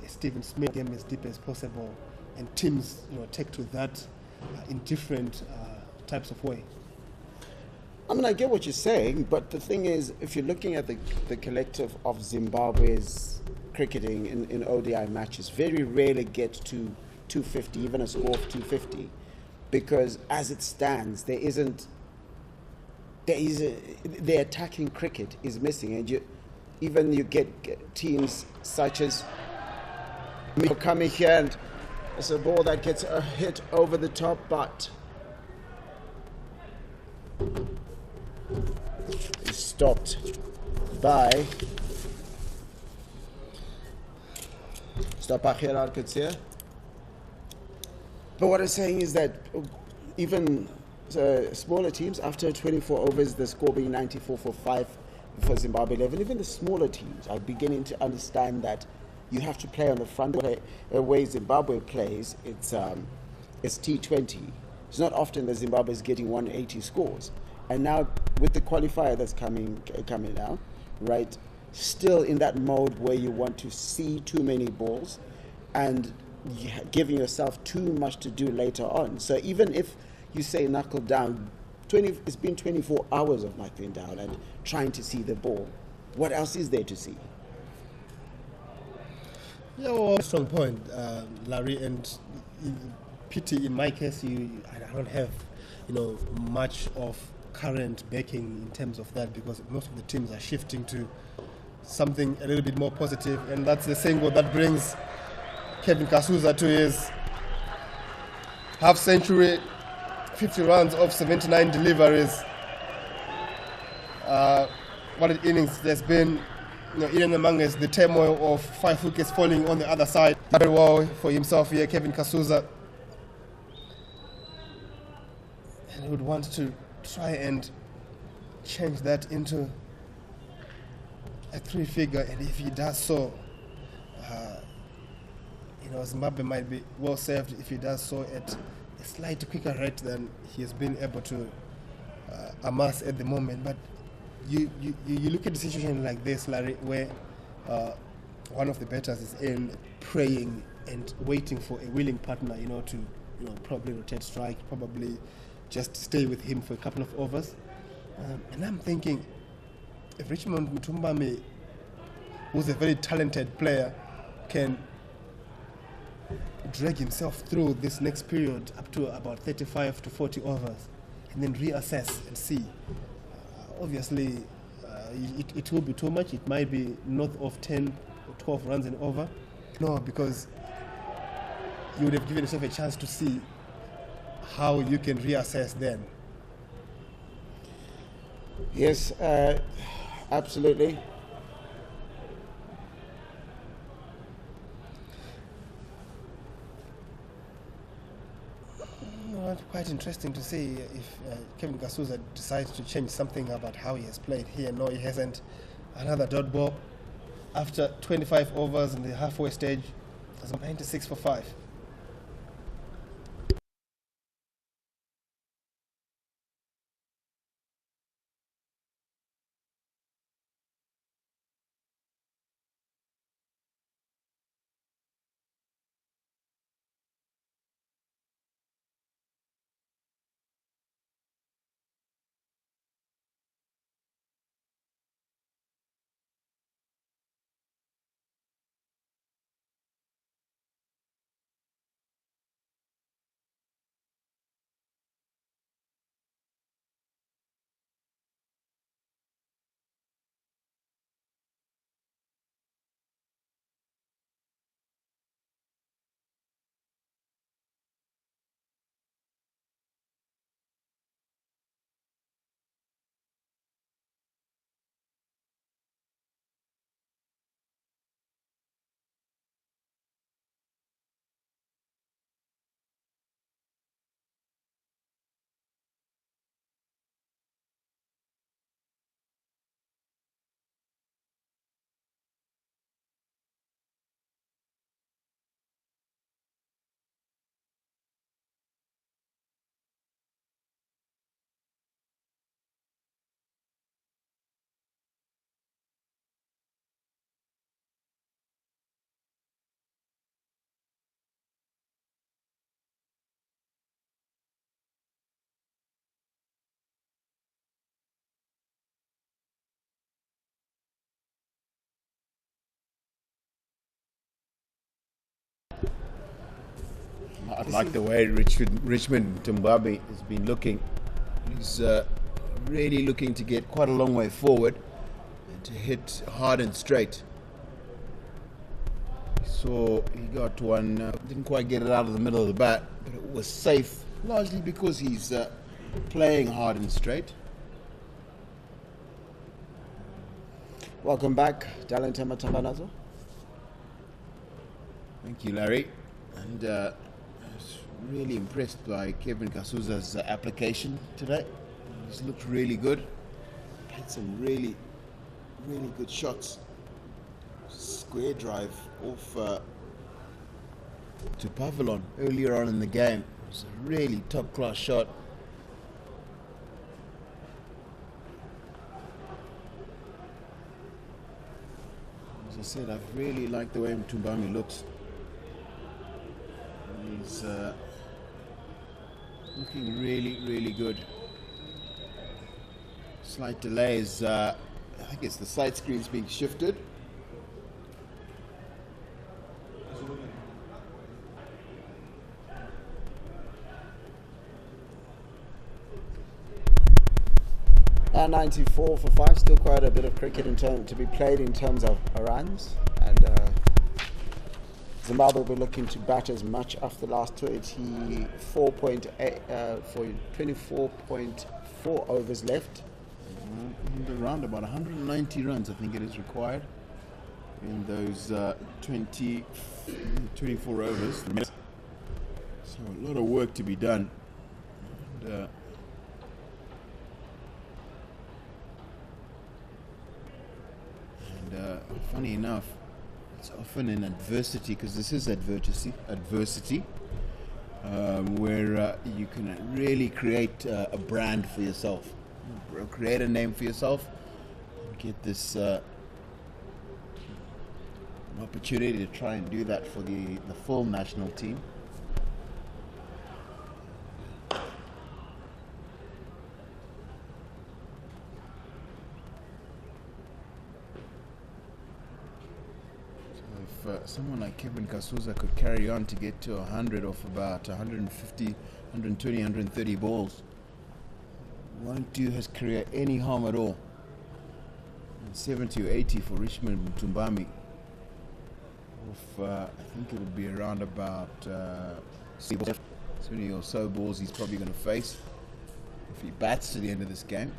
Stephen Smith, game as deep as possible, and teams take to that in different types of way. I mean, I get what you're saying, but the thing is, if you're looking at the collective of Zimbabwe's cricketing in ODI matches, very rarely get to 250, even a score of 250, because as it stands, the attacking cricket is missing, and you get teams such as coming here, and it's a ball that gets a hit over the top, but is stopped by Gerard Kutsia. But what I'm saying is that even smaller teams, after 24 overs, the score being 94 for 5 for Zimbabwe 11, even the smaller teams are beginning to understand that you have to play on the front way Zimbabwe plays. It's T20. It's not often that Zimbabwe is getting 180 scores. And now with the qualifier that's coming now, right, still in that mode where you want to see too many balls and giving yourself too much to do later on. So even if you say knuckle down, it's been 24 hours of knuckling down and trying to see the ball. What else is there to see? Yeah, well, strong point, Larry. And pity in my case, I don't have much of current backing in terms of that, because most of the teams are shifting to something a little bit more positive, and that's the single that brings Kevin Kasuza to his half century, 50 runs of 79 deliveries. What an innings there's been, even among us, the turmoil of 5 wickets falling on the other side. Very well for himself here, Kevin Kasuza. And he would want to try and change that into a 3-figure, and if he does so, Zimbabwe might be well served if he does so at a slightly quicker rate than he has been able to amass at the moment. But you look at a situation like this, Larry, where one of the batters is in praying and waiting for a willing partner, to probably rotate strike, probably just stay with him for a couple of overs. And I'm thinking, if Richmond Mutumbame, who's a very talented player, can drag himself through this next period up to about 35 to 40 overs and then reassess and see, obviously it will be too much. It might be north of 10 or 12 runs and over. No, because you would have given yourself a chance to see how you can reassess then. Yes, absolutely. Well, quite interesting to see if Kevin Kasuza decides to change something about how he has played here. No, he hasn't. Another dot ball after 25 overs in the halfway stage. 96 for 5. I like the way Richmond Zimbabwe has been looking. He's really looking to get quite a long way forward and to hit hard and straight. So he got one, didn't quite get it out of the middle of the bat, but it was safe, largely because he's playing hard and straight. Welcome back, Dalentema Tambanazo. Thank you, Larry. And I was really impressed by Kevin Kasuza's application today. He's looked really good. Had some really good shots. Square drive off to Pavilion earlier on in the game. It was a really top-class shot. As I said, I really like the way Mtumbami looks. He's looking really good. Slight delays. I think it's the side screens being shifted. Now 94 for 5, still quite a bit of cricket to be played in terms of runs, and Zimbabwe will be looking to bat as much after the last 24.4 overs left. Around about 190 runs, I think it is required in those 24 overs. So a lot of work to be done. And funny enough, it's often in adversity, because this is adversity, where you can really create a brand for yourself, create a name for yourself, get this an opportunity to try and do that for the full national team. Someone like Kevin Kasuza could carry on to get to 100 off about 150, 120, 130 balls, won't do his career any harm at all. And 70 or 80 for Richmond Mtumbami. I think it would be around about 70 or so balls he's probably going to face if he bats to the end of this game.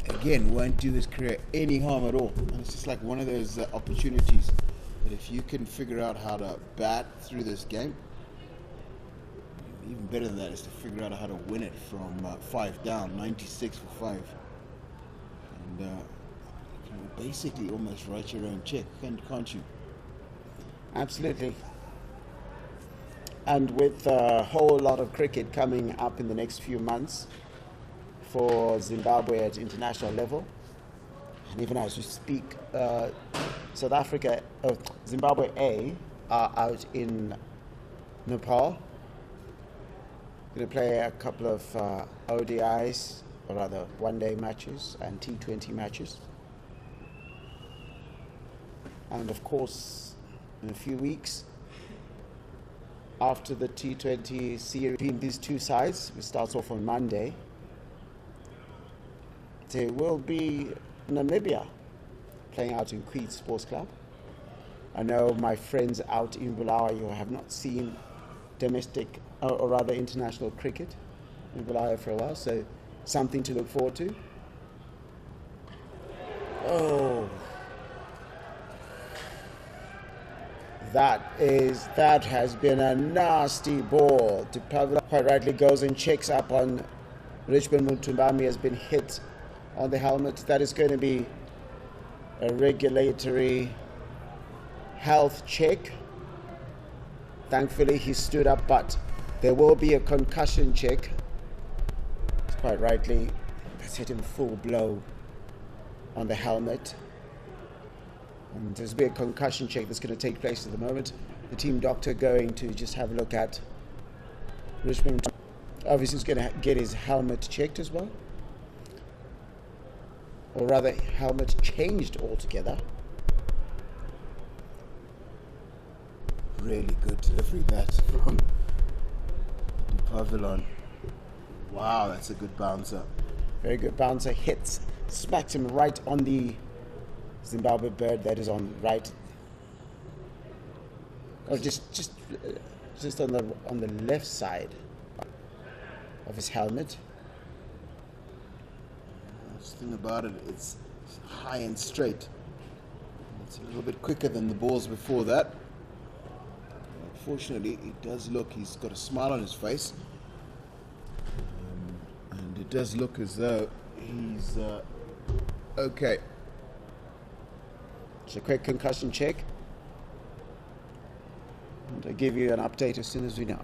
Again, won't do his career any harm at all. And it's just like one of those opportunities. But if you can figure out how to bat through this game, even better than that is to figure out how to win it from 5 down, 96 for 5. And you can basically almost write your own check, can't you? Absolutely. And with a whole lot of cricket coming up in the next few months for Zimbabwe at international level, and even as we speak, South Africa, Zimbabwe A are out in Nepal. Going to play a couple of ODIs, or rather one-day matches and T20 matches. And of course, in a few weeks, after the T20 series between these two sides, which starts off on Monday, there will be Namibia playing out in Queens Sports Club. I know my friends out in Bulawayo have not seen domestic, or rather international cricket in Bulawayo for a while, so something to look forward to. Oh, that has been a nasty ball. Pavilion quite rightly goes and checks up on Richmond Mtumbami, has been hit on the helmet. That is going to be a regulatory health check. Thankfully he stood up, but there will be a concussion check. Quite rightly, that's hit him full blow on the helmet. And there's be a concussion check that's going to take place at the moment. The team doctor going to just have a look at Richmond. Obviously he's going to get his helmet checked as well, or rather helmet changed altogether. Really good delivery that from Pavilion. Wow, that's a good bouncer. Very good bouncer. Hits. Smacks him right on the Zimbabwe bird that is on right. Or just on the left side of his helmet. The thing about it, it's high and straight. It's a little bit quicker than the balls before that. Unfortunately, it does look, he's got a smile on his face. And it does look as though he's okay. It's a quick concussion check. And I'll give you an update as soon as we know.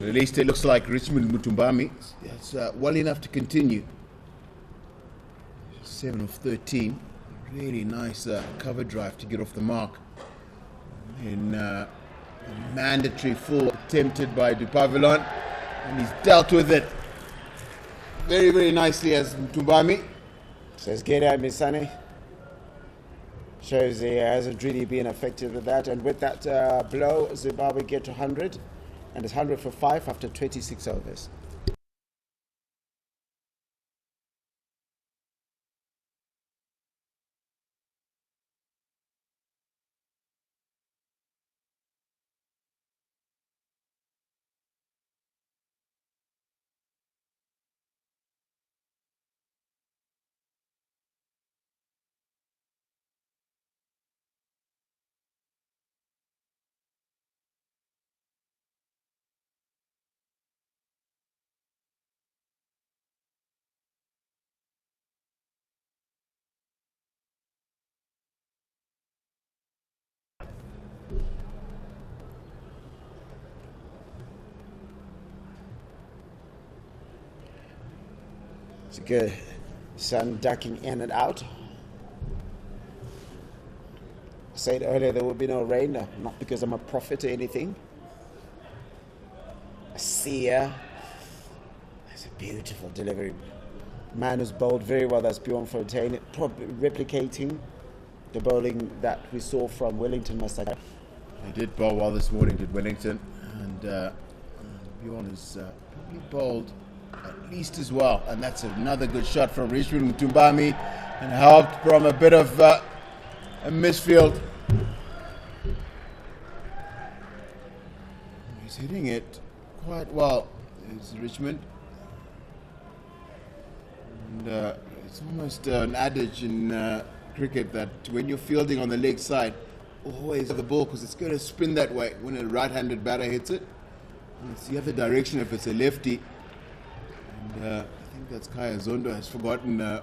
At least it looks like Richmond Mutumbami. It's well enough to continue. 7 of 13. Really nice cover drive to get off the mark. And mandatory full attempted by Dupavilon. And he's dealt with it very, very nicely as Mutumbami. Says Geda Misani. Shows he hasn't really been effective with that. And with that blow, Zimbabwe get to 100. And it's 100 for 5 after 26 overs. It's good. Sun ducking in and out. I said earlier there will be no rain, not because I'm a prophet or anything. A seer. That's a beautiful delivery. Man who's bowled very well, that's Bjorn Fontaine, probably replicating the bowling that we saw from Wellington Masaka. He did bowl well this morning, did Wellington. And Bjorn is probably bowled at least as well, and that's another good shot from Richmond Mutumbami, and helped from a bit of a misfield. He's hitting it quite well. It's Richmond, and it's almost an adage in cricket that when you're fielding on the leg side, always have the ball because it's going to spin that way when a right-handed batter hits it. And it's the other direction if it's a lefty. And I think that's Kaya Zondo has forgotten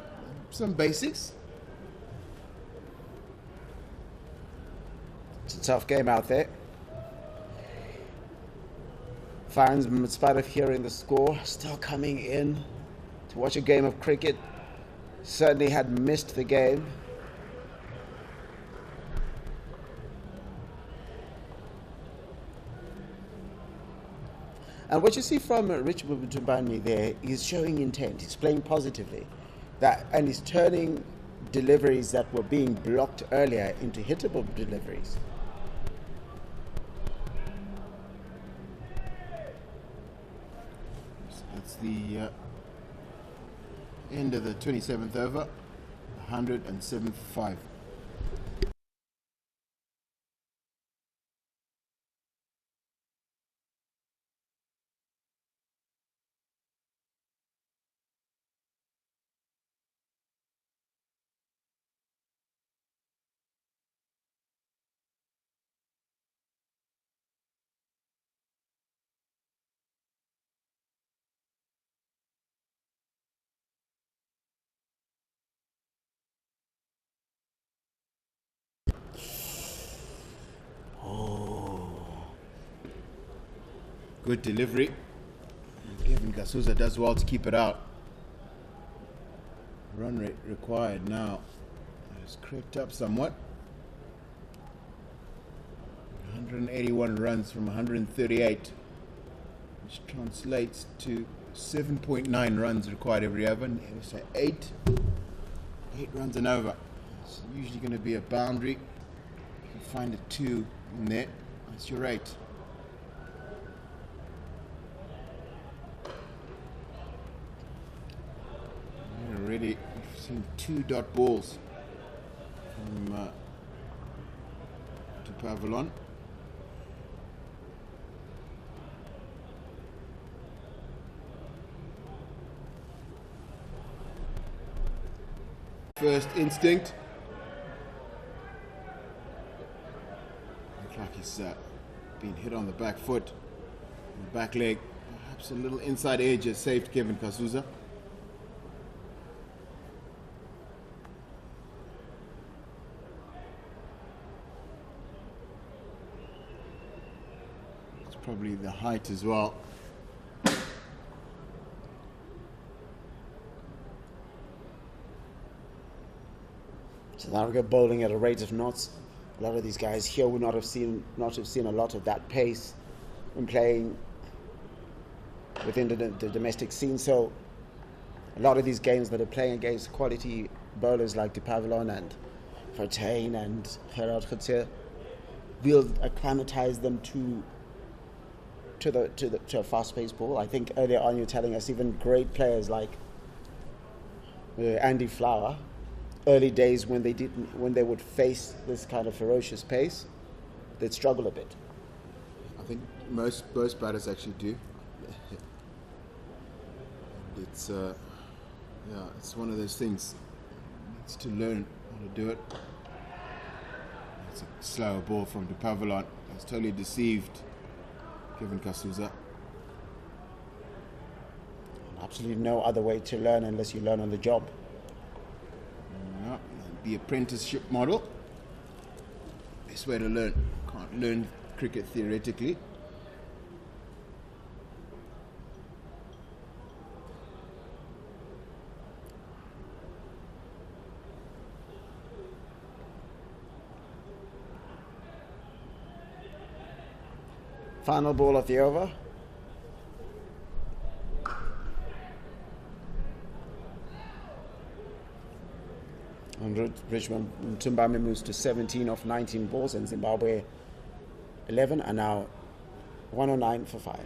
some basics. It's a tough game out there. Fans, in spite of hearing the score, still coming in to watch a game of cricket. Certainly had missed the game. And what you see from Richmond Mutumbani there, he's showing intent. He's playing positively, and he's turning deliveries that were being blocked earlier into hittable deliveries. It's the end of the 27th over, 107 for 5. Good delivery. Kevin Kasuza does well to keep it out. Run rate required now has crept up somewhat. 181 runs from 138, which translates to 7.9 runs required every over. So 8 runs and over. It's usually going to be a boundary. You can find a 2 in there. That's your 8. Already we've seen 2 dot balls from to Pavilon. First instinct. Looks like he's been hit on the back foot, the back leg. Perhaps a little inside edge has saved Kevin Kasuza. It's probably the height as well. South Africa bowling at a rate of knots. A lot of these guys here would not have seen a lot of that pace when playing within the domestic scene. So a lot of these games that are playing against quality bowlers like de Pavillon and Fortuin and Gerard Coetzee will acclimatize them to a fast-paced ball. I think earlier on you were telling us even great players like Andy Flower, early days when they would face this kind of ferocious pace, they'd struggle a bit. I think most batters actually do. It's it's one of those things. It's to learn how to do it. It's a slower ball from de Pavillon. I was totally deceived. Kevin Kasuza. Absolutely no other way to learn unless you learn on the job. Yeah, the apprenticeship model. Best way to learn. Can't learn cricket theoretically. Final ball of the over. And Richmond Mtumbami moves to 17 of 19 balls, and Zimbabwe 11 are now 109 for 5.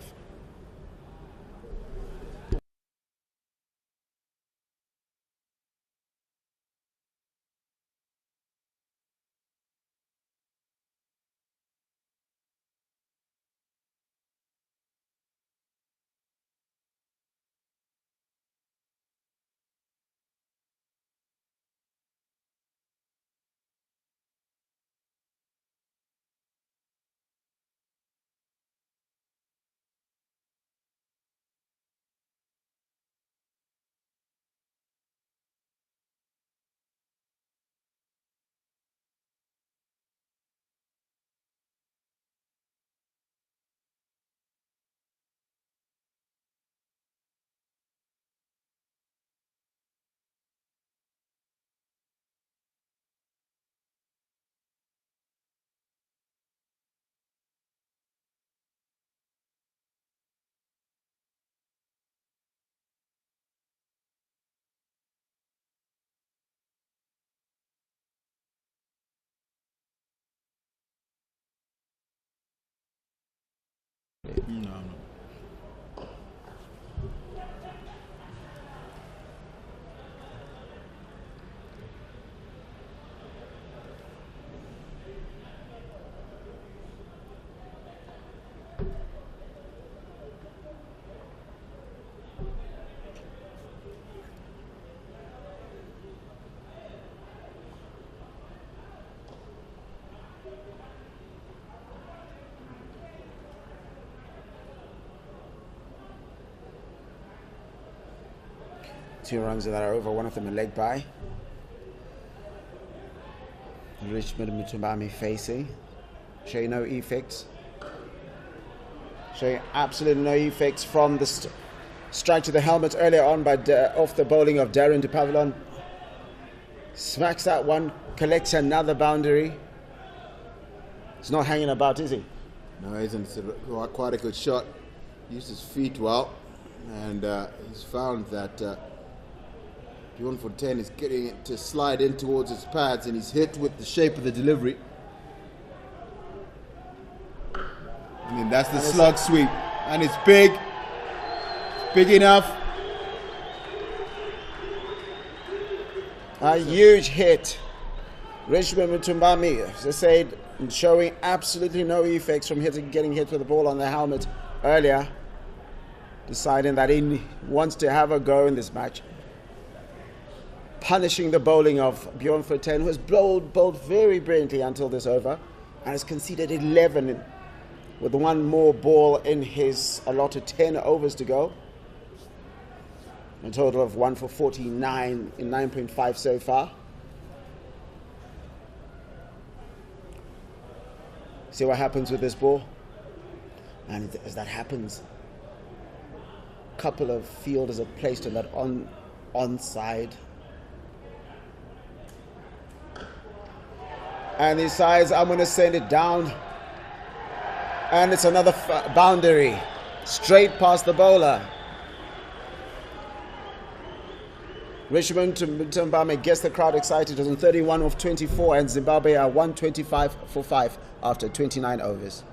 No. Two runs that are over, one of them a leg by. Richmond Mtumbami facing. Showing no effects. Showing absolutely no effects from the strike to the helmet earlier on by off the bowling of Darren de Pavillon. Smacks that one, collects another boundary. He's not hanging about, is he? No, he isn't. It's quite a good shot. Used his feet well, and he's found that Bjorn Fortuin is getting it to slide in towards his pads, and he's hit with the shape of the delivery. I mean, that's the slug sweep, and it's big enough. A huge hit. Richmond Mtumbami, as I said, showing absolutely no effects from getting hit with the ball on the helmet earlier, deciding that he wants to have a go in this match. Punishing the bowling of Bjorn Fortuin, who has bowled very brilliantly until this over, and has conceded 11 with one more ball in his allotted 10 overs to go. A total of 1 for 49 in 9.5 so far. See what happens with this ball. And as that happens, a couple of fielders are placed on that onside. And he decides, I'm going to send it down. And it's another boundary. Straight past the bowler. Richmond Zimbabwe gets the crowd excited. It was on 31 of 24, and Zimbabwe are 125 for 5 after 29 overs.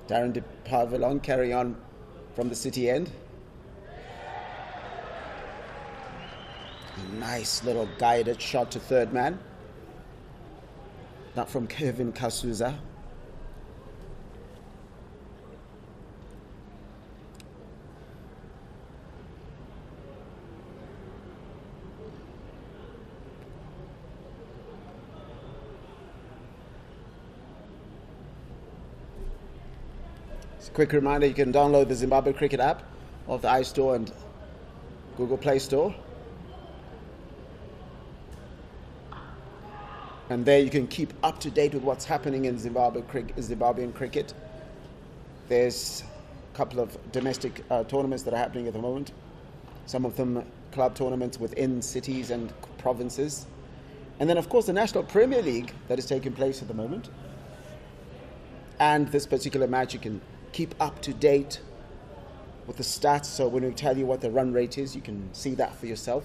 Darren de Pavillon carry on from the city end. A nice little guided shot to third man. Not from Kevin Kasuza. A quick reminder, you can download the Zimbabwe Cricket app off the iStore and Google Play Store. And there you can keep up to date with what's happening in Zimbabwean cricket. There's a couple of domestic tournaments that are happening at the moment. Some of them club tournaments within cities and provinces. And then, of course, the National Premier League that is taking place at the moment. And this particular match, you can keep up to date with the stats. So when we tell you what the run rate is, you can see that for yourself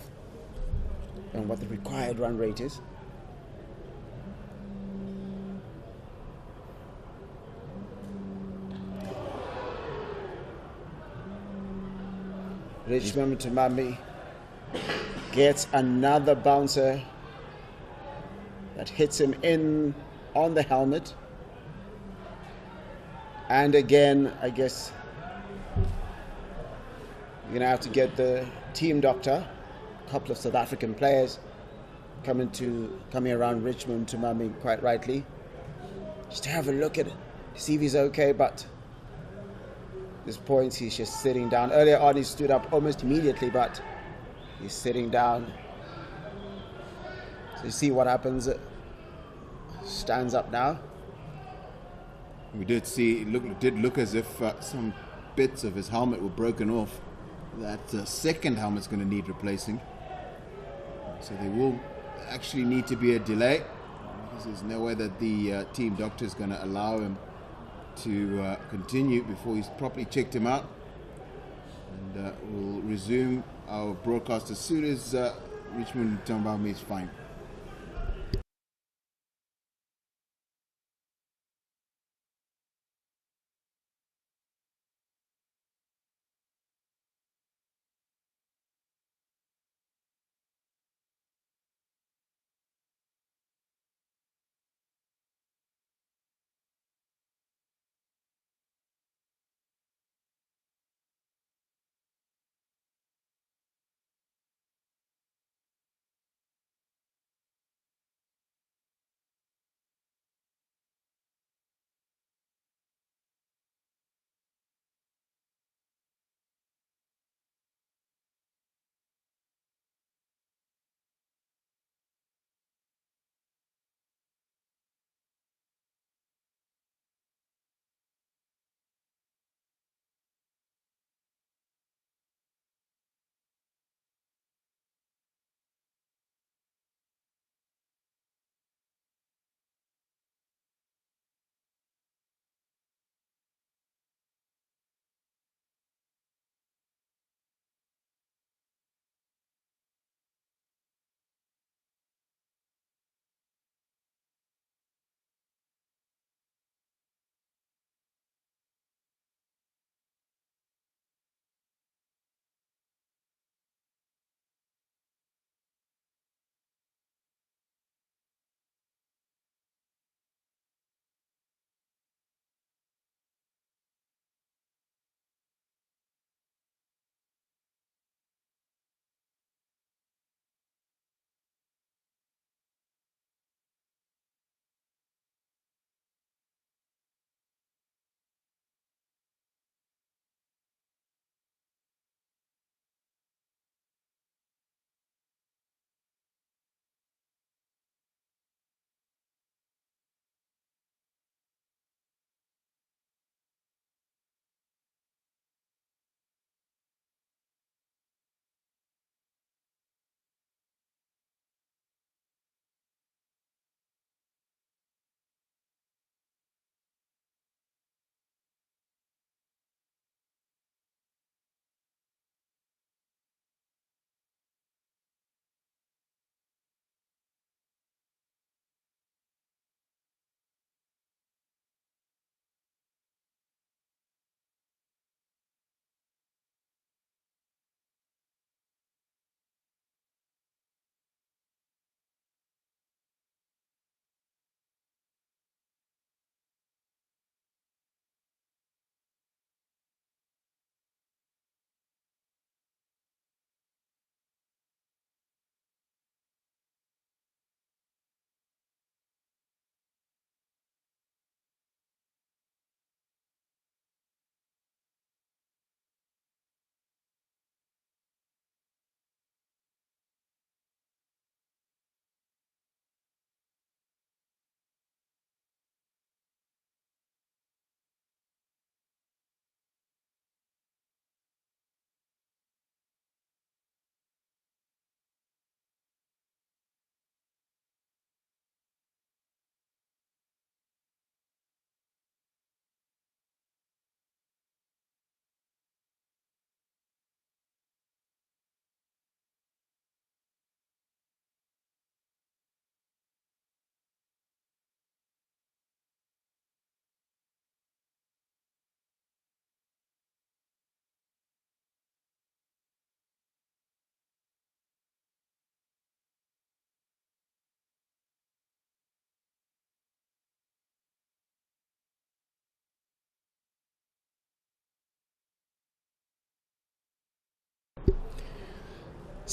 and what the required run rate is. Richmond Tumami gets another bouncer that hits him in on the helmet. And again, I guess you're going to have to get the team doctor, a couple of South African players coming around Richmond Tumami quite rightly, just to have a look at it, see if he's okay. But at this point, he's just sitting down. Earlier on, he stood up almost immediately, but he's sitting down. So you see what happens. Stands up now. We did see, it did look as if some bits of his helmet were broken off. That second helmet's going to need replacing. So there will actually need to be a delay, because there's no way that the team doctor is going to allow him to continue before he's properly checked him out. And we'll resume our broadcast as soon as Richmond Zimbabwe is fine.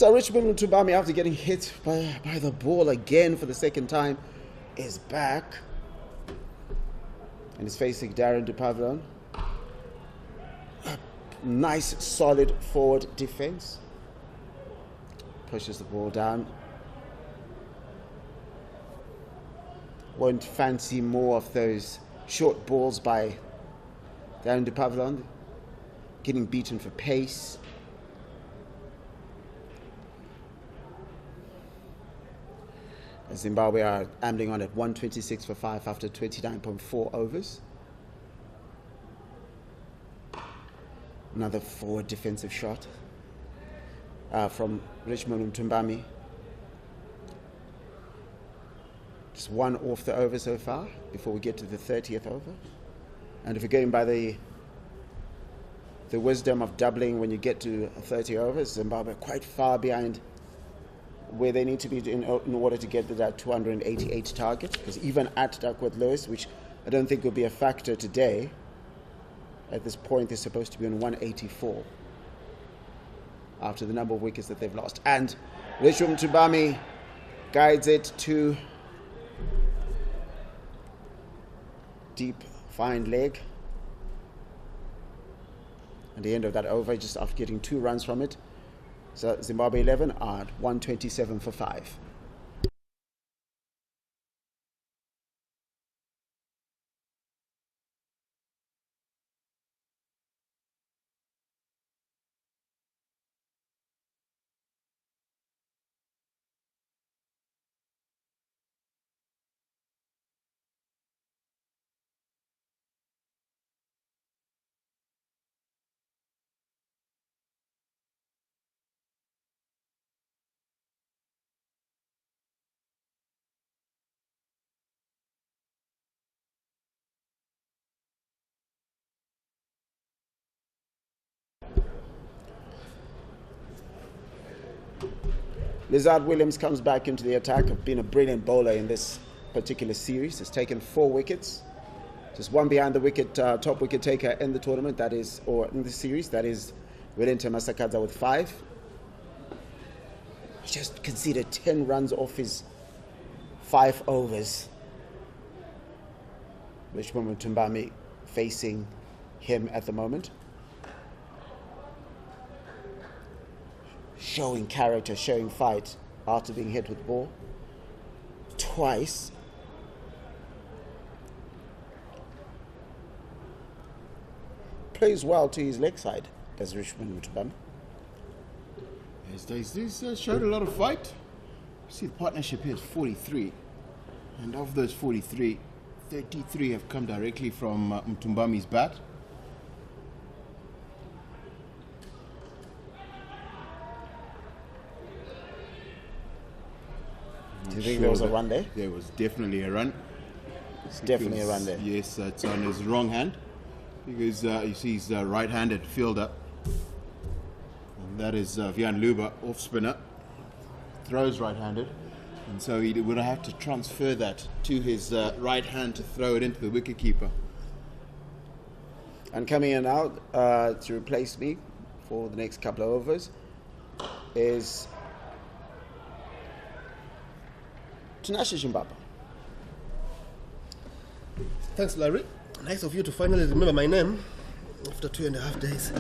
So Richmond Mutumbami, after getting hit by the ball again for the second time, is back. And is facing Darren de Pavillon. Nice, solid forward defense. Pushes the ball down. Won't fancy more of those short balls by Darren de Pavillon. Getting beaten for pace. Zimbabwe are ambling on at 126 for 5 after 29.4 overs. Another forward defensive shot from Richmond Mutumbami. Just one off the over so far before we get to the 30th over. And if you're going by the wisdom of doubling when you get to 30 overs, Zimbabwe are quite far behind where they need to be in order to get to that 288 target. Because even at Duckworth Lewis, which I don't think will be a factor today, at this point they're supposed to be on 184 after the number of wickets that they've lost. And Richmond Mutumbami guides it to deep, fine leg. At the end of that over, just after getting 2 runs from it, so Zimbabwe 11 are at 127 for 5. Lizard Williams comes back into the attack. Have been a brilliant bowler in this particular series. Has taken 4 wickets. Just one behind the wicket, top wicket taker in the tournament, that is, or in the series, that is Wellington Masakadza with 5. He just conceded 10 runs off his 5 overs. Richmond Mutumbami facing him at the moment. Showing character, showing fight after being hit with the ball twice. Plays well to his leg side, does Richmond Mutumbami. He's showed a lot of fight. See, the partnership here is 43. And of those 43, 33 have come directly from Mutumbami's bat. Do you think there was a run there? There was definitely a run. It's definitely a run there. Yes, it's on his wrong hand. Because you see he's a right-handed fielder. And that is Vian Luba, off-spinner. Throws right-handed. And so he would have to transfer that to his right hand to throw it into the wicketkeeper. And coming in now to replace me for the next couple of overs is Tinashe Zimbabwe. Thanks, Larry. Nice of you to finally remember my name after 2.5 days.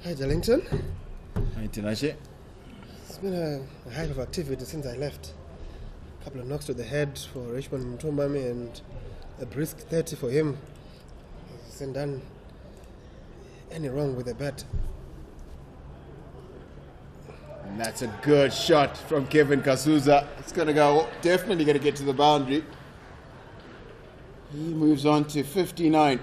Hi, Darlington. Hi, Tinashe. It's been a hell of activity since I left. A couple of knocks to the head for Richmond Mutumbami and a brisk 30 for him. He hasn't done any wrong with the bat. And that's a good shot from Kevin Kasuza. It's definitely going to get to the boundary. He moves on to 59.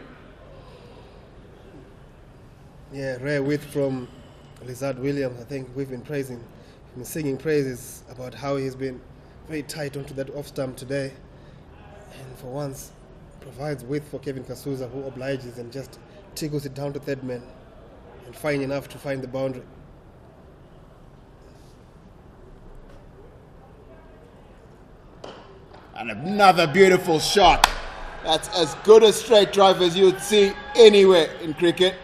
Yeah, rare width from Lizard Williams. I think we've been singing praises about how he's been very tight onto that off stump today. And for once, provides width for Kevin Kasuza, who obliges and just tickles it down to third man. And fine enough to find the boundary. And another beautiful shot. That's as good a straight drive as you would see anywhere in cricket.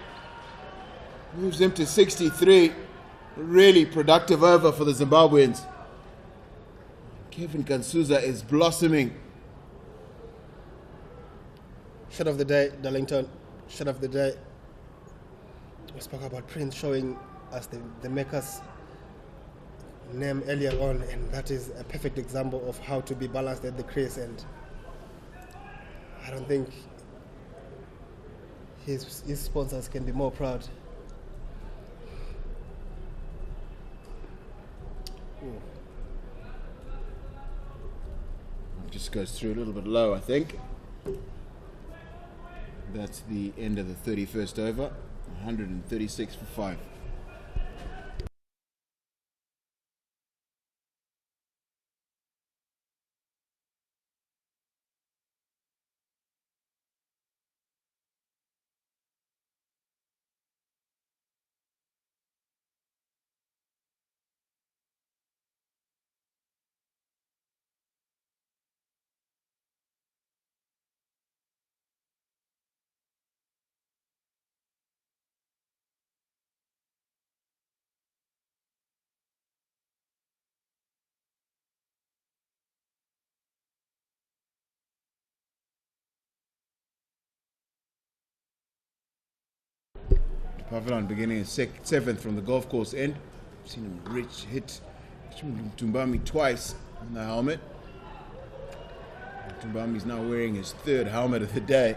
Moves them to 63. Really productive over for the Zimbabweans. Kevin Kansuza is blossoming. Shot of the day, Darlington. Shot of the day. We spoke about Prince showing us the maker's name earlier on, and that is a perfect example of how to be balanced at the crease. And I don't think his sponsors can be more proud. Just goes through a little bit low, I think. That's the end of the 31st over. 136 for 5. Pavilion beginning at 7th from the golf course end. I've seen him hit Tumbami twice on the helmet. Tumbami's now wearing his 3rd helmet of the day.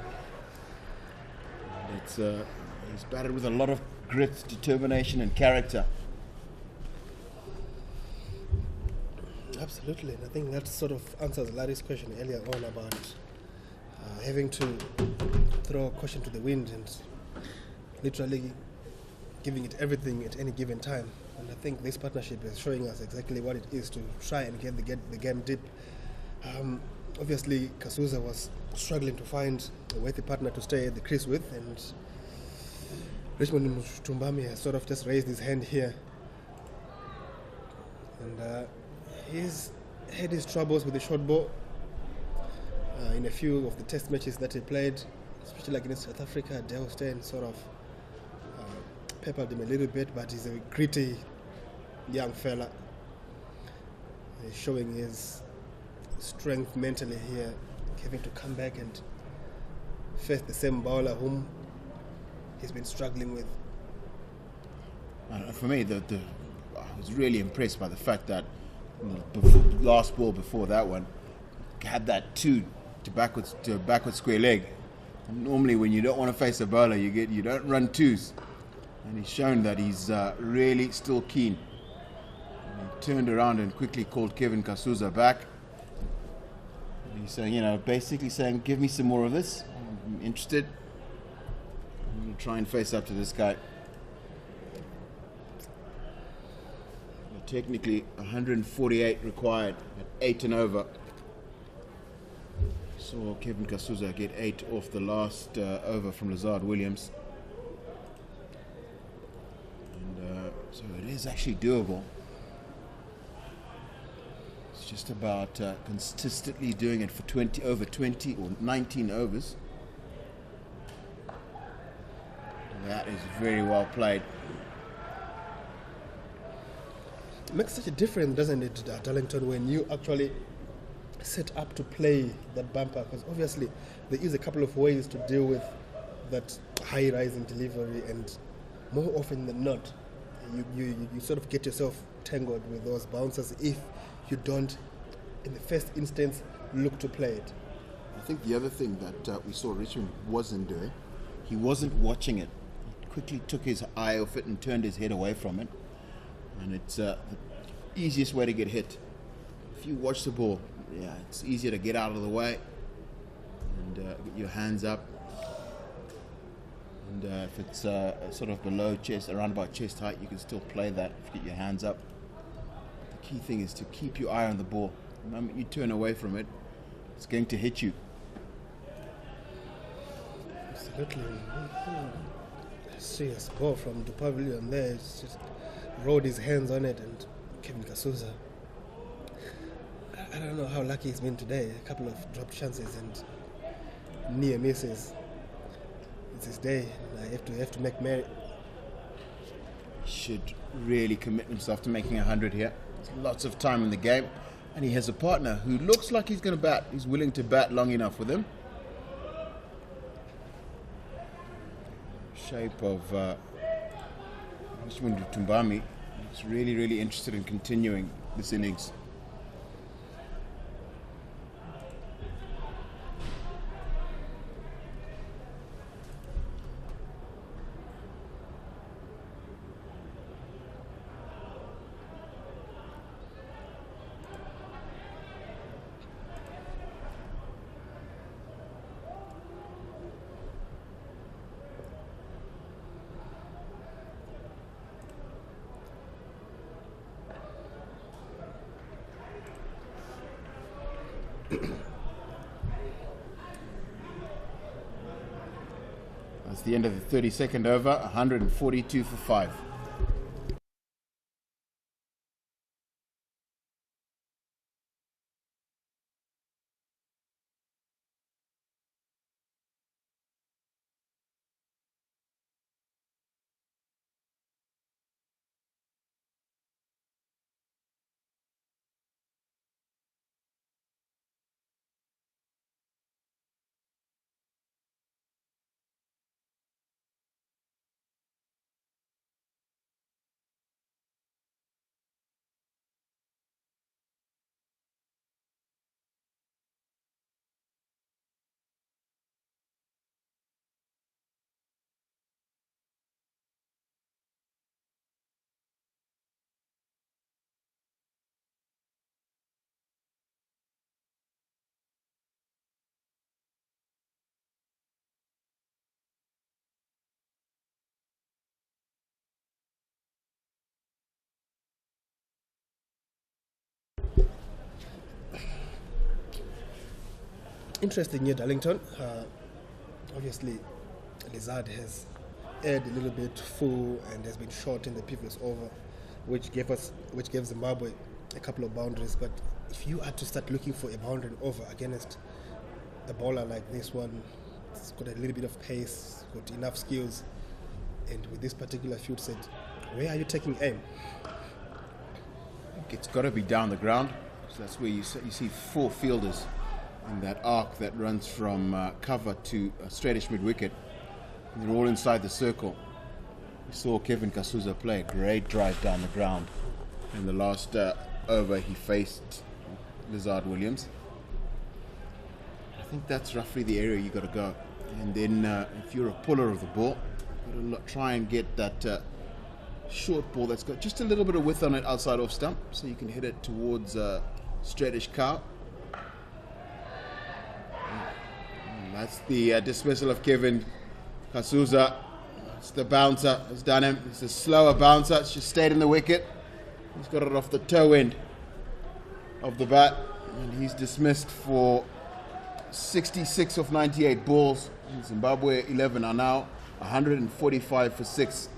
He's batted with a lot of grit, determination and character. Absolutely, and I think that sort of answers Larry's question earlier on about having to throw caution to the wind and literally giving it everything at any given time. And I think this partnership is showing us exactly what it is to try and get the game deep. Obviously, Kasuza was struggling to find a worthy partner to stay at the crease with, and Richmond Tumbami has sort of just raised his hand here. And he's had his troubles with the short ball in a few of the test matches that he played, especially against South Africa. Dale Steyn sort of peppered him a little bit, but he's a gritty young fella. He's showing his strength mentally here, having to come back and face the same bowler whom he's been struggling with. For me, I was really impressed by the fact that last ball before that one had that 2 to a backward square leg. And normally, when you don't want to face a bowler, you don't run 2s. And he's shown that he's really still keen. And he turned around and quickly called Kevin Kasuza back. And he's saying, basically saying, give me some more of this. I'm interested. I'm going to try and face up to this guy. Technically, 148 required at 8 and over. Saw Kevin Kasuza get 8 off the last over from Lazard Williams. And so it is actually doable. It's just about consistently doing it for 20 or 19 overs. And that is very well played. It makes such a difference, doesn't it, Darlington, when you actually set up to play that bumper? Because obviously there is a couple of ways to deal with that high rise in delivery, and more often than not, you sort of get yourself tangled with those bouncers if you don't, in the first instance, look to play it. I think the other thing that we saw Richmond wasn't doing, he wasn't watching it. He quickly took his eye off it and turned his head away from it. And it's the easiest way to get hit. If you watch the ball, it's easier to get out of the way and get your hands up. And if it's sort of below chest, around about chest height, you can still play that if you get your hands up. The key thing is to keep your eye on the ball. The moment you turn away from it, it's going to hit you. Absolutely. Serious ball from the pavilion there. It's just rode his hands on it, and Kevin Kasuza, I don't know how lucky he's been today. A couple of dropped chances and near misses. It's his day. I have to make merry. should really commit himself to making 100 here. There's lots of time in the game. And he has a partner who looks like he's going to bat. He's willing to bat long enough with him. Shape of Tumbami. He's really, really interested in continuing this innings. That's the end of the 32nd over, 142 for 5. Interesting here, Darlington. Obviously, Lizard has aired a little bit full and has been short in the previous over, which gave Zimbabwe a couple of boundaries. But if you had to start looking for a boundary over against a bowler like this one, it's got a little bit of pace, got enough skills, and with this particular field set, where are you taking aim? It's got to be down the ground. So that's where you see 4 fielders in that arc that runs from cover to straightish mid-wicket. And they're all inside the circle. We saw Kevin Kasuza play a great drive down the ground. In the last over, he faced Lizard Williams. I think that's roughly the area you got to go. And then if you're a puller of the ball, you've got to try and get that short ball that's got just a little bit of width on it outside off stump, so you can hit it towards straightish cow. That's the dismissal of Kevin Kasuza. It's the bouncer. It's done him. It's a slower bouncer. It's just stayed in the wicket. He's got it off the toe end of the bat. And he's dismissed for 66 of 98 balls. And Zimbabwe 11 are now 145 for 6.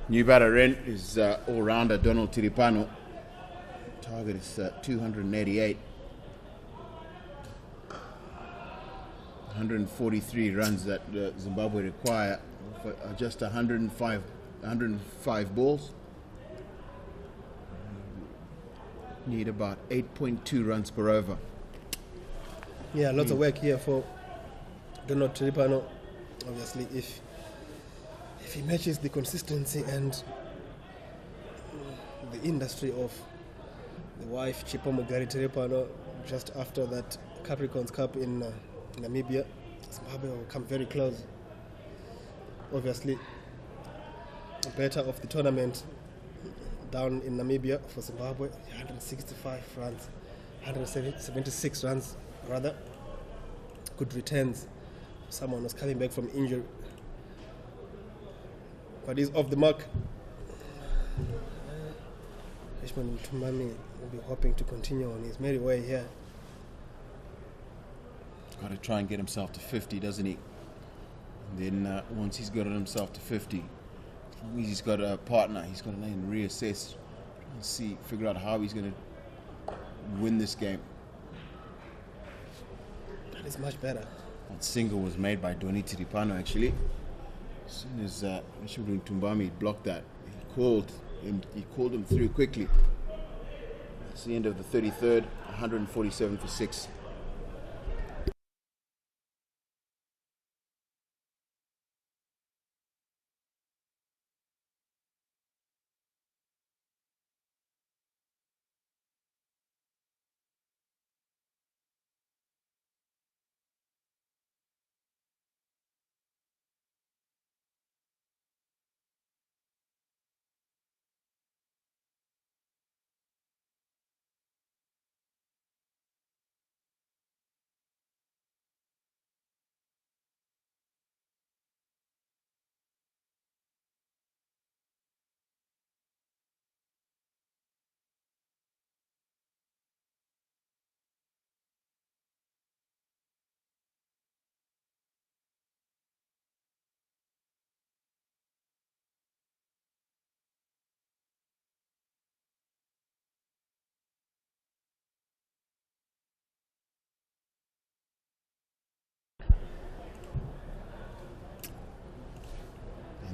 New batter in is all-rounder Donald Tiripano. Target is 288. 143 runs that Zimbabwe require for just 105 balls. Need about 8.2 runs per over. Yeah, lots of work here for Donald Tripano. Obviously, if he matches the consistency and the industry of the wife Chipomo Gary Tripano just after that Capricorns Cup in Namibia, Zimbabwe will come very close. Obviously, the better of the tournament down in Namibia for Zimbabwe, 165 runs, 176 runs rather. Good returns. Someone was coming back from injury, but he's off the mark. Richmond Mtumami will be hoping to continue on his merry way here. Got to try and get himself to 50, doesn't he? And then once he's got himself to 50, as long as he's got a partner, he's got to then reassess and figure out how he's going to win this game. That is much better. That single was made by Doni Tiripano, actually. As soon as Richard Tumbami blocked that, he called him through quickly. That's the end of the 33rd, 147 for 6.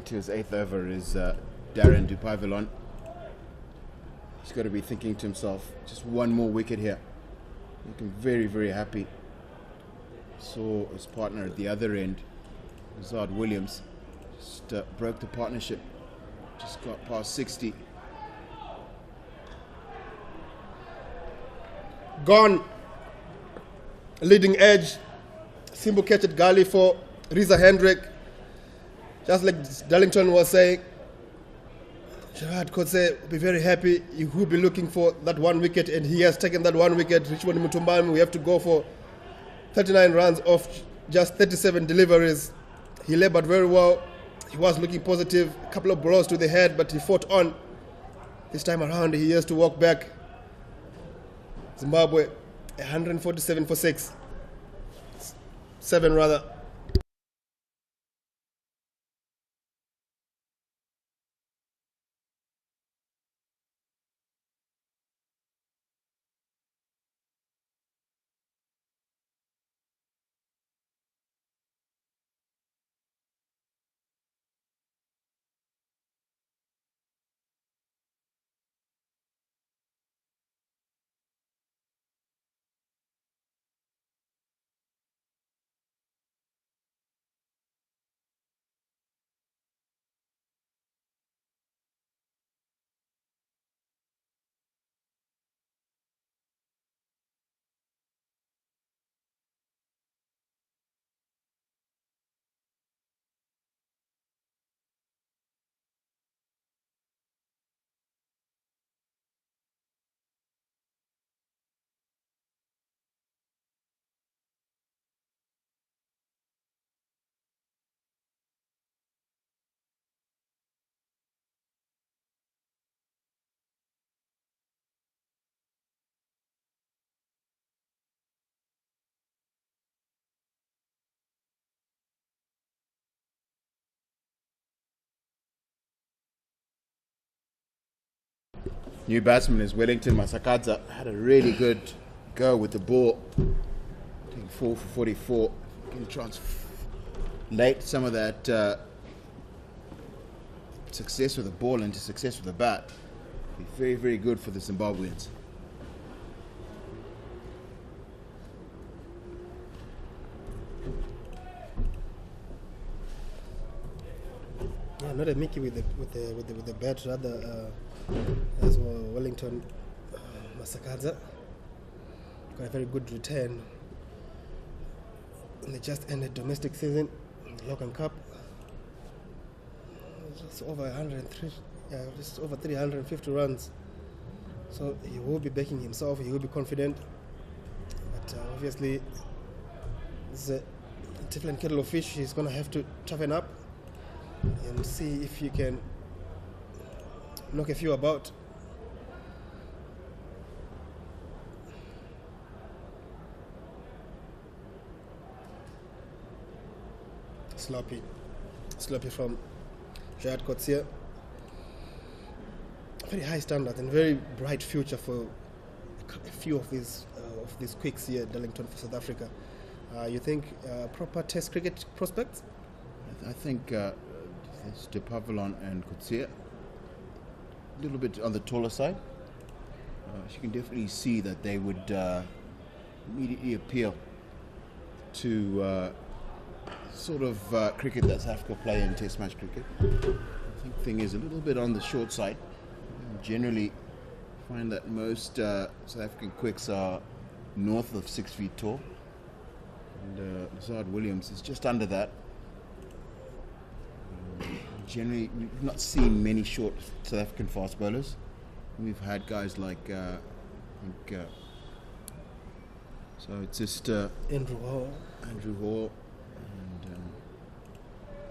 To his 8th over is Darren Dupavilon. He's got to be thinking to himself, just one more wicket here. Looking very, very happy. Saw his partner at the other end, Zard Williams, just broke the partnership. Just got past 60. Gone. Leading edge. Simple catch at gully for Riza Hendrick. Just like Darlington was saying, Gerard Kotze will be very happy. He will be looking for that one wicket, and he has taken that one wicket. Richmond Mutumbami, we have to go for 39 runs off just 37 deliveries. He labored very well. He was looking positive. A couple of blows to the head, but he fought on. This time around, he has to walk back. Zimbabwe, 147 for 6. 7 rather. New batsman is Wellington Masakadza. Had a really good go with the ball. Taking 4 for 44. Can translate some of that success with the ball into success with the bat. Be very, very good for the Zimbabweans. Yeah, not a Mickey with the bat, rather as well. Wellington Masakadza got a very good return in the just ended domestic season, the Logan Cup. Just over 103, just over 350 runs. So he will be backing himself. He will be confident, but obviously, it's a different kettle of fish. He's going to have to toughen up and see if you can knock a few about. Sloppy from Jayat Kotsia. Very high standards and very bright future for a few of these quicks here at Darlington for South Africa. You think proper Test cricket prospects? I think it's De Pavilon and Kotsia. A little bit on the taller side. You can definitely see that they would immediately appeal to sort of cricket that South Africa play in Test match cricket. I think the thing is a little bit on the short side. Generally find that most South African quicks are north of 6 feet tall, and Lazard Williams is just under that. Generally, we've not seen many short South African fast bowlers. We've had guys like I think so it's just Andrew Hall, and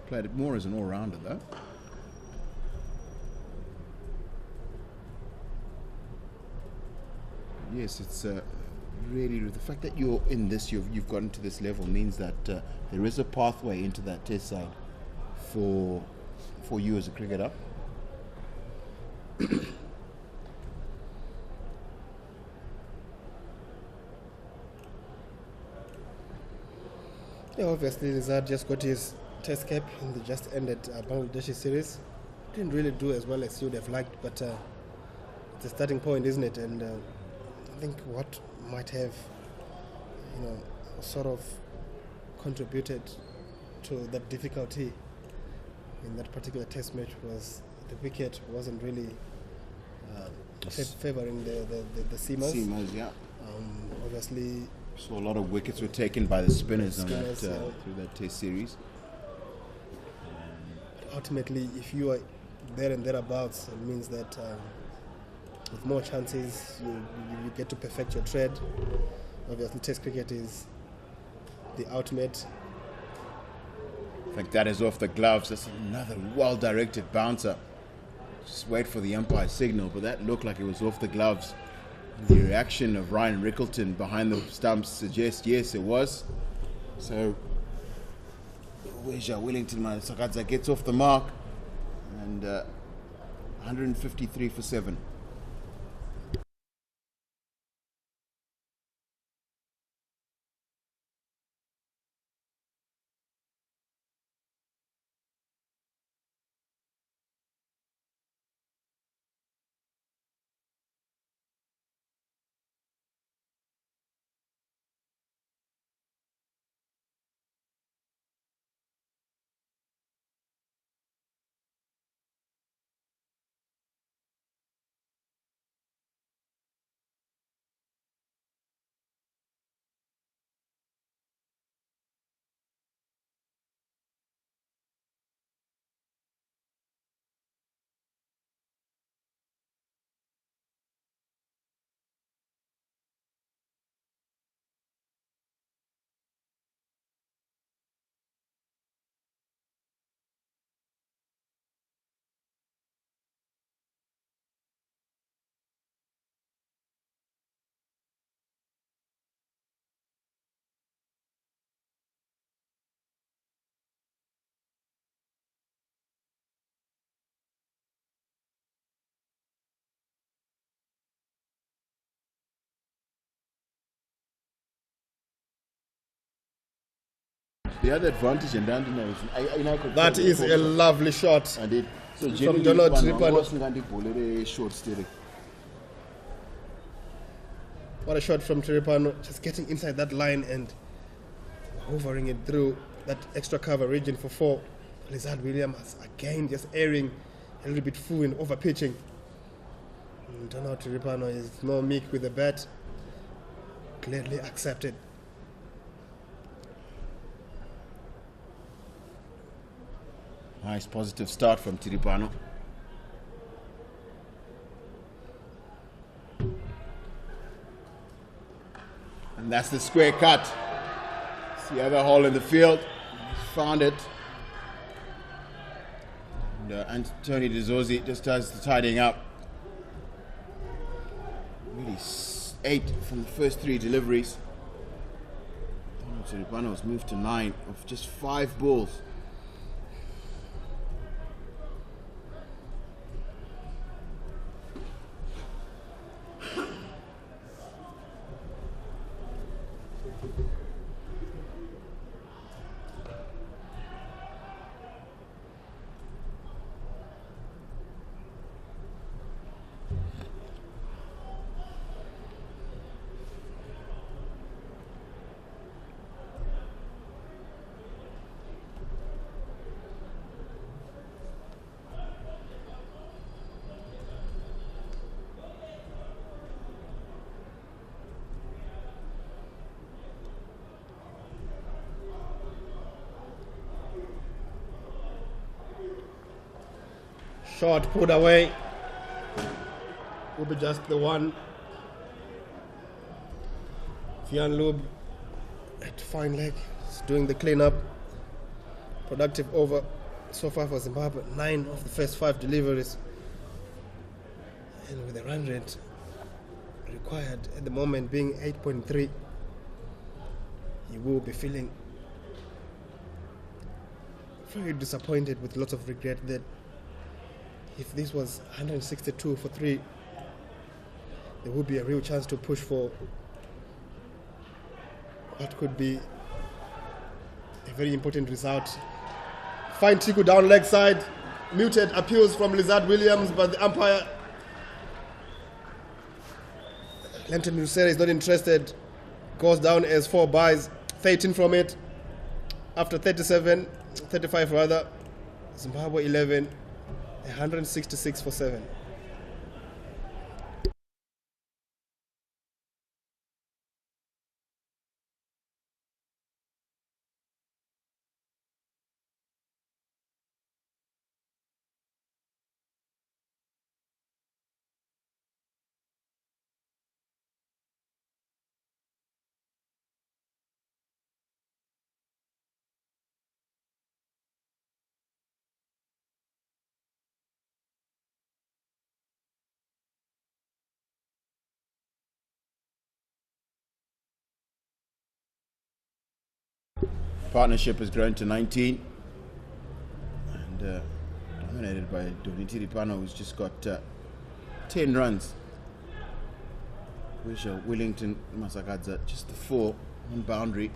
played it more as an all-rounder though. Yes, it's really the fact that you're in this, you've gotten to this level means that there is a pathway into that Test side for you as a cricketer. Yeah, obviously Lazard just got his Test cap in the just ended Bangladeshi series. Didn't really do as well as you would have liked, but it's a starting point, isn't it? And I think what might have, sort of contributed to that difficulty in that particular Test match was the wicket wasn't really favouring the seamers. Seamers, yeah. Obviously, So a lot of wickets were taken by the spinners on that, yeah. through that Test series. ultimately, if you are there and thereabouts, it means that with more chances, you get to perfect your trade. Obviously, Test cricket is the ultimate. I think that is off the gloves. That's another well-directed bouncer. Just wait for the umpire signal, but that looked like it was off the gloves. The reaction of Ryan Rickleton behind the stumps suggests yes, it was. So, Wellington Masakadza gets off the mark, and 153 for 7. The other advantage in Dandino is I could That is a lovely shot. and it so From Donald Tripano. Tripano short steering. What a shot from Tripano, just getting inside that line and hovering it through that extra cover region for 4. Lizard Williams again just airing a little bit full and over pitching. Donald Tripano is no meek with the bat. Gladly accepted. Nice positive start from Tripano. And that's the square cut. It's the other hole in the field. He's found it. And Tony DeZorzi just does the tidying up. Really 8 from the first 3 deliveries. Tripano has moved to 9 of just 5 balls. Shot put away. Will be just the one. Fian Lube at fine leg. He's doing the cleanup. Productive over so far for Zimbabwe. 9 of the first 5 deliveries. And with the run rate required at the moment being 8.3, you will be feeling very disappointed with lots of regret that if this was 162 for 3, there would be a real chance to push for what could be a very important result. Fine Tiku down leg side. Muted appeals from Lizard Williams, but the umpire, Lenton Lucera, is not interested. Goes down as 4 byes. 13 from it. After 35 rather. Zimbabwe 11. 166 for 7. Partnership has grown to 19 and dominated by Donald Tripano, who's just got 10 runs. Wellington Masakadza just the 4 on boundary.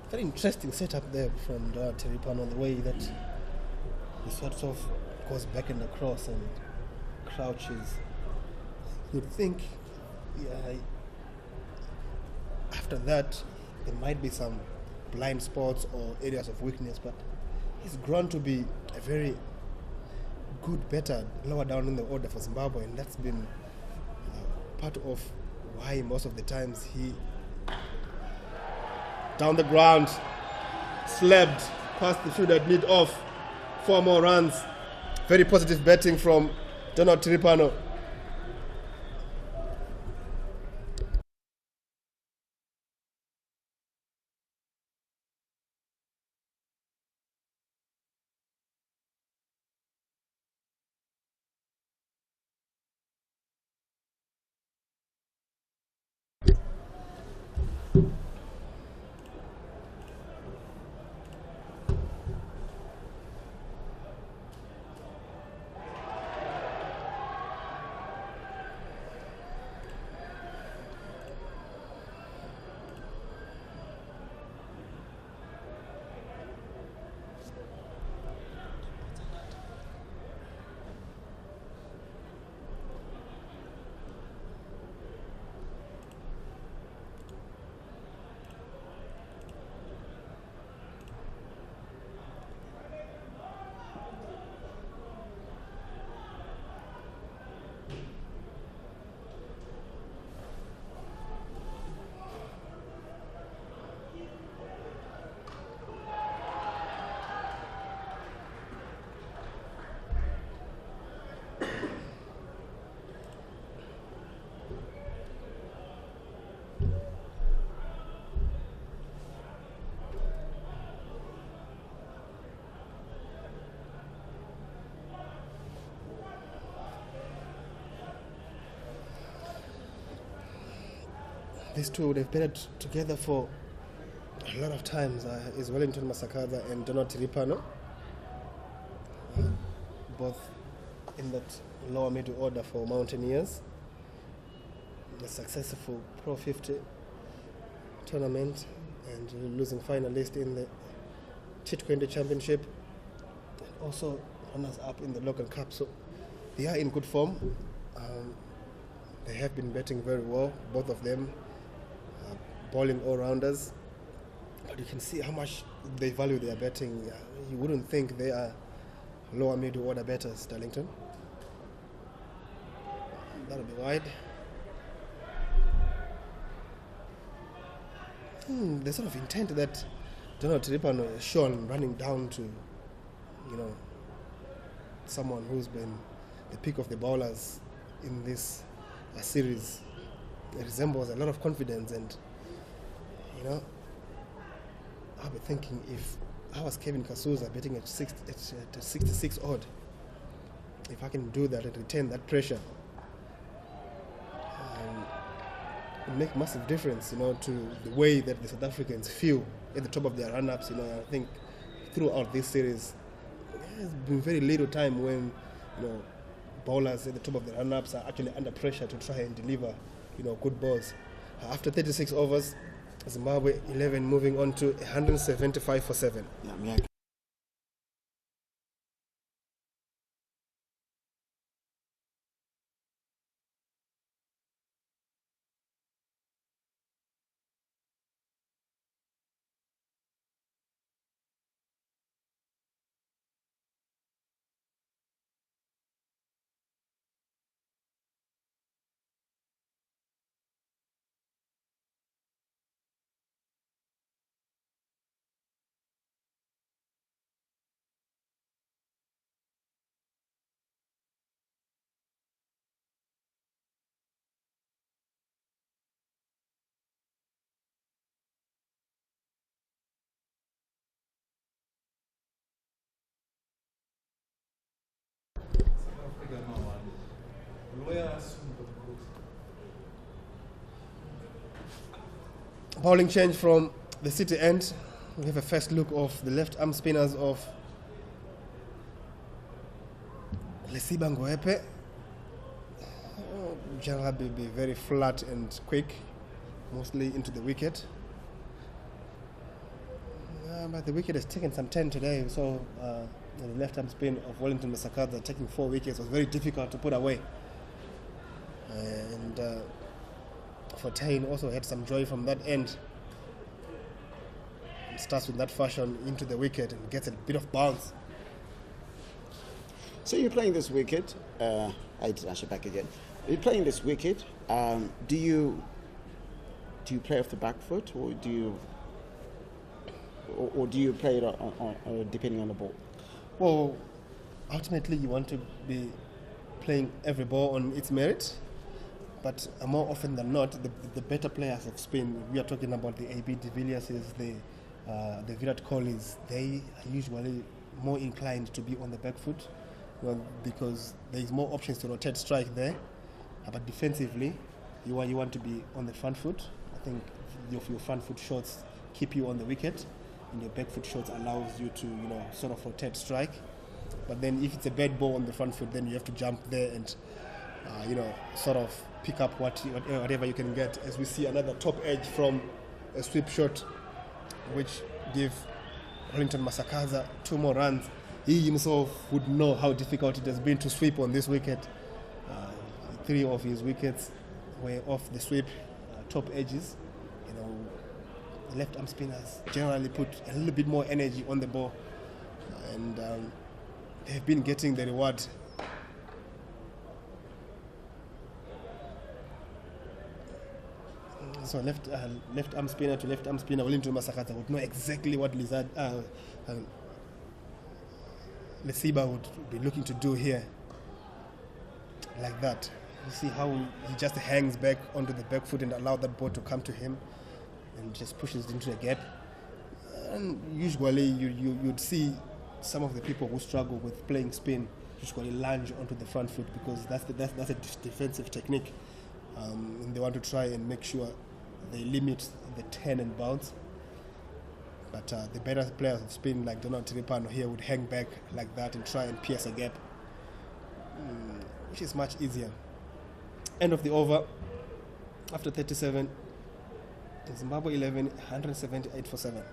Very interesting setup there from Tripano, the way that he sort of goes back and across and crouches. You'd think after that there might be some blind spots or areas of weakness, but he's grown to be a very good batter lower down in the order for Zimbabwe, and that's been part of why most of the times he down the ground, slapped past the field at mid-off. 4 more runs. Very positive batting from Donald Tripano. these two, they've been together for a lot of times. Is Wellington Masakaza and Donald Tiripano, both in that lower middle order for Mountaineers. A successful Pro 50 tournament and losing finalist in the T20 Championship, and also runners up in the local cup. So they are in good form. They have been batting very well, both of them, bowling all-rounders. But you can see how much they value their batting. You wouldn't think they are lower middle order batters, Darlington. That'll be wide. The sort of intent that Donald Tiripano has shown running down to, someone who's been the pick of the bowlers in this series, it resembles a lot of confidence. And I'll be thinking, if I was Kevin Kasuza betting at 66 odd, if I can do that and retain that pressure, it will make a massive difference, to the way that the South Africans feel at the top of their run-ups. I think throughout this series, there's been very little time when, bowlers at the top of the run-ups are actually under pressure to try and deliver, good balls. After 36 overs, Zimbabwe 11 moving on to 175 for 7. Yeah. Bowling change from the City end. We have a first look of the left arm spinners of Lesiba Ngoepe. Generally be very flat and quick, mostly into the wicket. But the wicket has taken some 10 today. So the left arm spin of Wellington Masakaza taking 4 wickets was very difficult to put away. And Fortain also had some joy from that end. It starts with that fashion into the wicket and gets a bit of bounce. So you're playing this wicket. I should back again. You're playing this wicket. Do you play off the back foot, or do you play it on depending on the ball? Well, ultimately you want to be playing every ball on its merit. But more often than not, the better players of spin, we are talking about the AB de Villiers, the Virat Kohlis, they are usually more inclined to be on the back foot, because there is more options to rotate strike there. But defensively, you want to be on the front foot. I think your front foot shots keep you on the wicket, and your back foot shots allows you to sort of rotate strike. But then if it's a bad ball on the front foot, then you have to jump there and sort of pick up whatever you can get. As we see another top edge from a sweep shot, which give Wellington Masakaza 2 more runs. He himself would know how difficult it has been to sweep on this wicket. 3 of his wickets were off the sweep, top edges. The left arm spinners generally put a little bit more energy on the ball, and they've been getting the reward. So left arm spinner to left arm spinner, Wellington Masakaza would know exactly what Lesiba would be looking to do here. Like that. You see how he just hangs back onto the back foot and allow that ball to come to him and just pushes into the gap. And usually you'd see some of the people who struggle with playing spin usually lunge onto the front foot, because that's a defensive technique. And they want to try and make sure they limit the turn and bounce. But the better players of spin, like Donald Tiripano here, would hang back like that and try and pierce a gap, which is much easier. End of the over. After 37, Zimbabwe 11, 178 for 7.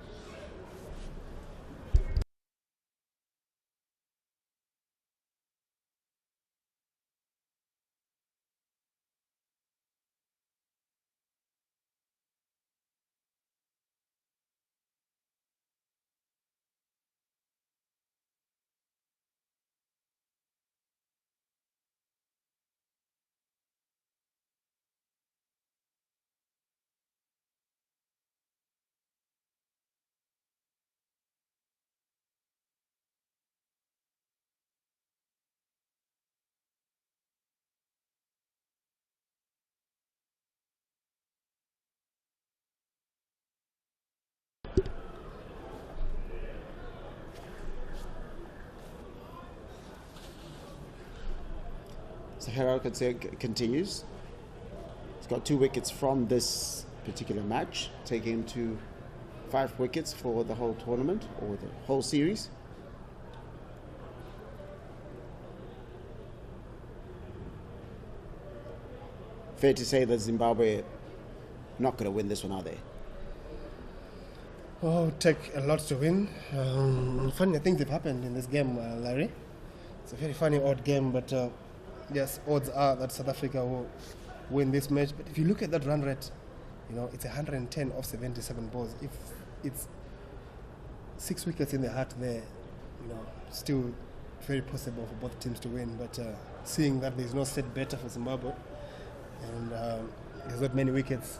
So Herald continues. He's got 2 wickets from this particular match, taking him to 5 wickets for the whole tournament or the whole series. Fair to say that Zimbabwe not going to win this one, are they? Oh, take a lot to win. Funny things have happened in this game, Larry. It's a very funny, odd game, but yes, odds are that South Africa will win this match. But if you look at that run rate, it's 110 off 77 balls. If it's 6 wickets in the hat there, still very possible for both teams to win. But seeing that there's no set better for Zimbabwe, and there's not many wickets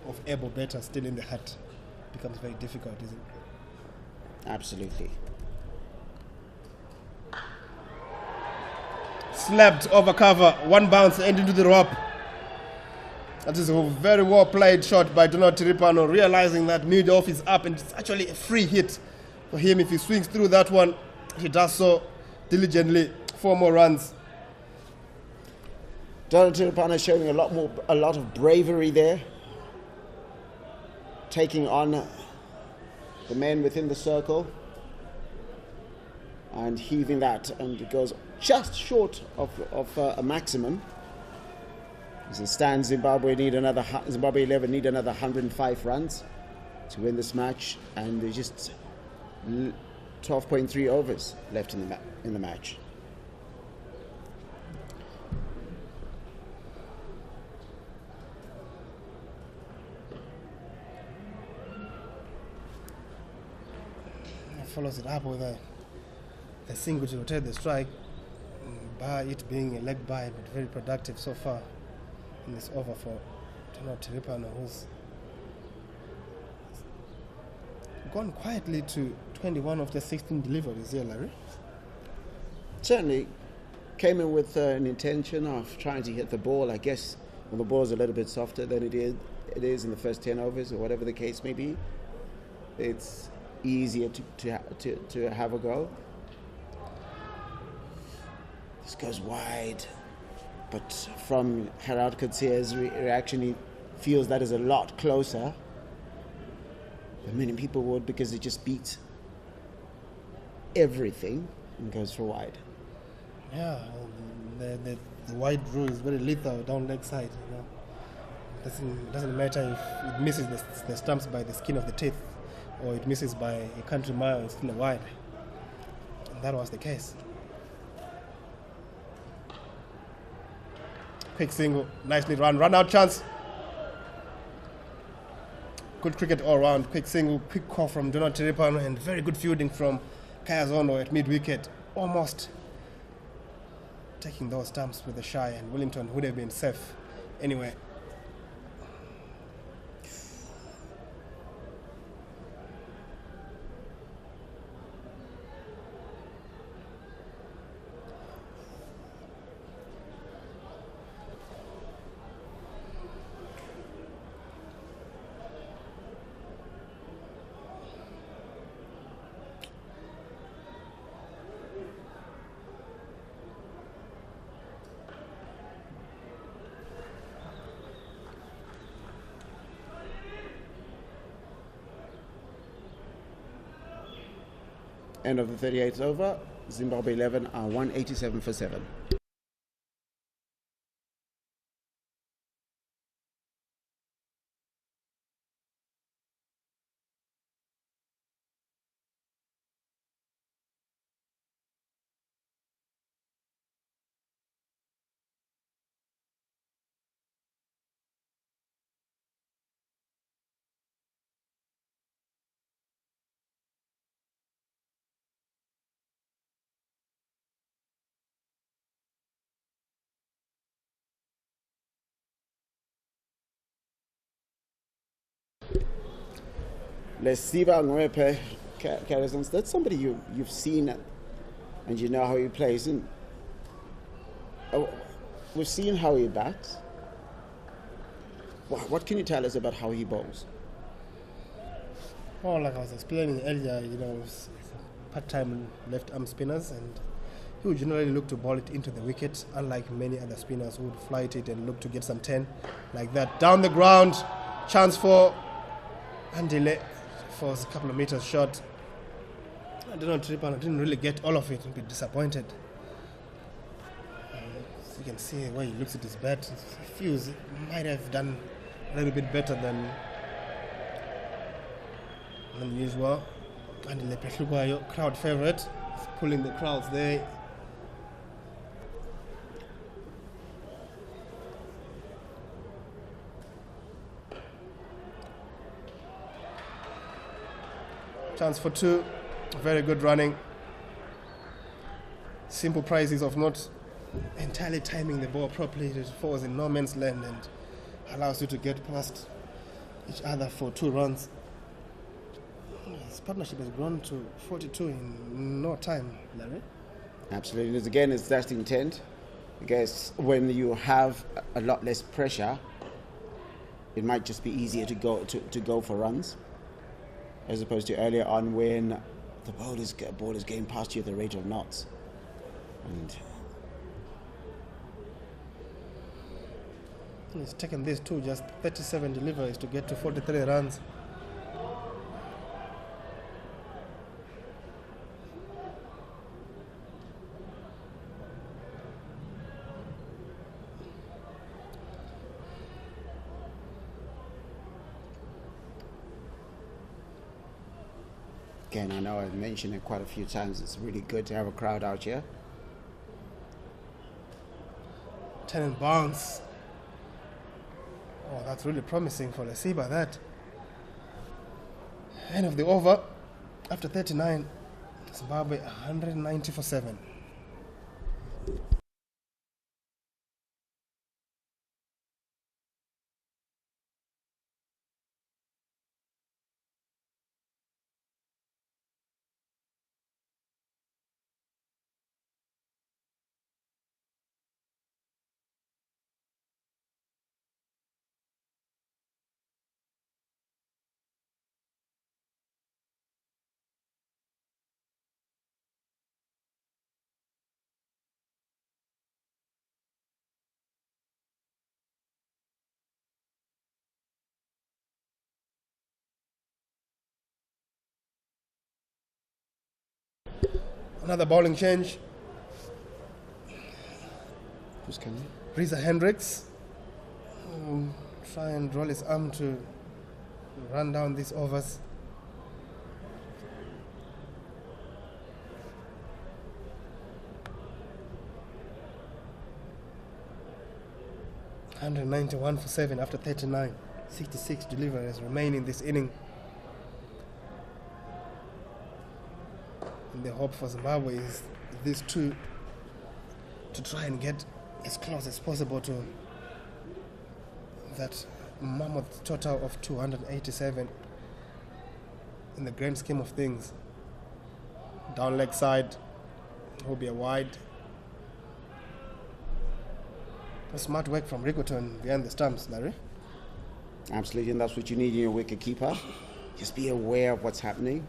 of able better still in the hat, becomes very difficult, isn't it? Absolutely. Slapped over cover, 1 bounce and into the rope. That is a very well played shot by Donald Tiripano, realizing that mid-off is up and it's actually a free hit for him. If he swings through that one, he does so diligently. 4 more runs. Donald Tiripano showing a lot of bravery there, taking on the men within the circle and heaving that, and it goes just short of a maximum. As it stands, Zimbabwe 11 need another 105 runs to win this match, and there's just 12.3 overs left in the match. Follows it up with a single to rotate the strike, by it being a leg bye, but very productive so far in this over for Donald Tiripano, who's gone quietly to 21 of the 16 deliveries here, Larry. Certainly came in with an intention of trying to hit the ball. I guess when the ball is a little bit softer than it is in the first 10 overs, or whatever the case may be, it's easier to have a go. This goes wide, but from Herald Kutse's reaction, he feels that is a lot closer than many people would, because it just beats everything and goes for wide. Yeah, the wide rule is very lethal down leg side. Doesn't matter if it misses the stumps by the skin of the teeth, or it misses by a country mile, it's still a wide. And that was the case. Quick single, nicely run out chance. Good cricket all round. Quick single, quick call from Donald Tiripano, and very good fielding from Kaya Zono at mid wicket. Almost taking those stumps with a shy, and Wellington would have been safe anyway. End of the 38th over. Zimbabwe 11 are 187 for 7. Lesiba Ngwepe, Carrisons, that's somebody you've seen and you know how he plays. And we've seen how he bats. What can you tell us about how he bowls? Well, like I was explaining earlier, it's part-time left-arm spinners, and he would generally look to ball it into the wicket, unlike many other spinners who would flight it and look to get some 10 like that. Down the ground, chance for Andile for a couple of meters short. I don't know, Tripan, I didn't really get all of it. A bit disappointed. As you can see the way he looks at his bat, he feels he might have done a little bit better than usual. Andile Petlubayo, crowd favorite. He's pulling the crowds there. Chance for 2, very good running. Simple prizes of not entirely timing the ball properly. It falls in no man's land and allows you to get past each other for 2 runs. His partnership has grown to 42 in no time, Larry. Absolutely. Again, it's that intent. I guess when you have a lot less pressure, it might just be easier to go for runs, as opposed to earlier on when the ball is going past you at the rate of knots. And he's taken this too, just 37 deliveries to get to 43 runs. again, I know I've mentioned it quite a few times, it's really good to have a crowd out here. Tenant bounce. Oh, that's really promising for Lesiba, that. End of the over. After 39, Zimbabwe 190 for 7. Another bowling change. Who's coming? Reza Hendricks. Try and roll his arm to run down these overs. $191 for 7 after 39. 66 deliveries remain in this inning. And the hope for Zimbabwe is these two to try and get as close as possible to that mammoth total of 287 in the grand scheme of things. Down leg side will be a wide. A smart work from Rigoton behind the stumps, Larry. Absolutely, and that's what you need in your wicket keeper. Just be aware of what's happening.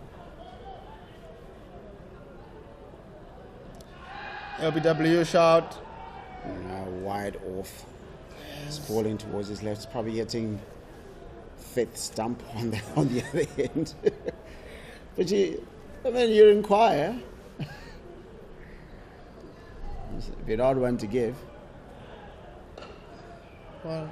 LBW shout. Wide off. It's falling towards his left. It's probably hitting fifth stump on the other end. But I mean, you inquire. It's a bit odd one to give. Well,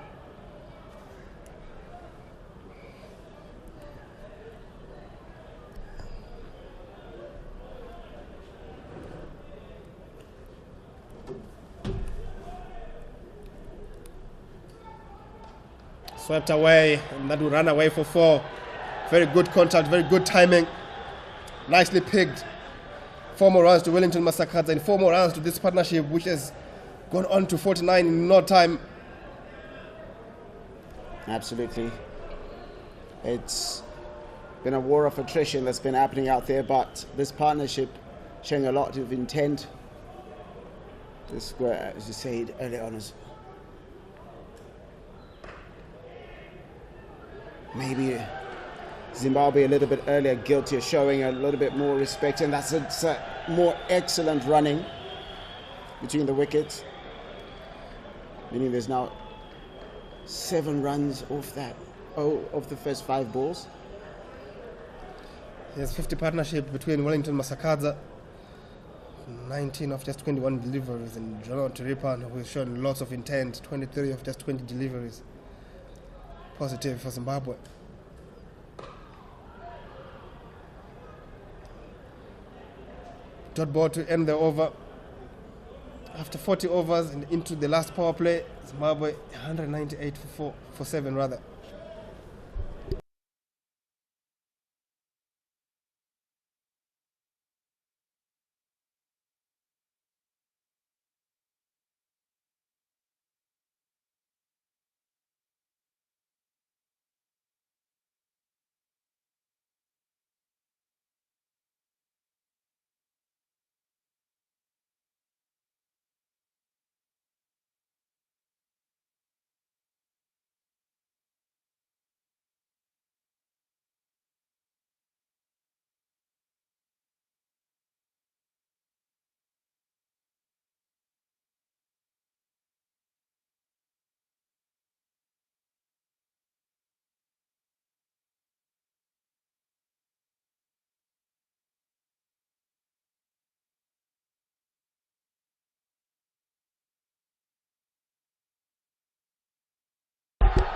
swept away, and that will run away for 4. Very good contact, very good timing. Nicely picked. 4 more runs to Wellington Masakadza and 4 more runs to this partnership, which has gone on to 49 in no time. Absolutely. It's been a war of attrition that's been happening out there, but this partnership showing a lot of intent. This square, as you said earlier on, is maybe Zimbabwe a little bit earlier guilty of showing a little bit more respect, and that's a more excellent running between the wickets, meaning there's now 7 runs off that of the first 5 balls. There's 50 partnership between Wellington Masakadza, 19 of just 21 deliveries, and Donald Tiripan, who has shown lots of intent, 23 of just 20 deliveries. Positive for Zimbabwe. Dot ball to end the over. After 40 overs and into the last power play, Zimbabwe 198 for 7 rather.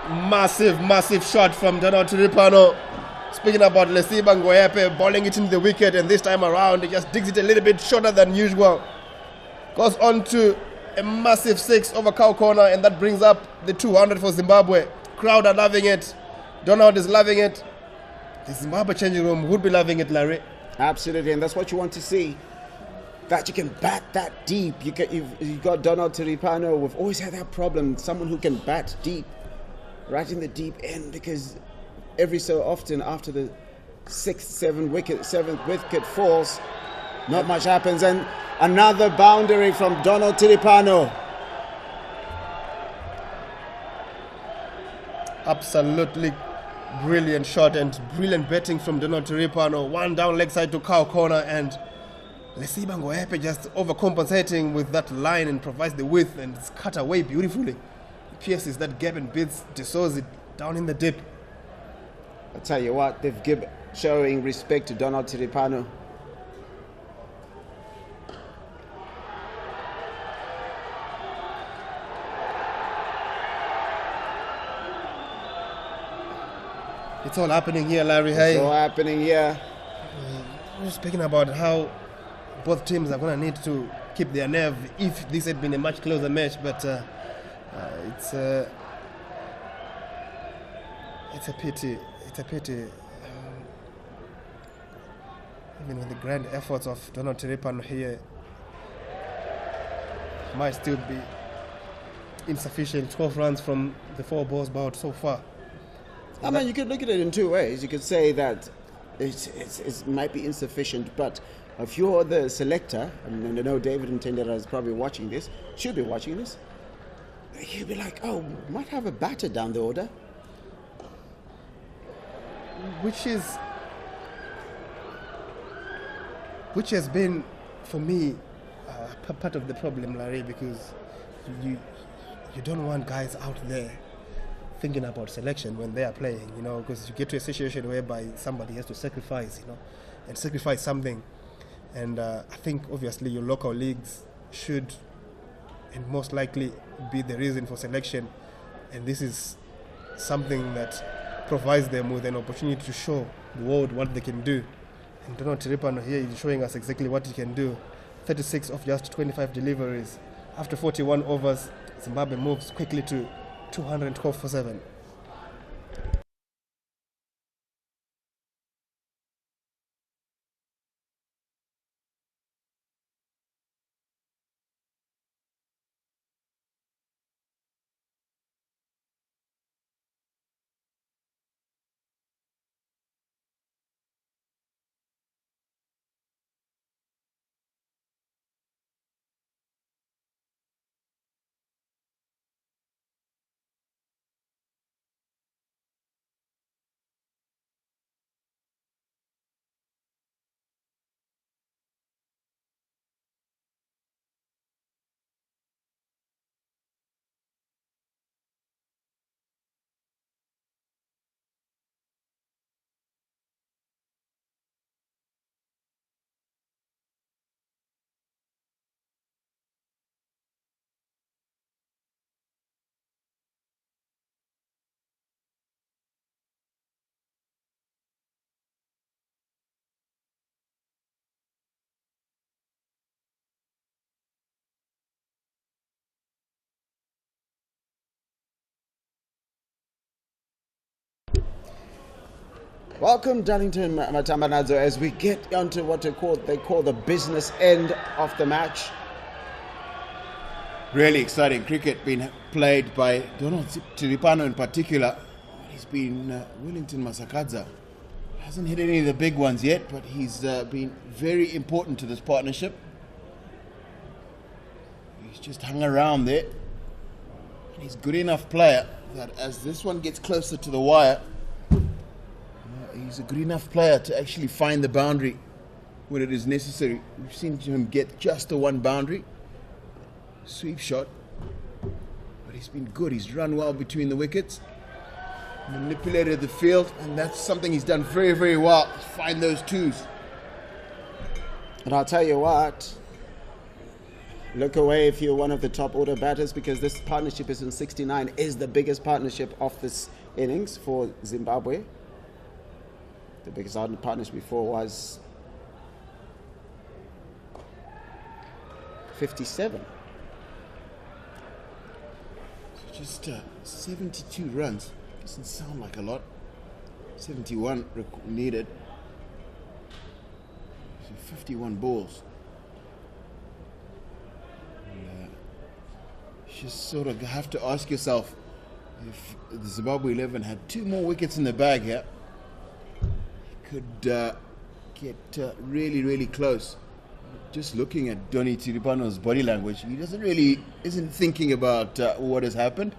Massive shot from Donald Tiripano. Speaking about Lesiba Ngoepe bowling it into the wicket, and this time around he just digs it a little bit shorter than usual. Goes on to a massive 6 over cow corner, and that brings up the 200 for Zimbabwe. Crowd are loving it. Donald is loving it. The Zimbabwe changing room would be loving it, Larry. Absolutely, and that's what you want to see. That you can bat that deep. You've got Donald Tiripano. We've always had that problem. Someone who can bat deep, right in the deep end, because every so often after the 7th wicket falls, not much happens. And another boundary from Donald Tiripano. Absolutely brilliant shot and brilliant batting from Donald Tiripano. 1 down leg side to cow corner, and Lesiba Ngoepe just overcompensating with that line and provides the width, and it's cut away beautifully. Pierces that gap and beats Desozi down in the dip. I'll tell you what, they've showing respect to Donald Tiripano. It's all happening here, Larry. Hey, it's all happening here. We're speaking about how both teams are going to need to keep their nerve if this had been a much closer match, but it's a pity. It's a pity. Even with the grand efforts of Donald Tiripano here, might still be insufficient. 12 runs from the 4 balls bowled so far. I mean, you could look at it in 2 ways. You could say that it might be insufficient, but if you're the selector, and I know David Ntendera is probably watching this, should be watching this, you'd be like, oh, might have a batter down the order. Which has been, for me, part of the problem, Larry, because you don't want guys out there thinking about selection when they are playing, because you get to a situation whereby somebody has to sacrifice, and sacrifice something. And I think obviously your local leagues should and most likely be the reason for selection. And this is something that provides them with an opportunity to show the world what they can do. And Donald Tiripano here is showing us exactly what he can do. 36 of just 25 deliveries. After 41 overs, Zimbabwe moves quickly to 212 for 7. Welcome, Darlington Matambanadzo, as we get onto what they call the business end of the match. Really exciting cricket being played by Donald Tiripano in particular. He's been Wellington Masakadza. Hasn't hit any of the big ones yet, but he's been very important to this partnership. He's just hung around there. And he's a good enough player that as this one gets closer to the wire, he's a good enough player to actually find the boundary when it is necessary. We've seen him get just the one boundary. Sweep shot. But he's been good. He's run well between the wickets. Manipulated the field. And that's something he's done very, very well. Find those twos. And I'll tell you what, look away if you're one of the top order batters, because this partnership is in 69, is the biggest partnership of this innings for Zimbabwe. The biggest partnership before was 57. So just 72 runs. Doesn't sound like a lot. 71 needed. So 51 balls. You just sort of have to ask yourself, if the Zimbabwe 11 had 2 more wickets in the bag here, could get really, really close. Just looking at Donny Tiripano's body language, he isn't thinking about what has happened.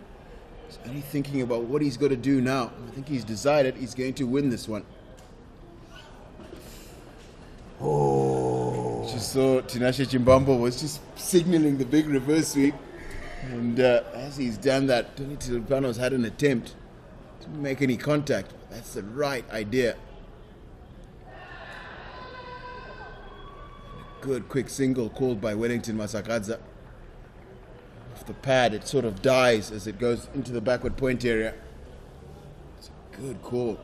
He's only thinking about what he's got to do now. I think he's decided he's going to win this one. Oh! Just saw Tinashe Chimbambo was just signaling the big reverse sweep, and as he's done that, Donny Tiripano's had an attempt to make any contact. That's the right idea. Good quick single called by Wellington Masakadza. Off the pad, it sort of dies as it goes into the backward point area. It's a good call.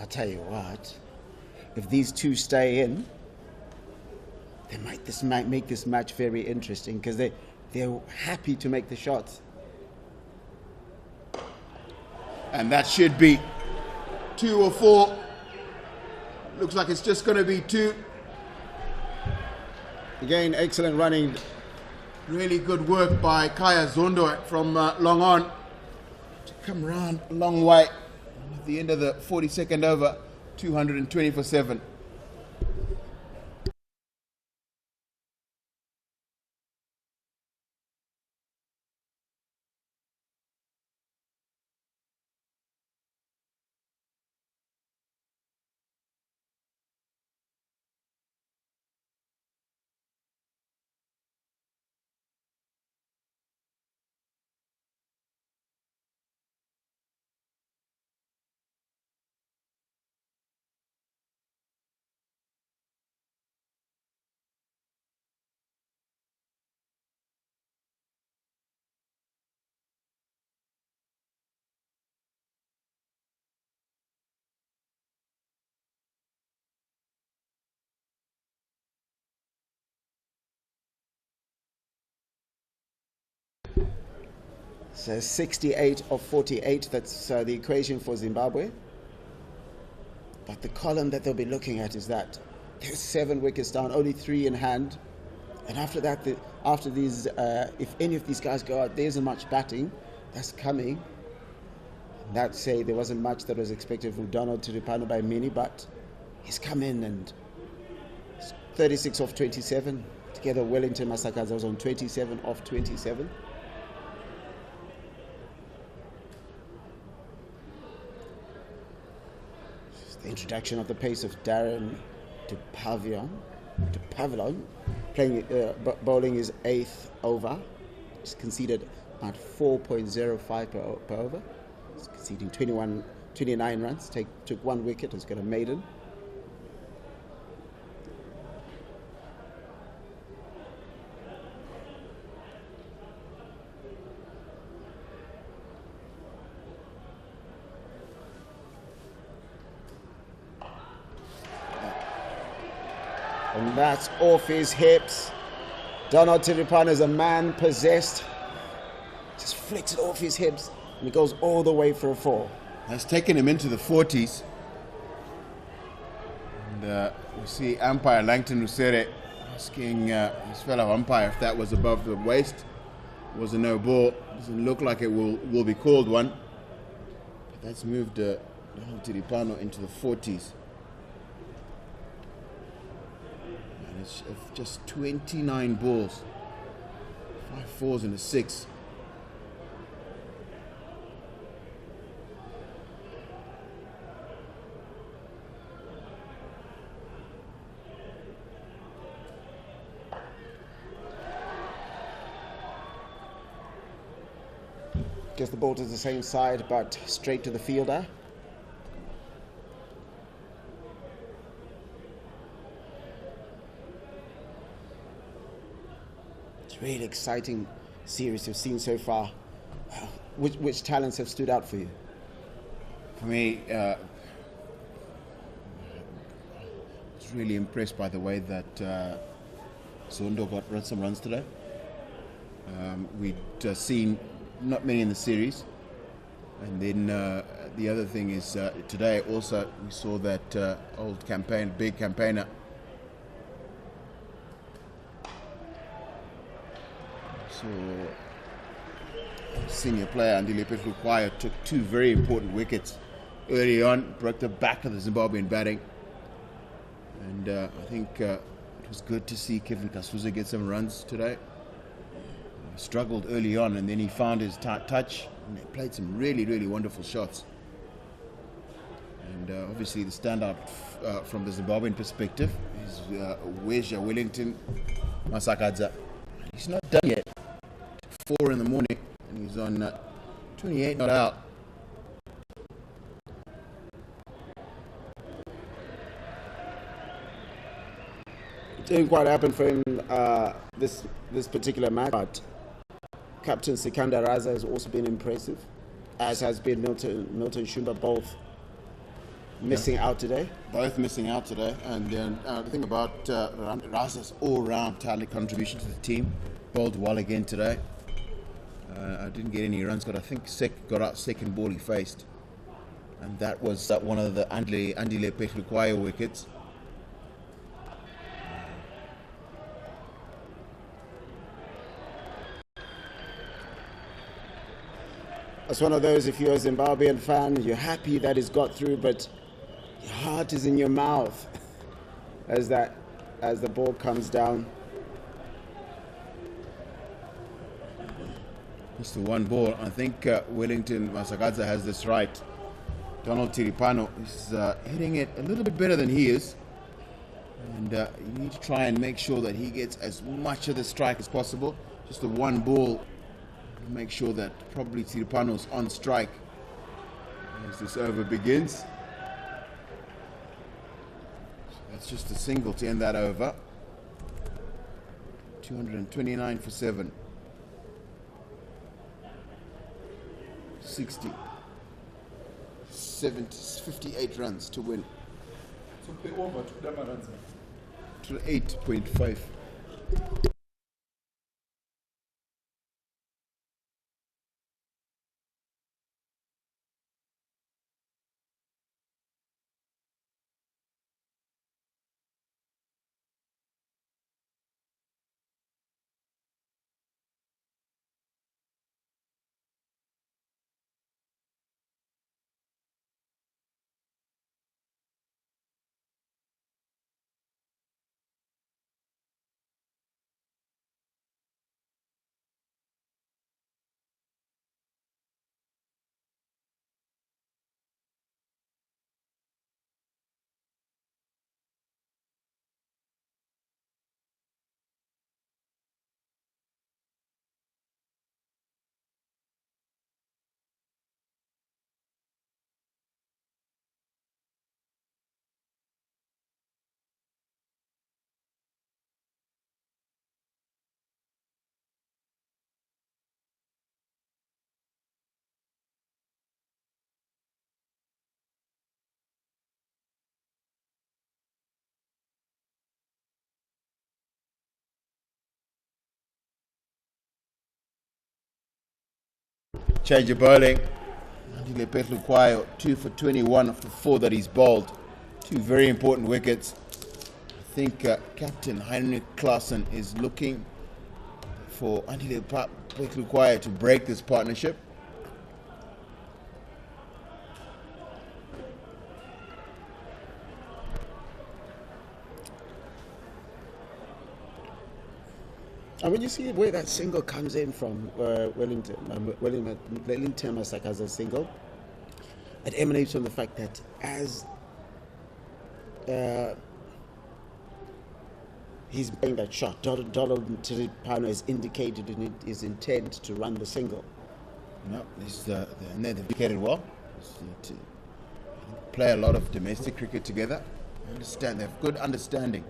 I'll tell you what, if these two stay in, they might make this match very interesting, because they're happy to make the shots. And that should be 2 or 4. Looks like it's just going to be 2. Again, excellent running. Really good work by Kaya Zondo from long on to come around a long way. At the end of the 42nd over, 220 for 7. So 68 of 48, that's the equation for Zimbabwe. But the column that they'll be looking at is that there's 7 wickets down, only 3 in hand. And after that, after these, if any of these guys go out, there isn't much batting that's coming. That say there wasn't much that was expected from Donald Tiripano by many, but he's come in and 36 off 27. Together, Wellington Masakadza was on 27 off 27. The introduction of the pace of Darren to Pavilion, playing bowling his 8th over. He's conceded about 4.05 per over. He's conceding 29 runs. Took 1 wicket. Has got a maiden. And that's off his hips. Donald Tiripano is a man possessed. Just flicks it off his hips and it goes all the way for a 4. Has taken him into the 40s. And we see umpire Langton Rusere asking his fellow umpire if that was above the waist. It was a no ball. Doesn't look like it will be called one. But that's moved Donald Tiripano into the 40s. Of just 29 balls, 5 fours and a 6. Gets the ball to the same side, but straight to the fielder. Really exciting series you've seen so far. Which talents have stood out for you? For me, I was really impressed by the way that Zondo got some runs today. We'd seen not many in the series. And then the other thing is today also we saw that big campaigner, so senior player Andile Petlukwaya took 2 very important wickets early on, broke the back of the Zimbabwean batting, and I think it was good to see Kevin Kasuza get some runs today. He struggled early on and then he found his touch and he played some really, really wonderful shots. And obviously the standout from the Zimbabwean perspective is Weja Wellington Masakadza. He's not done yet. 4 in the morning and he's on 28 not out. It didn't quite happen for him this particular match, but Captain Sikandar Raza has also been impressive, as has been Milton Shumba, both missing out today. Both missing out today, and then the thing about Raza's all-round talent contribution to the team, bowled well again today. I didn't get any runs, got out second ball he faced, and that was one of the Andile Petlukwaya wickets. It's one of those, if you're a Zimbabwean fan, you're happy that it's got through, but your heart is in your mouth as the ball comes down. Just the one ball. I think Wellington Masakadza has this right. Donald Tiripano is hitting it a little bit better than he is. And you need to try and make sure that he gets as much of the strike as possible. Just the one ball. Make sure that probably Tiripano's on strike as this over begins. So that's just a single to end that over. 229 for 7. 60. 58 runs to win. So the over to runs. To 8.5. Change of bowling. Andile Petluquayo, 2 for 21 of the 4 that he's bowled. 2 very important wickets. I think Captain Heinrich Klaassen is looking for Andile Petluquayo to break this partnership. And when you see where that single comes in from, Wellington Masaka's single, it emanates from the fact that as he's playing that shot, Donald Tiripano has indicated in his intent to run the single. No, and they've indicated well. To play a lot of domestic cricket together. They have good understanding.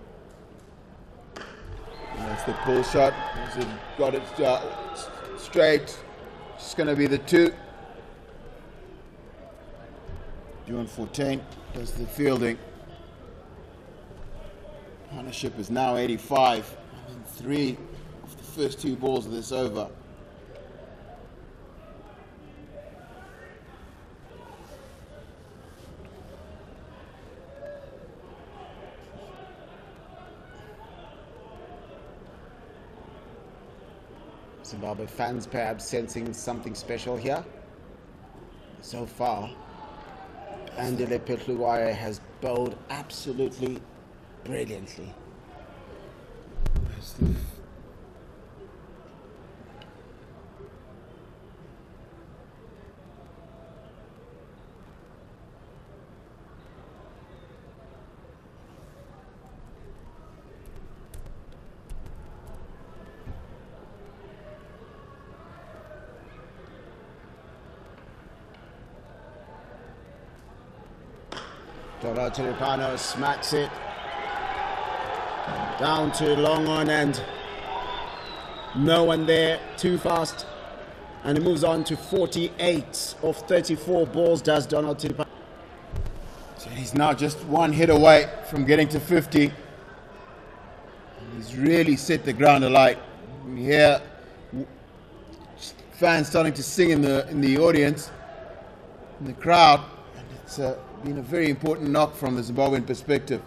And that's the pull shot. He's got it straight. It's going to be the 2. June 14 does the fielding. Partnership is now 85. And 3 of the first 2 balls of this over. Zimbabwe fans perhaps sensing something special here. So far, Andile Petluquayo has bowled absolutely brilliantly. Donald Tiripano smacks it down to long on, and no one there, too fast, and it moves on to 48 of 34 balls does Donald Tiripano. So he's now just 1 hit away from getting to 50. He's really set the ground alight. We hear fans starting to sing in the audience, in the crowd, and it's been a very important knock from the Zimbabwean perspective.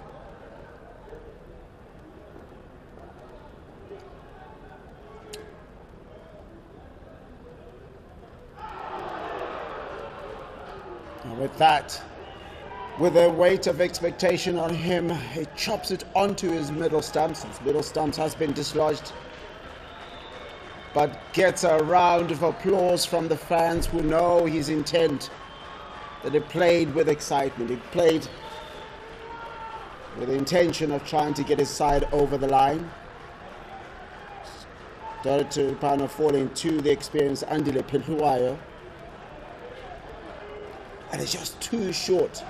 And with that, with a weight of expectation on him, he chops it onto his middle stumps. His middle stumps has been dislodged, but gets a round of applause from the fans who know his intent. That he played with excitement. He played with the intention of trying to get his side over the line. Donald Tiripano falling to the experienced Andile Petluquayo. And it's just too short.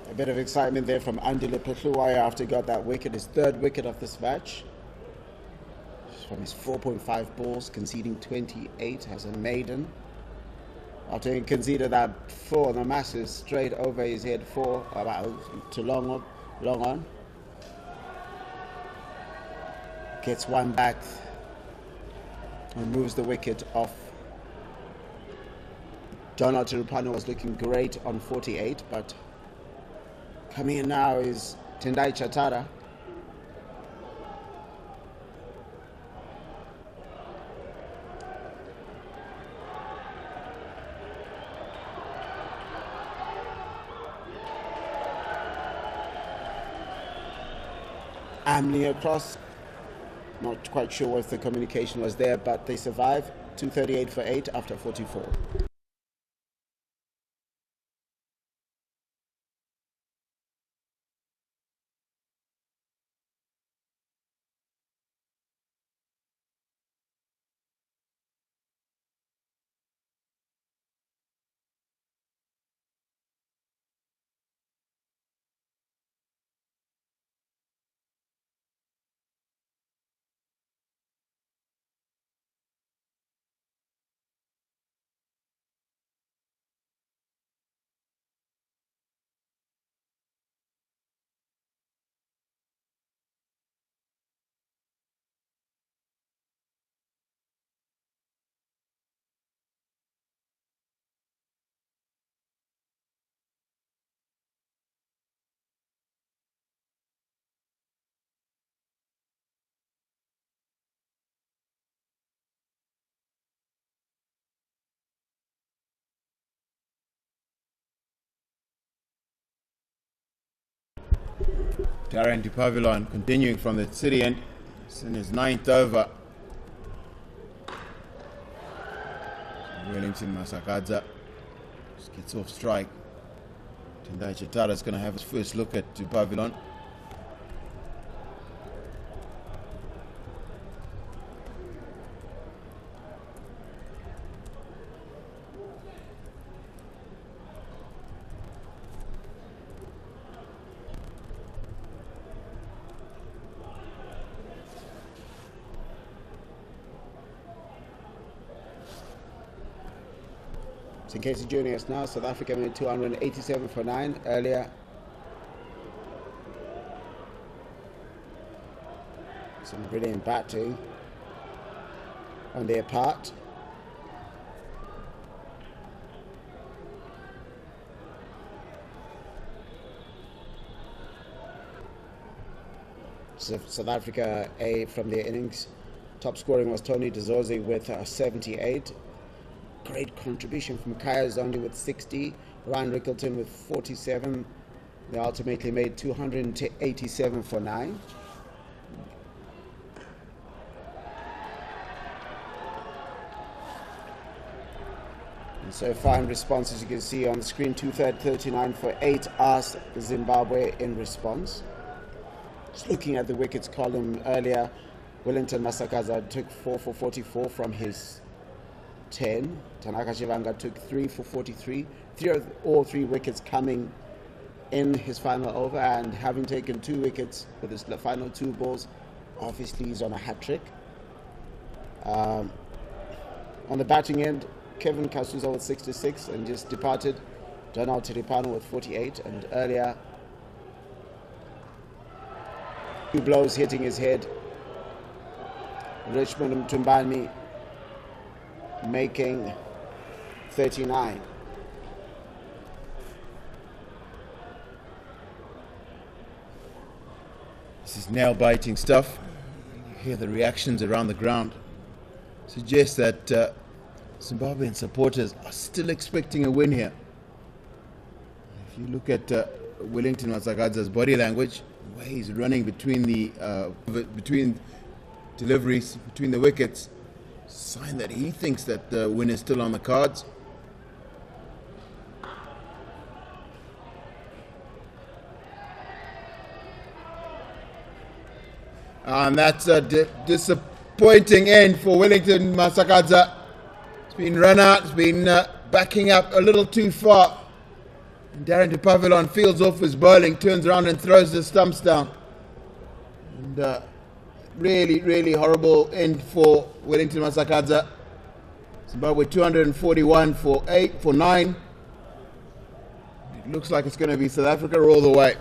A bit of excitement there from Andile Petluquayo after he got that wicket, his 3rd wicket of this match. From his 4.5 balls, conceding 28 as a maiden. After he conceded that 4 on the masses straight over his head, 4 about to long on. Gets 1 back and moves the wicket off. Donald Tiripano was looking great on 48, but coming in now is Tendai Chatara. ambling across. Not quite sure if the communication was there, but they survive. 238 for 8 after 44. Darren de Pavillon continuing from the city end. It's in his 9th over. Wellington Masakadza just gets off strike. Tendai Chetara is going to have his first look at de Pavillon. In case you're joining us now, South Africa made 287 for 9 earlier. Some brilliant batting on their part. South Africa from their innings. Top scoring was Tony Dezorzi with 78. Great contribution from Kaya Zondi with 60, Ryan Rickleton with 47. They ultimately made 287 for 9. And so far in response, as you can see on the screen, 239 for 8 asked Zimbabwe in response. Just looking at the wickets column earlier, Wellington Masakadza took 4 for 44 from his 10. Tanaka Chivanga took 3 for 43. All three wickets coming in his final over, and having taken 2 wickets with his final 2 balls, obviously he's on a hat trick. On the batting end, Kevin Kasuza with 66 and just departed. Donald Tiripano with 48, and earlier 2 blows hitting his head. Richmond Mtumbani making 39. This is nail-biting stuff. You hear the reactions around the ground. Suggests that Zimbabwean supporters are still expecting a win here. If you look at Wellington Masakadza's body language, the way he's running between deliveries, between the wickets, sign that he thinks that the win is still on the cards. And that's a disappointing end for Wellington Masakadza. It's been run out, it's been backing up a little too far. And Darren de Pavillon fields off his bowling, turns around and throws the stumps down. And really, really horrible end for Wellington Masakadza. Zimbabwe 241 for 9. It looks like it's going to be South Africa all the way.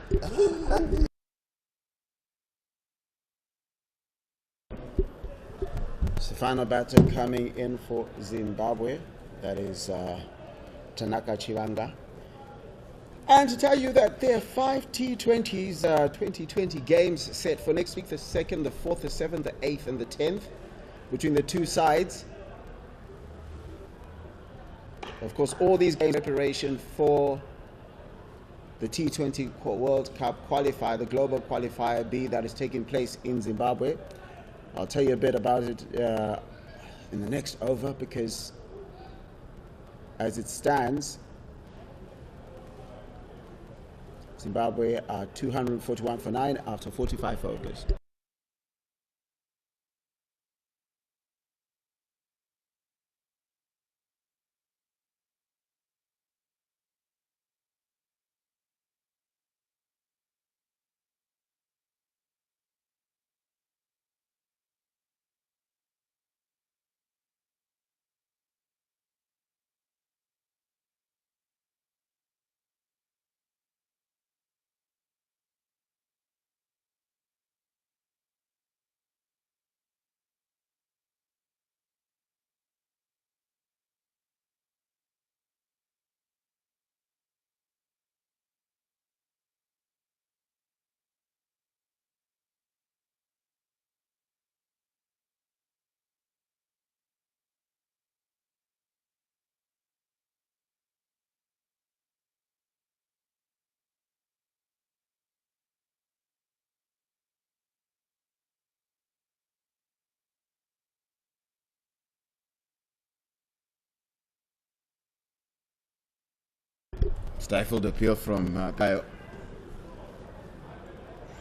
It's the final batter coming in for Zimbabwe. That is Tanaka Chivanga. And to tell you that there are 5 T20s, 2020 games set for next week, the 2nd, the 4th, the 7th, the 8th, and the 10th, between the two sides. Of course, all these games in preparation for the T20 World Cup qualifier, the global qualifier B that is taking place in Zimbabwe. I'll tell you a bit about it in the next over, because as it stands, Zimbabwe are 241 for 9 after 45 overs. Stifled appeal from Kayo.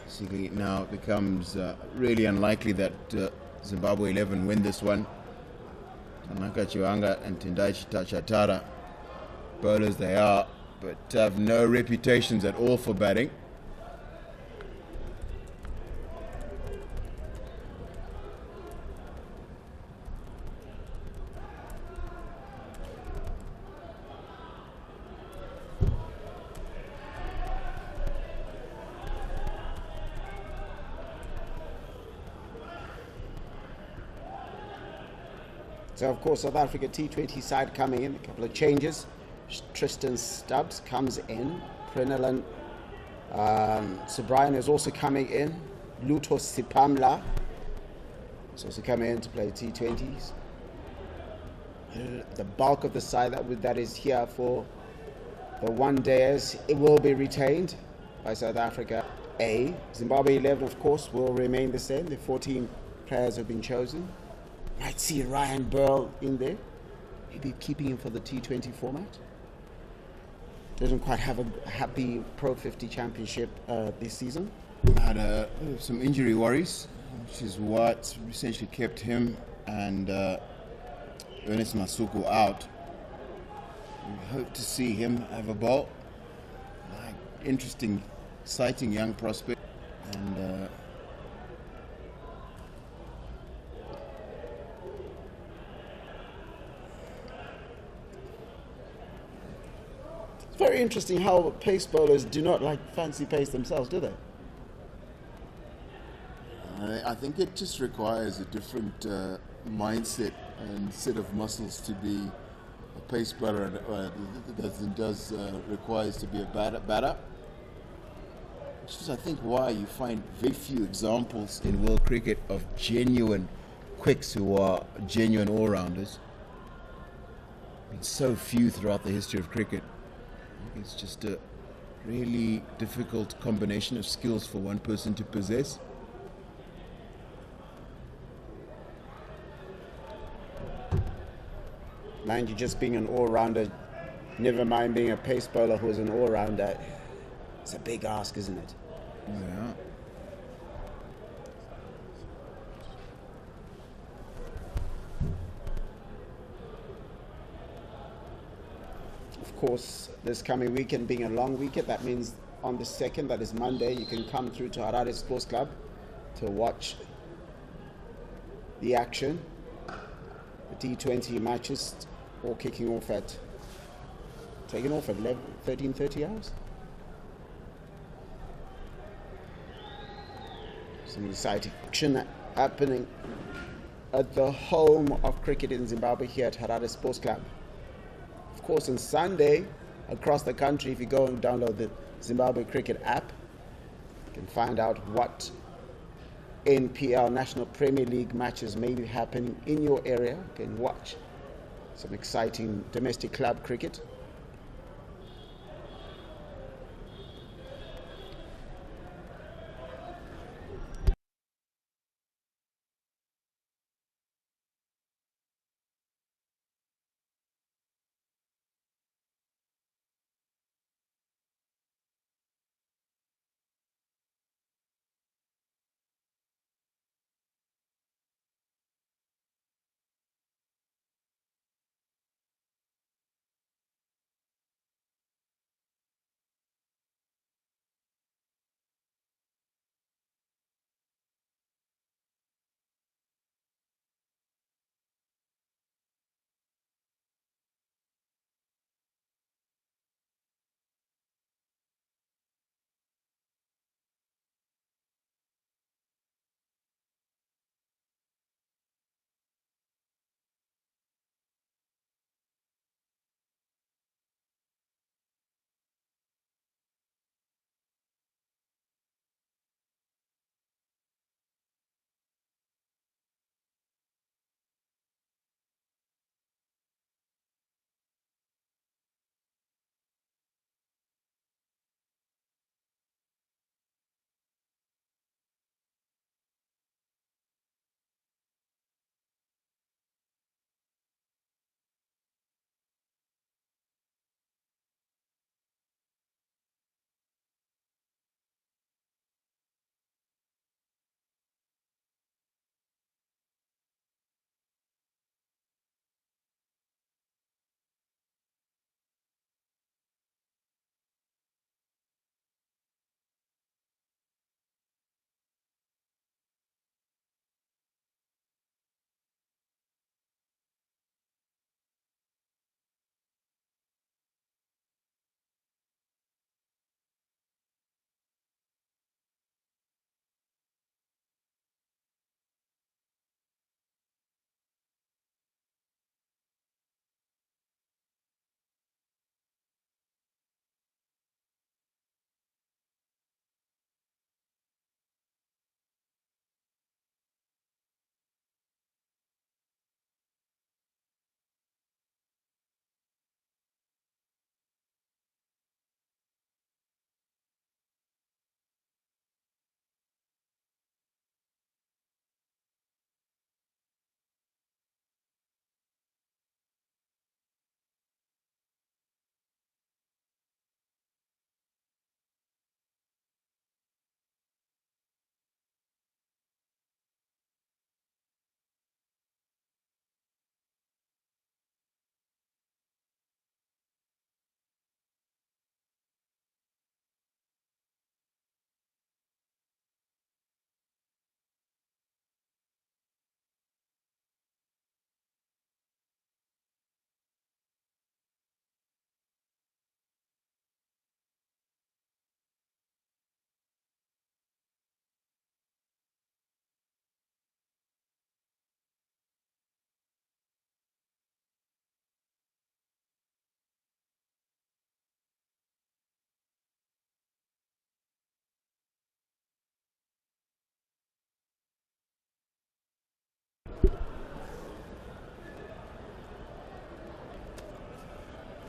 Basically, now it becomes really unlikely that Zimbabwe 11 win this one. Tanaka Chiwanga and Tendai Chatara, bowlers they are, but have no reputations at all for batting. So, of course, South Africa T20 side coming in, a couple of changes. Tristan Stubbs comes in. Prenilan Subrian is also coming in. Luto Sipamla is also coming in to play T20s. The bulk of the side that is here for the one-dayers, it will be retained by South Africa A. Zimbabwe 11, of course, will remain the same. The 14 players have been chosen. Might see Ryan Burl in there, maybe keeping him for the T20 format. Doesn't quite have a happy Pro 50 championship this season. Had some injury worries, which is what essentially kept him and Ernest Masuku out. We hope to see him have a ball. Interesting, exciting young prospect. And very interesting how pace bowlers do not like fancy pace themselves, do they? I think it just requires a different mindset and set of muscles to be a pace bowler than does requires to be a batter. Which is, I think, why you find very few examples in world cricket of genuine quicks who are genuine all-rounders. I mean, so few throughout the history of cricket. It's just a really difficult combination of skills for one person to possess. Mind you, just being an all-rounder, never mind being a pace bowler who's an all-rounder, it's a big ask, isn't it? Yeah. Of course, this coming weekend being a long weekend, that means on the 2nd, that is Monday, you can come through to Harare Sports Club to watch the action. The T20 matches all taking off at 13:30 hours. Some exciting action happening at the home of cricket in Zimbabwe here at Harare Sports Club. Of course, on Sunday, across the country, if you go and download the Zimbabwe Cricket app, you can find out what NPL, National Premier League matches may be happening in your area. You can watch some exciting domestic club cricket.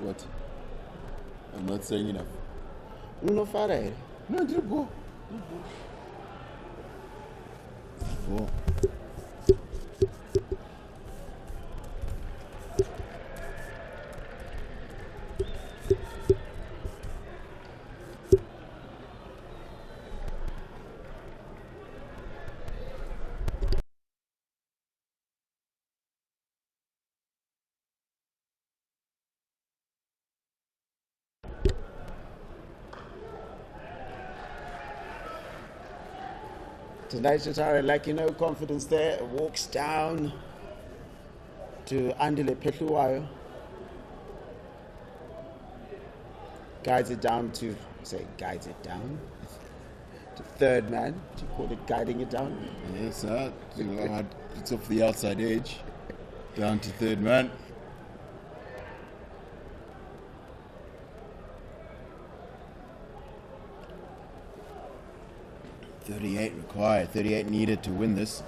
What? I'm not saying enough. Unofficial. No, just go. Go. Tonight's Jatara, like confidence there, walks down to Andile Petluwayo. Guides it down to third man. Do you call it guiding it down? Yes, it's off the outside edge, down to third man. .38 required, 38 needed to win this.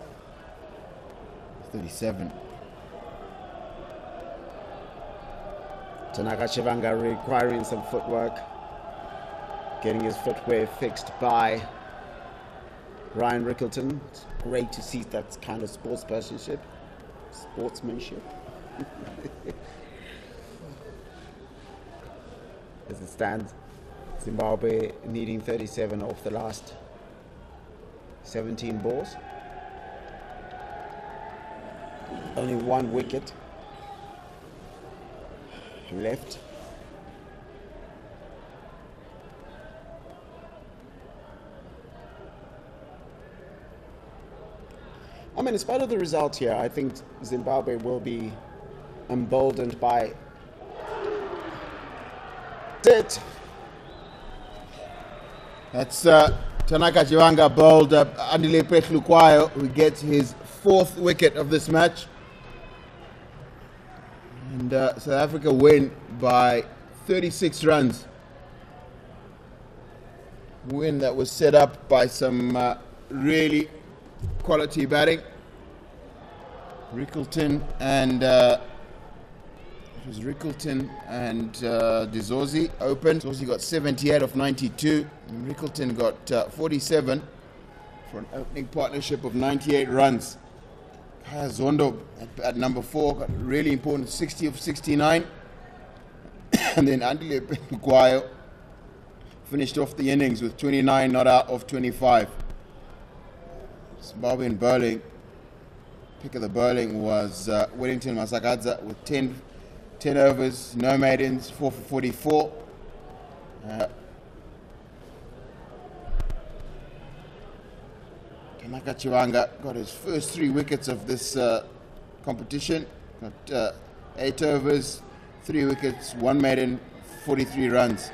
37. Tanaka Chivanga requiring some footwork, getting his footwear fixed by Ryan Rickleton. It's great to see that kind of sportsmanship. As it stands, Zimbabwe needing 37 off the last 17 balls. Only one wicket left. I mean, in spite of the result here, I think Zimbabwe will be emboldened by it. That's Tanaka Chivanga bowled up Andile Petlukwayo, who gets his 4th wicket of this match. And South Africa win by 36 runs. Win that was set up by some really quality batting. Rickleton and Dizosi opened. Dizosi got 78 of 92. And Rickleton got 47 for an opening partnership of 98 runs. Kaya Zondo at number 4 got really important, 60 of 69. And then Andile Petlukwayo finished off the innings with 29 not out of 25. Zimbabwean bowling, pick of the bowling was Wellington Masakadza with 10 overs, no maidens, 4 for 44. Tanaka Chivanga got his first 3 wickets of this competition. Got 8 overs, 3 wickets, 1 maiden, 43 runs.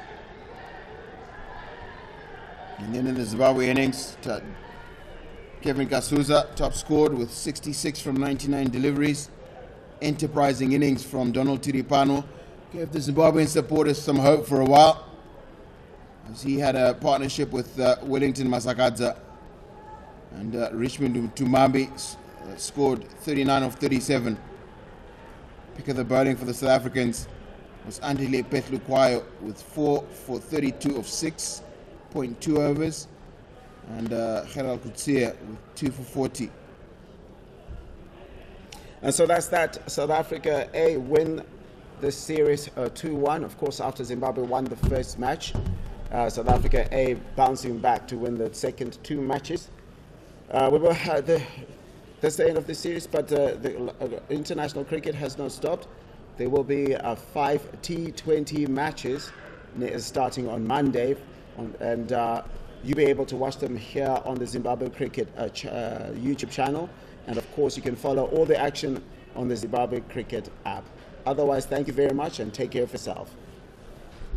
And then in the Zimbabwe innings, Kevin Kasuza top scored with 66 from 99 deliveries. Enterprising innings from Donald Tiripano gave the Zimbabwean supporters some hope for a while, as he had a partnership with Wellington Masakadza. And Richmond Tumambi scored 39 of 37. Pick of the bowling for the South Africans was Andile Petlukwayo with 4 for 32 of 6.2 overs. And Gerald Kutsia with 2 for 40. And so that's that. South Africa win the series 2-1. Of course, after Zimbabwe won the first match, South Africa bouncing back to win the second 2 matches. That's the end of the series, but the international cricket has not stopped. There will be 5 T20 matches starting on Monday, and you'll be able to watch them here on the Zimbabwe Cricket YouTube channel. And of course, you can follow all the action on the Zimbabwe Cricket app. Otherwise, thank you very much and take care of yourself.